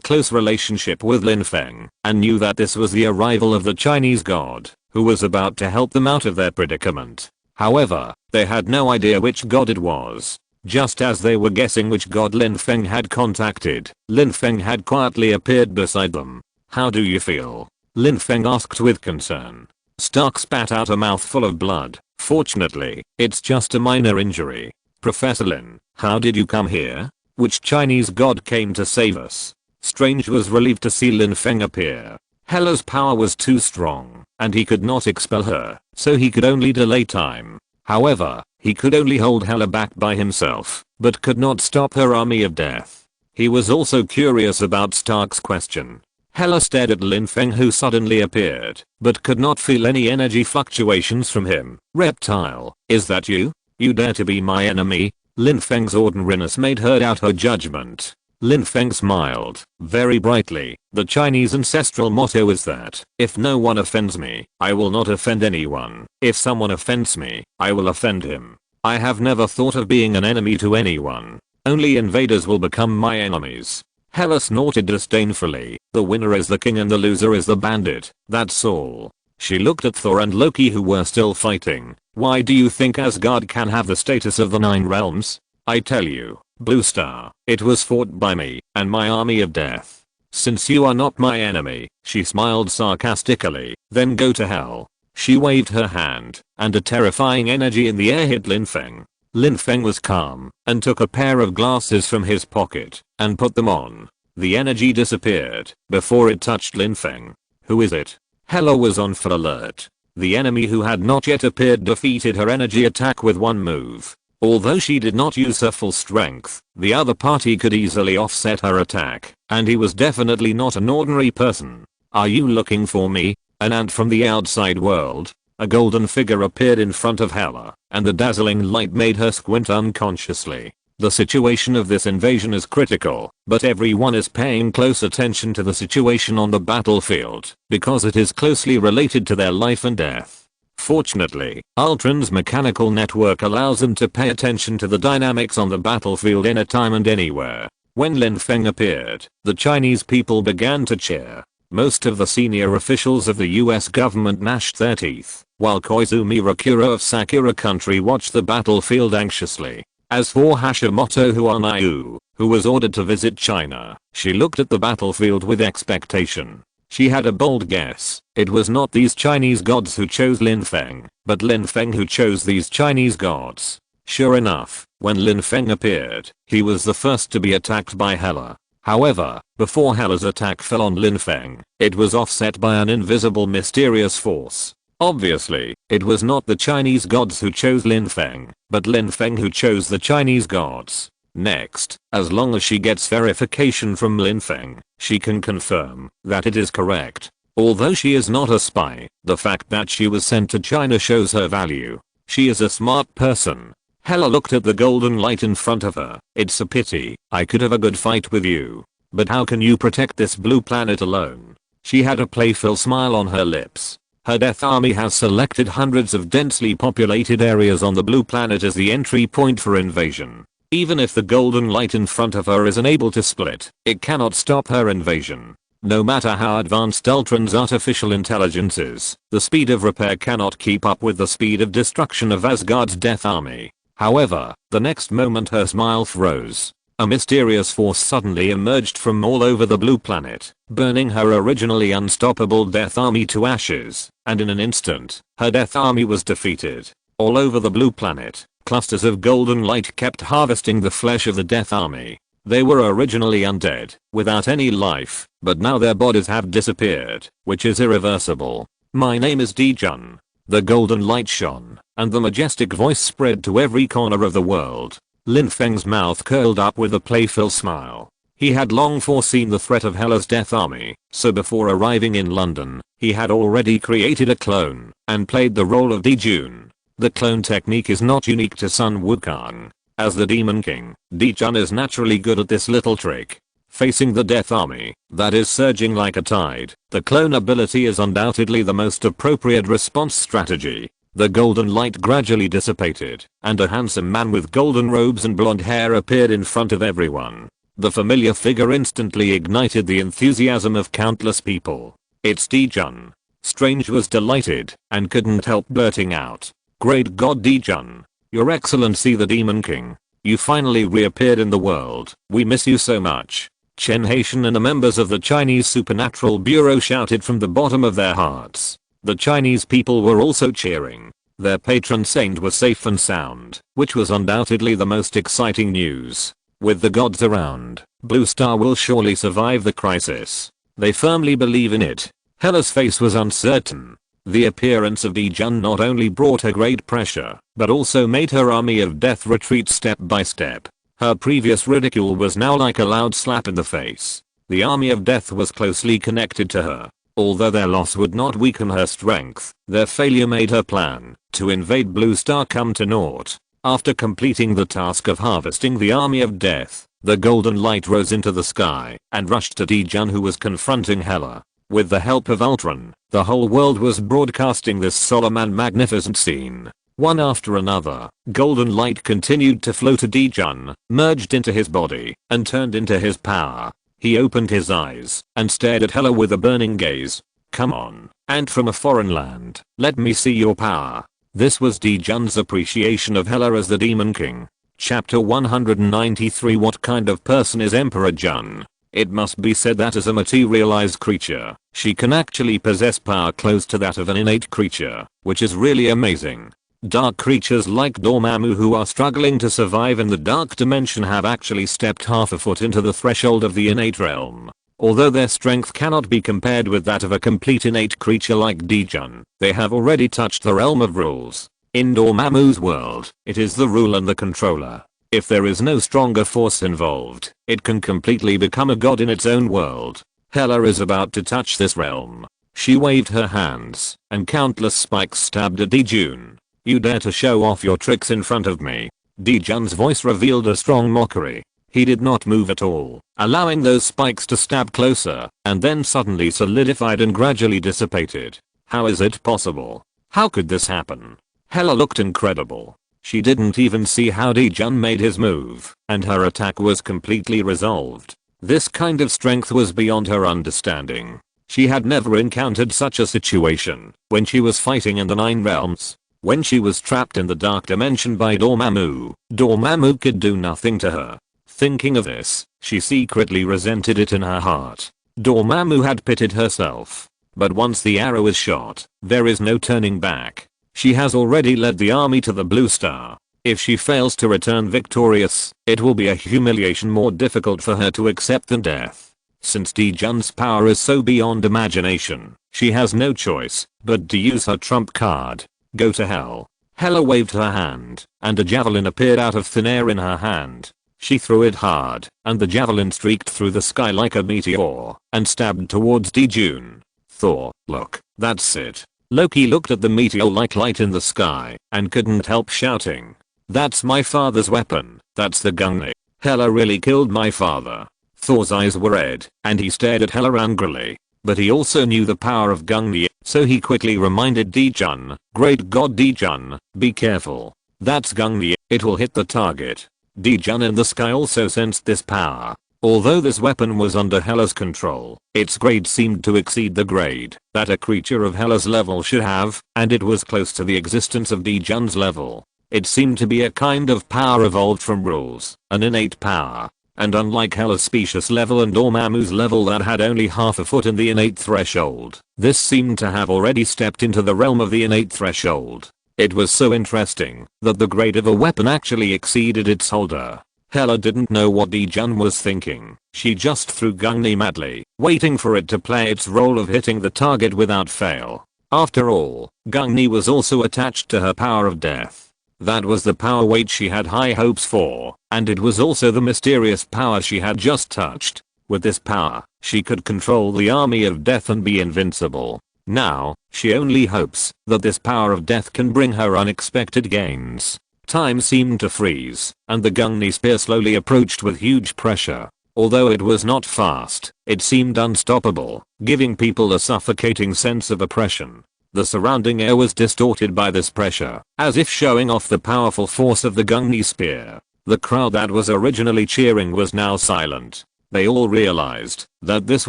close relationship with Lin Feng, and knew that this was the arrival of the Chinese god, who was about to help them out of their predicament. However, they had no idea which god it was. Just as they were guessing which god Lin Feng had contacted, Lin Feng had quietly appeared beside them. How do you feel? Lin Feng asked with concern. Stark spat out a mouthful of blood. Fortunately, it's just a minor injury. Professor Lin, how did you come here? Which Chinese god came to save us? Strange was relieved to see Lin Feng appear. Hela's power was too strong, and he could not expel her, so he could only delay time. However, he could only hold Hela back by himself, but could not stop her army of death. He was also curious about Stark's question. Hela stared at Lin Feng, who suddenly appeared, but could not feel any energy fluctuations from him. Reptile, is that you? You dare to be my enemy? Lin Feng's ordinariness made her doubt her judgment. Lin Feng smiled, very brightly. The Chinese ancestral motto is that, if no one offends me, I will not offend anyone. If someone offends me, I will offend him. I have never thought of being an enemy to anyone. Only invaders will become my enemies. Hela snorted disdainfully. The winner is the king and the loser is the bandit. That's all. She looked at Thor and Loki, who were still fighting. Why do you think Asgard can have the status of the 9 realms? I tell you, Blue Star, it was fought by me and my army of death. Since you are not my enemy, she smiled sarcastically, then go to hell. She waved her hand, and a terrifying energy in the air hit Lin Feng. Lin Feng was calm, and took a pair of glasses from his pocket, and put them on. The energy disappeared, before it touched Lin Feng. Who is it? Hela was on full alert. The enemy who had not yet appeared defeated her energy attack with one move. Although she did not use her full strength, the other party could easily offset her attack, and he was definitely not an ordinary person. Are you looking for me? An ant from the outside world? A golden figure appeared in front of Hela, and the dazzling light made her squint unconsciously. The situation of this invasion is critical, but everyone is paying close attention to the situation on the battlefield, because it is closely related to their life and death. Fortunately, Ultron's mechanical network allows them to pay attention to the dynamics on the battlefield anytime and anywhere. When Lin Feng appeared, the Chinese people began to cheer. Most of the senior officials of the US government gnashed their teeth, while Koizumi Rakura of Sakura country watched the battlefield anxiously. As for Hashimoto Huanayu, who was ordered to visit China, she looked at the battlefield with expectation. She had a bold guess. It was not these Chinese gods who chose Lin Feng, but Lin Feng who chose these Chinese gods. Sure enough, when Lin Feng appeared, he was the first to be attacked by Hela. However, before Hela's attack fell on Lin Feng, it was offset by an invisible mysterious force. Obviously, it was not the Chinese gods who chose Lin Feng, but Lin Feng who chose the Chinese gods. Next, as long as she gets verification from Lin Feng, she can confirm that it is correct. Although she is not a spy, the fact that she was sent to China shows her value. She is a smart person. Hela looked at the golden light in front of her. It's a pity, I could have a good fight with you. But how can you protect this blue planet alone? She had a playful smile on her lips. Her death army has selected hundreds of densely populated areas on the blue planet as the entry point for invasion. Even if the golden light in front of her is unable to split, it cannot stop her invasion. No matter how advanced Ultron's artificial intelligence is, the speed of repair cannot keep up with the speed of destruction of Asgard's death army. However, the next moment her smile froze. A mysterious force suddenly emerged from all over the blue planet, burning her originally unstoppable death army to ashes, and in an instant, her death army was defeated. All over the blue planet, clusters of golden light kept harvesting the flesh of the death army. They were originally undead, without any life, but now their bodies have disappeared, which is irreversible. My name is Dijun. The golden light shone, and the majestic voice spread to every corner of the world. Lin Feng's mouth curled up with a playful smile. He had long foreseen the threat of Hela's death army, so before arriving in London, he had already created a clone, and played the role of Dijun. The clone technique is not unique to Sun Wukong. As the Demon King, Dijun is naturally good at this little trick. Facing the death army, that is surging like a tide, the clone ability is undoubtedly the most appropriate response strategy. The golden light gradually dissipated, and a handsome man with golden robes and blonde hair appeared in front of everyone. The familiar figure instantly ignited the enthusiasm of countless people. It's Dijun. Strange was delighted, and couldn't help blurting out. Great God Dijun. Your Excellency the Demon King. You finally reappeared in the world. We miss you so much. Chen Haitian and the members of the Chinese Supernatural Bureau shouted from the bottom of their hearts. The Chinese people were also cheering. Their patron saint was safe and sound, which was undoubtedly the most exciting news. With the gods around, Blue Star will surely survive the crisis. They firmly believe in it. Hela's face was uncertain. The appearance of Di-Jun not only brought her great pressure, but also made her army of death retreat step by step. Her previous ridicule was now like a loud slap in the face. The army of death was closely connected to her. Although their loss would not weaken her strength, their failure made her plan to invade Blue Star come to naught. After completing the task of harvesting the army of death, the golden light rose into the sky and rushed to Di-Jun, who was confronting Hela. With the help of Ultron, the whole world was broadcasting this solemn and magnificent scene. One after another, golden light continued to flow to Di-Jun, merged into his body, and turned into his power. He opened his eyes and stared at Hela with a burning gaze. "Come on, and from a foreign land, let me see your power." This was Di-Jun's appreciation of Hela as the Demon King. Chapter 193. What kind of person is Emperor Jun? It must be said that as a materialized creature, she can actually possess power close to that of an innate creature, which is really amazing. Dark creatures like Dormammu who are struggling to survive in the dark dimension have actually stepped half a foot into the threshold of the innate realm. Although their strength cannot be compared with that of a complete innate creature like Di-Jun, they have already touched the realm of rules. In Dormammu's world, it is the ruler and the controller. If there is no stronger force involved, it can completely become a god in its own world. Hela is about to touch this realm. She waved her hands, and countless spikes stabbed at Di-Jun. "You dare to show off your tricks in front of me?" Di-Jun's voice revealed a strong mockery. He did not move at all, allowing those spikes to stab closer, and then suddenly solidified and gradually dissipated. How is it possible? How could this happen? Hela looked incredible. She didn't even see how Di-Jun made his move, and her attack was completely resolved. This kind of strength was beyond her understanding. She had never encountered such a situation when she was fighting in the Nine Realms. When she was trapped in the dark dimension by Dormammu, Dormammu could do nothing to her. Thinking of this, she secretly resented it in her heart. Dormammu had pitted herself. But once the arrow is shot, there is no turning back. She has already led the army to the Blue Star. If she fails to return victorious, it will be a humiliation more difficult for her to accept than death. Since Di-Jun's power is so beyond imagination, she has no choice but to use her trump card. Go to hell. Hela waved her hand, and a javelin appeared out of thin air in her hand. She threw it hard, and the javelin streaked through the sky like a meteor, and stabbed towards Di-Jun. "Thor, look, that's it." Loki looked at the meteor-like light in the sky, and couldn't help shouting. "That's my father's weapon, that's the Gungnir. Hela really killed my father." Thor's eyes were red, and he stared at Hela angrily. But he also knew the power of Gungnir, so he quickly reminded Di-Jun, "Great god Di-Jun, be careful. That's Gungnir, it will hit the target." Di-Jun in the sky also sensed this power. Although this weapon was under Hela's control, its grade seemed to exceed the grade that a creature of Hela's level should have, and it was close to the existence of Di-Jun's level. It seemed to be a kind of power evolved from rules, an innate power. And unlike Hela's specious level and Dormammu's level that had only half a foot in the innate threshold, this seemed to have already stepped into the realm of the innate threshold. It was so interesting that the grade of a weapon actually exceeded its holder. Hela didn't know what Di-Jun was thinking. She just threw Gungnir madly, waiting for it to play its role of hitting the target without fail. After all, Gungnir was also attached to her power of death. That was the power weight she had high hopes for, and it was also the mysterious power she had just touched. With this power, she could control the army of death and be invincible. Now, she only hopes that this power of death can bring her unexpected gains. Time seemed to freeze, and the Gungnir spear slowly approached with huge pressure. Although it was not fast, it seemed unstoppable, giving people a suffocating sense of oppression. The surrounding air was distorted by this pressure, as if showing off the powerful force of the Gungnir spear. The crowd that was originally cheering was now silent. They all realized that this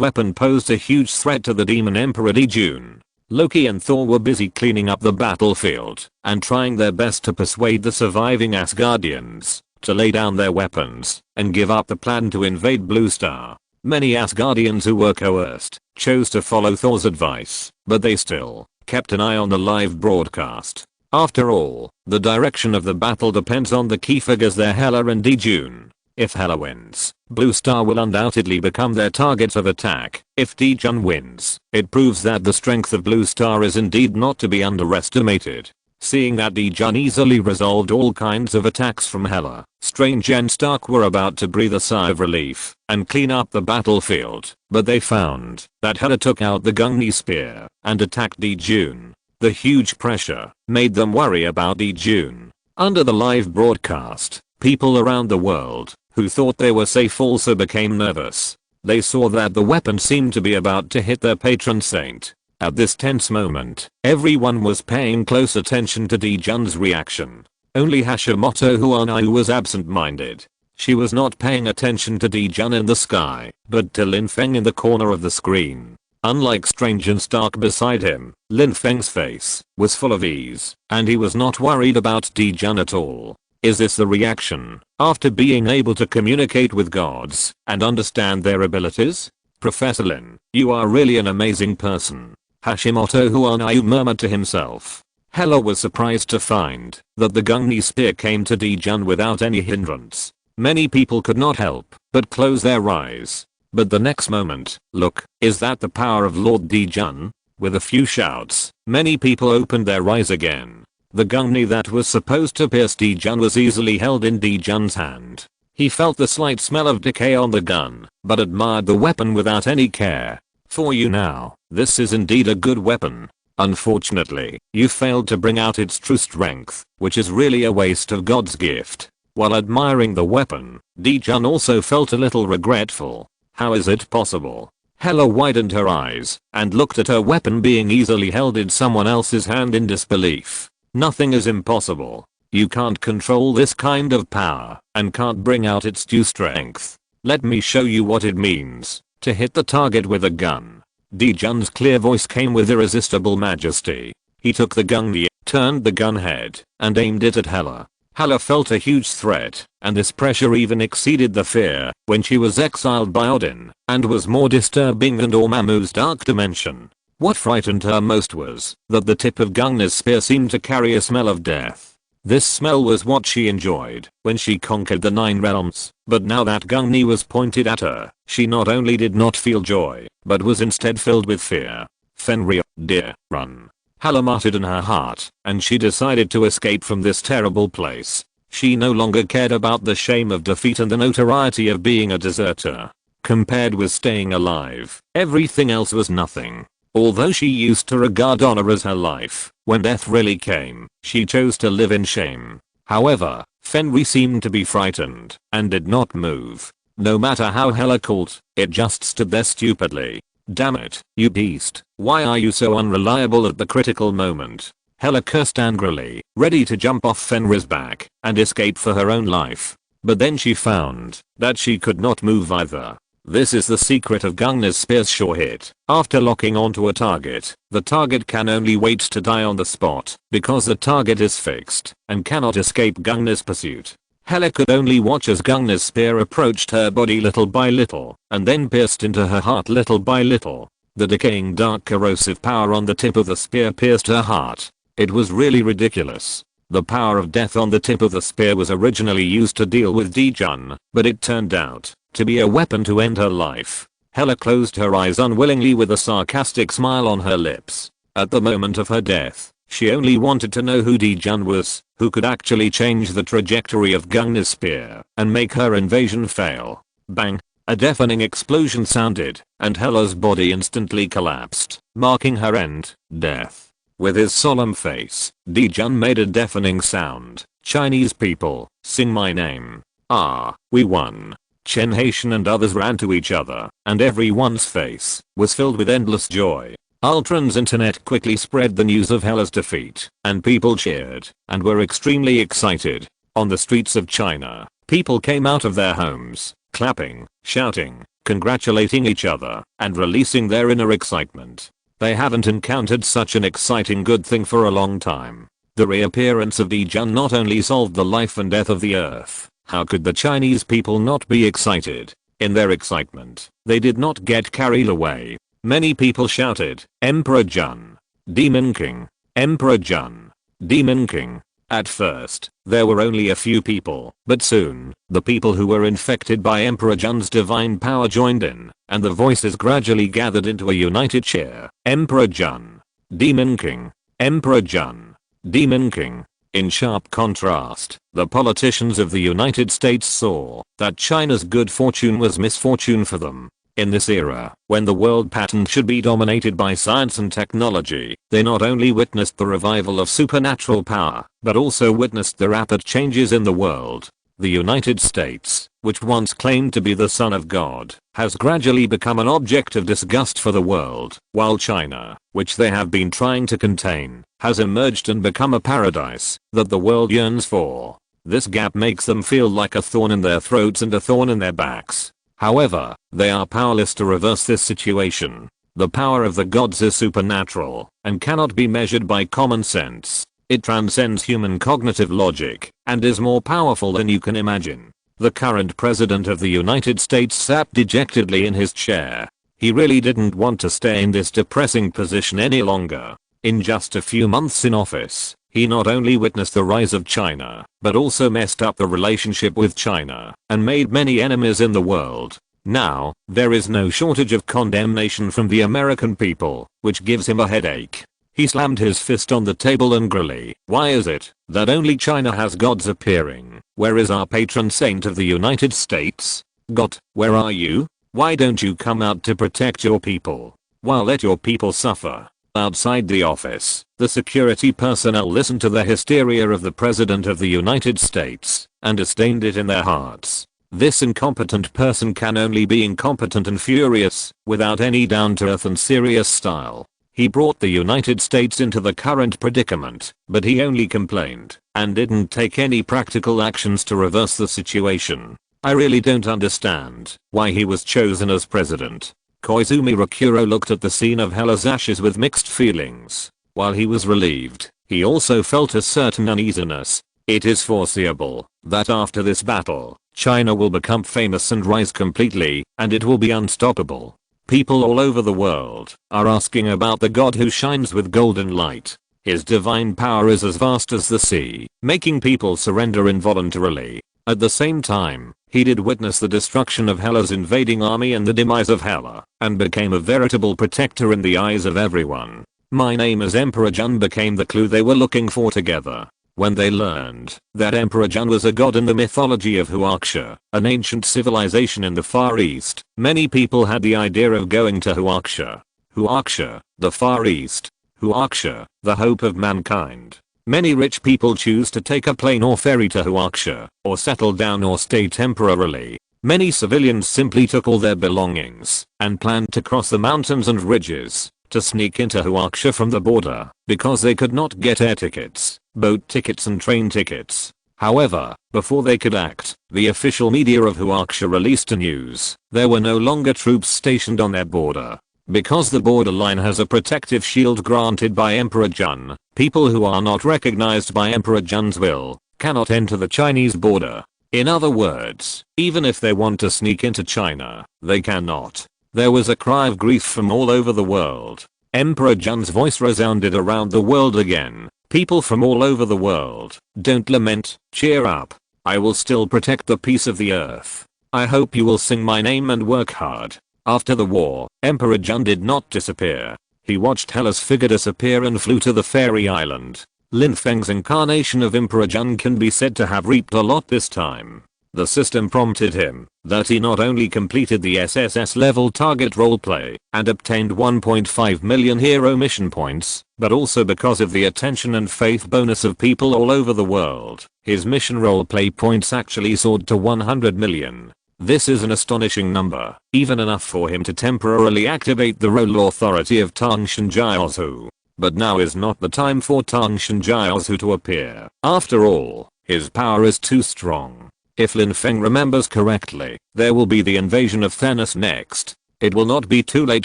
weapon posed a huge threat to the Demon Emperor Di-Jun. Loki and Thor were busy cleaning up the battlefield and trying their best to persuade the surviving Asgardians to lay down their weapons and give up the plan to invade Blue Star. Many Asgardians who were coerced chose to follow Thor's advice, but they still kept an eye on the live broadcast. After all, the direction of the battle depends on the key figures there, Hela and Dijun. If Hela wins, Blue Star will undoubtedly become their targets of attack. If Dijun wins, it proves that the strength of Blue Star is indeed not to be underestimated. Seeing that Dijun easily resolved all kinds of attacks from Hela, Strange and Stark were about to breathe a sigh of relief and clean up the battlefield, but they found that Hela took out the Gungnir spear and attacked Dijun. The huge pressure made them worry about Dijun. Under the live broadcast, people around the world who thought they were safe also became nervous. They saw that the weapon seemed to be about to hit their patron saint. At this tense moment, everyone was paying close attention to Dijun's reaction. Only Hashimoto Huanayu was absent-minded. She was not paying attention to Dijun in the sky, but to Lin Feng in the corner of the screen. Unlike Strange and Stark beside him, Lin Feng's face was full of ease, and he was not worried about Dijun at all. Is this the reaction after being able to communicate with gods and understand their abilities? Professor Lin, you are really an amazing person. Hashimoto Huanayu murmured to himself. Hela was surprised to find that the Gungnir spear came to Dijun without any hindrance. Many people could not help but close their eyes. But the next moment, look, is that the power of Lord Dijun? With a few shouts, many people opened their eyes again. The Gungnir that was supposed to pierce Dijun was easily held in Dijun's hand. He felt the slight smell of decay on the gun, but admired the weapon without any care. For you now, this is indeed a good weapon. Unfortunately, you failed to bring out its true strength, which is really a waste of God's gift. While admiring the weapon, Dijun also felt a little regretful. How is it possible? Hela widened her eyes and looked at her weapon being easily held in someone else's hand in disbelief. Nothing is impossible. You can't control this kind of power and can't bring out its due strength. Let me show you what it means to hit the target with a gun. Dijun's clear voice came with irresistible majesty. He took the Gungnir, turned the gun head, and aimed it at Hela. Hela felt a huge threat, and this pressure even exceeded the fear when she was exiled by Odin, and was more disturbing than Dormammu's dark dimension. What frightened her most was that the tip of Gungnir's spear seemed to carry a smell of death. This smell was what she enjoyed when she conquered the 9 realms, but now that Gungnir was pointed at her, she not only did not feel joy, but was instead filled with fear. Fenrir, dear, run. Hela muttered in her heart, and she decided to escape from this terrible place. She no longer cared about the shame of defeat and the notoriety of being a deserter. Compared with staying alive, everything else was nothing. Although she used to regard honor as her life, when death really came, she chose to live in shame. However, Fenrir seemed to be frightened and did not move. No matter how Hela called, it just stood there stupidly. Damn it, you beast, why are you so unreliable at the critical moment? Hela cursed angrily, ready to jump off Fenrir's back and escape for her own life. But then she found that she could not move either. This is the secret of Gungnir's spear's sure hit. After locking onto a target, the target can only wait to die on the spot, because the target is fixed and cannot escape Gungnir's pursuit. Hela could only watch as Gungnir's spear approached her body little by little, and then pierced into her heart little by little. The decaying dark corrosive power on the tip of the spear pierced her heart. It was really ridiculous. The power of death on the tip of the spear was originally used to deal with Dijun, but it turned out to be a weapon to end her life. Hela closed her eyes unwillingly with a sarcastic smile on her lips. At the moment of her death, she only wanted to know who Dijun was, who could actually change the trajectory of Gungnir's spear and make her invasion fail. Bang! A deafening explosion sounded, and Hela's body instantly collapsed, marking her end, death. With his solemn face, Dijun made a deafening sound. Chinese people, sing my name. Ah, we won. Chen Haitian and others ran to each other, and everyone's face was filled with endless joy. Ultron's internet quickly spread the news of Hela's defeat, and people cheered and were extremely excited. On the streets of China, people came out of their homes, clapping, shouting, congratulating each other, and releasing their inner excitement. They haven't encountered such an exciting good thing for a long time. The reappearance of Dijun not only solved the life and death of the earth. How could the Chinese people not be excited? In their excitement, they did not get carried away. Many people shouted, Emperor Jun, Demon King, Emperor Jun. Demon King. At first, there were only a few people, but soon, the people who were infected by Emperor Jun's divine power joined in, and the voices gradually gathered into a united cheer. Emperor Jun. Demon King. Emperor Jun. Demon King. In sharp contrast, the politicians of the United States saw that China's good fortune was misfortune for them. In this era, when the world pattern should be dominated by science and technology, they not only witnessed the revival of supernatural power, but also witnessed the rapid changes in the world. The United States, which once claimed to be the son of God, has gradually become an object of disgust for the world, while China, which they have been trying to contain, has emerged and become a paradise that the world yearns for. This gap makes them feel like a thorn in their throats and a thorn in their backs. However, they are powerless to reverse this situation. The power of the gods is supernatural and cannot be measured by common sense. It transcends human cognitive logic and is more powerful than you can imagine. The current president of the United States sat dejectedly in his chair. He really didn't want to stay in this depressing position any longer. In just a few months in office, he not only witnessed the rise of China, but also messed up the relationship with China and made many enemies in the world. Now, there is no shortage of condemnation from the American people, which gives him a headache. He slammed his fist on the table angrily. Why is it that only China has gods appearing? Where is our patron saint of the United States? God, where are you? Why don't you come out to protect your people? Why let your people suffer? Outside the office, the security personnel listened to the hysteria of the President of the United States and disdained it in their hearts. This incompetent person can only be incompetent and furious, without any down-to-earth and serious style. He brought the United States into the current predicament, but he only complained and didn't take any practical actions to reverse the situation. I really don't understand why he was chosen as president. Koizumi Rakuro looked at the scene of Hela's ashes with mixed feelings. While he was relieved, he also felt a certain uneasiness. It is foreseeable that after this battle, China will become famous and rise completely, and it will be unstoppable. People all over the world are asking about the god who shines with golden light. His divine power is as vast as the sea, making people surrender involuntarily. At the same time, he did witness the destruction of Hela's invading army and the demise of Hela, and became a veritable protector in the eyes of everyone. My name as Emperor Jun became the clue they were looking for together. When they learned that Emperor Jun was a god in the mythology of Huaxia, an ancient civilization in the Far East, many people had the idea of going to Huaxia. Huaxia, the Far East. Huaxia, the hope of mankind. Many rich people choose to take a plane or ferry to Huaxia, or settle down or stay temporarily. Many civilians simply took all their belongings and planned to cross the mountains and ridges to sneak into Huaxia from the border because they could not get air tickets, boat tickets and train tickets. However, before they could act, the official media of Huaxia released a news. There were no longer troops stationed on their border. Because the borderline has a protective shield granted by Emperor Jun, people who are not recognized by Emperor Jun's will cannot enter the Chinese border. In other words, even if they want to sneak into China, they cannot. There was a cry of grief from all over the world. Emperor Jun's voice resounded around the world again. People from all over the world, don't lament, cheer up. I will still protect the peace of the earth. I hope you will sing my name and work hard. After the war, Emperor Jun did not disappear. He watched Hela's figure disappear and flew to the fairy island. Lin Feng's incarnation of Emperor Jun can be said to have reaped a lot this time. The system prompted him that he not only completed the SSS level target roleplay and obtained 1.5 million hero mission points, but also because of the attention and faith bonus of people all over the world, his mission roleplay points actually soared to 100 million. This is an astonishing number, even enough for him to temporarily activate the role authority of Tang Shenjiaozu. But now is not the time for Tang Shenjiaozu to appear. After all, his power is too strong. If Lin Feng remembers correctly, there will be the invasion of Thanos next. It will not be too late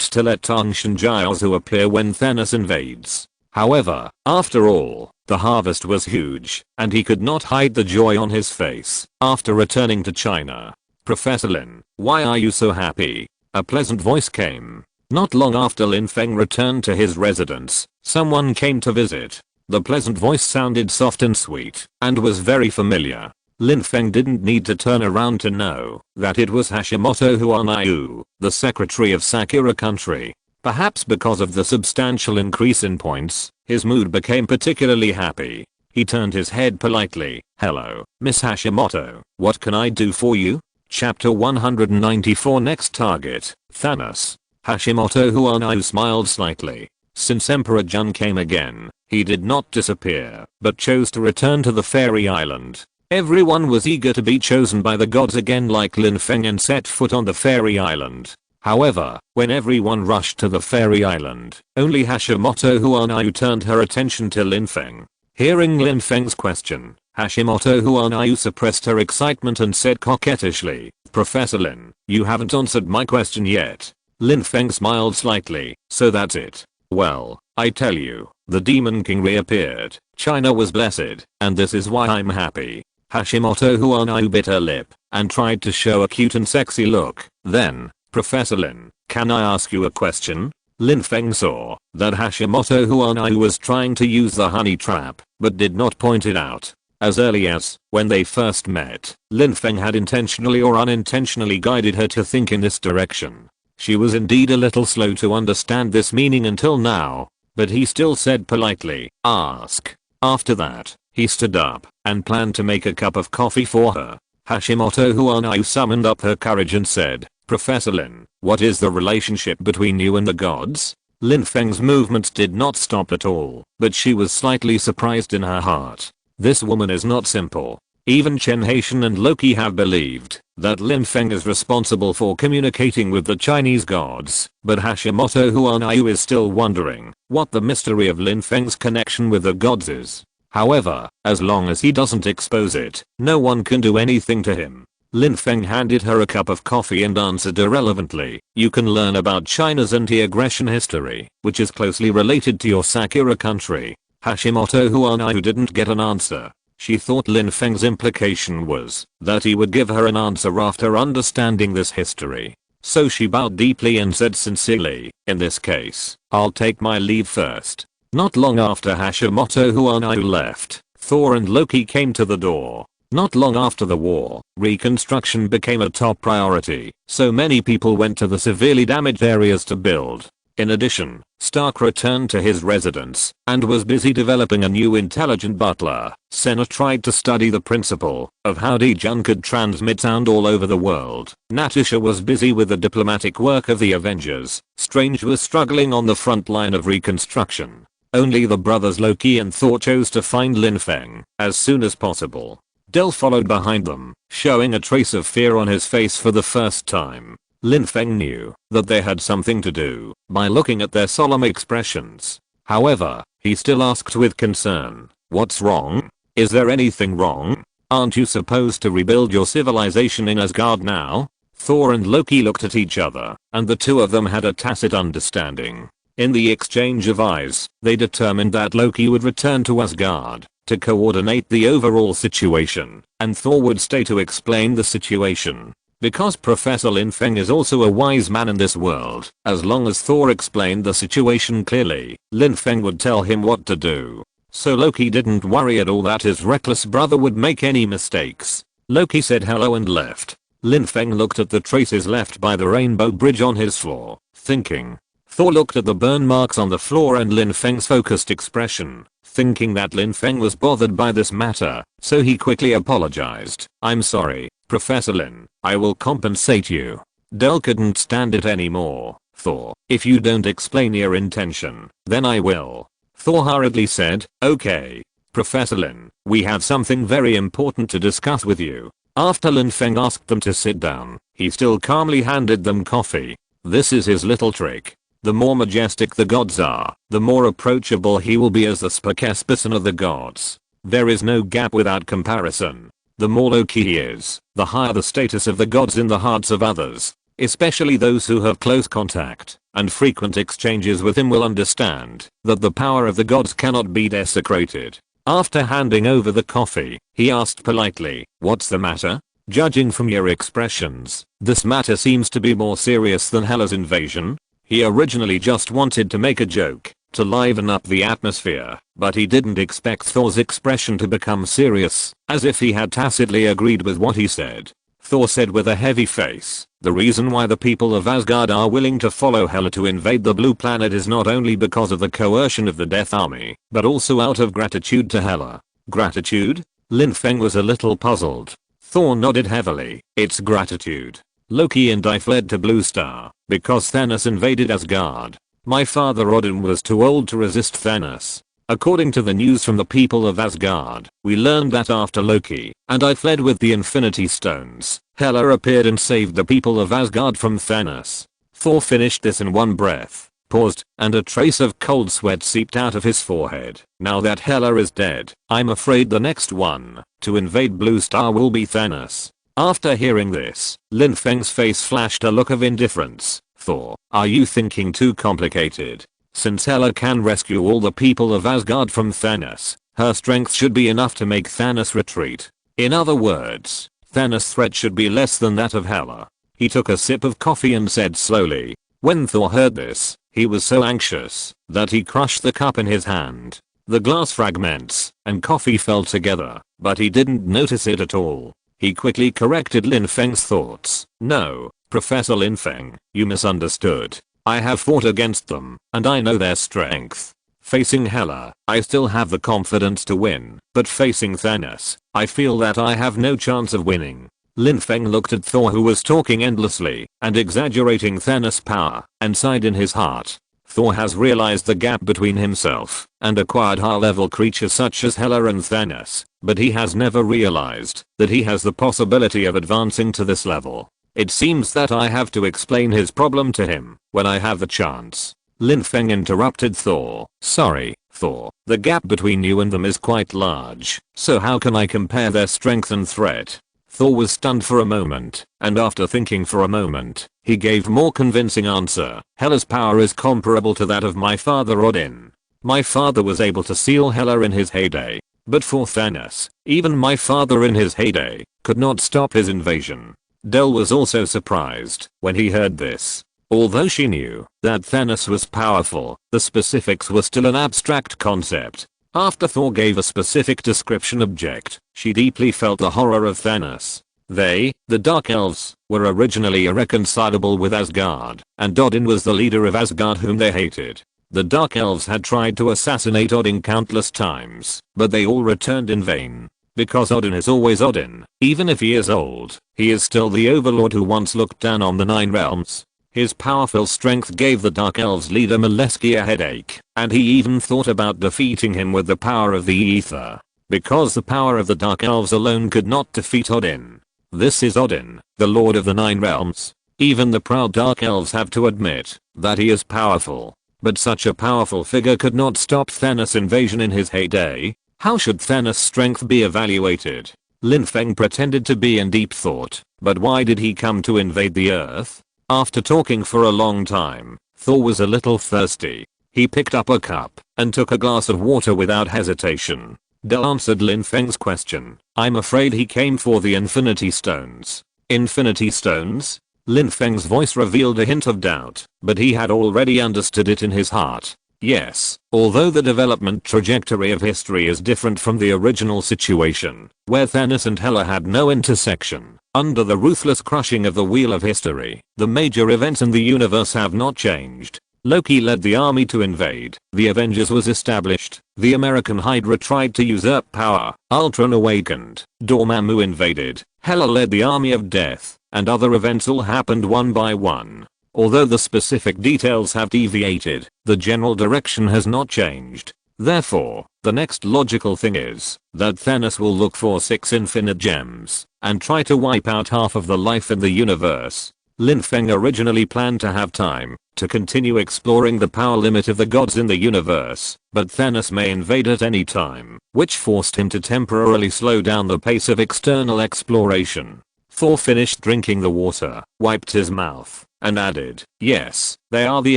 to let Tang Shenjiaozu appear when Thanos invades. However, after all, the harvest was huge, and he could not hide the joy on his face after returning to China. Professor Lin, why are you so happy? A pleasant voice came. Not long after Lin Feng returned to his residence, someone came to visit. The pleasant voice sounded soft and sweet and was very familiar. Lin Feng didn't need to turn around to know that it was Hashimoto Huanayu, the secretary of Sakura country. Perhaps because of the substantial increase in points, his mood became particularly happy. He turned his head politely. "Hello, Miss Hashimoto, what can I do for you?" Chapter 194. Next target, Thanos. Hashimoto Huanayu smiled slightly. Since Emperor Jun came again, he did not disappear, but chose to return to the fairy island. Everyone was eager to be chosen by the gods again like Lin Feng and set foot on the fairy island. However, when everyone rushed to the fairy island, only Hashimoto Huanayu turned her attention to Lin Feng. Hearing Lin Feng's question, Hashimoto Huanayu suppressed her excitement and said coquettishly, "Professor Lin, you haven't answered my question yet." Lin Feng smiled slightly. "So that's it. Well, I tell you, the Demon King reappeared, China was blessed, and this is why I'm happy." Hashimoto Huanayu bit her lip and tried to show a cute and sexy look. Then, "Professor Lin, can I ask you a question?" Lin Feng saw that Hashimoto Huanayu was trying to use the honey trap, but did not point it out. As early as when they first met, Lin Feng had intentionally or unintentionally guided her to think in this direction. She was indeed a little slow to understand this meaning until now, but he still said politely, "Ask." After that, he stood up and planned to make a cup of coffee for her. Hashimoto Huanayu summoned up her courage and said, "Professor Lin, what is the relationship between you and the gods?" Lin Feng's movements did not stop at all, but she was slightly surprised in her heart. This woman is not simple. Even Chen Haitian and Loki have believed that Lin Feng is responsible for communicating with the Chinese gods, but Hashimoto Huanayu is still wondering what the mystery of Lin Feng's connection with the gods is. However, as long as he doesn't expose it, no one can do anything to him. Lin Feng handed her a cup of coffee and answered irrelevantly, "You can learn about China's anti-aggression history, which is closely related to your Sakura country." Hashimoto Huanayu didn't get an answer. She thought Lin Feng's implication was that he would give her an answer after understanding this history. So she bowed deeply and said sincerely, "In this case, I'll take my leave first." Not long after Hashimoto Huanayu left, Thor and Loki came to the door. Not long after the war, reconstruction became a top priority, so many people went to the severely damaged areas to build. In addition, Stark returned to his residence and was busy developing a new intelligent butler. Senna tried to study the principle of how Jun could transmit sound all over the world. Natasha was busy with the diplomatic work of the Avengers. Strange was struggling on the front line of reconstruction. Only the brothers Loki and Thor chose to find Lin Feng as soon as possible. Del followed behind them, showing a trace of fear on his face for the first time. Lin Feng knew that they had something to do by looking at their solemn expressions. However, he still asked with concern, "What's wrong? Is there anything wrong? Aren't you supposed to rebuild your civilization in Asgard now?" Thor and Loki looked at each other, and the two of them had a tacit understanding. In the exchange of eyes, they determined that Loki would return to Asgard to coordinate the overall situation, and Thor would stay to explain the situation. Because Professor Lin Feng is also a wise man in this world, as long as Thor explained the situation clearly, Lin Feng would tell him what to do. So Loki didn't worry at all that his reckless brother would make any mistakes. Loki said hello and left. Lin Feng looked at the traces left by the rainbow bridge on his floor, thinking. Thor looked at the burn marks on the floor and Lin Feng's focused expression, thinking that Lin Feng was bothered by this matter, so he quickly apologized. "I'm sorry, Professor Lin, I will compensate you." Del couldn't stand it anymore. "Thor, if you don't explain your intention, then I will." Thor hurriedly said, "Okay. Professor Lin, we have something very important to discuss with you." After Lin Feng asked them to sit down, he still calmly handed them coffee. This is his little trick. The more majestic the gods are, the more approachable he will be as the spokesperson of the gods. There is no gap without comparison. The more Loki he is, the higher the status of the gods in the hearts of others, especially those who have close contact and frequent exchanges with him will understand that the power of the gods cannot be desecrated. After handing over the coffee, he asked politely, "What's the matter?" "Judging from your expressions, this matter seems to be more serious than Hela's invasion." He originally just wanted to make a joke, to liven up the atmosphere, but he didn't expect Thor's expression to become serious, as if he had tacitly agreed with what he said. Thor said with a heavy face, "The reason why the people of Asgard are willing to follow Hela to invade the blue planet is not only because of the coercion of the Death Army, but also out of gratitude to Hela." Gratitude? Lin Feng was a little puzzled. Thor nodded heavily. "It's gratitude. Loki and I fled to Blue Star because Thanos invaded Asgard. My father Odin was too old to resist Thanos. According to the news from the people of Asgard, we learned that after Loki and I fled with the Infinity Stones, Hela appeared and saved the people of Asgard from Thanos." Thor finished this in one breath, paused, and a trace of cold sweat seeped out of his forehead. "Now that Hela is dead, I'm afraid the next one to invade Blue Star will be Thanos." After hearing this, Lin Feng's face flashed a look of indifference. "Thor, are you thinking too complicated? Since Hela can rescue all the people of Asgard from Thanos, her strength should be enough to make Thanos retreat. In other words, Thanos' threat should be less than that of Hela." He took a sip of coffee and said slowly. When Thor heard this, he was so anxious that he crushed the cup in his hand. The glass fragments and coffee fell together, but he didn't notice it at all. He quickly corrected Lin Feng's thoughts. "No, Professor Lin Feng, you misunderstood. I have fought against them, and I know their strength. Facing Hela, I still have the confidence to win, but facing Thanos, I feel that I have no chance of winning." Lin Feng looked at Thor, who was talking endlessly and exaggerating Thanos' power, and sighed in his heart. Thor has realized the gap between himself and acquired high-level creatures such as Hela and Thanos, but he has never realized that he has the possibility of advancing to this level. "It seems that I have to explain his problem to him when I have the chance." Lin Feng interrupted Thor. "Sorry, Thor, the gap between you and them is quite large, so how can I compare their strength and threat?" Thor was stunned for a moment, and after thinking for a moment, he gave more convincing answer. "Hela's power is comparable to that of my father Odin. My father was able to seal Hela in his heyday, but for Thanos, even my father in his heyday could not stop his invasion." Del was also surprised when he heard this. Although she knew that Thanos was powerful, the specifics were still an abstract concept. After Thor gave a specific description object, she deeply felt the horror of Thanos. They, the Dark Elves, were originally irreconcilable with Asgard, and Odin was the leader of Asgard whom they hated. The Dark Elves had tried to assassinate Odin countless times, but they all returned in vain. Because Odin is always Odin, even if he is old, he is still the overlord who once looked down on the 9 realms. His powerful strength gave the Dark Elves leader Maleski a headache, and he even thought about defeating him with the power of the ether. Because the power of the Dark Elves alone could not defeat Odin. This is Odin, the lord of the 9 realms. Even the proud Dark Elves have to admit that he is powerful. But such a powerful figure could not stop Thanos' invasion in his heyday. How should Thanos' strength be evaluated? Lin Feng pretended to be in deep thought, but why did he come to invade the Earth? After talking for a long time, Thor was a little thirsty. He picked up a cup and took a glass of water without hesitation. Del answered Lin Feng's question. "I'm afraid he came for the Infinity Stones." "Infinity Stones?" Lin Feng's voice revealed a hint of doubt, but he had already understood it in his heart. Yes, although the development trajectory of history is different from the original situation, where Thanos and Hela had no intersection, under the ruthless crushing of the wheel of history, the major events in the universe have not changed. Loki led the army to invade, the Avengers was established, the American Hydra tried to usurp power, Ultron awakened, Dormammu invaded, Hela led the army of death, and other events all happened one by one. Although the specific details have deviated, the general direction has not changed. Therefore, the next logical thing is that Thanos will look for 6 infinite gems and try to wipe out half of the life in the universe. Lin Feng originally planned to have time to continue exploring the power limit of the gods in the universe, but Thanos may invade at any time, which forced him to temporarily slow down the pace of external exploration. Thor finished drinking the water, wiped his mouth, and added, "Yes, they are the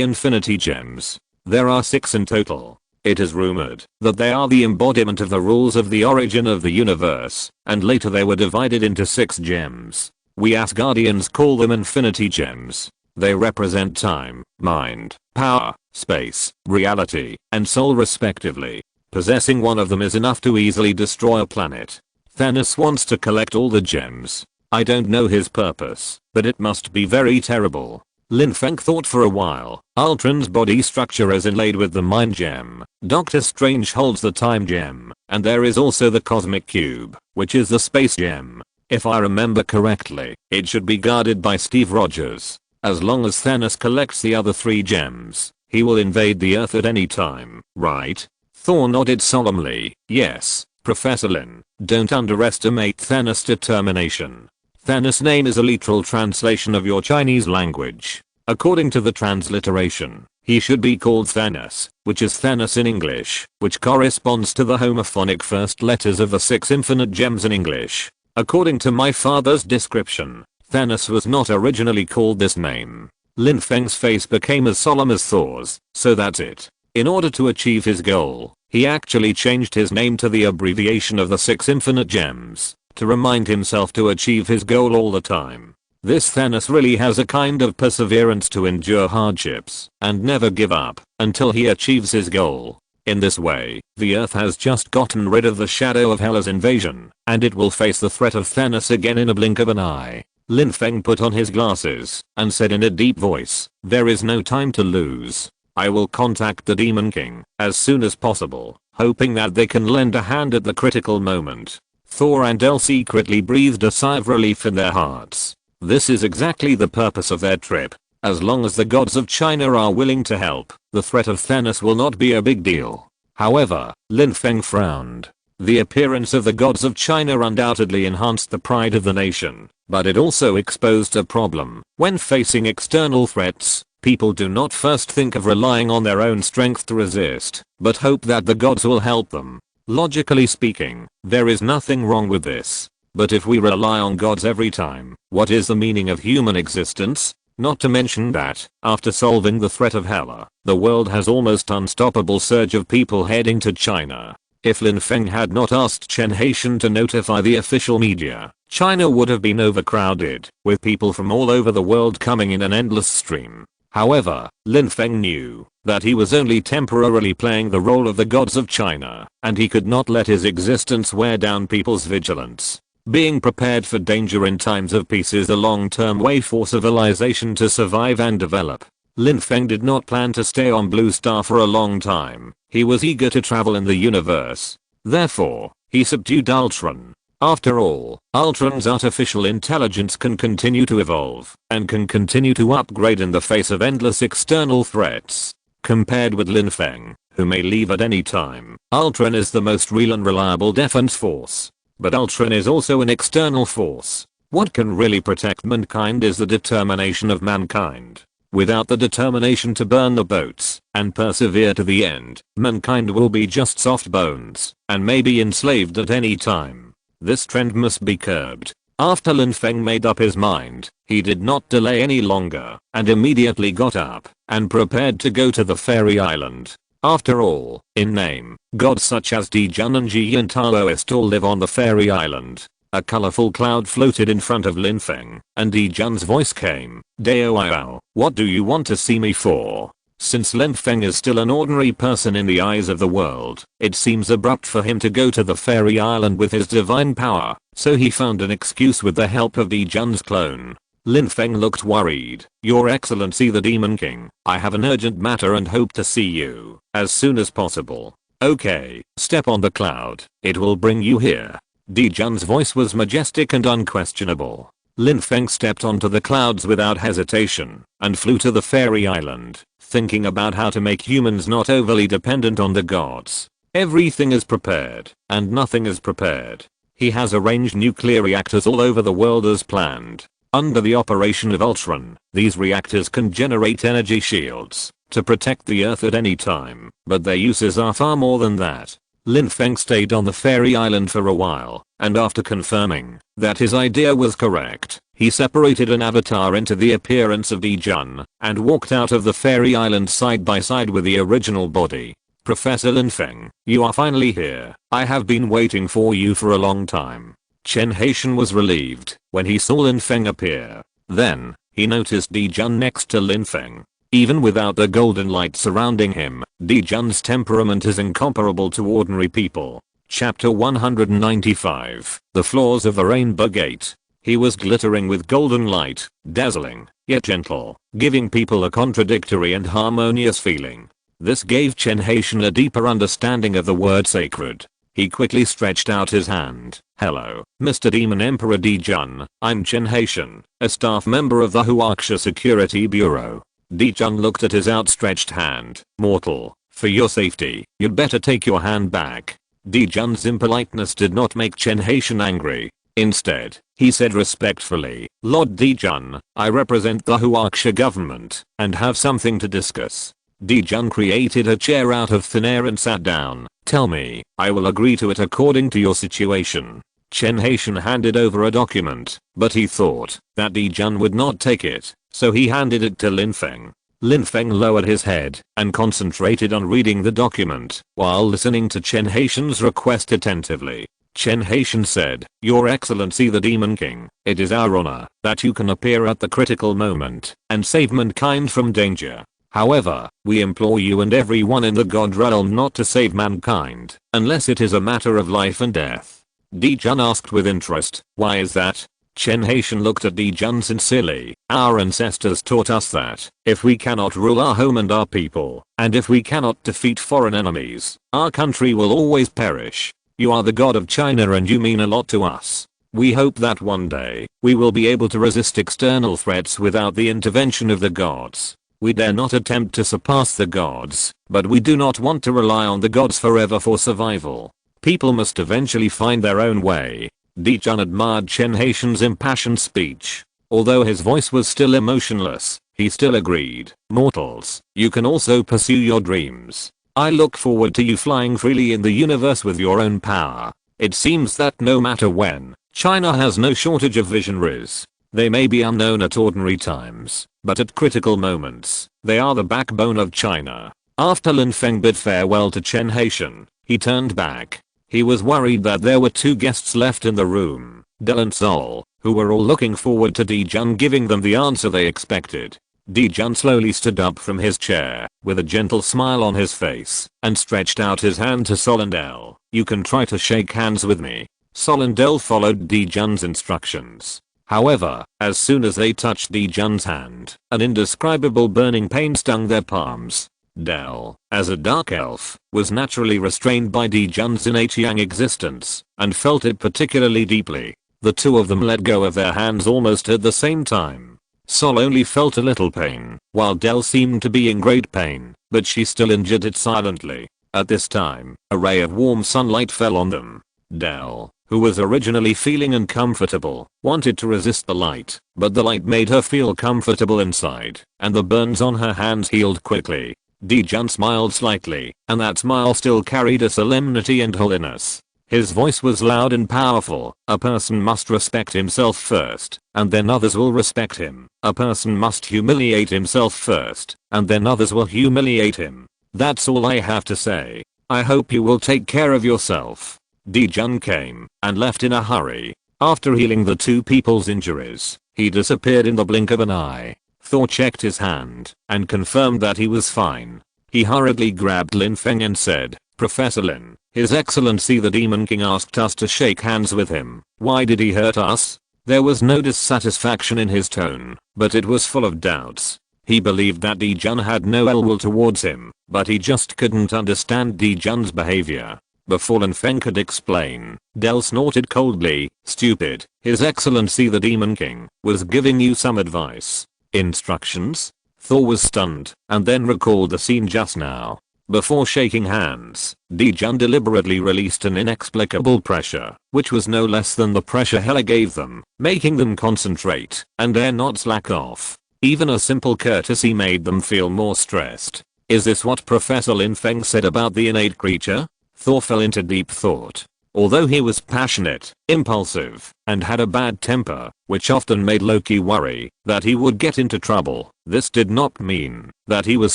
Infinity Gems. There are 6 in total. It is rumored that they are the embodiment of the rules of the origin of the universe, and later they were divided into 6 gems. We Asgardians call them Infinity Gems. They represent time, mind, power, space, reality, and soul respectively. Possessing one of them is enough to easily destroy a planet. Thanos wants to collect all the gems. I don't know his purpose, but it must be very terrible. Lin Feng thought for a while. Ultron's body structure is inlaid with the Mind Gem. Doctor Strange holds the Time Gem. And there is also the Cosmic Cube, which is the Space Gem. If I remember correctly, it should be guarded by Steve Rogers. As long as Thanos collects the other 3 gems, he will invade the Earth at any time, right? Thor nodded solemnly. Yes, Professor Lin, don't underestimate Thanos' determination. Thanos' name is a literal translation of your Chinese language. According to the transliteration, he should be called Thanos, which is Thanos in English, which corresponds to the homophonic first letters of the 6 infinite gems in English. According to my father's description, Thanos was not originally called this name. Lin Feng's face became as solemn as Thor's, so that's it. In order to achieve his goal, he actually changed his name to the abbreviation of the 6 infinite gems, to remind himself to achieve his goal all the time. This Thanos really has a kind of perseverance to endure hardships and never give up until he achieves his goal. In this way, the Earth has just gotten rid of the shadow of Hela's invasion, and it will face the threat of Thanos again in a blink of an eye. Lin Feng put on his glasses and said in a deep voice, there is no time to lose. I will contact the Demon King as soon as possible, hoping that they can lend a hand at the critical moment. Thor and Elle secretly breathed a sigh of relief in their hearts. This is exactly the purpose of their trip. As long as the gods of China are willing to help, the threat of Thanos will not be a big deal. However, Lin Feng frowned. The appearance of the gods of China undoubtedly enhanced the pride of the nation, but it also exposed a problem. When facing external threats, people do not first think of relying on their own strength to resist, but hope that the gods will help them. Logically speaking, there is nothing wrong with this. But if we rely on gods every time, what is the meaning of human existence? Not to mention that, after solving the threat of Hela, the world has almost unstoppable surge of people heading to China. If Lin Feng had not asked Chen Haitian to notify the official media, China would have been overcrowded, with people from all over the world coming in an endless stream. However, Lin Feng knew that he was only temporarily playing the role of the gods of China, and he could not let his existence wear down people's vigilance. Being prepared for danger in times of peace is the long-term way for civilization to survive and develop. Lin Feng did not plan to stay on Blue Star for a long time. He was eager to travel in the universe. Therefore, he subdued Ultron. After all, Ultron's artificial intelligence can continue to evolve and can continue to upgrade in the face of endless external threats. Compared with Lin Feng, who may leave at any time, Ultron is the most real and reliable defense force. But Ultron is also an external force. What can really protect mankind is the determination of mankind. Without the determination to burn the boats and persevere to the end, mankind will be just soft bones and may be enslaved at any time. This trend must be curbed. After Lin Feng made up his mind, he did not delay any longer and immediately got up and prepared to go to the fairy island. After all, in name, gods such as Dijun and Ji and Taoist all live on the fairy island. A colorful cloud floated in front of Lin Feng, and Dijun's voice came, Dao, what do you want to see me for? Since Lin Feng is still an ordinary person in the eyes of the world, it seems abrupt for him to go to the fairy island with his divine power, so he found an excuse with the help of Dijun's clone. Lin Feng looked worried. Your Excellency the Demon King, I have an urgent matter and hope to see you as soon as possible. Okay, step on the cloud, it will bring you here. Dijun's voice was majestic and unquestionable. Lin Feng stepped onto the clouds without hesitation and flew to the fairy island, thinking about how to make humans not overly dependent on the gods. Everything is prepared, and nothing is prepared. He has arranged nuclear reactors all over the world as planned. Under the operation of Ultron, these reactors can generate energy shields to protect the Earth at any time, but their uses are far more than that. Lin Feng stayed on the fairy island for a while, and after confirming that his idea was correct, he separated an avatar into the appearance of Dijun and walked out of the fairy island side by side with the original body. Professor Lin Feng, you are finally here. I have been waiting for you for a long time. Chen Haitian was relieved when he saw Lin Feng appear. Then, he noticed Dijun next to Lin Feng. Even without the golden light surrounding him, Dijun's temperament is incomparable to ordinary people. Chapter 195, The Flaws of the Rainbow Gate. He was glittering with golden light, dazzling, yet gentle, giving people a contradictory and harmonious feeling. This gave Chen Haitian a deeper understanding of the word sacred. He quickly stretched out his hand. "Hello, Mr. Demon Emperor Dijun, I'm Chen Haitian, a staff member of the Huaxia Security Bureau." Dijun looked at his outstretched hand. "Mortal, for your safety, you'd better take your hand back." Dijun's impoliteness did not make Chen Haitian angry. Instead, he said respectfully, "Lord Dijun, I represent the Huaxia government and have something to discuss." Dijun created a chair out of thin air and sat down. "Tell me, I will agree to it according to your situation." Chen Haitian handed over a document, but he thought that Dijun would not take it, so he handed it to Lin Feng. Lin Feng lowered his head and concentrated on reading the document while listening to Chen Haitian's request attentively. Chen Haitian said, "Your Excellency the Demon King, it is our honor that you can appear at the critical moment and save mankind from danger. However, we implore you and everyone in the God realm not to save mankind unless it is a matter of life and death." Dijun asked with interest, "Why is that?" Chen Haitian looked at Dijun sincerely. "Our ancestors taught us that if we cannot rule our home and our people, and if we cannot defeat foreign enemies, our country will always perish. You are the god of China and you mean a lot to us. We hope that one day, we will be able to resist external threats without the intervention of the gods. We dare not attempt to surpass the gods, but we do not want to rely on the gods forever for survival. People must eventually find their own way." Dijun admired Chen Haitian's impassioned speech. Although his voice was still emotionless, he still agreed. "Mortals, you can also pursue your dreams. I look forward to you flying freely in the universe with your own power. It seems that no matter when, China has no shortage of visionaries. They may be unknown at ordinary times, but at critical moments, they are the backbone of China." After Lin Feng bid farewell to Chen Haitian, he turned back. He was worried that there were two guests left in the room, Del and Sol, who were all looking forward to Dijun giving them the answer they expected. Dijun slowly stood up from his chair, with a gentle smile on his face, and stretched out his hand to Sol and Del. "You can try to shake hands with me." Sol and Del followed Dijun's instructions. However, as soon as they touched Dijun's hand, an indescribable burning pain stung their palms. Del, as a dark elf, was naturally restrained by Dijun's innate yang existence, and felt it particularly deeply. The two of them let go of their hands almost at the same time. Sol only felt a little pain, while Del seemed to be in great pain, but she still endured it silently. At this time, a ray of warm sunlight fell on them. Del, who was originally feeling uncomfortable, wanted to resist the light, but the light made her feel comfortable inside, and the burns on her hands healed quickly. Dijun smiled slightly, and that smile still carried a solemnity and holiness. His voice was loud and powerful. "A person must respect himself first, and then others will respect him. A person must humiliate himself first, and then others will humiliate him. That's all I have to say. I hope you will take care of yourself." Dijun came and left in a hurry. After healing the two people's injuries, he disappeared in the blink of an eye. Thor checked his hand and confirmed that he was fine. He hurriedly grabbed Lin Feng and said, "Professor Lin, His Excellency the Demon King asked us to shake hands with him. Why did he hurt us?" There was no dissatisfaction in his tone, but it was full of doubts. He believed that Dijun had no ill will towards him, but he just couldn't understand Dijun's behavior. Before Lin Feng could explain, Del snorted coldly, "Stupid, His Excellency the Demon King was giving you some advice." "Instructions?" Thor was stunned, and then recalled the scene just now. Before shaking hands, Dijun deliberately released an inexplicable pressure, which was no less than the pressure Hela gave them, making them concentrate and dare not slack off. Even a simple courtesy made them feel more stressed. Is this what Professor Lin Feng said about the innate creature? Thor fell into deep thought. Although he was passionate, impulsive, and had a bad temper, which often made Loki worry that he would get into trouble, this did not mean that he was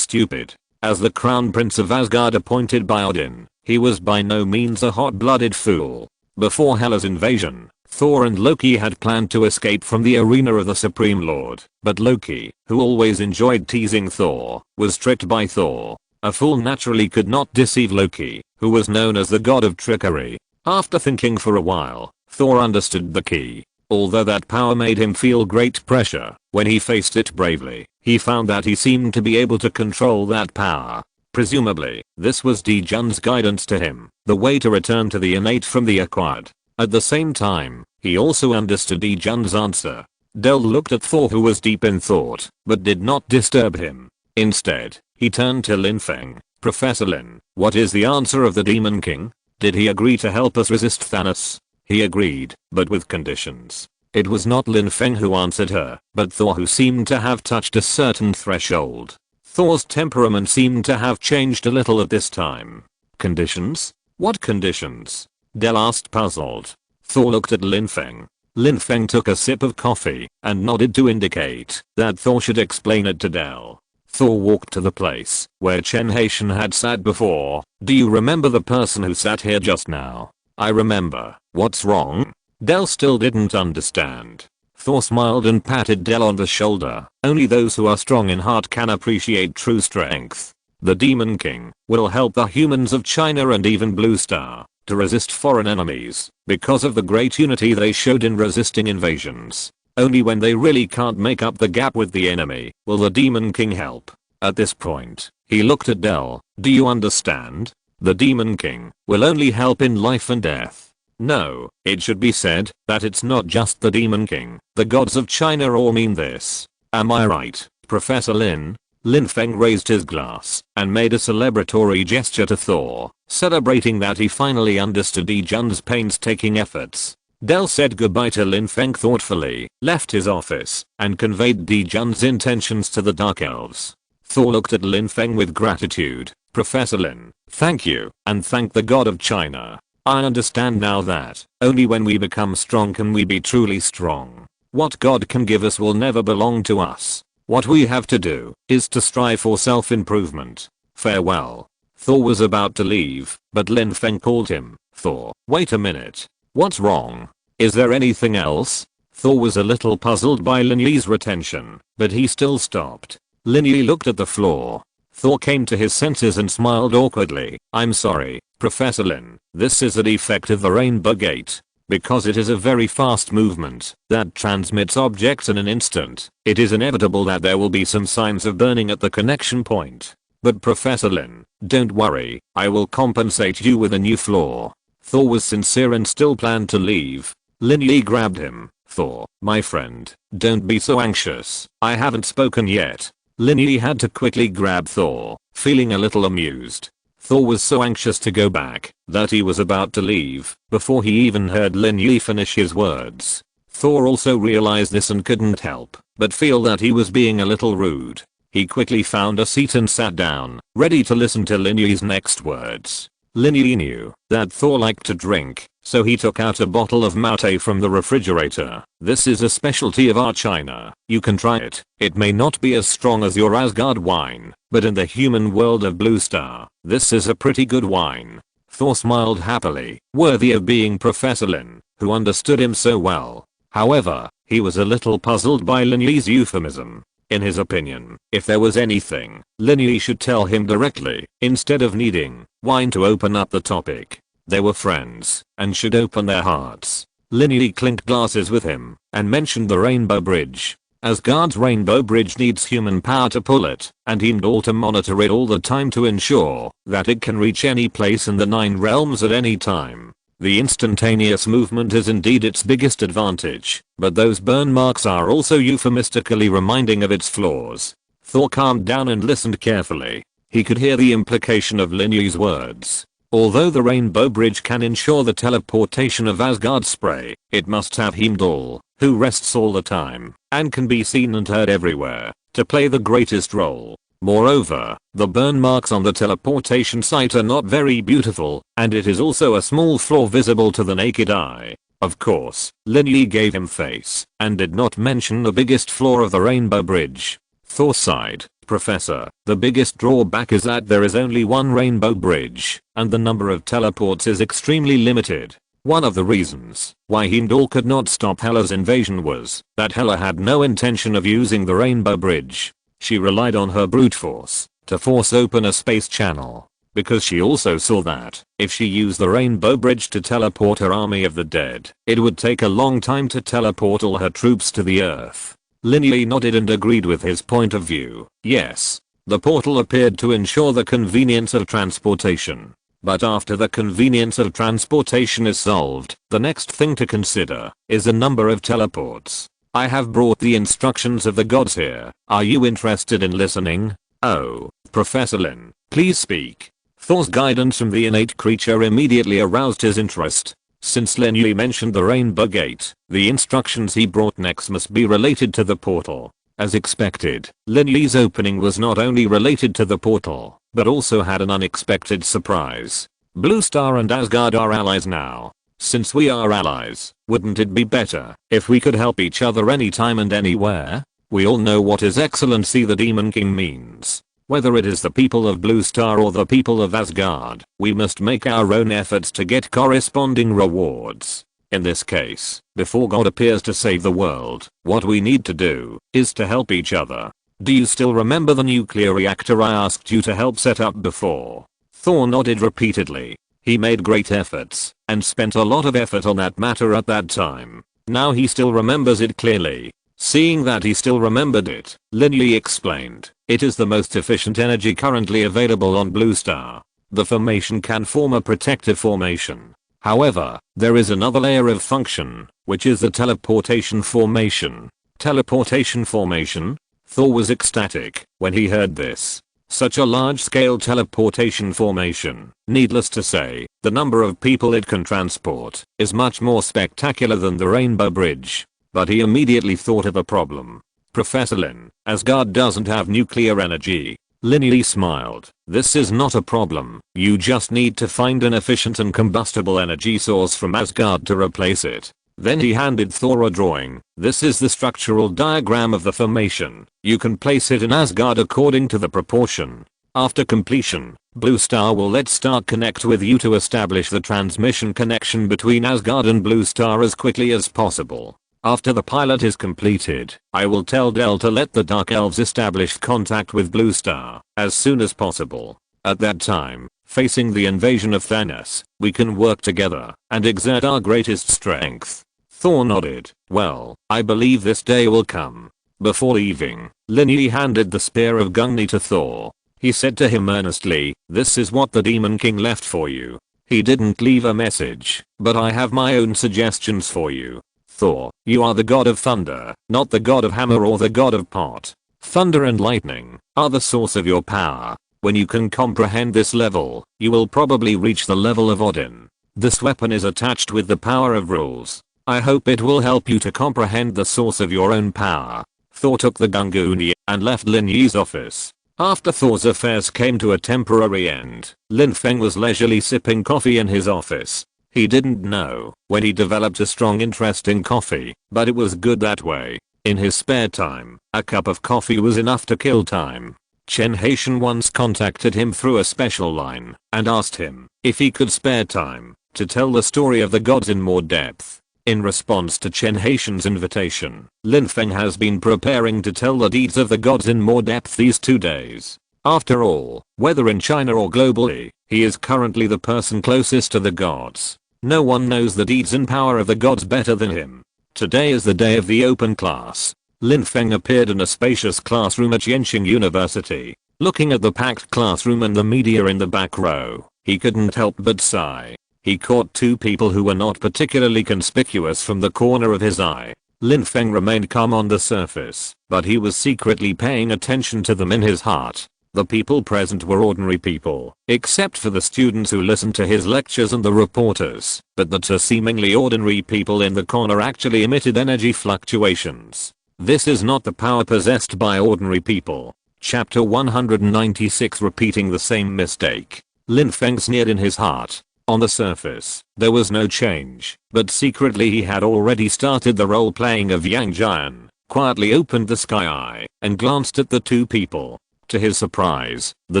stupid. As the Crown Prince of Asgard appointed by Odin, he was by no means a hot-blooded fool. Before Hela's invasion, Thor and Loki had planned to escape from the arena of the Supreme Lord, but Loki, who always enjoyed teasing Thor, was tricked by Thor. A fool naturally could not deceive Loki, who was known as the god of trickery. After thinking for a while, Thor understood the key. Although that power made him feel great pressure, when he faced it bravely, he found that he seemed to be able to control that power. Presumably, this was Jun's guidance to him, the way to return to the innate from the acquired. At the same time, he also understood Jun's answer. Del looked at Thor, who was deep in thought, but did not disturb him. Instead, he turned to Lin Feng. Professor Lin, what is the answer of the Demon King? Did he agree to help us resist Thanos? He agreed, but with conditions. It was not Lin Feng who answered her, but Thor, who seemed to have touched a certain threshold. Thor's temperament seemed to have changed a little at this time. Conditions? What conditions? Del asked, puzzled. Thor looked at Lin Feng. Lin Feng took a sip of coffee and nodded to indicate that Thor should explain it to Del. Thor walked to the place where Chen Haitian had sat before. Do you remember the person who sat here just now? I remember. What's wrong? Del still didn't understand. Thor smiled and patted Del on the shoulder. Only those who are strong in heart can appreciate true strength. The Demon King will help the humans of China and even Blue Star to resist foreign enemies because of the great unity they showed in resisting invasions. Only when they really can't make up the gap with the enemy will the Demon King help. At this point, he looked at Del. Do you understand? The Demon King will only help in life and death. No, it should be said that it's not just the Demon King. The gods of China all mean this. Am I right, Professor Lin? Lin Feng raised his glass and made a celebratory gesture to Thor, celebrating that he finally understood Jun's painstaking efforts. Del said goodbye to Lin Feng thoughtfully, left his office, and conveyed Jun's intentions to the Dark Elves. Thor looked at Lin Feng with gratitude. Professor Lin, thank you, and thank the god of China. I understand now that only when we become strong can we be truly strong. What God can give us will never belong to us. What we have to do is to strive for self-improvement. Farewell. Thor was about to leave, but Lin Feng called him. Thor, wait a minute. What's wrong? Is there anything else? Thor was a little puzzled by Lin Yi's retention, but he still stopped. Lin Yi looked at the floor. Thor came to his senses and smiled awkwardly. I'm sorry, Professor Lin, this is a defect of the Rainbow Gate. Because it is a very fast movement that transmits objects in an instant, it is inevitable that there will be some signs of burning at the connection point. But Professor Lin, don't worry, I will compensate you with a new floor. Thor was sincere and still planned to leave. Lin Yi grabbed him. Thor, my friend, don't be so anxious, I haven't spoken yet. Lin Yi had to quickly grab Thor, feeling a little amused. Thor was so anxious to go back that he was about to leave before he even heard Lin Yi finish his words. Thor also realized this and couldn't help but feel that he was being a little rude. He quickly found a seat and sat down, ready to listen to Lin Yi's next words. Lin Yi knew that Thor liked to drink, so he took out a bottle of mate from the refrigerator. This is a specialty of our China. You can try it. It may not be as strong as your Asgard wine, but in the human world of Blue Star, this is a pretty good wine. Thor smiled happily, worthy of being Professor Lin, who understood him so well. However, he was a little puzzled by Lin Yi's euphemism. In his opinion, if there was anything, Lin Yi should tell him directly, instead of needing wine to open up the topic. They were friends, and should open their hearts. Lin Yi clinked glasses with him, and mentioned the Rainbow Bridge. Asgard's Rainbow Bridge needs human power to pull it, and Heimdall to monitor it all the time to ensure that it can reach any place in the 9 realms at any time. The instantaneous movement is indeed its biggest advantage, but those burn marks are also euphemistically reminding of its flaws. Thor calmed down and listened carefully. He could hear the implication of Lin Yi's words. Although the Rainbow Bridge can ensure the teleportation of Asgard's spray, it must have Heimdall, who rests all the time, and can be seen and heard everywhere, to play the greatest role. Moreover, the burn marks on the teleportation site are not very beautiful, and it is also a small flaw visible to the naked eye. Of course, Lin Yi gave him face, and did not mention the biggest flaw of the Rainbow Bridge. Thor sighed. Professor, the biggest drawback is that there is only one Rainbow Bridge, and the number of teleports is extremely limited. One of the reasons why Heimdall could not stop Hela's invasion was that Hela had no intention of using the Rainbow Bridge. She relied on her brute force to force open a space channel, because she also saw that if she used the Rainbow Bridge to teleport her army of the dead, it would take a long time to teleport all her troops to the Earth. Lin Yi nodded and agreed with his point of view. Yes, the portal appeared to ensure the convenience of transportation. But after the convenience of transportation is solved, the next thing to consider is the number of teleports. I have brought the instructions of the gods here. Are you interested in listening? Oh, Professor Lin, please speak. Thor's guidance from the innate creature immediately aroused his interest. Since Lin Yi mentioned the Rainbow Gate, the instructions he brought next must be related to the portal. As expected, Lin Yi's opening was not only related to the portal, but also had an unexpected surprise. Blue Star and Asgard are allies now. Since we are allies, wouldn't it be better if we could help each other anytime and anywhere? We all know what His Excellency the Demon King means. Whether it is the people of Blue Star or the people of Asgard, we must make our own efforts to get corresponding rewards. In this case, before God appears to save the world, what we need to do is to help each other. Do you still remember the nuclear reactor I asked you to help set up before? Thor nodded repeatedly. He made great efforts and spent a lot of effort on that matter at that time. Now he still remembers it clearly. Seeing that he still remembered it, Lin Yi explained, it is the most efficient energy currently available on Blue Star. The formation can form a protective formation. However, there is another layer of function, which is the teleportation formation. Teleportation formation? Thor was ecstatic when he heard this. Such a large-scale teleportation formation, needless to say, the number of people it can transport is much more spectacular than the Rainbow Bridge. But he immediately thought of a problem. Professor Lin, Asgard doesn't have nuclear energy. Lin Yi smiled. This is not a problem. You just need to find an efficient and combustible energy source from Asgard to replace it. Then he handed Thor a drawing. This is the structural diagram of the formation. You can place it in Asgard according to the proportion. After completion, Blue Star will let Star connect with you to establish the transmission connection between Asgard and Blue Star as quickly as possible. After the pilot is completed, I will tell Del to let the Dark Elves establish contact with Blue Star as soon as possible. At that time, facing the invasion of Thanos, we can work together and exert our greatest strength. Thor nodded. Well, I believe this day will come. Before leaving, Lin Yi handed the Spear of Gungnir to Thor. He said to him earnestly, this is what the Demon King left for you. He didn't leave a message, but I have my own suggestions for you. Thor, you are the god of thunder, not the god of hammer or the god of pot. Thunder and lightning are the source of your power. When you can comprehend this level, you will probably reach the level of Odin. This weapon is attached with the power of rules. I hope it will help you to comprehend the source of your own power. Thor took the Gungnir and left Lin Yi's office. After Thor's affairs came to a temporary end, Lin Feng was leisurely sipping coffee in his office. He didn't know when he developed a strong interest in coffee, but it was good that way. In his spare time, a cup of coffee was enough to kill time. Chen Haitian once contacted him through a special line and asked him if he could spare time to tell the story of the gods in more depth. In response to Chen Haitian's invitation, Lin Feng has been preparing to tell the deeds of the gods in more depth these 2 days. After all, whether in China or globally, he is currently the person closest to the gods. No one knows the deeds and power of the gods better than him. Today is the day of the open class. Lin Feng appeared in a spacious classroom at Yenching University. Looking at the packed classroom and the media in the back row, he couldn't help but sigh. He caught 2 people who were not particularly conspicuous from the corner of his eye. Lin Feng remained calm on the surface, but he was secretly paying attention to them in his heart. The people present were ordinary people, except for the students who listened to his lectures and the reporters, but the 2 seemingly ordinary people in the corner actually emitted energy fluctuations. This is not the power possessed by ordinary people. Chapter 196 Repeating the same mistake. Lin Feng sneered in his heart. On the surface, there was no change, but secretly he had already started the role-playing of Yang Jian, quietly opened the sky eye, and glanced at the 2 people. To his surprise, the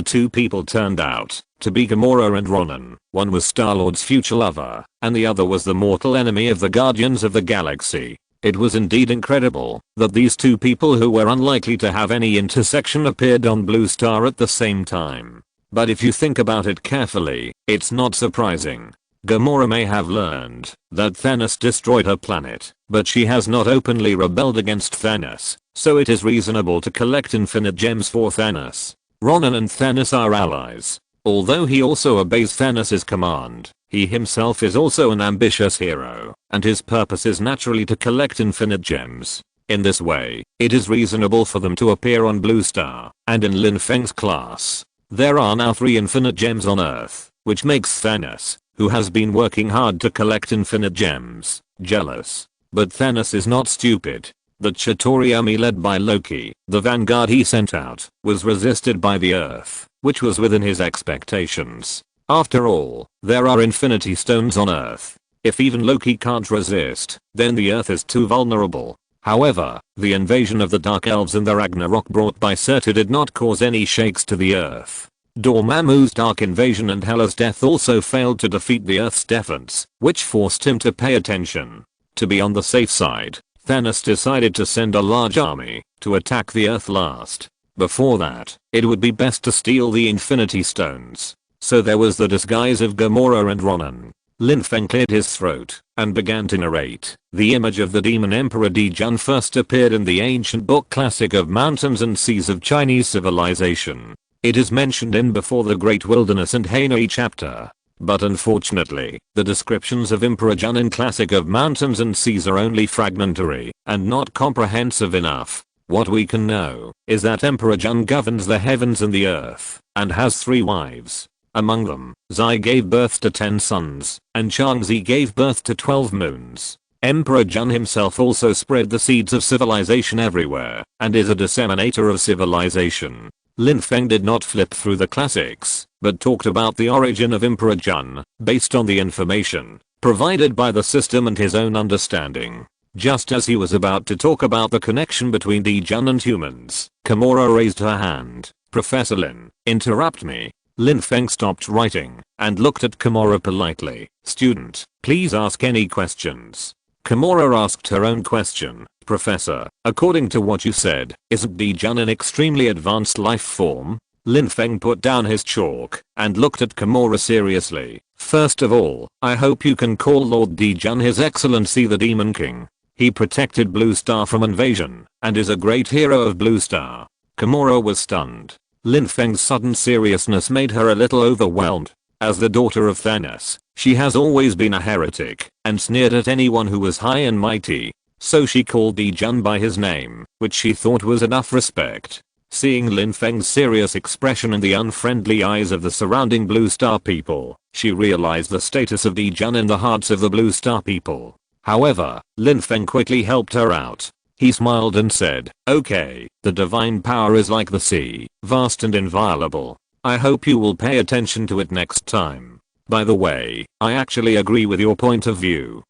2 people turned out to be Gamora and Ronan. One was Star-Lord's future lover, and the other was the mortal enemy of the Guardians of the Galaxy. It was indeed incredible that these two people who were unlikely to have any intersection appeared on Blue Star at the same time. But if you think about it carefully, it's not surprising. Gamora may have learned that Thanos destroyed her planet, but she has not openly rebelled against Thanos, so it is reasonable to collect infinite gems for Thanos. Ronan and Thanos are allies. Although he also obeys Thanos' command, he himself is also an ambitious hero, and his purpose is naturally to collect infinite gems. In this way, it is reasonable for them to appear on Blue Star, and in Lin Feng's class. There are now 3 infinite gems on Earth, which makes Thanos, who has been working hard to collect infinite gems, jealous. But Thanos is not stupid. The Chitauri army led by Loki, the vanguard he sent out, was resisted by the Earth, which was within his expectations. After all, there are infinity stones on Earth. If even Loki can't resist, then the Earth is too vulnerable. However, the invasion of the Dark Elves and the Ragnarok brought by Surtur did not cause any shakes to the Earth. Dormammu's dark invasion and Hela's death also failed to defeat the Earth's defense, which forced him to pay attention. To be on the safe side, Thanos decided to send a large army to attack the Earth last. Before that, it would be best to steal the Infinity Stones. So there was the disguise of Gamora and Ronan. Lin Feng cleared his throat and began to narrate. The image of the demon emperor Dijun first appeared in the ancient book classic of Mountains and Seas of Chinese Civilization. It is mentioned in Before the Great Wilderness and Hainui chapter. But unfortunately, the descriptions of Emperor Jun in Classic of Mountains and Seas are only fragmentary and not comprehensive enough. What we can know is that Emperor Jun governs the heavens and the earth and has 3 wives. Among them, Zai gave birth to 10 sons, and Chang'zi gave birth to 12 moons. Emperor Jun himself also spread the seeds of civilization everywhere and is a disseminator of civilization. Lin Feng did not flip through the classics, but talked about the origin of Emperor Jun, based on the information provided by the system and his own understanding. Just as he was about to talk about the connection between Dijun and humans, Gamora raised her hand. Professor Lin, interrupt me. Lin Feng stopped writing and looked at Gamora politely. Student, please ask any questions. Gamora asked her own question. Professor, according to what you said, isn't Dijun an extremely advanced life form? Lin Feng put down his chalk and looked at Gamora seriously. First of all, I hope you can call Lord Dijun His Excellency the Demon King. He protected Blue Star from invasion and is a great hero of Blue Star. Gamora was stunned. Lin Feng's sudden seriousness made her a little overwhelmed. As the daughter of Thanos, she has always been a heretic and sneered at anyone who was high and mighty. So she called Dijun by his name, which she thought was enough respect. Seeing Lin Feng's serious expression and the unfriendly eyes of the surrounding Blue Star people, she realized the status of Dijun in the hearts of the Blue Star people. However, Lin Feng quickly helped her out. He smiled and said, okay, the divine power is like the sea, vast and inviolable. I hope you will pay attention to it next time. By the way, I actually agree with your point of view.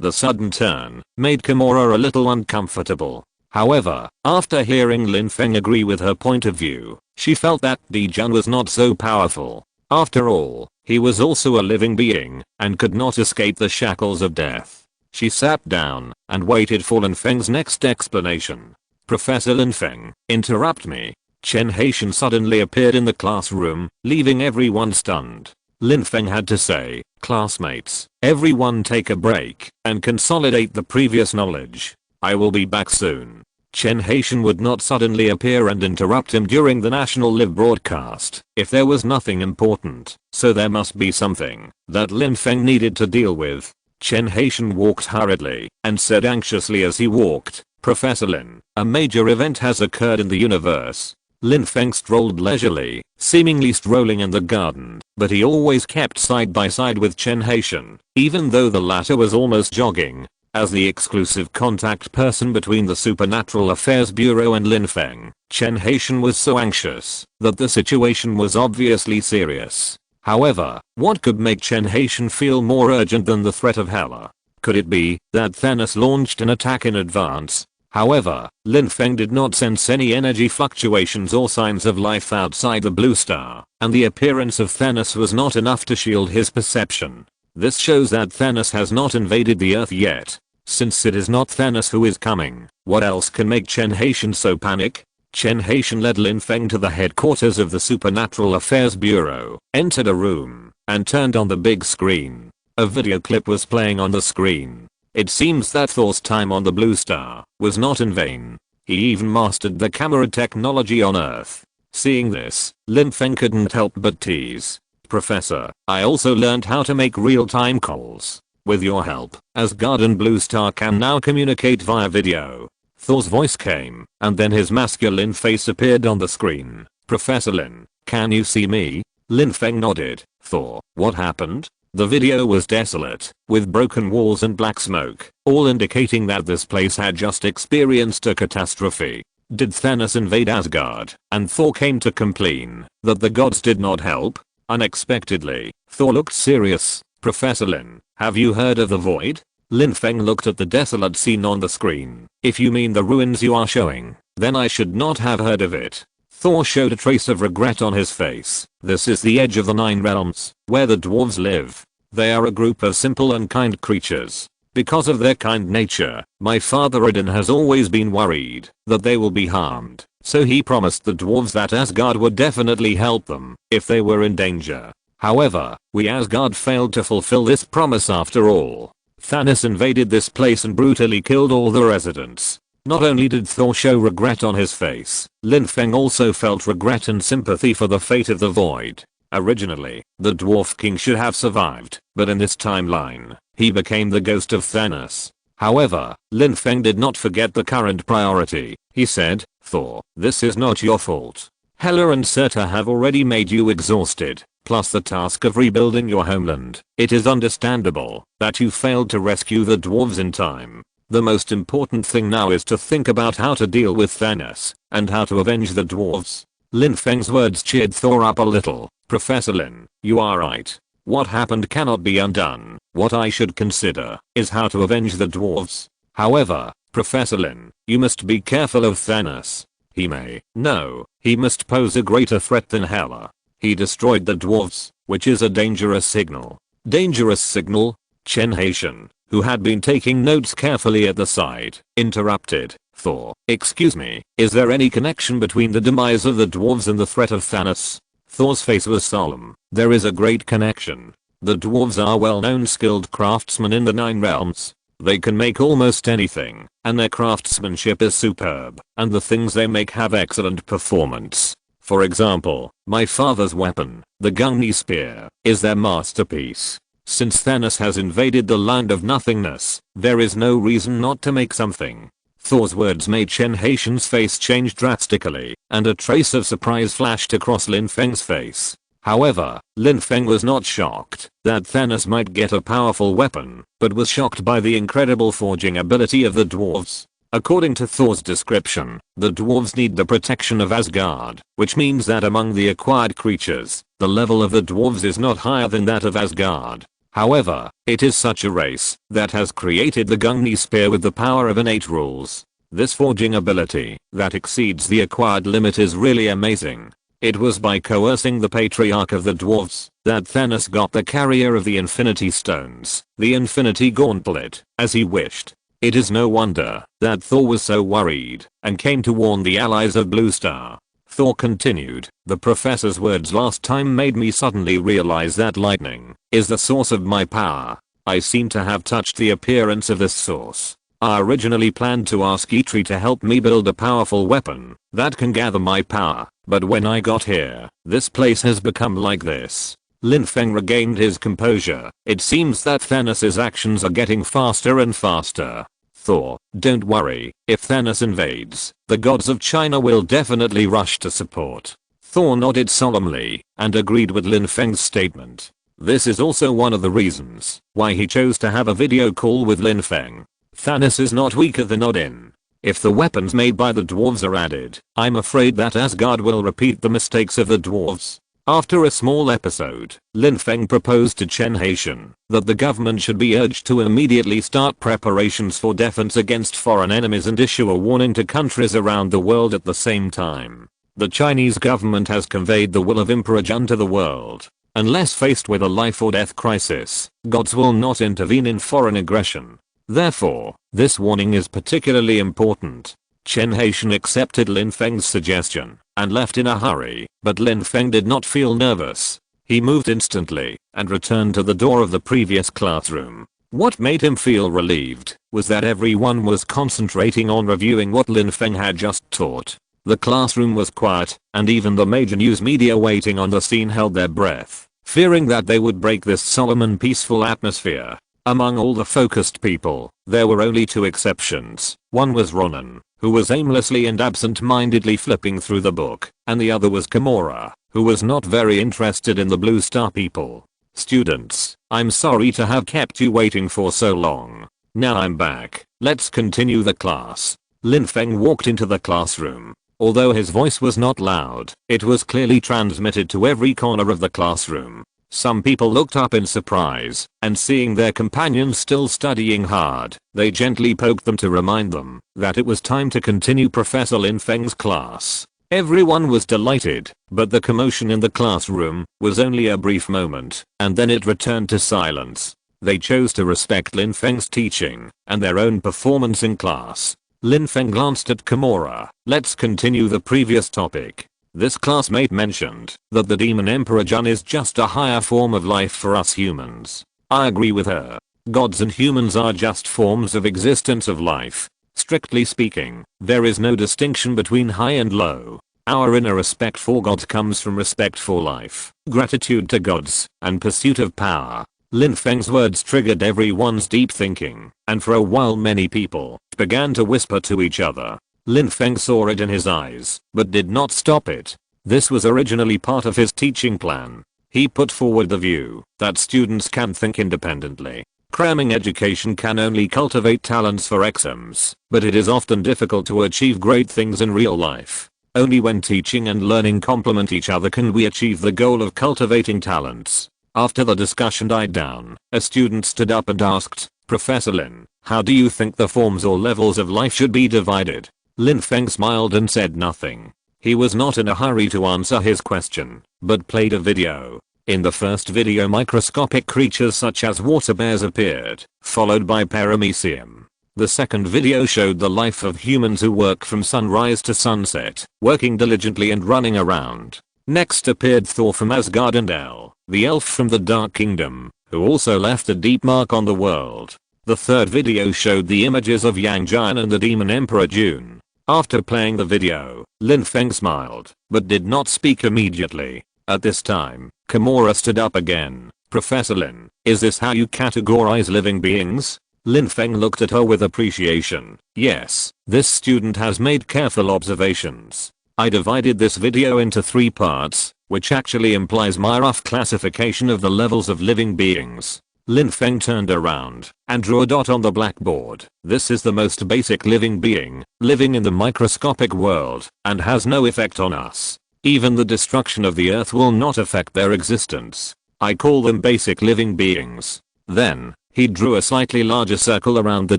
The sudden turn made Gamora a little uncomfortable. However, after hearing Lin Feng agree with her point of view, she felt that Dijun was not so powerful. After all, he was also a living being and could not escape the shackles of death. She sat down and waited for Lin Feng's next explanation. Professor Lin Feng, interrupt me. Chen Haitian suddenly appeared in the classroom, leaving everyone stunned. Lin Feng had to say, classmates, everyone take a break and consolidate the previous knowledge. I will be back soon. Chen Haitian would not suddenly appear and interrupt him during the national live broadcast if there was nothing important, so there must be something that Lin Feng needed to deal with. Chen Haitian walked hurriedly and said anxiously as he walked, Professor Lin, a major event has occurred in the universe. Lin Feng strolled leisurely, seemingly strolling in the garden, but he always kept side by side with Chen Haitian, even though the latter was almost jogging. As the exclusive contact person between the Supernatural Affairs Bureau and Lin Feng, Chen Haitian was so anxious that the situation was obviously serious. However, what could make Chen Haitian feel more urgent than the threat of Hela? Could it be that Thanos launched an attack in advance? However, Lin Feng did not sense any energy fluctuations or signs of life outside the blue star, and the appearance of Thanos was not enough to shield his perception. This shows that Thanos has not invaded the Earth yet. Since it is not Thanos who is coming, what else can make Chen Haitian so panic? Chen Haitian led Lin Feng to the headquarters of the Supernatural Affairs Bureau, entered a room, and turned on the big screen. A video clip was playing on the screen. It seems that Thor's time on the blue star was not in vain. He even mastered the camera technology on Earth. Seeing this, Lin Feng couldn't help but tease. "Professor, I also learned how to make real-time calls. With your help, Asgard and Blue Star can now communicate via video." Thor's voice came, and then his masculine face appeared on the screen. "Professor Lin, can you see me?" Lin Feng nodded. "Thor, what happened?" The video was desolate, with broken walls and black smoke, all indicating that this place had just experienced a catastrophe. Did Thanos invade Asgard, and Thor came to complain that the gods did not help? Unexpectedly, Thor looked serious. "Professor Lin, have you heard of the void?" Lin Feng looked at the desolate scene on the screen. "If you mean the ruins you are showing, then I should not have heard of it." Thor showed a trace of regret on his face. "This is the edge of the 9 realms, where the dwarves live. They are a group of simple and kind creatures. Because of their kind nature, my father Odin has always been worried that they will be harmed, so he promised the dwarves that Asgard would definitely help them if they were in danger. However, we Asgard failed to fulfill this promise after all. Thanos invaded this place and brutally killed all the residents." Not only did Thor show regret on his face, Lin Feng also felt regret and sympathy for the fate of the void. Originally, the Dwarf King should have survived, but in this timeline, he became the ghost of Thanos. However, Lin Feng did not forget the current priority. He said, "Thor, this is not your fault. Hela and Surtur have already made you exhausted, plus the task of rebuilding your homeland. It is understandable that you failed to rescue the dwarves in time. The most important thing now is to think about how to deal with Thanos, and how to avenge the dwarves." Lin Feng's words cheered Thor up a little. "Professor Lin, you are right. What happened cannot be undone. What I should consider is how to avenge the dwarves. However, Professor Lin, you must be careful of Thanos. He must pose a greater threat than Hela. He destroyed the dwarves, which is a dangerous signal." "Dangerous signal?" Chen Haitian, who had been taking notes carefully at the side, interrupted. "Thor, excuse me, is there any connection between the demise of the dwarves and the threat of Thanos?" Thor's face was solemn. "There is a great connection. The dwarves are well-known skilled craftsmen in the 9 realms. They can make almost anything, and their craftsmanship is superb, and the things they make have excellent performance. For example, my father's weapon, the Gungnir spear, is their masterpiece. Since Thanos has invaded the land of nothingness, there is no reason not to make something." Thor's words made Chen Haitian's face change drastically, and a trace of surprise flashed across Lin Feng's face. However, Lin Feng was not shocked that Thanos might get a powerful weapon, but was shocked by the incredible forging ability of the dwarves. According to Thor's description, the dwarves need the protection of Asgard, which means that among the acquired creatures, the level of the dwarves is not higher than that of Asgard. However, it is such a race that has created the Gungnir spear with the power of innate rules. This forging ability that exceeds the acquired limit is really amazing. It was by coercing the patriarch of the dwarves that Thanos got the carrier of the Infinity Stones, the Infinity Gauntlet, as he wished. It is no wonder that Thor was so worried and came to warn the allies of Blue Star. Thor continued, "The professor's words last time made me suddenly realize that lightning is the source of my power. I seem to have touched the appearance of this source. I originally planned to ask Eitri to help me build a powerful weapon that can gather my power, but when I got here, this place has become like this." Lin Feng regained his composure. "It seems that Thanos' actions are getting faster and faster. Thor, don't worry, if Thanos invades, the gods of China will definitely rush to support." Thor nodded solemnly and agreed with Lin Feng's statement. This is also one of the reasons why he chose to have a video call with Lin Feng. Thanos is not weaker than Odin. If the weapons made by the dwarves are added, I'm afraid that Asgard will repeat the mistakes of the dwarves. After a small episode, Lin Feng proposed to Chen Haitian that the government should be urged to immediately start preparations for defense against foreign enemies and issue a warning to countries around the world at the same time. The Chinese government has conveyed the will of Emperor Jun to the world. Unless faced with a life or death crisis, gods will not intervene in foreign aggression. Therefore, this warning is particularly important. Chen Haitian accepted Lin Feng's suggestion and left in a hurry, but Lin Feng did not feel nervous. He moved instantly and returned to the door of the previous classroom. What made him feel relieved was that everyone was concentrating on reviewing what Lin Feng had just taught. The classroom was quiet, and even the major news media waiting on the scene held their breath, fearing that they would break this solemn and peaceful atmosphere. Among all the focused people, there were only two exceptions. One was Ronan, who was aimlessly and absent-mindedly flipping through the book, and the other was Kimura, who was not very interested in the Blue Star people. Students, I'm sorry to have kept you waiting for so long. Now I'm back. Let's continue the class. Lin Feng walked into the classroom. Although his voice was not loud, it was clearly transmitted to every corner of the classroom. Some people looked up in surprise, and seeing their companions still studying hard, they gently poked them to remind them that it was time to continue Professor Lin Feng's class. Everyone was delighted, but the commotion in the classroom was only a brief moment, and then it returned to silence. They chose to respect Lin Feng's teaching and their own performance in class. Lin Feng glanced at Kimura. Let's continue the previous topic. This classmate mentioned that the demon Emperor Jun is just a higher form of life for us humans. I agree with her. Gods and humans are just forms of existence of life. Strictly speaking, there is no distinction between high and low. Our inner respect for gods comes from respect for life, gratitude to gods, and pursuit of power. Lin Feng's words triggered everyone's deep thinking, and for a while many people began to whisper to each other. Lin Feng saw it in his eyes, but did not stop it. This was originally part of his teaching plan. He put forward the view that students can think independently. Cramming education can only cultivate talents for exams, but it is often difficult to achieve great things in real life. Only when teaching and learning complement each other can we achieve the goal of cultivating talents. After the discussion died down, a student stood up and asked, Professor Lin, how do you think the forms or levels of life should be divided? Lin Feng smiled and said nothing. He was not in a hurry to answer his question, but played a video. In the first video microscopic creatures such as water bears appeared, followed by paramecium. The second video showed the life of humans who work from sunrise to sunset, working diligently and running around. Next appeared Thor from Asgard and El, the elf from the Dark Kingdom, who also left a deep mark on the world. The third video showed the images of Yang Jian and the demon Emperor Jun. After playing the video, Lin Feng smiled, but did not speak immediately. At this time, Kimura stood up again. Professor Lin, is this how you categorize living beings? Lin Feng looked at her with appreciation. Yes, this student has made careful observations. I divided this video into 3 parts, which actually implies my rough classification of the levels of living beings. Lin Feng turned around and drew a dot on the blackboard. This is the most basic living being, living in the microscopic world, and has no effect on us. Even the destruction of the earth will not affect their existence. I call them basic living beings. Then, he drew a slightly larger circle around the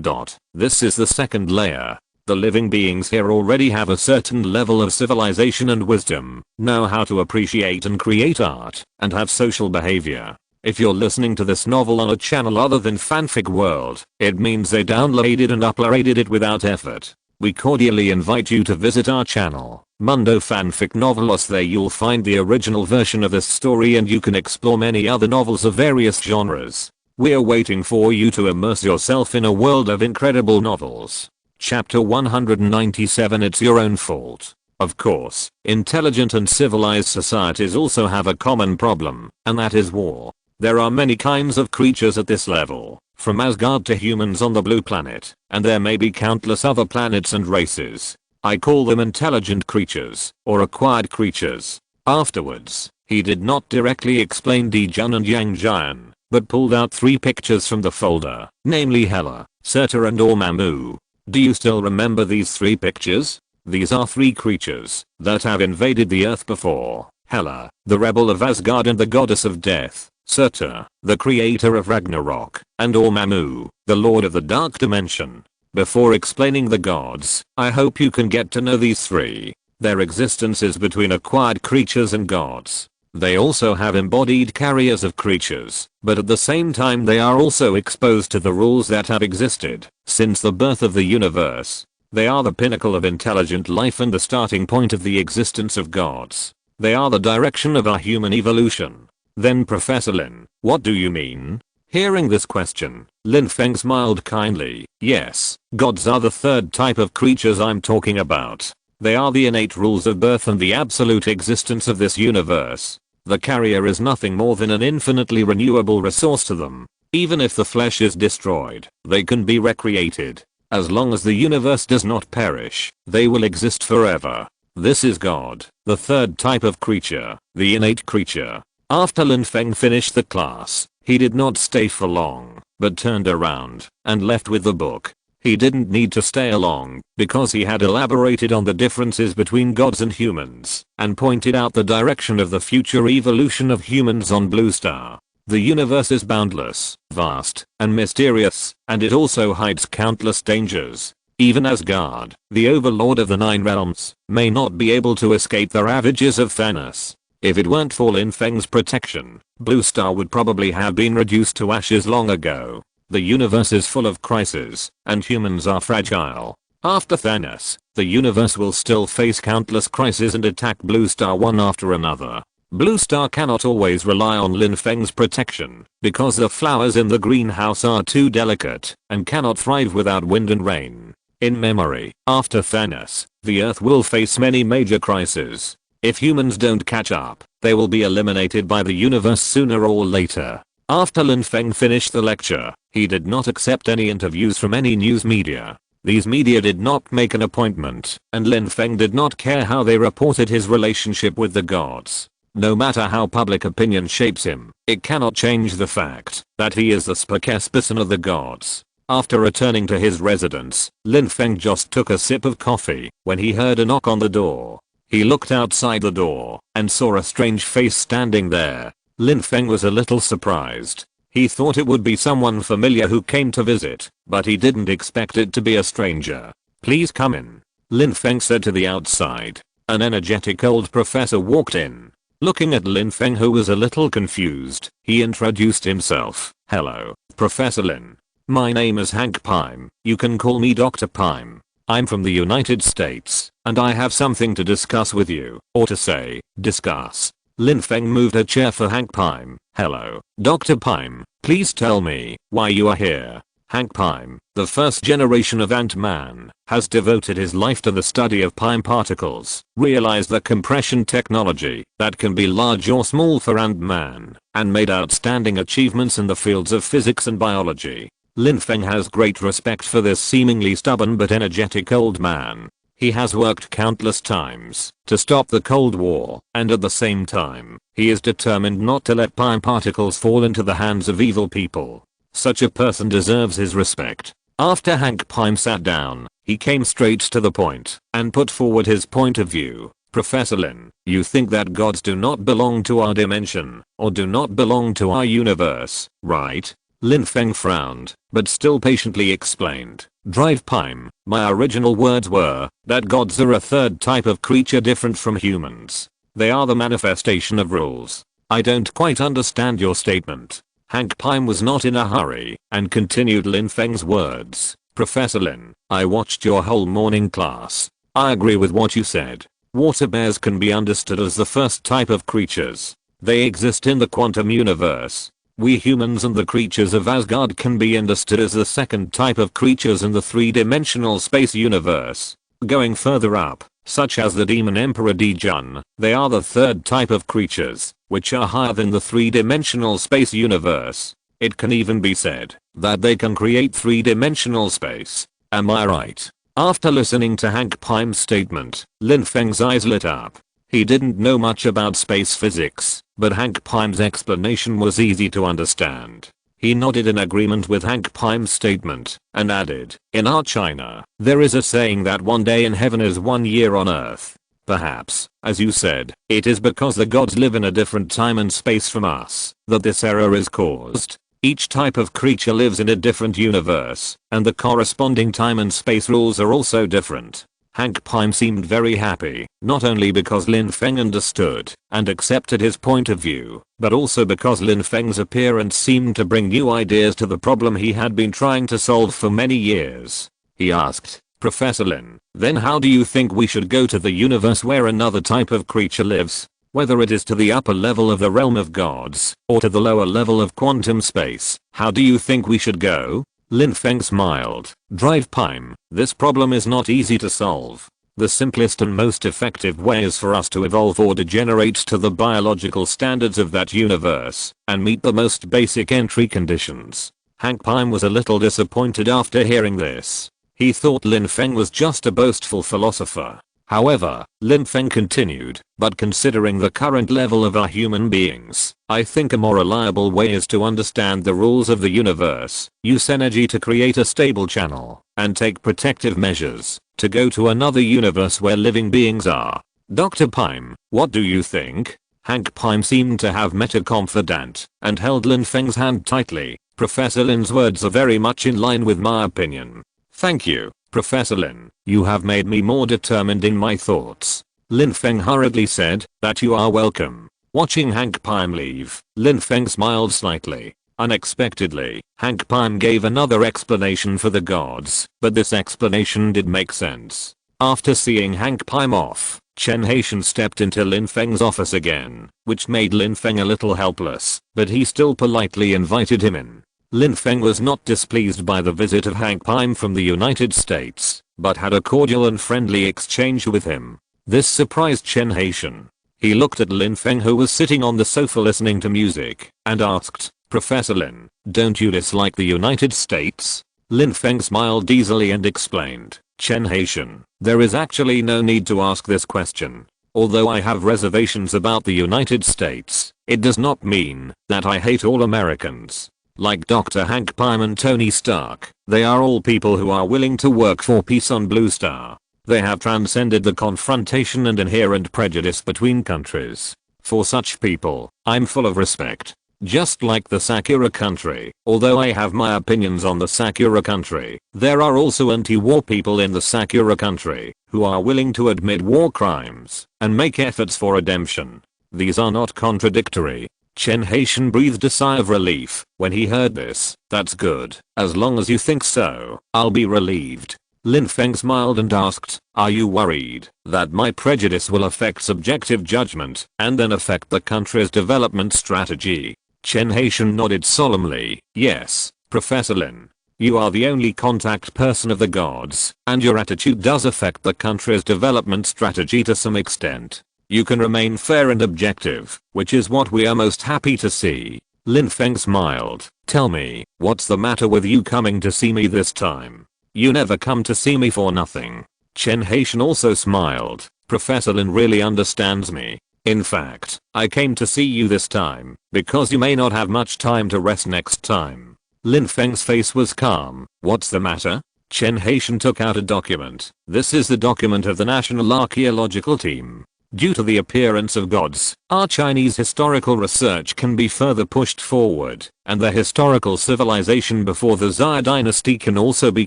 dot. This is the second layer. The living beings here already have a certain level of civilization and wisdom, know how to appreciate and create art, and have social behavior. If you're listening to this novel on a channel other than Fanfic World, it means they downloaded and uploaded it without effort. We cordially invite you to visit our channel, Mundo Fanfic Novelos. There you'll find the original version of this story and you can explore many other novels of various genres. We're waiting for you to immerse yourself in a world of incredible novels. Chapter 197. It's your own fault. Of course, intelligent and civilized societies also have a common problem, and that is war. There are many kinds of creatures at this level, from Asgard to humans on the blue planet, and there may be countless other planets and races. I call them intelligent creatures, or acquired creatures. Afterwards, he did not directly explain Dijun and Yang Jian, but pulled out 3 pictures from the folder, namely Hela, Surtur and Dormammu. Do you still remember these 3 pictures? These are 3 creatures that have invaded the earth before. Hela, the rebel of Asgard and the goddess of death, Surtur, the creator of Ragnarok, and Dormammu, the lord of the dark dimension. Before explaining the gods, I hope you can get to know these three. Their existence is between acquired creatures and gods. They also have embodied carriers of creatures, but at the same time they are also exposed to the rules that have existed since the birth of the universe. They are the pinnacle of intelligent life and the starting point of the existence of gods. They are the direction of our human evolution. Then Professor Lin, what do you mean? Hearing this question, Lin Feng smiled kindly. Yes, gods are the third type of creatures I'm talking about. They are the innate rules of birth and the absolute existence of this universe. The carrier is nothing more than an infinitely renewable resource to them. Even if the flesh is destroyed, they can be recreated. As long as the universe does not perish, they will exist forever. This is God, the third type of creature, the innate creature. After Lin Feng finished the class, he did not stay for long, but turned around and left with the book. He didn't need to stay along because he had elaborated on the differences between gods and humans and pointed out the direction of the future evolution of humans on Blue Star. The universe is boundless, vast, and mysterious, and it also hides countless dangers. Even Asgard, the overlord of the Nine Realms, may not be able to escape the ravages of Thanos. If it weren't for Lin Feng's protection, Blue Star would probably have been reduced to ashes long ago. The universe is full of crises, and humans are fragile. After Thanos, the universe will still face countless crises and attack Blue Star one after another. Blue Star cannot always rely on Lin Feng's protection, because the flowers in the greenhouse are too delicate and cannot thrive without wind and rain. In memory, after Thanos, the Earth will face many major crises. If humans don't catch up, they will be eliminated by the universe sooner or later. After Lin Feng finished the lecture, he did not accept any interviews from any news media. These media did not make an appointment, and Lin Feng did not care how they reported his relationship with the gods. No matter how public opinion shapes him, it cannot change the fact that he is the spokesperson of the gods. After returning to his residence, Lin Feng just took a sip of coffee when he heard a knock on the door. He looked outside the door and saw a strange face standing there. Lin Feng was a little surprised. He thought it would be someone familiar who came to visit, but he didn't expect it to be a stranger. Please come in, Lin Feng said to the outside. An energetic old professor walked in. Looking at Lin Feng, who was a little confused, he introduced himself. Hello, Professor Lin. My name is Hank Pym. You can call me Dr. Pym. I'm from the United States, and I have something to discuss with you, or to say, discuss. Lin Feng moved a chair for Hank Pym. Hello, Dr. Pym. Please tell me why you are here. Hank Pym, the first generation of Ant-Man, has devoted his life to the study of Pym particles, realized the compression technology that can be large or small for Ant-Man, and made outstanding achievements in the fields of physics and biology. Lin Feng has great respect for this seemingly stubborn but energetic old man. He has worked countless times to stop the Cold War, and at the same time, he is determined not to let Pym particles fall into the hands of evil people. Such a person deserves his respect. After Hank Pym sat down, he came straight to the point and put forward his point of view. Professor Lin, you think that gods do not belong to our dimension, or do not belong to our universe, right? Lin Feng frowned, but still patiently explained. Drive Pym, my original words were that gods are a third type of creature different from humans. They are the manifestation of rules. I don't quite understand your statement. Hank Pym was not in a hurry and continued Lin Feng's words. Professor Lin, I watched your whole morning class. I agree with what you said. Water bears can be understood as the first type of creatures. They exist in the quantum universe. We humans and the creatures of Asgard can be understood as the second type of creatures in the three-dimensional space universe. Going further up, such as the Demon Emperor Dijun, they are the third type of creatures, which are higher than the three-dimensional space universe. It can even be said that they can create three-dimensional space. Am I right? After listening to Hank Pym's statement, Lin Feng's eyes lit up. He didn't know much about space physics, but Hank Pym's explanation was easy to understand. He nodded in agreement with Hank Pym's statement and added, in our China, there is a saying that one day in heaven is 1 year on earth. Perhaps, as you said, it is because the gods live in a different time and space from us that this error is caused. Each type of creature lives in a different universe, and the corresponding time and space rules are also different. Hank Pym seemed very happy, not only because Lin Feng understood and accepted his point of view, but also because Lin Feng's appearance seemed to bring new ideas to the problem he had been trying to solve for many years. He asked, "Professor Lin, then how do you think we should go to the universe where another type of creature lives? Whether it is to the upper level of the realm of gods, or to the lower level of quantum space, how do you think we should go?" Lin Feng smiled. "Drive Pym, this problem is not easy to solve. The simplest and most effective way is for us to evolve or degenerate to the biological standards of that universe, and meet the most basic entry conditions." Hank Pym was a little disappointed after hearing this. He thought Lin Feng was just a boastful philosopher. However, Lin Feng continued, "But considering the current level of our human beings, I think a more reliable way is to understand the rules of the universe, use energy to create a stable channel, and take protective measures to go to another universe where living beings are." "Dr. Pym, what do you think?" Hank Pym seemed to have met a confidant and held Lin Feng's hand tightly. "Professor Lin's words are very much in line with my opinion." "Thank you, Professor Lin, you have made me more determined in my thoughts." Lin Feng hurriedly said, "That you are welcome." Watching Hank Pym leave, Lin Feng smiled slightly. Unexpectedly, Hank Pym gave another explanation for the gods, but this explanation did make sense. After seeing Hank Pym off, Chen Haitian stepped into Lin Feng's office again, which made Lin Feng a little helpless, but he still politely invited him in. Lin Feng was not displeased by the visit of Hank Pym from the United States, but had a cordial and friendly exchange with him. This surprised Chen Haitian. He looked at Lin Feng, who was sitting on the sofa listening to music, and asked, "Professor Lin, don't you dislike the United States?" Lin Feng smiled easily and explained, "Chen Haitian, there is actually no need to ask this question. Although I have reservations about the United States, it does not mean that I hate all Americans. Like Dr. Hank Pym and Tony Stark, they are all people who are willing to work for peace on Blue Star. They have transcended the confrontation and inherent prejudice between countries. For such people, I'm full of respect. Just like the Sakura country, although I have my opinions on the Sakura country, there are also anti-war people in the Sakura country who are willing to admit war crimes and make efforts for redemption. These are not contradictory." Chen Haitian breathed a sigh of relief when he heard this. "That's good. As long as you think so, I'll be relieved." Lin Feng smiled and asked, "Are you worried that my prejudice will affect subjective judgment and then affect the country's development strategy?" Chen Haitian nodded solemnly. "Yes, Professor Lin. You are the only contact person of the gods, and your attitude does affect the country's development strategy to some extent. You can remain fair and objective, which is what we are most happy to see." Lin Feng smiled. "Tell me, what's the matter with you coming to see me this time? You never come to see me for nothing." Chen Haitian also smiled. "Professor Lin really understands me. In fact, I came to see you this time because you may not have much time to rest next time." Lin Feng's face was calm. "What's the matter?" Chen Haitian took out a document. "This is the document of the National Archaeological Team. Due to the appearance of gods, our Chinese historical research can be further pushed forward, and the historical civilization before the Xia dynasty can also be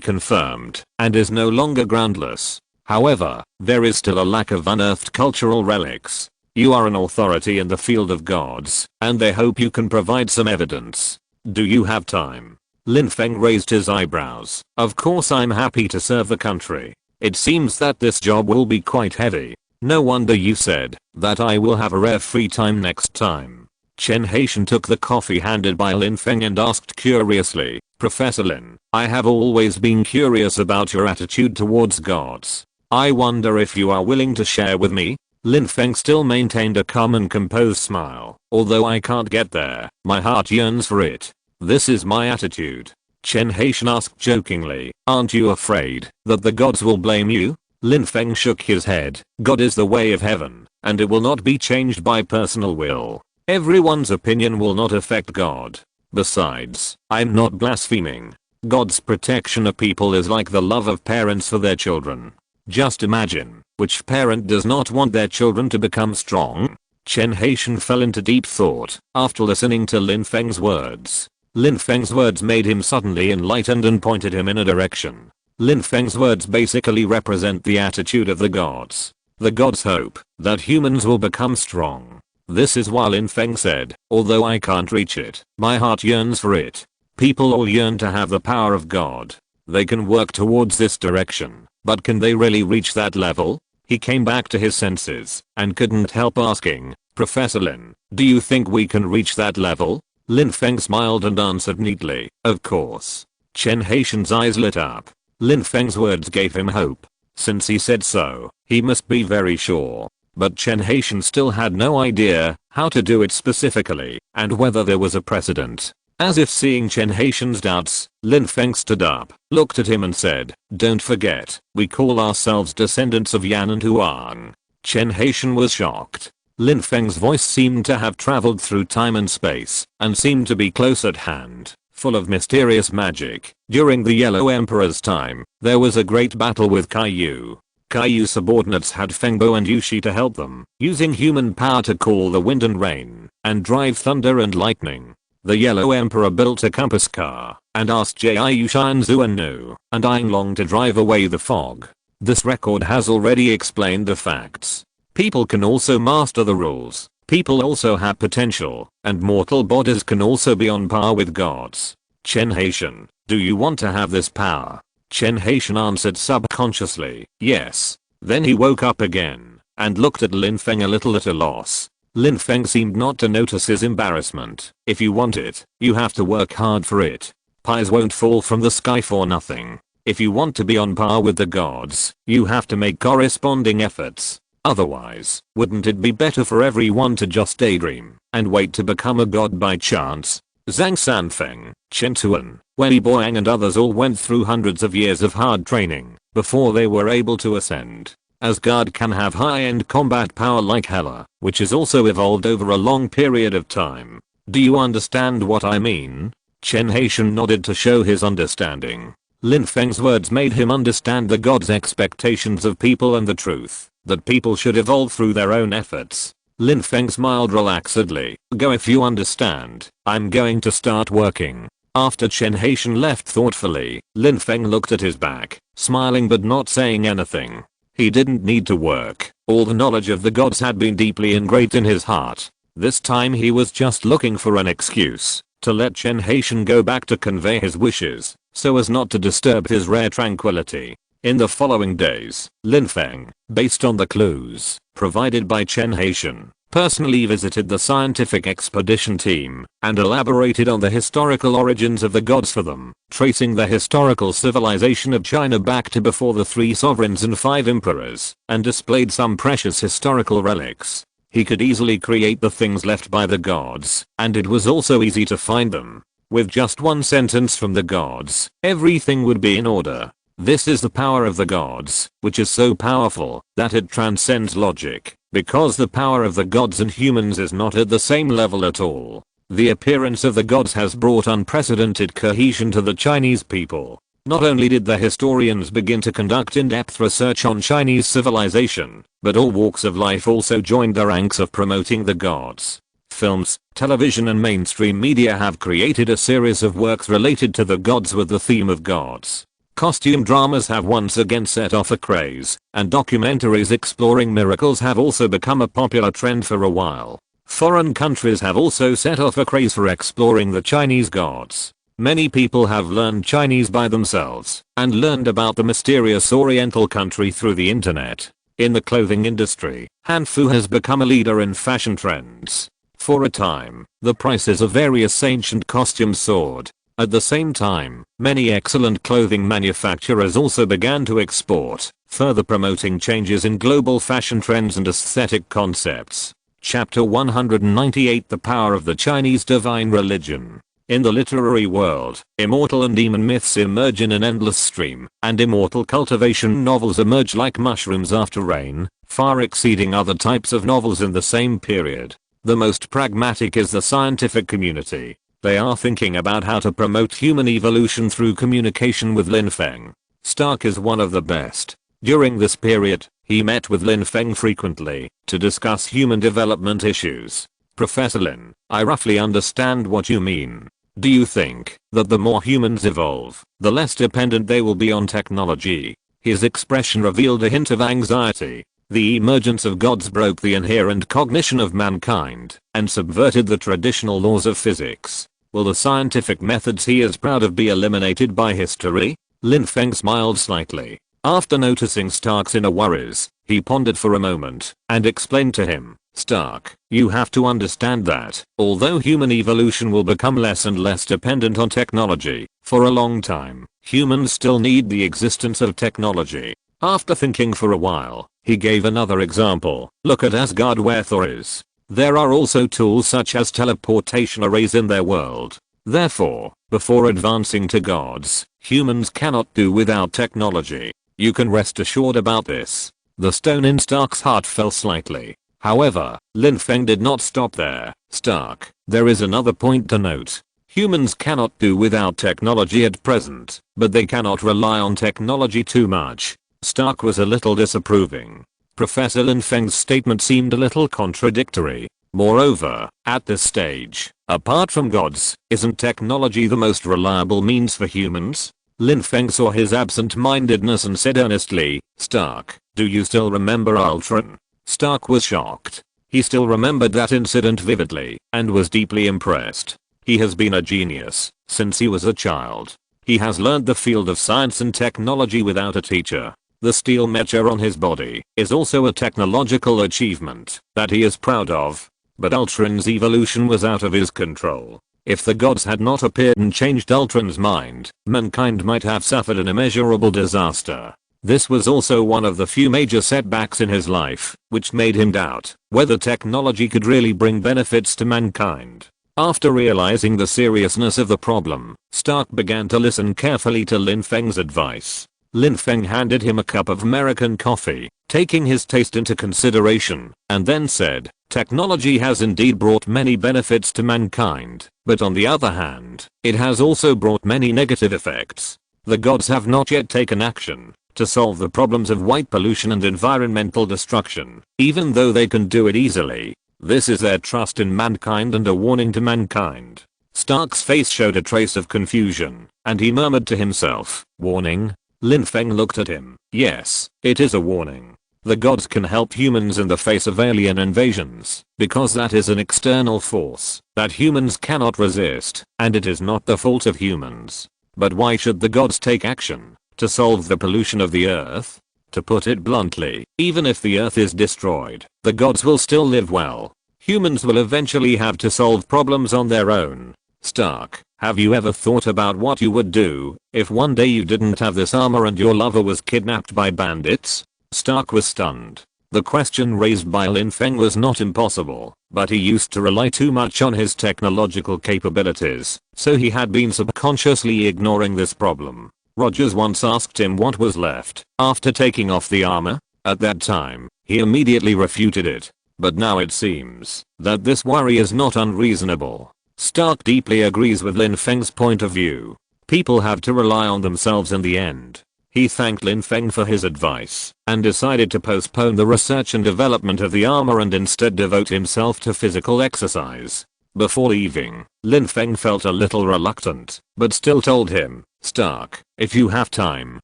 confirmed, and is no longer groundless. However, there is still a lack of unearthed cultural relics. You are an authority in the field of gods, and they hope you can provide some evidence. Do you have time?" Lin Feng raised his eyebrows. "Of course, I'm happy to serve the country. It seems that this job will be quite heavy. No wonder you said that I will have a rare free time next time." Chen Haitian took the coffee handed by Lin Feng and asked curiously, "Professor Lin, I have always been curious about your attitude towards gods. I wonder if you are willing to share with me?" Lin Feng still maintained a calm and composed smile. "Although I can't get there, my heart yearns for it. This is my attitude." Chen Haitian asked jokingly, "Aren't you afraid that the gods will blame you?" Lin Feng shook his head. "God is the way of heaven, and it will not be changed by personal will. Everyone's opinion will not affect God. Besides, I'm not blaspheming. God's protection of people is like the love of parents for their children. Just imagine Which parent does not want their children to become strong? Chen Haitian fell into deep thought after listening to Lin Feng's words. Lin Feng's words made him suddenly enlightened and pointed him in a direction. Lin Feng's words basically represent the attitude of the gods. The gods hope that humans will become strong. This is why Lin Feng said, although I can't reach it, my heart yearns for it. People all yearn to have the power of God. They can work towards this direction, but can they really reach that level? He came back to his senses and couldn't help asking, Professor Lin, do you think we can reach that level? Lin Feng smiled and answered neatly, of course. Chen Haitian's eyes lit up. Lin Feng's words gave him hope. Since he said so, he must be very sure. But Chen Haitian still had no idea how to do it specifically and whether there was a precedent. As if seeing Chen Haitian's doubts, Lin Feng stood up, looked at him and said, don't forget, we call ourselves descendants of Yan and Huang. Chen Haitian was shocked. Lin Feng's voice seemed to have traveled through time and space and seemed to be close at hand, full of mysterious magic. During the Yellow Emperor's time, there was a great battle with Kaiyu. Kaiyu's subordinates had Fengbo and Yushi to help them, using human power to call the wind and rain and drive thunder and lightning. The Yellow Emperor built a compass car and asked Jiayu Shanzu and Nu and Aing Long to drive away the fog. This record has already explained the facts. People can also master the rules. People also have potential, and mortal bodies can also be on par with gods. Chen Haitian, do you want to have this power? Chen Haitian answered subconsciously, yes. Then he woke up again and looked at Lin Feng a little at a loss. Lin Feng seemed not to notice his embarrassment. If you want it, you have to work hard for it. Pies won't fall from the sky for nothing. If you want to be on par with the gods, you have to make corresponding efforts. Otherwise, wouldn't it be better for everyone to just daydream and wait to become a god by chance? Zhang Sanfeng, Chen Tuan, Wen Boyang and others all went through hundreds of years of hard training before they were able to ascend. Asgard can have high-end combat power like Hela, which has also evolved over a long period of time. Do you understand what I mean? Chen Haitian nodded to show his understanding. Lin Feng's words made him understand the gods' expectations of people and the truth that people should evolve through their own efforts. Lin Feng smiled relaxedly. Go if you understand. I'm going to start working. After Chen Haitian left thoughtfully, Lin Feng looked at his back, smiling but not saying anything. He didn't need to work. All the knowledge of the gods had been deeply ingrained in his heart. This time he was just looking for an excuse to let Chen Haitian go back to convey his wishes, so as not to disturb his rare tranquility. In the following days, Lin Feng, based on the clues provided by Chen Haitian, personally visited the scientific expedition team and elaborated on the historical origins of the gods for them, tracing the historical civilization of China back to before the 3 sovereigns and 5 emperors, and displayed some precious historical relics. He could easily create the things left by the gods, and it was also easy to find them. With just one sentence from the gods, everything would be in order. This is the power of the gods, which is so powerful that it transcends logic, because the power of the gods and humans is not at the same level at all. The appearance of the gods has brought unprecedented cohesion to the Chinese people. Not only did the historians begin to conduct in-depth research on Chinese civilization, but all walks of life also joined the ranks of promoting the gods. Films, television and mainstream media have created a series of works related to the gods with the theme of gods. Costume dramas have once again set off a craze, and documentaries exploring miracles have also become a popular trend for a while. Foreign countries have also set off a craze for exploring the Chinese gods. Many people have learned Chinese by themselves and learned about the mysterious Oriental country through the internet. In the clothing industry, Hanfu has become a leader in fashion trends. For a time, the prices of various ancient costumes soared. At the same time, many excellent clothing manufacturers also began to export, further promoting changes in global fashion trends and aesthetic concepts. Chapter 198 The Power of the Chinese Divine Religion. In the literary world, immortal and demon myths emerge in an endless stream, and immortal cultivation novels emerge like mushrooms after rain, far exceeding other types of novels in the same period. The most pragmatic is the scientific community. They are thinking about how to promote human evolution through communication with Lin Feng. Stark is one of the best. During this period, He met with Lin Feng frequently to discuss human development issues. Professor Lin, I roughly understand what you mean. Do you think that the more humans evolve, the less dependent they will be on technology? His expression revealed a hint of anxiety. The emergence of gods broke the inherent cognition of mankind and subverted the traditional laws of physics. Will the scientific methods he is proud of be eliminated by history? Lin Feng smiled slightly. After noticing Stark's inner worries, he pondered for a moment and explained to him, Stark, you have to understand that, although human evolution will become less and less dependent on technology, for a long time, humans still need the existence of technology. After thinking for a while, he gave another example. Look at Asgard where Thor is. There are also tools such as teleportation arrays in their world. Therefore, before advancing to gods, humans cannot do without technology. You can rest assured about this. The stone in Stark's heart fell slightly. However, Lin Feng did not stop there. Stark, there is another point to note. Humans cannot do without technology at present, but they cannot rely on technology too much. Stark was a little disapproving. Professor Lin Feng's statement seemed a little contradictory. Moreover, at this stage, apart from gods, isn't technology the most reliable means for humans? Lin Feng saw his absent-mindedness and said earnestly, Stark, do you still remember Ultron? Stark was shocked. He still remembered that incident vividly and was deeply impressed. He has been a genius since he was a child. He has learned the field of science and technology without a teacher. The steel mecha on his body is also a technological achievement that he is proud of. But Ultron's evolution was out of his control. If the gods had not appeared and changed Ultron's mind, mankind might have suffered an immeasurable disaster. This was also one of the few major setbacks in his life, which made him doubt whether technology could really bring benefits to mankind. After realizing the seriousness of the problem, Stark began to listen carefully to Lin Feng's advice. Lin Feng handed him a cup of American coffee, taking his taste into consideration, and then said, technology has indeed brought many benefits to mankind, but on the other hand, it has also brought many negative effects. The gods have not yet taken action to solve the problems of white pollution and environmental destruction, even though they can do it easily. This is their trust in mankind and a warning to mankind. Stark's face showed a trace of confusion, and he murmured to himself, warning? Lin Feng looked at him. Yes, it is a warning. The gods can help humans in the face of alien invasions, because that is an external force that humans cannot resist, and it is not the fault of humans. But why should the gods take action to solve the pollution of the earth? To put it bluntly, even if the earth is destroyed, the gods will still live well. Humans will eventually have to solve problems on their own. Stark, have you ever thought about what you would do if one day you didn't have this armor and your lover was kidnapped by bandits? Stark was stunned. The question raised by Lin Feng was not impossible, but he used to rely too much on his technological capabilities, so he had been subconsciously ignoring this problem. Rogers once asked him what was left after taking off the armor. At that time, he immediately refuted it. But now it seems that this worry is not unreasonable. Stark deeply agrees with Lin Feng's point of view. People have to rely on themselves in the end. He thanked Lin Feng for his advice and decided to postpone the research and development of the armor and instead devote himself to physical exercise. Before leaving, Lin Feng felt a little reluctant, but still told him, Stark, if you have time,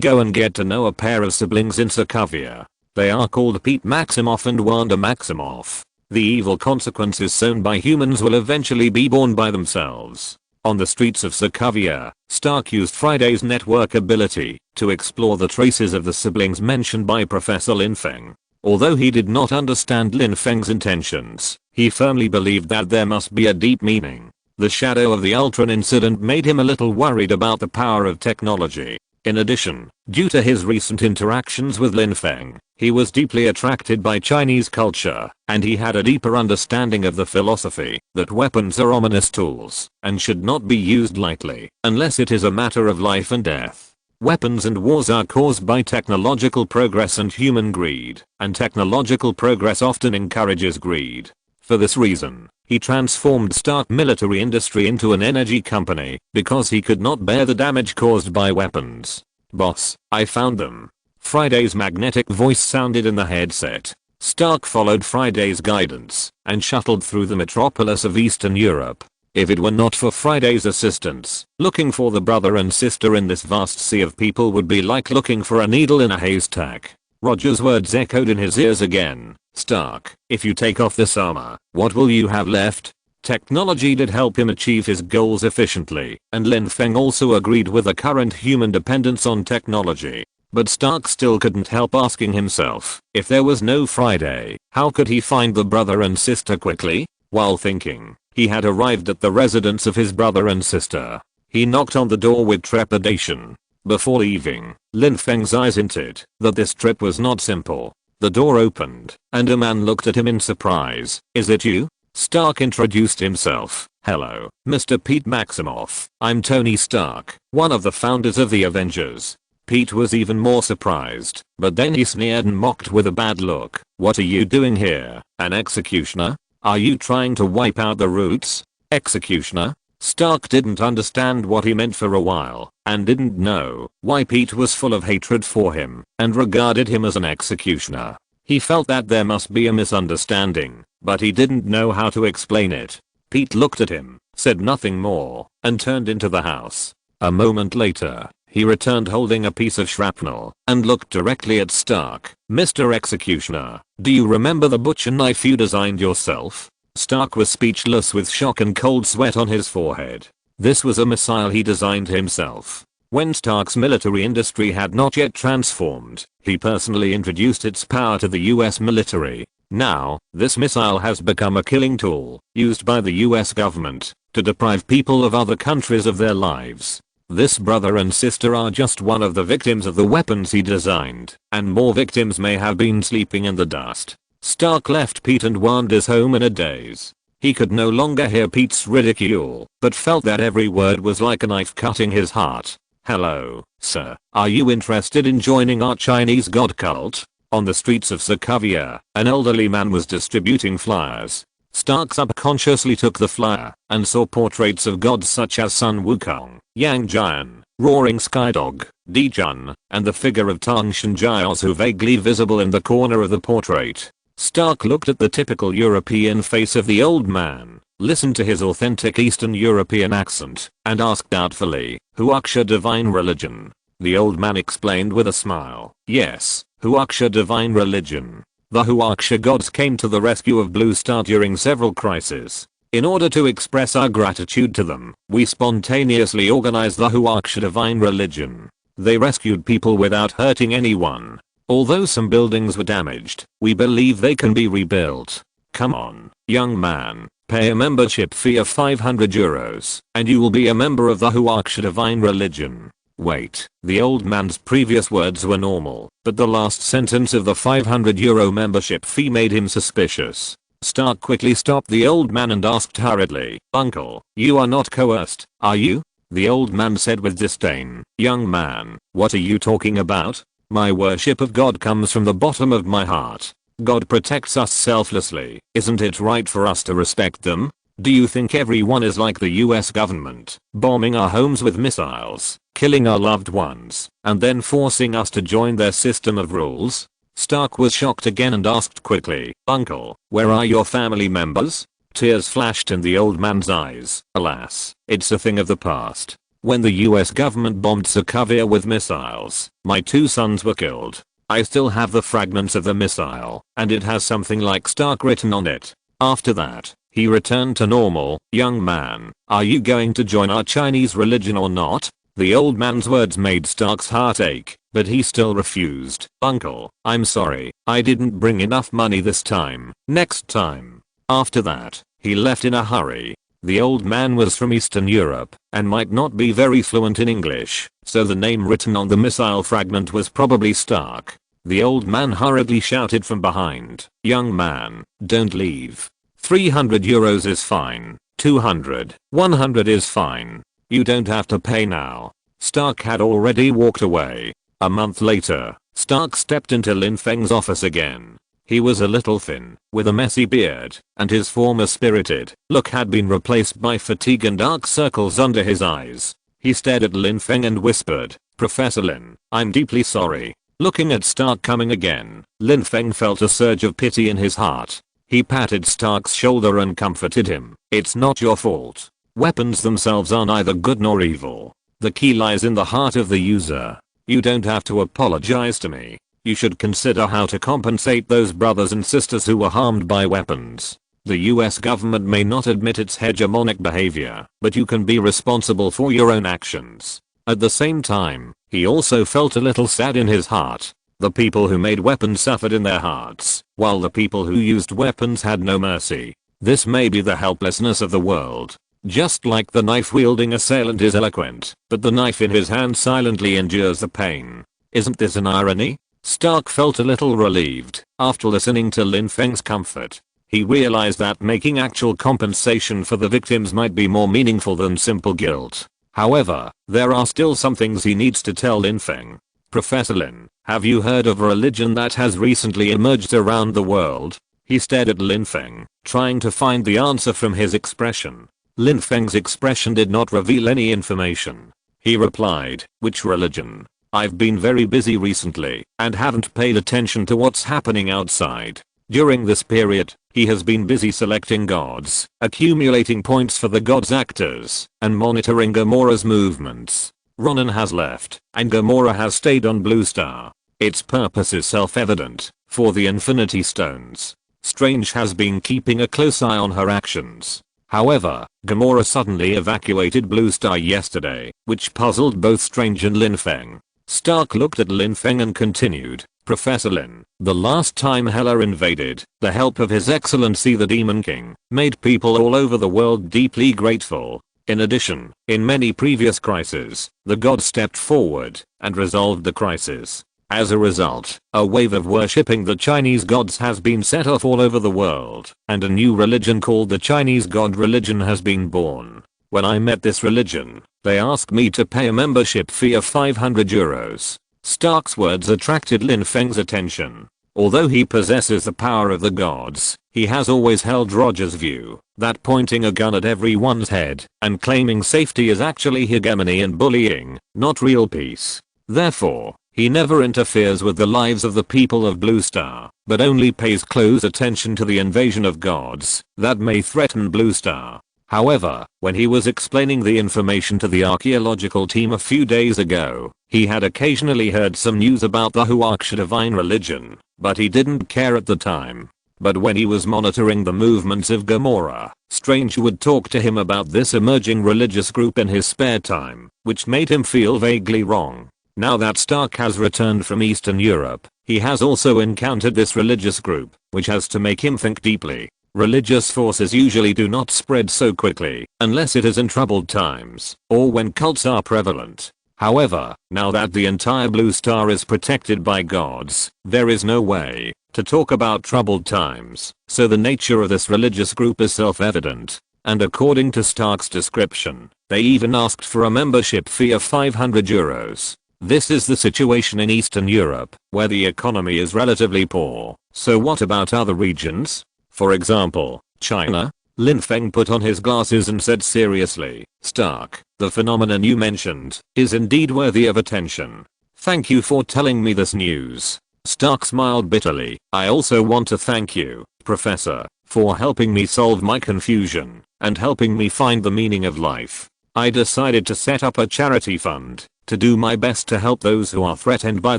go and get to know a pair of siblings in Sokovia. They are called Pete Maximoff and Wanda Maximoff. The evil consequences sown by humans will eventually be born by themselves. On the streets of Sokovia, Stark used Friday's network ability to explore the traces of the siblings mentioned by Professor Lin Feng. Although he did not understand Lin Feng's intentions, he firmly believed that there must be a deep meaning. The shadow of the Ultron incident made him a little worried about the power of technology. In addition, due to his recent interactions with Lin Feng, he was deeply attracted by Chinese culture, and he had a deeper understanding of the philosophy that weapons are ominous tools and should not be used lightly unless it is a matter of life and death. Weapons and wars are caused by technological progress and human greed, and technological progress often encourages greed. For this reason, he transformed Stark military industry into an energy company because he could not bear the damage caused by weapons. Boss, I found them. Friday's magnetic voice sounded in the headset. Stark followed Friday's guidance and shuttled through the metropolis of Eastern Europe. If it were not for Friday's assistance, looking for the brother and sister in this vast sea of people would be like looking for a needle in a haystack. Roger's words echoed in his ears again. Stark, if you take off this armor, what will you have left? Technology did help him achieve his goals efficiently, and Lin Feng also agreed with the current human dependence on technology. But Stark still couldn't help asking himself, if there was no Friday, how could he find the brother and sister quickly? While thinking, he had arrived at the residence of his brother and sister. He knocked on the door with trepidation. Before leaving, Lin Feng's eyes hinted that this trip was not simple. The door opened, and a man looked at him in surprise. Is it you? Stark introduced himself. Hello, Mr. Pete Maximoff. I'm Tony Stark, one of the founders of the Avengers. Pete was even more surprised, but then he sneered and mocked with a bad look. What are you doing here, an executioner? Are you trying to wipe out the roots? Executioner? Stark didn't understand what he meant for a while, and didn't know why Pete was full of hatred for him and regarded him as an executioner. He felt that there must be a misunderstanding, but he didn't know how to explain it. Pete looked at him, said nothing more, and turned into the house. A moment later, he returned holding a piece of shrapnel and looked directly at Stark. Mr. Executioner, do you remember the butcher knife you designed yourself? Stark was speechless with shock and cold sweat on his forehead. This was a missile he designed himself. When Stark's military industry had not yet transformed, he personally introduced its power to the US military. Now, this missile has become a killing tool used by the US government to deprive people of other countries of their lives. This brother and sister are just one of the victims of the weapons he designed, and more victims may have been sleeping in the dust. Stark left Pete and wanders home in a daze. He could no longer hear Pete's ridicule, but felt that every word was like a knife cutting his heart. Hello, sir. Are you interested in joining our Chinese god cult? On the streets of Sokovia, an elderly man was distributing flyers. Stark subconsciously took the flyer and saw portraits of gods such as Sun Wukong, Yang Jian, Roaring Skydog, Dijun, and the figure of Tang Shenjiaozu vaguely visible in the corner of the portrait. Stark looked at the typical European face of the old man, listened to his authentic Eastern European accent, and asked doubtfully, Huaksha divine religion? The old man explained with a smile, yes, Huaksha divine religion. The Huaksha gods came to the rescue of Blue Star during several crises. In order to express our gratitude to them, we spontaneously organized the Huaksha divine religion. They rescued people without hurting anyone. Although some buildings were damaged, we believe they can be rebuilt. Come on, young man, pay a membership fee of 500 euros, and you will be a member of the Huaksha divine religion. Wait, the old man's previous words were normal, but the last sentence of the 500 euro membership fee made him suspicious. Stark quickly stopped the old man and asked hurriedly, Uncle, you are not coerced, are you? The old man said with disdain, young man, what are you talking about? My worship of God comes from the bottom of my heart. God protects us selflessly, isn't it right for us to respect them? Do you think everyone is like the US government, bombing our homes with missiles, killing our loved ones, and then forcing us to join their system of rules? Stark was shocked again and asked quickly, Uncle, where are your family members? Tears flashed in the old man's eyes. Alas, it's a thing of the past. When the US government bombed Sokovia with missiles, my 2 sons were killed. I still have the fragments of the missile, and it has something like Stark written on it. After that, he returned to normal. Young man, are you going to join our Chinese religion or not? The old man's words made Stark's heart ache, but he still refused. Uncle, I'm sorry, I didn't bring enough money this time. Next time. After that, he left in a hurry. The old man was from Eastern Europe and might not be very fluent in English, so the name written on the missile fragment was probably Stark. The old man hurriedly shouted from behind, young man, don't leave. 300 euros is fine, 200, 100 is fine. You don't have to pay now. Stark had already walked away. A month later, Stark stepped into Lin Feng's office again. He was a little thin, with a messy beard, and his former spirited look had been replaced by fatigue and dark circles under his eyes. He stared at Lin Feng and whispered, Professor Lin, I'm deeply sorry. Looking at Stark coming again, Lin Feng felt a surge of pity in his heart. He patted Stark's shoulder and comforted him. It's not your fault. Weapons themselves are neither good nor evil. The key lies in the heart of the user. You don't have to apologize to me. You should consider how to compensate those brothers and sisters who were harmed by weapons. The US government may not admit its hegemonic behavior, but you can be responsible for your own actions. At the same time, he also felt a little sad in his heart. The people who made weapons suffered in their hearts, while the people who used weapons had no mercy. This may be the helplessness of the world. Just like the knife-wielding assailant is eloquent, but the knife in his hand silently endures the pain. Isn't this an irony? Stark felt a little relieved after listening to Lin Feng's comfort. He realized that making actual compensation for the victims might be more meaningful than simple guilt. However, there are still some things he needs to tell Lin Feng. Professor Lin, have you heard of a religion that has recently emerged around the world? He stared at Lin Feng, trying to find the answer from his expression. Lin Feng's expression did not reveal any information. He replied, which religion? I've been very busy recently and haven't paid attention to what's happening outside. During this period, he has been busy selecting gods, accumulating points for the gods' actors, and monitoring Gamora's movements. Ronan has left, and Gamora has stayed on Blue Star. Its purpose is self-evident, for the Infinity Stones. Strange has been keeping a close eye on her actions. However, Gamora suddenly evacuated Blue Star yesterday, which puzzled both Strange and Lin Feng. Stark looked at Lin Feng and continued, Professor Lin, the last time Hela invaded, the help of His Excellency the Demon King made people all over the world deeply grateful. In addition, in many previous crises, the gods stepped forward and resolved the crisis. As a result, a wave of worshipping the Chinese gods has been set off all over the world, and a new religion called the Chinese God religion has been born. When I met this religion, they asked me to pay a membership fee of 500 euros. Stark's words attracted Lin Feng's attention. Although he possesses the power of the gods, he has always held Roger's view that pointing a gun at everyone's head and claiming safety is actually hegemony and bullying, not real peace. Therefore, he never interferes with the lives of the people of Blue Star, but only pays close attention to the invasion of gods that may threaten Blue Star. However, when he was explaining the information to the archaeological team a few days ago, he had occasionally heard some news about the Huaxia divine religion, but he didn't care at the time. But when he was monitoring the movements of Gamora, Strange would talk to him about this emerging religious group in his spare time, which made him feel vaguely wrong. Now that Stark has returned from Eastern Europe, he has also encountered this religious group, which has to make him think deeply. Religious forces usually do not spread so quickly, unless it is in troubled times, or when cults are prevalent. However, now that the entire Blue Star is protected by gods, there is no way to talk about troubled times, so the nature of this religious group is self-evident. And according to Stark's description, they even asked for a membership fee of 500 euros. This is the situation in Eastern Europe, where the economy is relatively poor. So what about other regions? For example, China? Lin Feng put on his glasses and said seriously, Stark, the phenomenon you mentioned is indeed worthy of attention. Thank you for telling me this news. Stark smiled bitterly. I also want to thank you, Professor, for helping me solve my confusion and helping me find the meaning of life. I decided to set up a charity fund to do my best to help those who are threatened by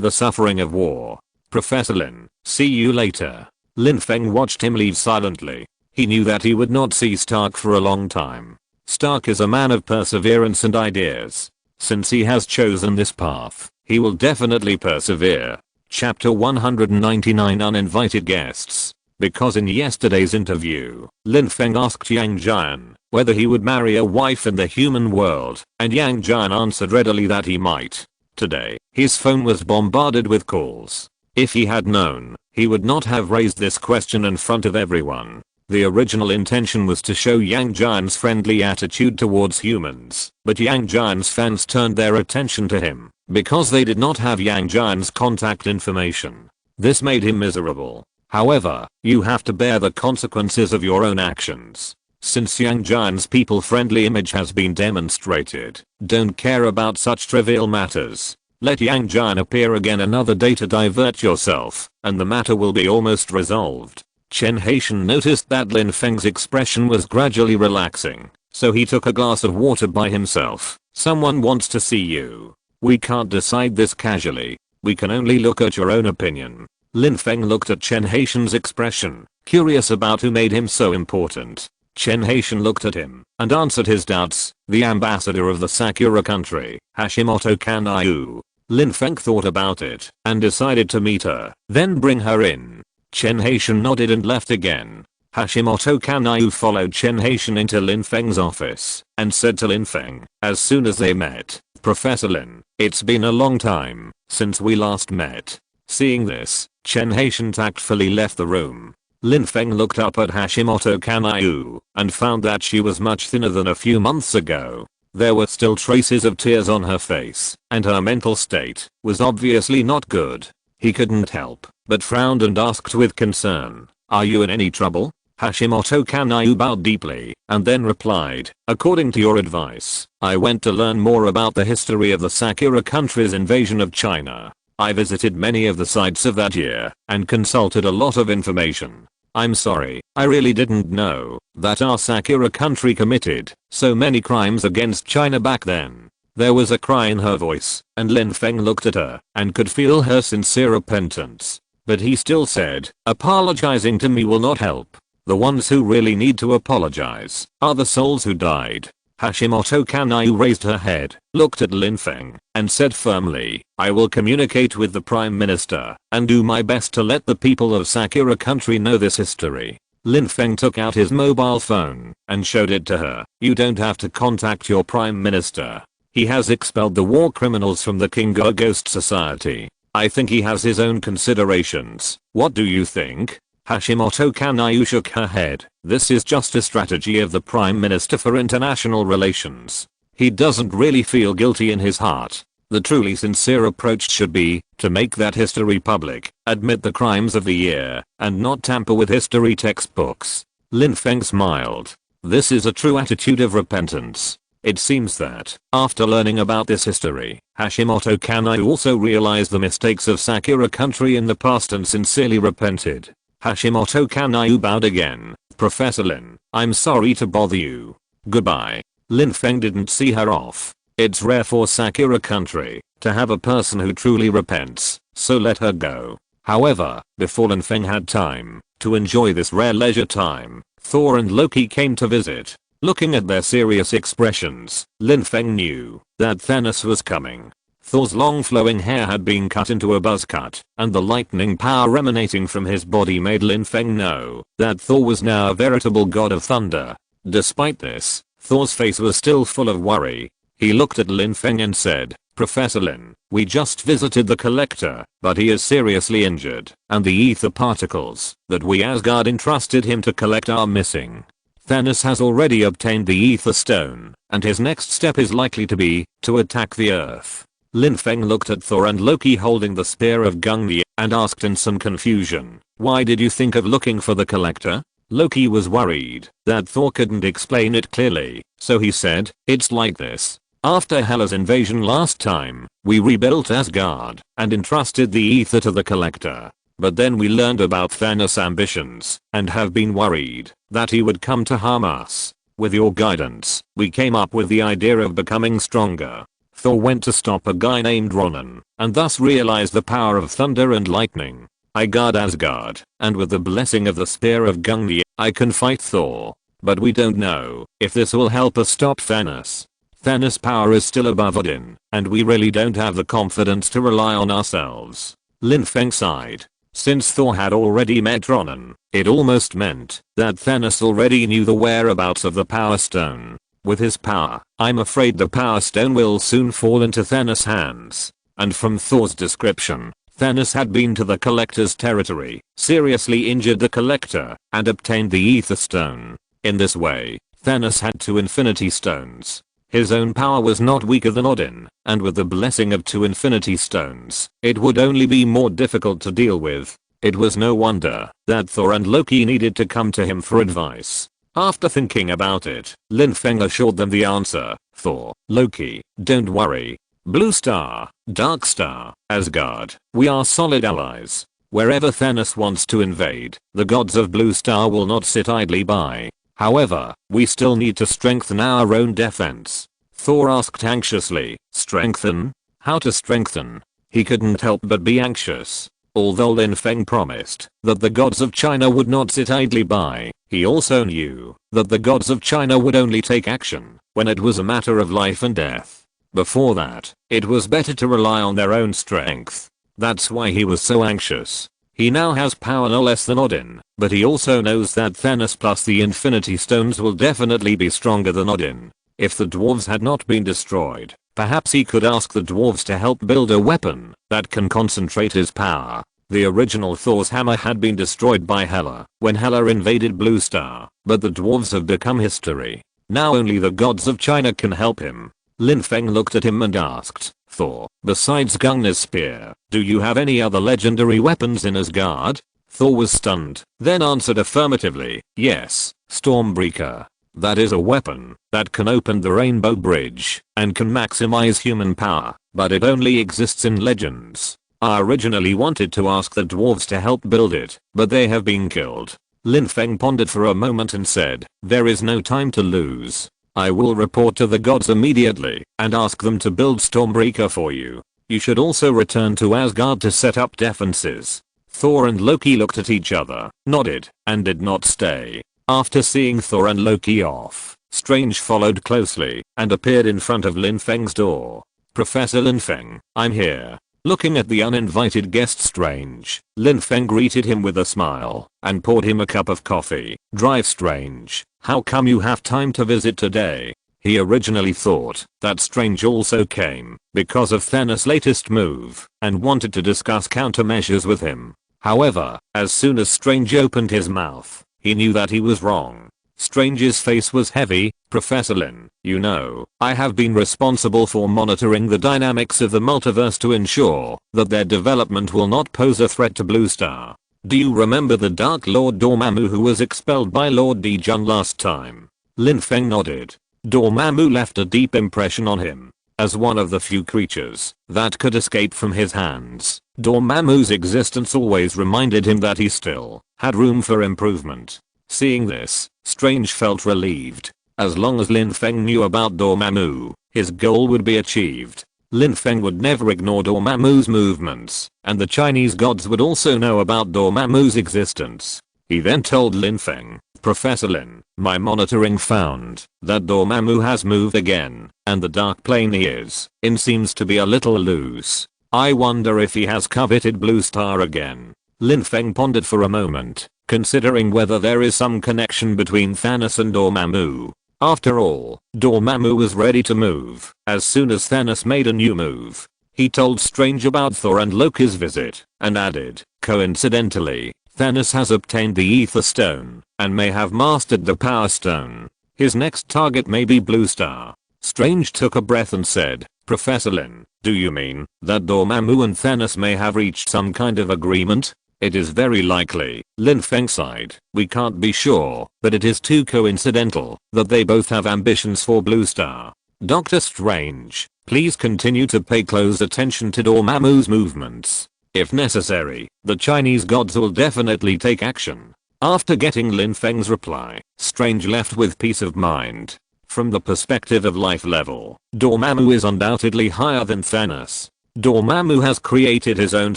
the suffering of war. Professor Lin, see you later. Lin Feng watched him leave silently. He knew that he would not see Stark for a long time. Stark is a man of perseverance and ideas. Since he has chosen this path, he will definitely persevere. Chapter 199 Uninvited Guests. Because in yesterday's interview, Lin Feng asked Yang Jian whether he would marry a wife in the human world, and Yang Jian answered readily that he might. Today, his phone was bombarded with calls. If he had known, he would not have raised this question in front of everyone. The original intention was to show Yang Jian's friendly attitude towards humans, but Yang Jian's fans turned their attention to him because they did not have Yang Jian's contact information. This made him miserable. However, you have to bear the consequences of your own actions. Since Yang Jian's people-friendly image has been demonstrated, don't care about such trivial matters. Let Yang Jian appear again another day to divert yourself, and the matter will be almost resolved. Chen Haitian noticed that Lin Feng's expression was gradually relaxing, so he took a glass of water by himself. Someone wants to see you. We can't decide this casually. We can only look at your own opinion. Lin Feng looked at Chen Haitian's expression, curious about who made him so important. Chen Haitian looked at him and answered his doubts. The ambassador of the Sakura country, Hashimoto Kanryu. Lin Feng thought about it and decided to meet her, then bring her in. Chen Haitian nodded and left again. Hashimoto Kanryu followed Chen Haitian into Lin Feng's office and said to Lin Feng, as soon as they met, "Professor Lin, it's been a long time since we last met." Seeing this, Chen Haitian tactfully left the room. Lin Feng looked up at Hashimoto Kanryu and found that she was much thinner than a few months ago. There were still traces of tears on her face, and her mental state was obviously not good. He couldn't help but frowned and asked with concern, "Are you in any trouble?" Hashimoto Kanryu bowed deeply and then replied, "According to your advice, I went to learn more about the history of the Sakura country's invasion of China. I visited many of the sites of that year and consulted a lot of information. I'm sorry, I really didn't know that our Sakura country committed so many crimes against China back then." There was a cry in her voice, and Lin Feng looked at her and could feel her sincere repentance. But he still said, "Apologizing to me will not help. The ones who really need to apologize are the souls who died." Hashimoto Kanryu raised her head, looked at Lin Feng, and said firmly, "I will communicate with the Prime Minister and do my best to let the people of Sakura country know this history." Lin Feng took out his mobile phone and showed it to her. "You don't have to contact your Prime Minister. He has expelled the war criminals from the Kingo Ghost Society. I think he has his own considerations. What do you think?" Hashimoto Kanryu shook her head. "This is just a strategy of the Prime Minister for international relations. He doesn't really feel guilty in his heart. The truly sincere approach should be to make that history public, admit the crimes of the year, and not tamper with history textbooks." Lin Feng smiled. This is a true attitude of repentance. It seems that, after learning about this history, Hashimoto Kanryu also realized the mistakes of Sakura country in the past and sincerely repented. Hashimoto Kanryu bowed again. "Professor Lin, I'm sorry to bother you. Goodbye." Lin Feng didn't see her off. It's rare for Sakura country to have a person who truly repents, so let her go. However, before Lin Feng had time to enjoy this rare leisure time, Thor and Loki came to visit. Looking at their serious expressions, Lin Feng knew that Thanos was coming. Thor's long flowing hair had been cut into a buzz cut, and the lightning power emanating from his body made Lin Feng know that Thor was now a veritable god of thunder. Despite this, Thor's face was still full of worry. He looked at Lin Feng and said, "Professor Lin, we just visited the collector, but he is seriously injured, and the ether particles that we Asgard entrusted him to collect are missing. Thanos has already obtained the ether stone, and his next step is likely to be to attack the Earth." Lin Feng looked at Thor and Loki holding the spear of Gungnir and asked in some confusion, "Why did you think of looking for the collector?" Loki was worried that Thor couldn't explain it clearly, so he said, "It's like this. After Hela's invasion last time, we rebuilt Asgard and entrusted the ether to the collector. But then we learned about Thanos' ambitions and have been worried that he would come to harm us. With your guidance, we came up with the idea of becoming stronger. Thor went to stop a guy named Ronan, and thus realized the power of thunder and lightning. I guard Asgard, and with the blessing of the spear of Gungnir, I can fight Thor. But we don't know if this will help us stop Thanos. Thanos' power is still above Odin, and we really don't have the confidence to rely on ourselves." Lin Feng sighed. Since Thor had already met Ronan, it almost meant that Thanos already knew the whereabouts of the Power Stone. With his power, I'm afraid the Power Stone will soon fall into Thanos' hands. And from Thor's description, Thanos had been to the Collector's territory, seriously injured the Collector, and obtained the Ether Stone. In this way, Thanos had 2 Infinity Stones. His own power was not weaker than Odin, and with the blessing of 2 Infinity Stones, it would only be more difficult to deal with. It was no wonder that Thor and Loki needed to come to him for advice. After thinking about it, Lin Feng assured them the answer. "Thor, Loki, don't worry. Blue Star, Dark Star, Asgard, we are solid allies. Wherever Thanos wants to invade, the gods of Blue Star will not sit idly by. However, we still need to strengthen our own defense. Thor asked anxiously, strengthen? How to strengthen? He couldn't help but be anxious. Although Lin Feng promised that the gods of China would not sit idly by, he also knew that the gods of China would only take action when it was a matter of life and death. Before that, it was better to rely on their own strength. That's why he was so anxious. He now has power no less than Odin, but he also knows that Thanos plus the Infinity Stones will definitely be stronger than Odin. If the dwarves had not been destroyed, perhaps he could ask the dwarves to help build a weapon that can concentrate his power. The original Thor's hammer had been destroyed by Hela when Hela invaded Blue Star, but the dwarves have become history. Now only the gods of China can help him. Lin Feng looked at him and asked, Thor, besides Gungnir's spear, do you have any other legendary weapons in Asgard? Thor was stunned, then answered affirmatively, yes, Stormbreaker. That is a weapon that can open the Rainbow Bridge and can maximize human power, but it only exists in legends. I originally wanted to ask the dwarves to help build it, but they have been killed. Lin Feng pondered for a moment and said, there is no time to lose. I will report to the gods immediately and ask them to build Stormbreaker for you. You should also return to Asgard to set up defenses. Thor and Loki looked at each other, nodded, and did not stay. After seeing Thor and Loki off, Strange followed closely and appeared in front of Lin Feng's door. Professor Lin Feng, I'm here. Looking at the uninvited guest Strange, Lin Feng greeted him with a smile and poured him a cup of coffee. Drive Strange, how come you have time to visit today? He originally thought that Strange also came because of Thanos' latest move and wanted to discuss countermeasures with him. However, as soon as Strange opened his mouth, he knew that he was wrong. Strange's face was heavy. Professor Lin, you know, I have been responsible for monitoring the dynamics of the multiverse to ensure that their development will not pose a threat to Blue Star. Do you remember the Dark Lord Dormammu who was expelled by Lord Dijun last time? Lin Feng nodded. Dormammu left a deep impression on him. As one of the few creatures that could escape from his hands, Dormammu's existence always reminded him that he still had room for improvement. Seeing this, Strange felt relieved. As long as Lin Feng knew about Dormammu, his goal would be achieved. Lin Feng would never ignore Dormammu's movements, and the Chinese gods would also know about Dormammu's existence. He then told Lin Feng, Professor Lin, my monitoring found that Dormammu has moved again, and the dark plane he is in seems to be a little loose. I wonder if he has coveted Blue Star again. Lin Feng pondered for a moment, considering whether there is some connection between Thanos and Dormammu. After all, Dormammu was ready to move as soon as Thanos made a new move. He told Strange about Thor and Loki's visit, and added, coincidentally, Thanos has obtained the Ether Stone and may have mastered the Power Stone. His next target may be Blue Star. Strange took a breath and said, Professor Lin, do you mean that Dormammu and Thanos may have reached some kind of agreement? It is very likely. Lin Feng sighed. We can't be sure, but it is too coincidental that they both have ambitions for Blue Star. Doctor Strange, please continue to pay close attention to Dormammu's movements. If necessary, the Chinese gods will definitely take action. After getting Lin Feng's reply, Strange left with peace of mind. From the perspective of life level, Dormammu is undoubtedly higher than Thanos. Dormammu has created his own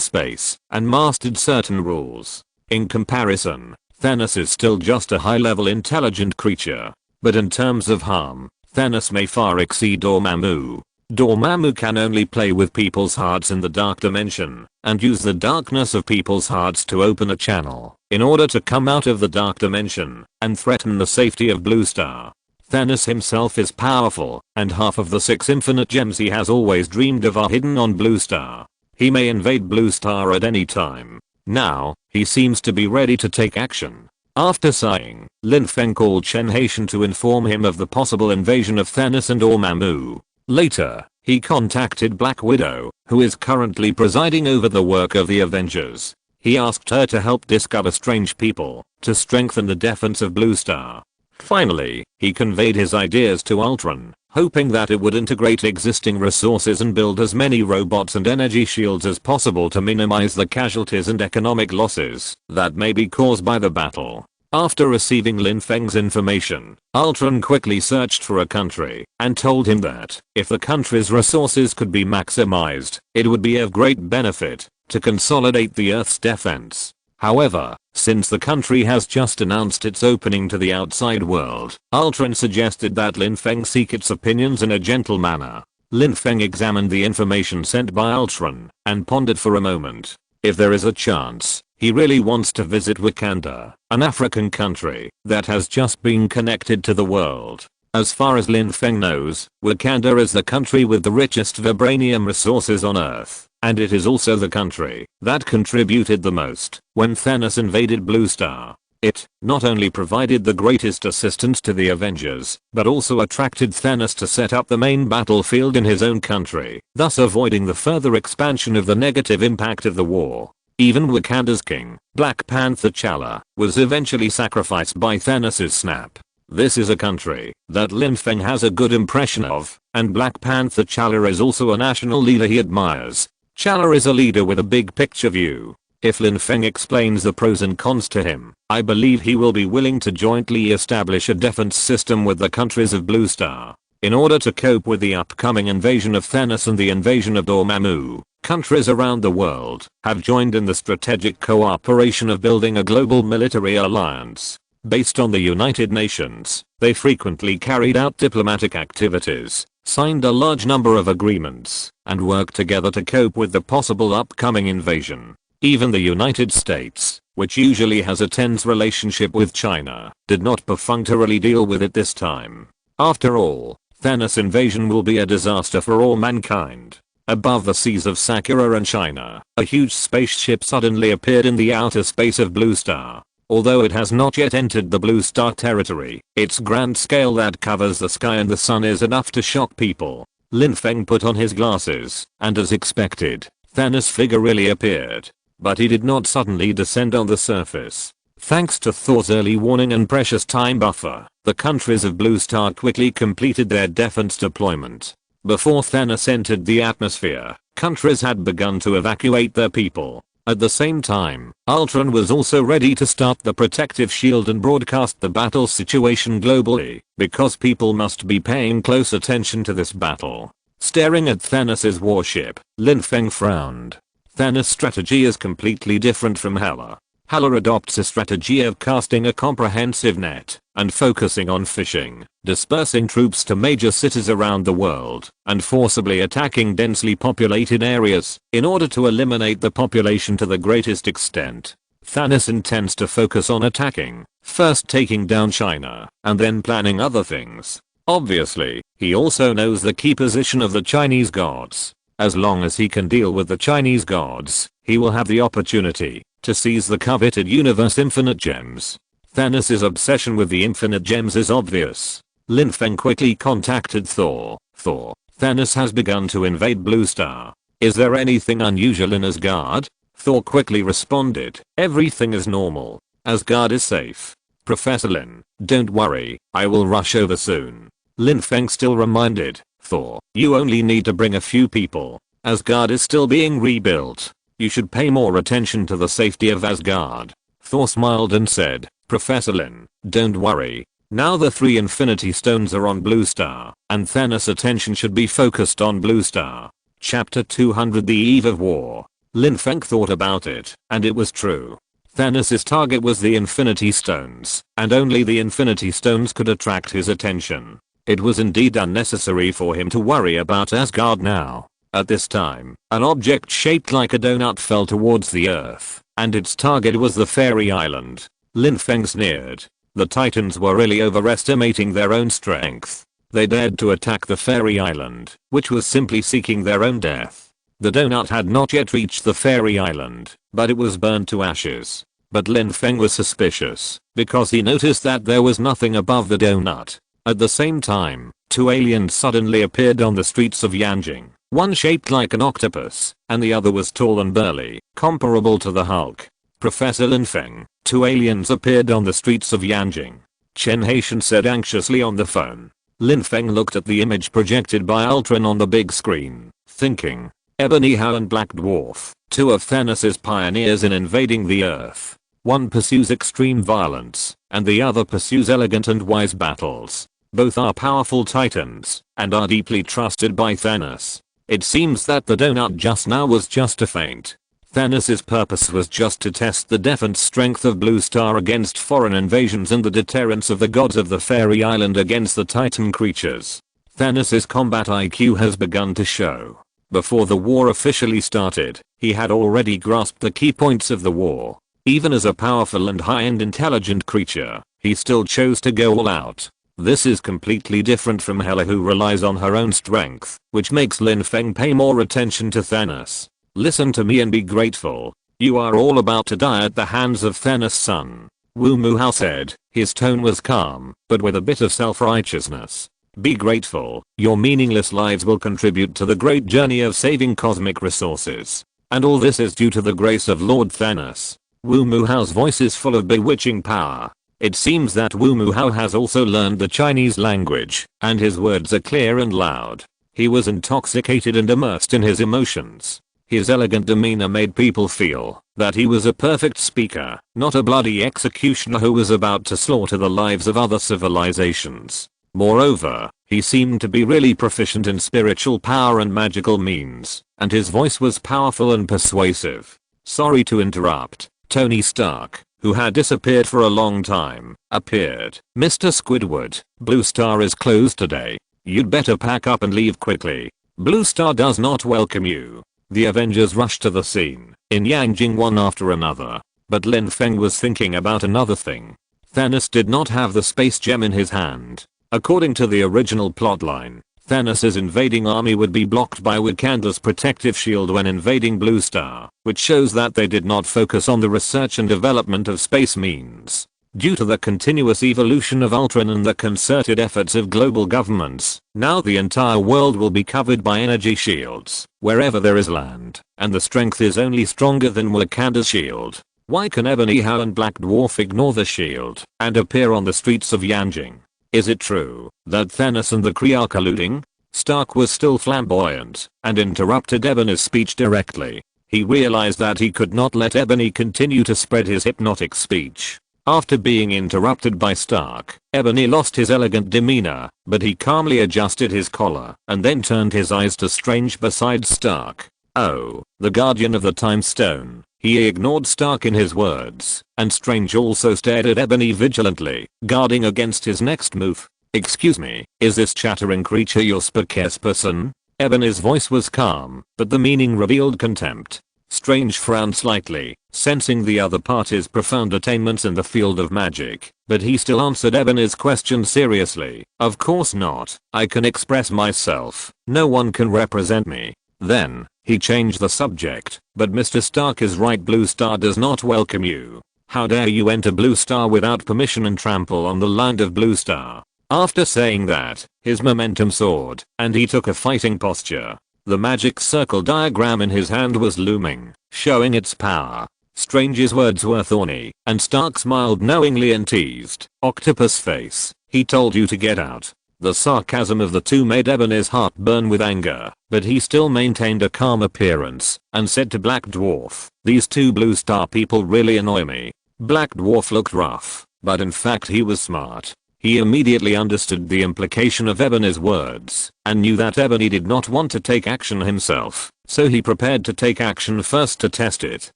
space and mastered certain rules. In comparison, Thanos is still just a high-level intelligent creature. But in terms of harm, Thanos may far exceed Dormammu. Dormammu can only play with people's hearts in the dark dimension and use the darkness of people's hearts to open a channel in order to come out of the dark dimension and threaten the safety of Blue Star. Thanos himself is powerful, and half of the 6 infinite gems he has always dreamed of are hidden on Blue Star. He may invade Blue Star at any time. Now, he seems to be ready to take action. After sighing, Lin Feng called Chen Haitian to inform him of the possible invasion of Thanos and Dormammu. Later, he contacted Black Widow, who is currently presiding over the work of the Avengers. He asked her to help discover strange people to strengthen the defense of Blue Star. Finally, he conveyed his ideas to Ultron, hoping that it would integrate existing resources and build as many robots and energy shields as possible to minimize the casualties and economic losses that may be caused by the battle. After receiving Lin Feng's information, Ultron quickly searched for a country and told him that if the country's resources could be maximized, it would be of great benefit to consolidate the Earth's defense. However, since the country has just announced its opening to the outside world, Ultron suggested that Lin Feng seek its opinions in a gentle manner. Lin Feng examined the information sent by Ultron and pondered for a moment. If there is a chance, he really wants to visit Wakanda, an African country that has just been connected to the world. As far as Lin Feng knows, Wakanda is the country with the richest vibranium resources on Earth, and it is also the country that contributed the most when Thanos invaded Blue Star. It not only provided the greatest assistance to the Avengers, but also attracted Thanos to set up the main battlefield in his own country, thus avoiding the further expansion of the negative impact of the war. Even Wakanda's king, Black Panther T'Challa, was eventually sacrificed by Thanos' snap. This is a country that Lin Feng has a good impression of, and Black Panther T'Challa is also a national leader he admires. T'Challa is a leader with a big picture view. If Lin Feng explains the pros and cons to him, I believe he will be willing to jointly establish a defense system with the countries of Blue Star. In order to cope with the upcoming invasion of Thanos and the invasion of Dormammu, countries around the world have joined in the strategic cooperation of building a global military alliance. Based on the United Nations, they frequently carried out diplomatic activities, signed a large number of agreements, and worked together to cope with the possible upcoming invasion. Even the United States, which usually has a tense relationship with China, did not perfunctorily deal with it this time. After all, Thanos' invasion will be a disaster for all mankind. Above the seas of Sakura and China, a huge spaceship suddenly appeared in the outer space of Blue Star. Although it has not yet entered the Blue Star territory, its grand scale that covers the sky and the sun is enough to shock people. Lin Feng put on his glasses, and as expected, Thanos' figure really appeared. But he did not suddenly descend on the surface. Thanks to Thor's early warning and precious time buffer, the countries of Blue Star quickly completed their defense deployment. Before Thanos entered the atmosphere, countries had begun to evacuate their people. At the same time, Ultron was also ready to start the protective shield and broadcast the battle situation globally, because people must be paying close attention to this battle. Staring at Thanos' warship, Lin Feng frowned. Thanos' strategy is completely different from Hela. Hela adopts a strategy of casting a comprehensive net and focusing on fishing, dispersing troops to major cities around the world, and forcibly attacking densely populated areas in order to eliminate the population to the greatest extent. Thanos intends to focus on attacking, first taking down China, and then planning other things. Obviously, he also knows the key position of the Chinese gods. As long as he can deal with the Chinese gods, he will have the opportunity to seize the coveted universe infinite gems. Thanos' obsession with the infinite gems is obvious. Lin Feng quickly contacted Thor. Thor, Thanos has begun to invade Blue Star. Is there anything unusual in Asgard? Thor quickly responded, everything is normal. Asgard is safe. Professor Lin, don't worry, I will rush over soon. Lin Feng still reminded Thor, you only need to bring a few people. Asgard is still being rebuilt. You should pay more attention to the safety of Asgard. Thor smiled and said, Professor Lin, don't worry. Now the 3 Infinity Stones are on Blue Star, and Thanos' attention should be focused on Blue Star. Chapter 200 The Eve of War. Lin Feng thought about it, and it was true. Thanos' target was the Infinity Stones, and only the Infinity Stones could attract his attention. It was indeed unnecessary for him to worry about Asgard now. At this time, an object shaped like a donut fell towards the earth, and its target was the Fairy Island. Lin Feng sneered. The Titans were really overestimating their own strength. They dared to attack the Fairy Island, which was simply seeking their own death. The donut had not yet reached the Fairy Island, but it was burned to ashes. But Lin Feng was suspicious, because he noticed that there was nothing above the donut. At the same time, 2 aliens suddenly appeared on the streets of Yanjing. One shaped like an octopus, and the other was tall and burly, comparable to the Hulk. Professor Lin Feng, 2 aliens appeared on the streets of Yanjing. Chen Haitian said anxiously on the phone. Lin Feng looked at the image projected by Ultron on the big screen, thinking, Ebony Hao and Black Dwarf, two of Thanos' pioneers in invading the Earth. One pursues extreme violence, and the other pursues elegant and wise battles. Both are powerful titans, and are deeply trusted by Thanos. It seems that the donut just now was just a feint. Thanos' purpose was just to test the defense strength of Blue Star against foreign invasions and the deterrence of the gods of the fairy island against the titan creatures. Thanos' combat IQ has begun to show. Before the war officially started, he had already grasped the key points of the war. Even as a powerful and high-end intelligent creature, he still chose to go all out. This is completely different from Hela, who relies on her own strength, which makes Lin Feng pay more attention to Thanos. Listen to me and be grateful. You are all about to die at the hands of Thanos' son. Wu Mu Hao said. His tone was calm, but with a bit of self-righteousness. Be grateful. Your meaningless lives will contribute to the great journey of saving cosmic resources. And all this is due to the grace of Lord Thanos. Wu Mu Hao's voice is full of bewitching power. It seems that Wu Mu Hao has also learned the Chinese language, and his words are clear and loud. He was intoxicated and immersed in his emotions. His elegant demeanor made people feel that he was a perfect speaker, not a bloody executioner who was about to slaughter the lives of other civilizations. Moreover, he seemed to be really proficient in spiritual power and magical means, and his voice was powerful and persuasive. Sorry to interrupt. Tony Stark, who had disappeared for a long time, appeared. Mr. Squidward, Blue Star is closed today. You'd better pack up and leave quickly. Blue Star does not welcome you. The Avengers rushed to the scene, in Yanjing one after another. But Lin Feng was thinking about another thing. Thanos did not have the space gem in his hand. According to the original plotline, Thanos' invading army would be blocked by Wakanda's protective shield when invading Blue Star, which shows that they did not focus on the research and development of space means. Due to the continuous evolution of Ultron and the concerted efforts of global governments, now the entire world will be covered by energy shields, wherever there is land, and the strength is only stronger than Wakanda's shield. Why can Ebony Hao and Black Dwarf ignore the shield and appear on the streets of Yanjing? Is it true that Thanos and the Kree are colluding? Stark was still flamboyant and interrupted Ebony's speech directly. He realized that he could not let Ebony continue to spread his hypnotic speech. After being interrupted by Stark, Ebony lost his elegant demeanor, but he calmly adjusted his collar and then turned his eyes to Strange beside Stark. Oh, the guardian of the time stone. He ignored Stark in his words, and Strange also stared at Ebony vigilantly, guarding against his next move. Excuse me, is this chattering creature your spokesperson? Ebony's voice was calm, but the meaning revealed contempt. Strange frowned slightly, sensing the other party's profound attainments in the field of magic, but he still answered Ebony's question seriously. Of course not. I can express myself. No one can represent me. Then, he changed the subject. But Mr. Stark is right, Blue Star does not welcome you. How dare you enter Blue Star without permission and trample on the land of Blue Star? After saying that, his momentum soared, and he took a fighting posture. The magic circle diagram in his hand was looming, showing its power. Strange's words were thorny, and Stark smiled knowingly and teased. Octopus face, he told you to get out. The sarcasm of the two made Ebony's heart burn with anger, but he still maintained a calm appearance, and said to Black Dwarf, these two Blue Star people really annoy me. Black Dwarf looked rough, but in fact he was smart. He immediately understood the implication of Ebony's words, and knew that Ebony did not want to take action himself, so he prepared to take action first to test it.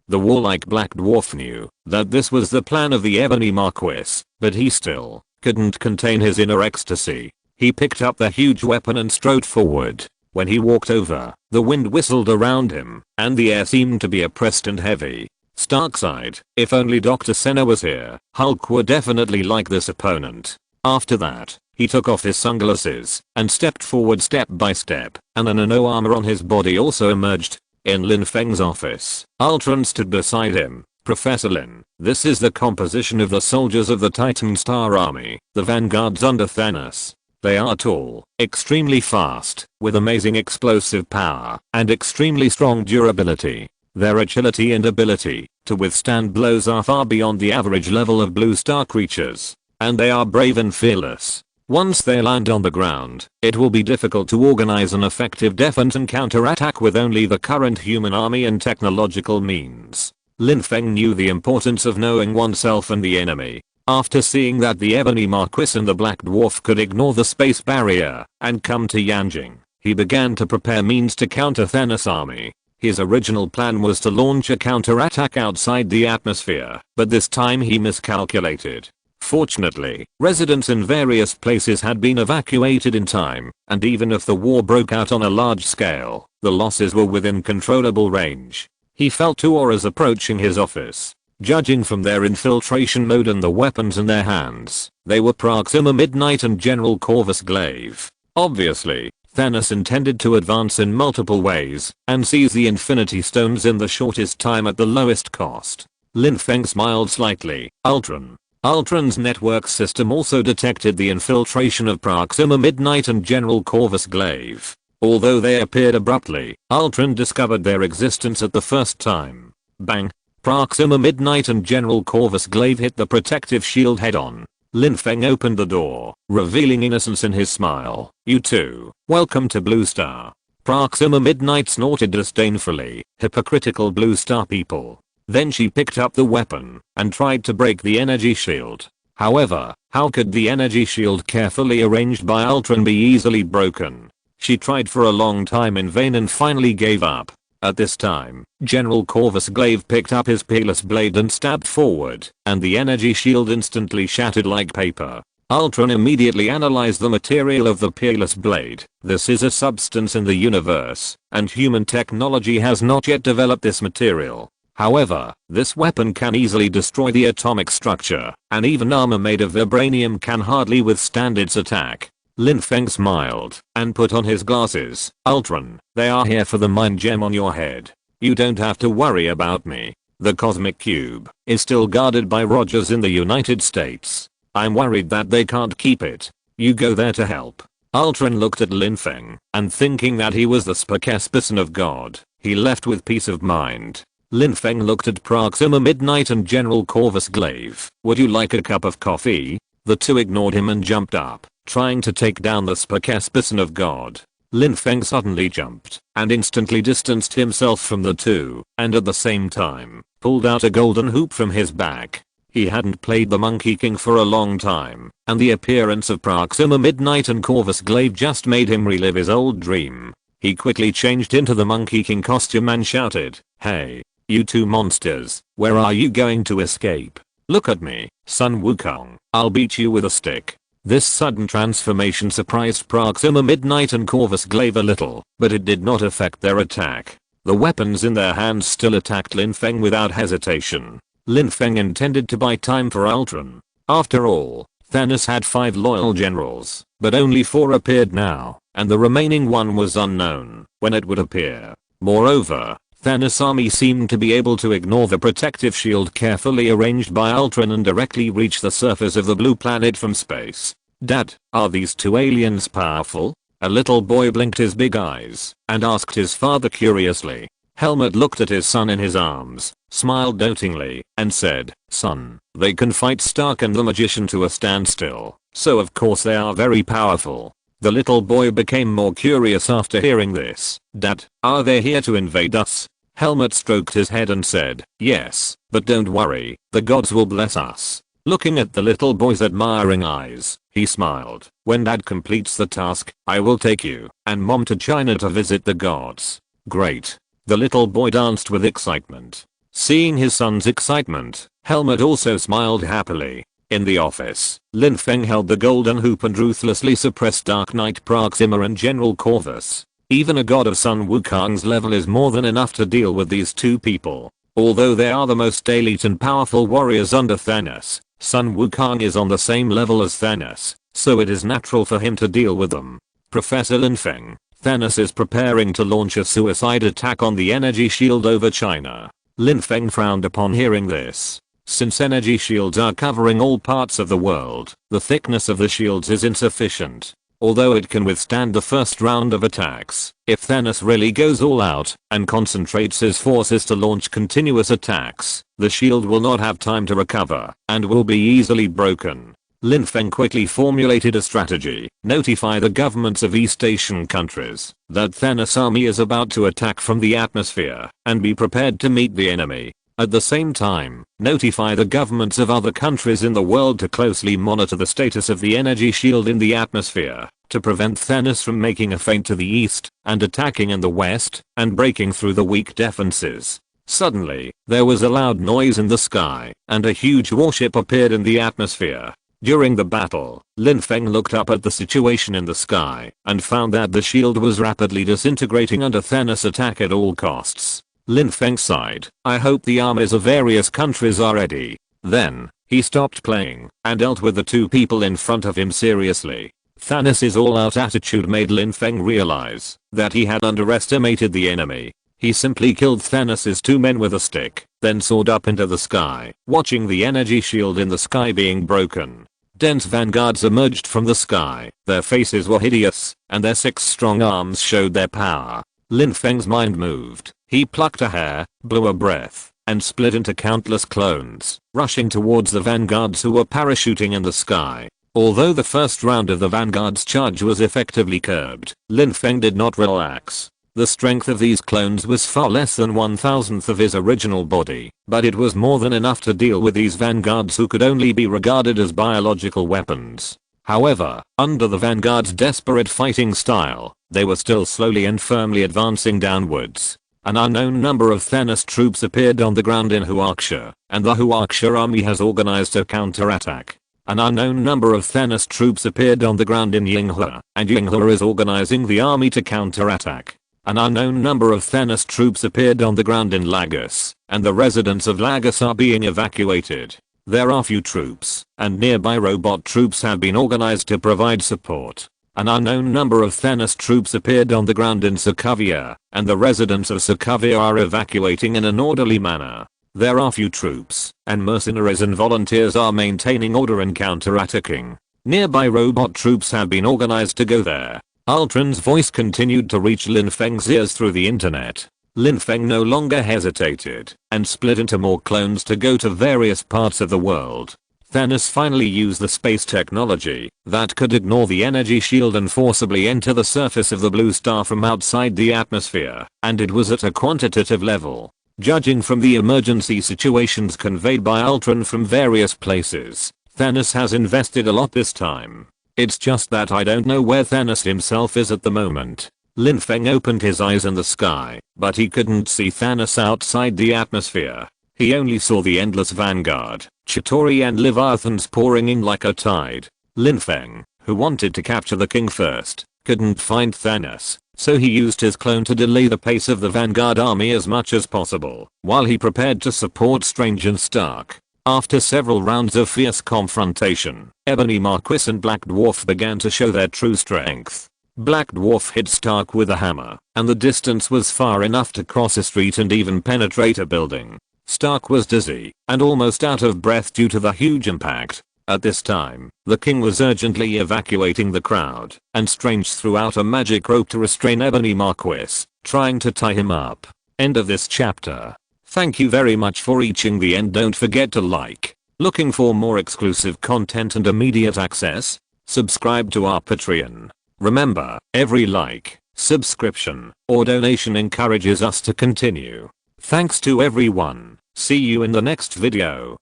The warlike Black Dwarf knew that this was the plan of the Ebony Marquis, but he still couldn't contain his inner ecstasy. He picked up the huge weapon and strode forward. When he walked over, the wind whistled around him, and the air seemed to be oppressed and heavy. Stark sighed. If only Dr. Senna was here, Hulk would definitely like this opponent. After that, he took off his sunglasses and stepped forward step by step, and the nano armor on his body also emerged. In Lin Feng's office, Ultron stood beside him. Professor Lin, this is the composition of the soldiers of the Titan Star Army, the vanguards under Thanos. They are tall, extremely fast, with amazing explosive power, and extremely strong durability. Their agility and ability to withstand blows are far beyond the average level of Blue Star creatures. and they are brave and fearless. Once they land on the ground, it will be difficult to organize an effective defense and counterattack with only the current human army and technological means. Lin Feng knew the importance of knowing oneself and the enemy. After seeing that the Ebony Marquis and the Black Dwarf could ignore the space barrier and come to Yanjing, he began to prepare means to counter Thanos' army. His original plan was to launch a counterattack outside the atmosphere, but this time he miscalculated. Fortunately, residents in various places had been evacuated in time, and even if the war broke out on a large scale, the losses were within controllable range. He felt two auras approaching his office. Judging from their infiltration mode and the weapons in their hands, they were Proxima Midnight and General Corvus Glaive. Obviously, Thanos intended to advance in multiple ways and seize the Infinity Stones in the shortest time at the lowest cost. Lin Feng smiled slightly. Ultron. Ultron's network system also detected the infiltration of Proxima Midnight and General Corvus Glaive. Although they appeared abruptly, Ultron discovered their existence at the first time. Bang! Proxima Midnight and General Corvus Glaive hit the protective shield head-on. Lin Feng opened the door, revealing innocence in his smile. You too. Welcome to Blue Star. Proxima Midnight snorted disdainfully. Hypocritical Blue Star people. Then she picked up the weapon and tried to break the energy shield. However, how could the energy shield carefully arranged by Ultron be easily broken? She tried for a long time in vain and finally gave up. At this time, General Corvus Glaive picked up his peerless blade and stabbed forward, and the energy shield instantly shattered like paper. Ultron immediately analyzed the material of the peerless blade. This is a substance in the universe, and human technology has not yet developed this material. However, this weapon can easily destroy the atomic structure, and even armor made of vibranium can hardly withstand its attack. Lin Feng smiled and put on his glasses. Ultron, they are here for the mind gem on your head. You don't have to worry about me. The cosmic cube is still guarded by Rogers in the United States. I'm worried that they can't keep it. You go there to help. Ultron looked at Lin Feng, and thinking that he was the spokesperson of God, he left with peace of mind. Lin Feng looked at Proxima Midnight and General Corvus Glaive. Would you like a cup of coffee? The two ignored him and jumped up, trying to take down the spokesperson of God. Lin Feng suddenly jumped and instantly distanced himself from the two, and at the same time, pulled out a golden hoop from his back. He hadn't played the Monkey King for a long time, and the appearance of Proxima Midnight and Corvus Glaive just made him relive his old dream. He quickly changed into the Monkey King costume and shouted, "Hey, you two monsters, where are you going to escape? Look at me, Sun Wukong, I'll beat you with a stick." This sudden transformation surprised Proxima Midnight and Corvus Glaive a little, but it did not affect their attack. The weapons in their hands still attacked Lin Feng without hesitation. Lin Feng intended to buy time for Ultron. After all, Thanos had 5 loyal generals, but only 4 appeared now, and the remaining one was unknown when it would appear. Moreover, Thanos' army seemed to be able to ignore the protective shield carefully arranged by Ultron and directly reach the surface of the blue planet from space. Dad, are these 2 aliens powerful? A little boy blinked his big eyes and asked his father curiously. Helmut looked at his son in his arms, smiled dotingly, and said, "Son, they can fight Stark and the Magician to a standstill, so of course they are very powerful." The little boy became more curious after hearing this. "Dad, are they here to invade us?" Helmut stroked his head and said, "Yes, but don't worry, the gods will bless us." Looking at the little boy's admiring eyes, he smiled. "When Dad completes the task, I will take you and Mom to China to visit the gods." "Great." The little boy danced with excitement. Seeing his son's excitement, Helmut also smiled happily. In the office, Lin Feng held the golden hoop and ruthlessly suppressed Dark Knight Proxima and General Corvus. Even a god of Sun Wukong's level is more than enough to deal with these 2 people. Although they are the most elite and powerful warriors under Thanos, Sun Wukong is on the same level as Thanos, so it is natural for him to deal with them. Professor Lin Feng, Thanos is preparing to launch a suicide attack on the energy shield over China. Lin Feng frowned upon hearing this. Since energy shields are covering all parts of the world, the thickness of the shields is insufficient. Although it can withstand the first round of attacks, if Thanos really goes all out and concentrates his forces to launch continuous attacks, the shield will not have time to recover and will be easily broken. Lin Feng quickly formulated a strategy: notify the governments of East Asian countries that Thanos' army is about to attack from the atmosphere, and be prepared to meet the enemy. At the same time, notify the governments of other countries in the world to closely monitor the status of the energy shield in the atmosphere, to prevent Thanos from making a feint to the east, and attacking in the west, and breaking through the weak defenses. Suddenly, there was a loud noise in the sky, and a huge warship appeared in the atmosphere. During the battle, Lin Feng looked up at the situation in the sky, and found that the shield was rapidly disintegrating under Thanos' attack at all costs. Lin Feng sighed. I hope the armies of various countries are ready. Then, he stopped playing, and dealt with the two people in front of him seriously. Thanos' all-out attitude made Lin Feng realize that he had underestimated the enemy. He simply killed Thanos' two men with a stick, then soared up into the sky, watching the energy shield in the sky being broken. Dense vanguards emerged from the sky. Their faces were hideous, and their 6 strong arms showed their power. Lin Feng's mind moved. He plucked a hair, blew a breath, and split into countless clones, rushing towards the vanguards who were parachuting in the sky. Although the first round of the vanguard's charge was effectively curbed, Lin Feng did not relax. The strength of these clones was far less than 1,000th of his original body, but it was more than enough to deal with these vanguards who could only be regarded as biological weapons. However, under the vanguard's desperate fighting style, they were still slowly and firmly advancing downwards. An unknown number of Thanos troops appeared on the ground in Huaxia, and the Huaxia army has organized a counterattack. An unknown number of Thanos troops appeared on the ground in Yinghua, and Yinghua is organizing the army to counterattack. An unknown number of Thanos troops appeared on the ground in Lagos, and the residents of Lagos are being evacuated. There are few troops, and nearby robot troops have been organized to provide support. An unknown number of Thanos troops appeared on the ground in Sokovia, and the residents of Sokovia are evacuating in an orderly manner. There are few troops, and mercenaries and volunteers are maintaining order and counterattacking. Nearby robot troops have been organized to go there. Ultron's voice continued to reach Lin Feng's ears through the internet. Lin Feng no longer hesitated, and split into more clones to go to various parts of the world. Thanos finally used the space technology that could ignore the energy shield and forcibly enter the surface of the blue star from outside the atmosphere, and it was at a quantitative level. Judging from the emergency situations conveyed by Ultron from various places, Thanos has invested a lot this time. It's just that I don't know where Thanos himself is at the moment. Lin Feng opened his eyes in the sky, but he couldn't see Thanos outside the atmosphere. He only saw the endless vanguard, Chitauri and Leviathans pouring in like a tide. Lin Feng, who wanted to capture the king first, couldn't find Thanos, so he used his clone to delay the pace of the vanguard army as much as possible, while he prepared to support Strange and Stark. After several rounds of fierce confrontation, Ebony Marquis and Black Dwarf began to show their true strength. Black Dwarf hit Stark with a hammer, and the distance was far enough to cross a street and even penetrate a building. Stark was dizzy, and almost out of breath due to the huge impact. At this time, the king was urgently evacuating the crowd, and Strange threw out a magic rope to restrain Ebony Marquis, trying to tie him up. End of this chapter. Thank you very much for reaching the end. Don't forget to like. Looking for more exclusive content and immediate access? Subscribe to our Patreon. Remember, every like, subscription, or donation encourages us to continue. Thanks to everyone. See you in the next video.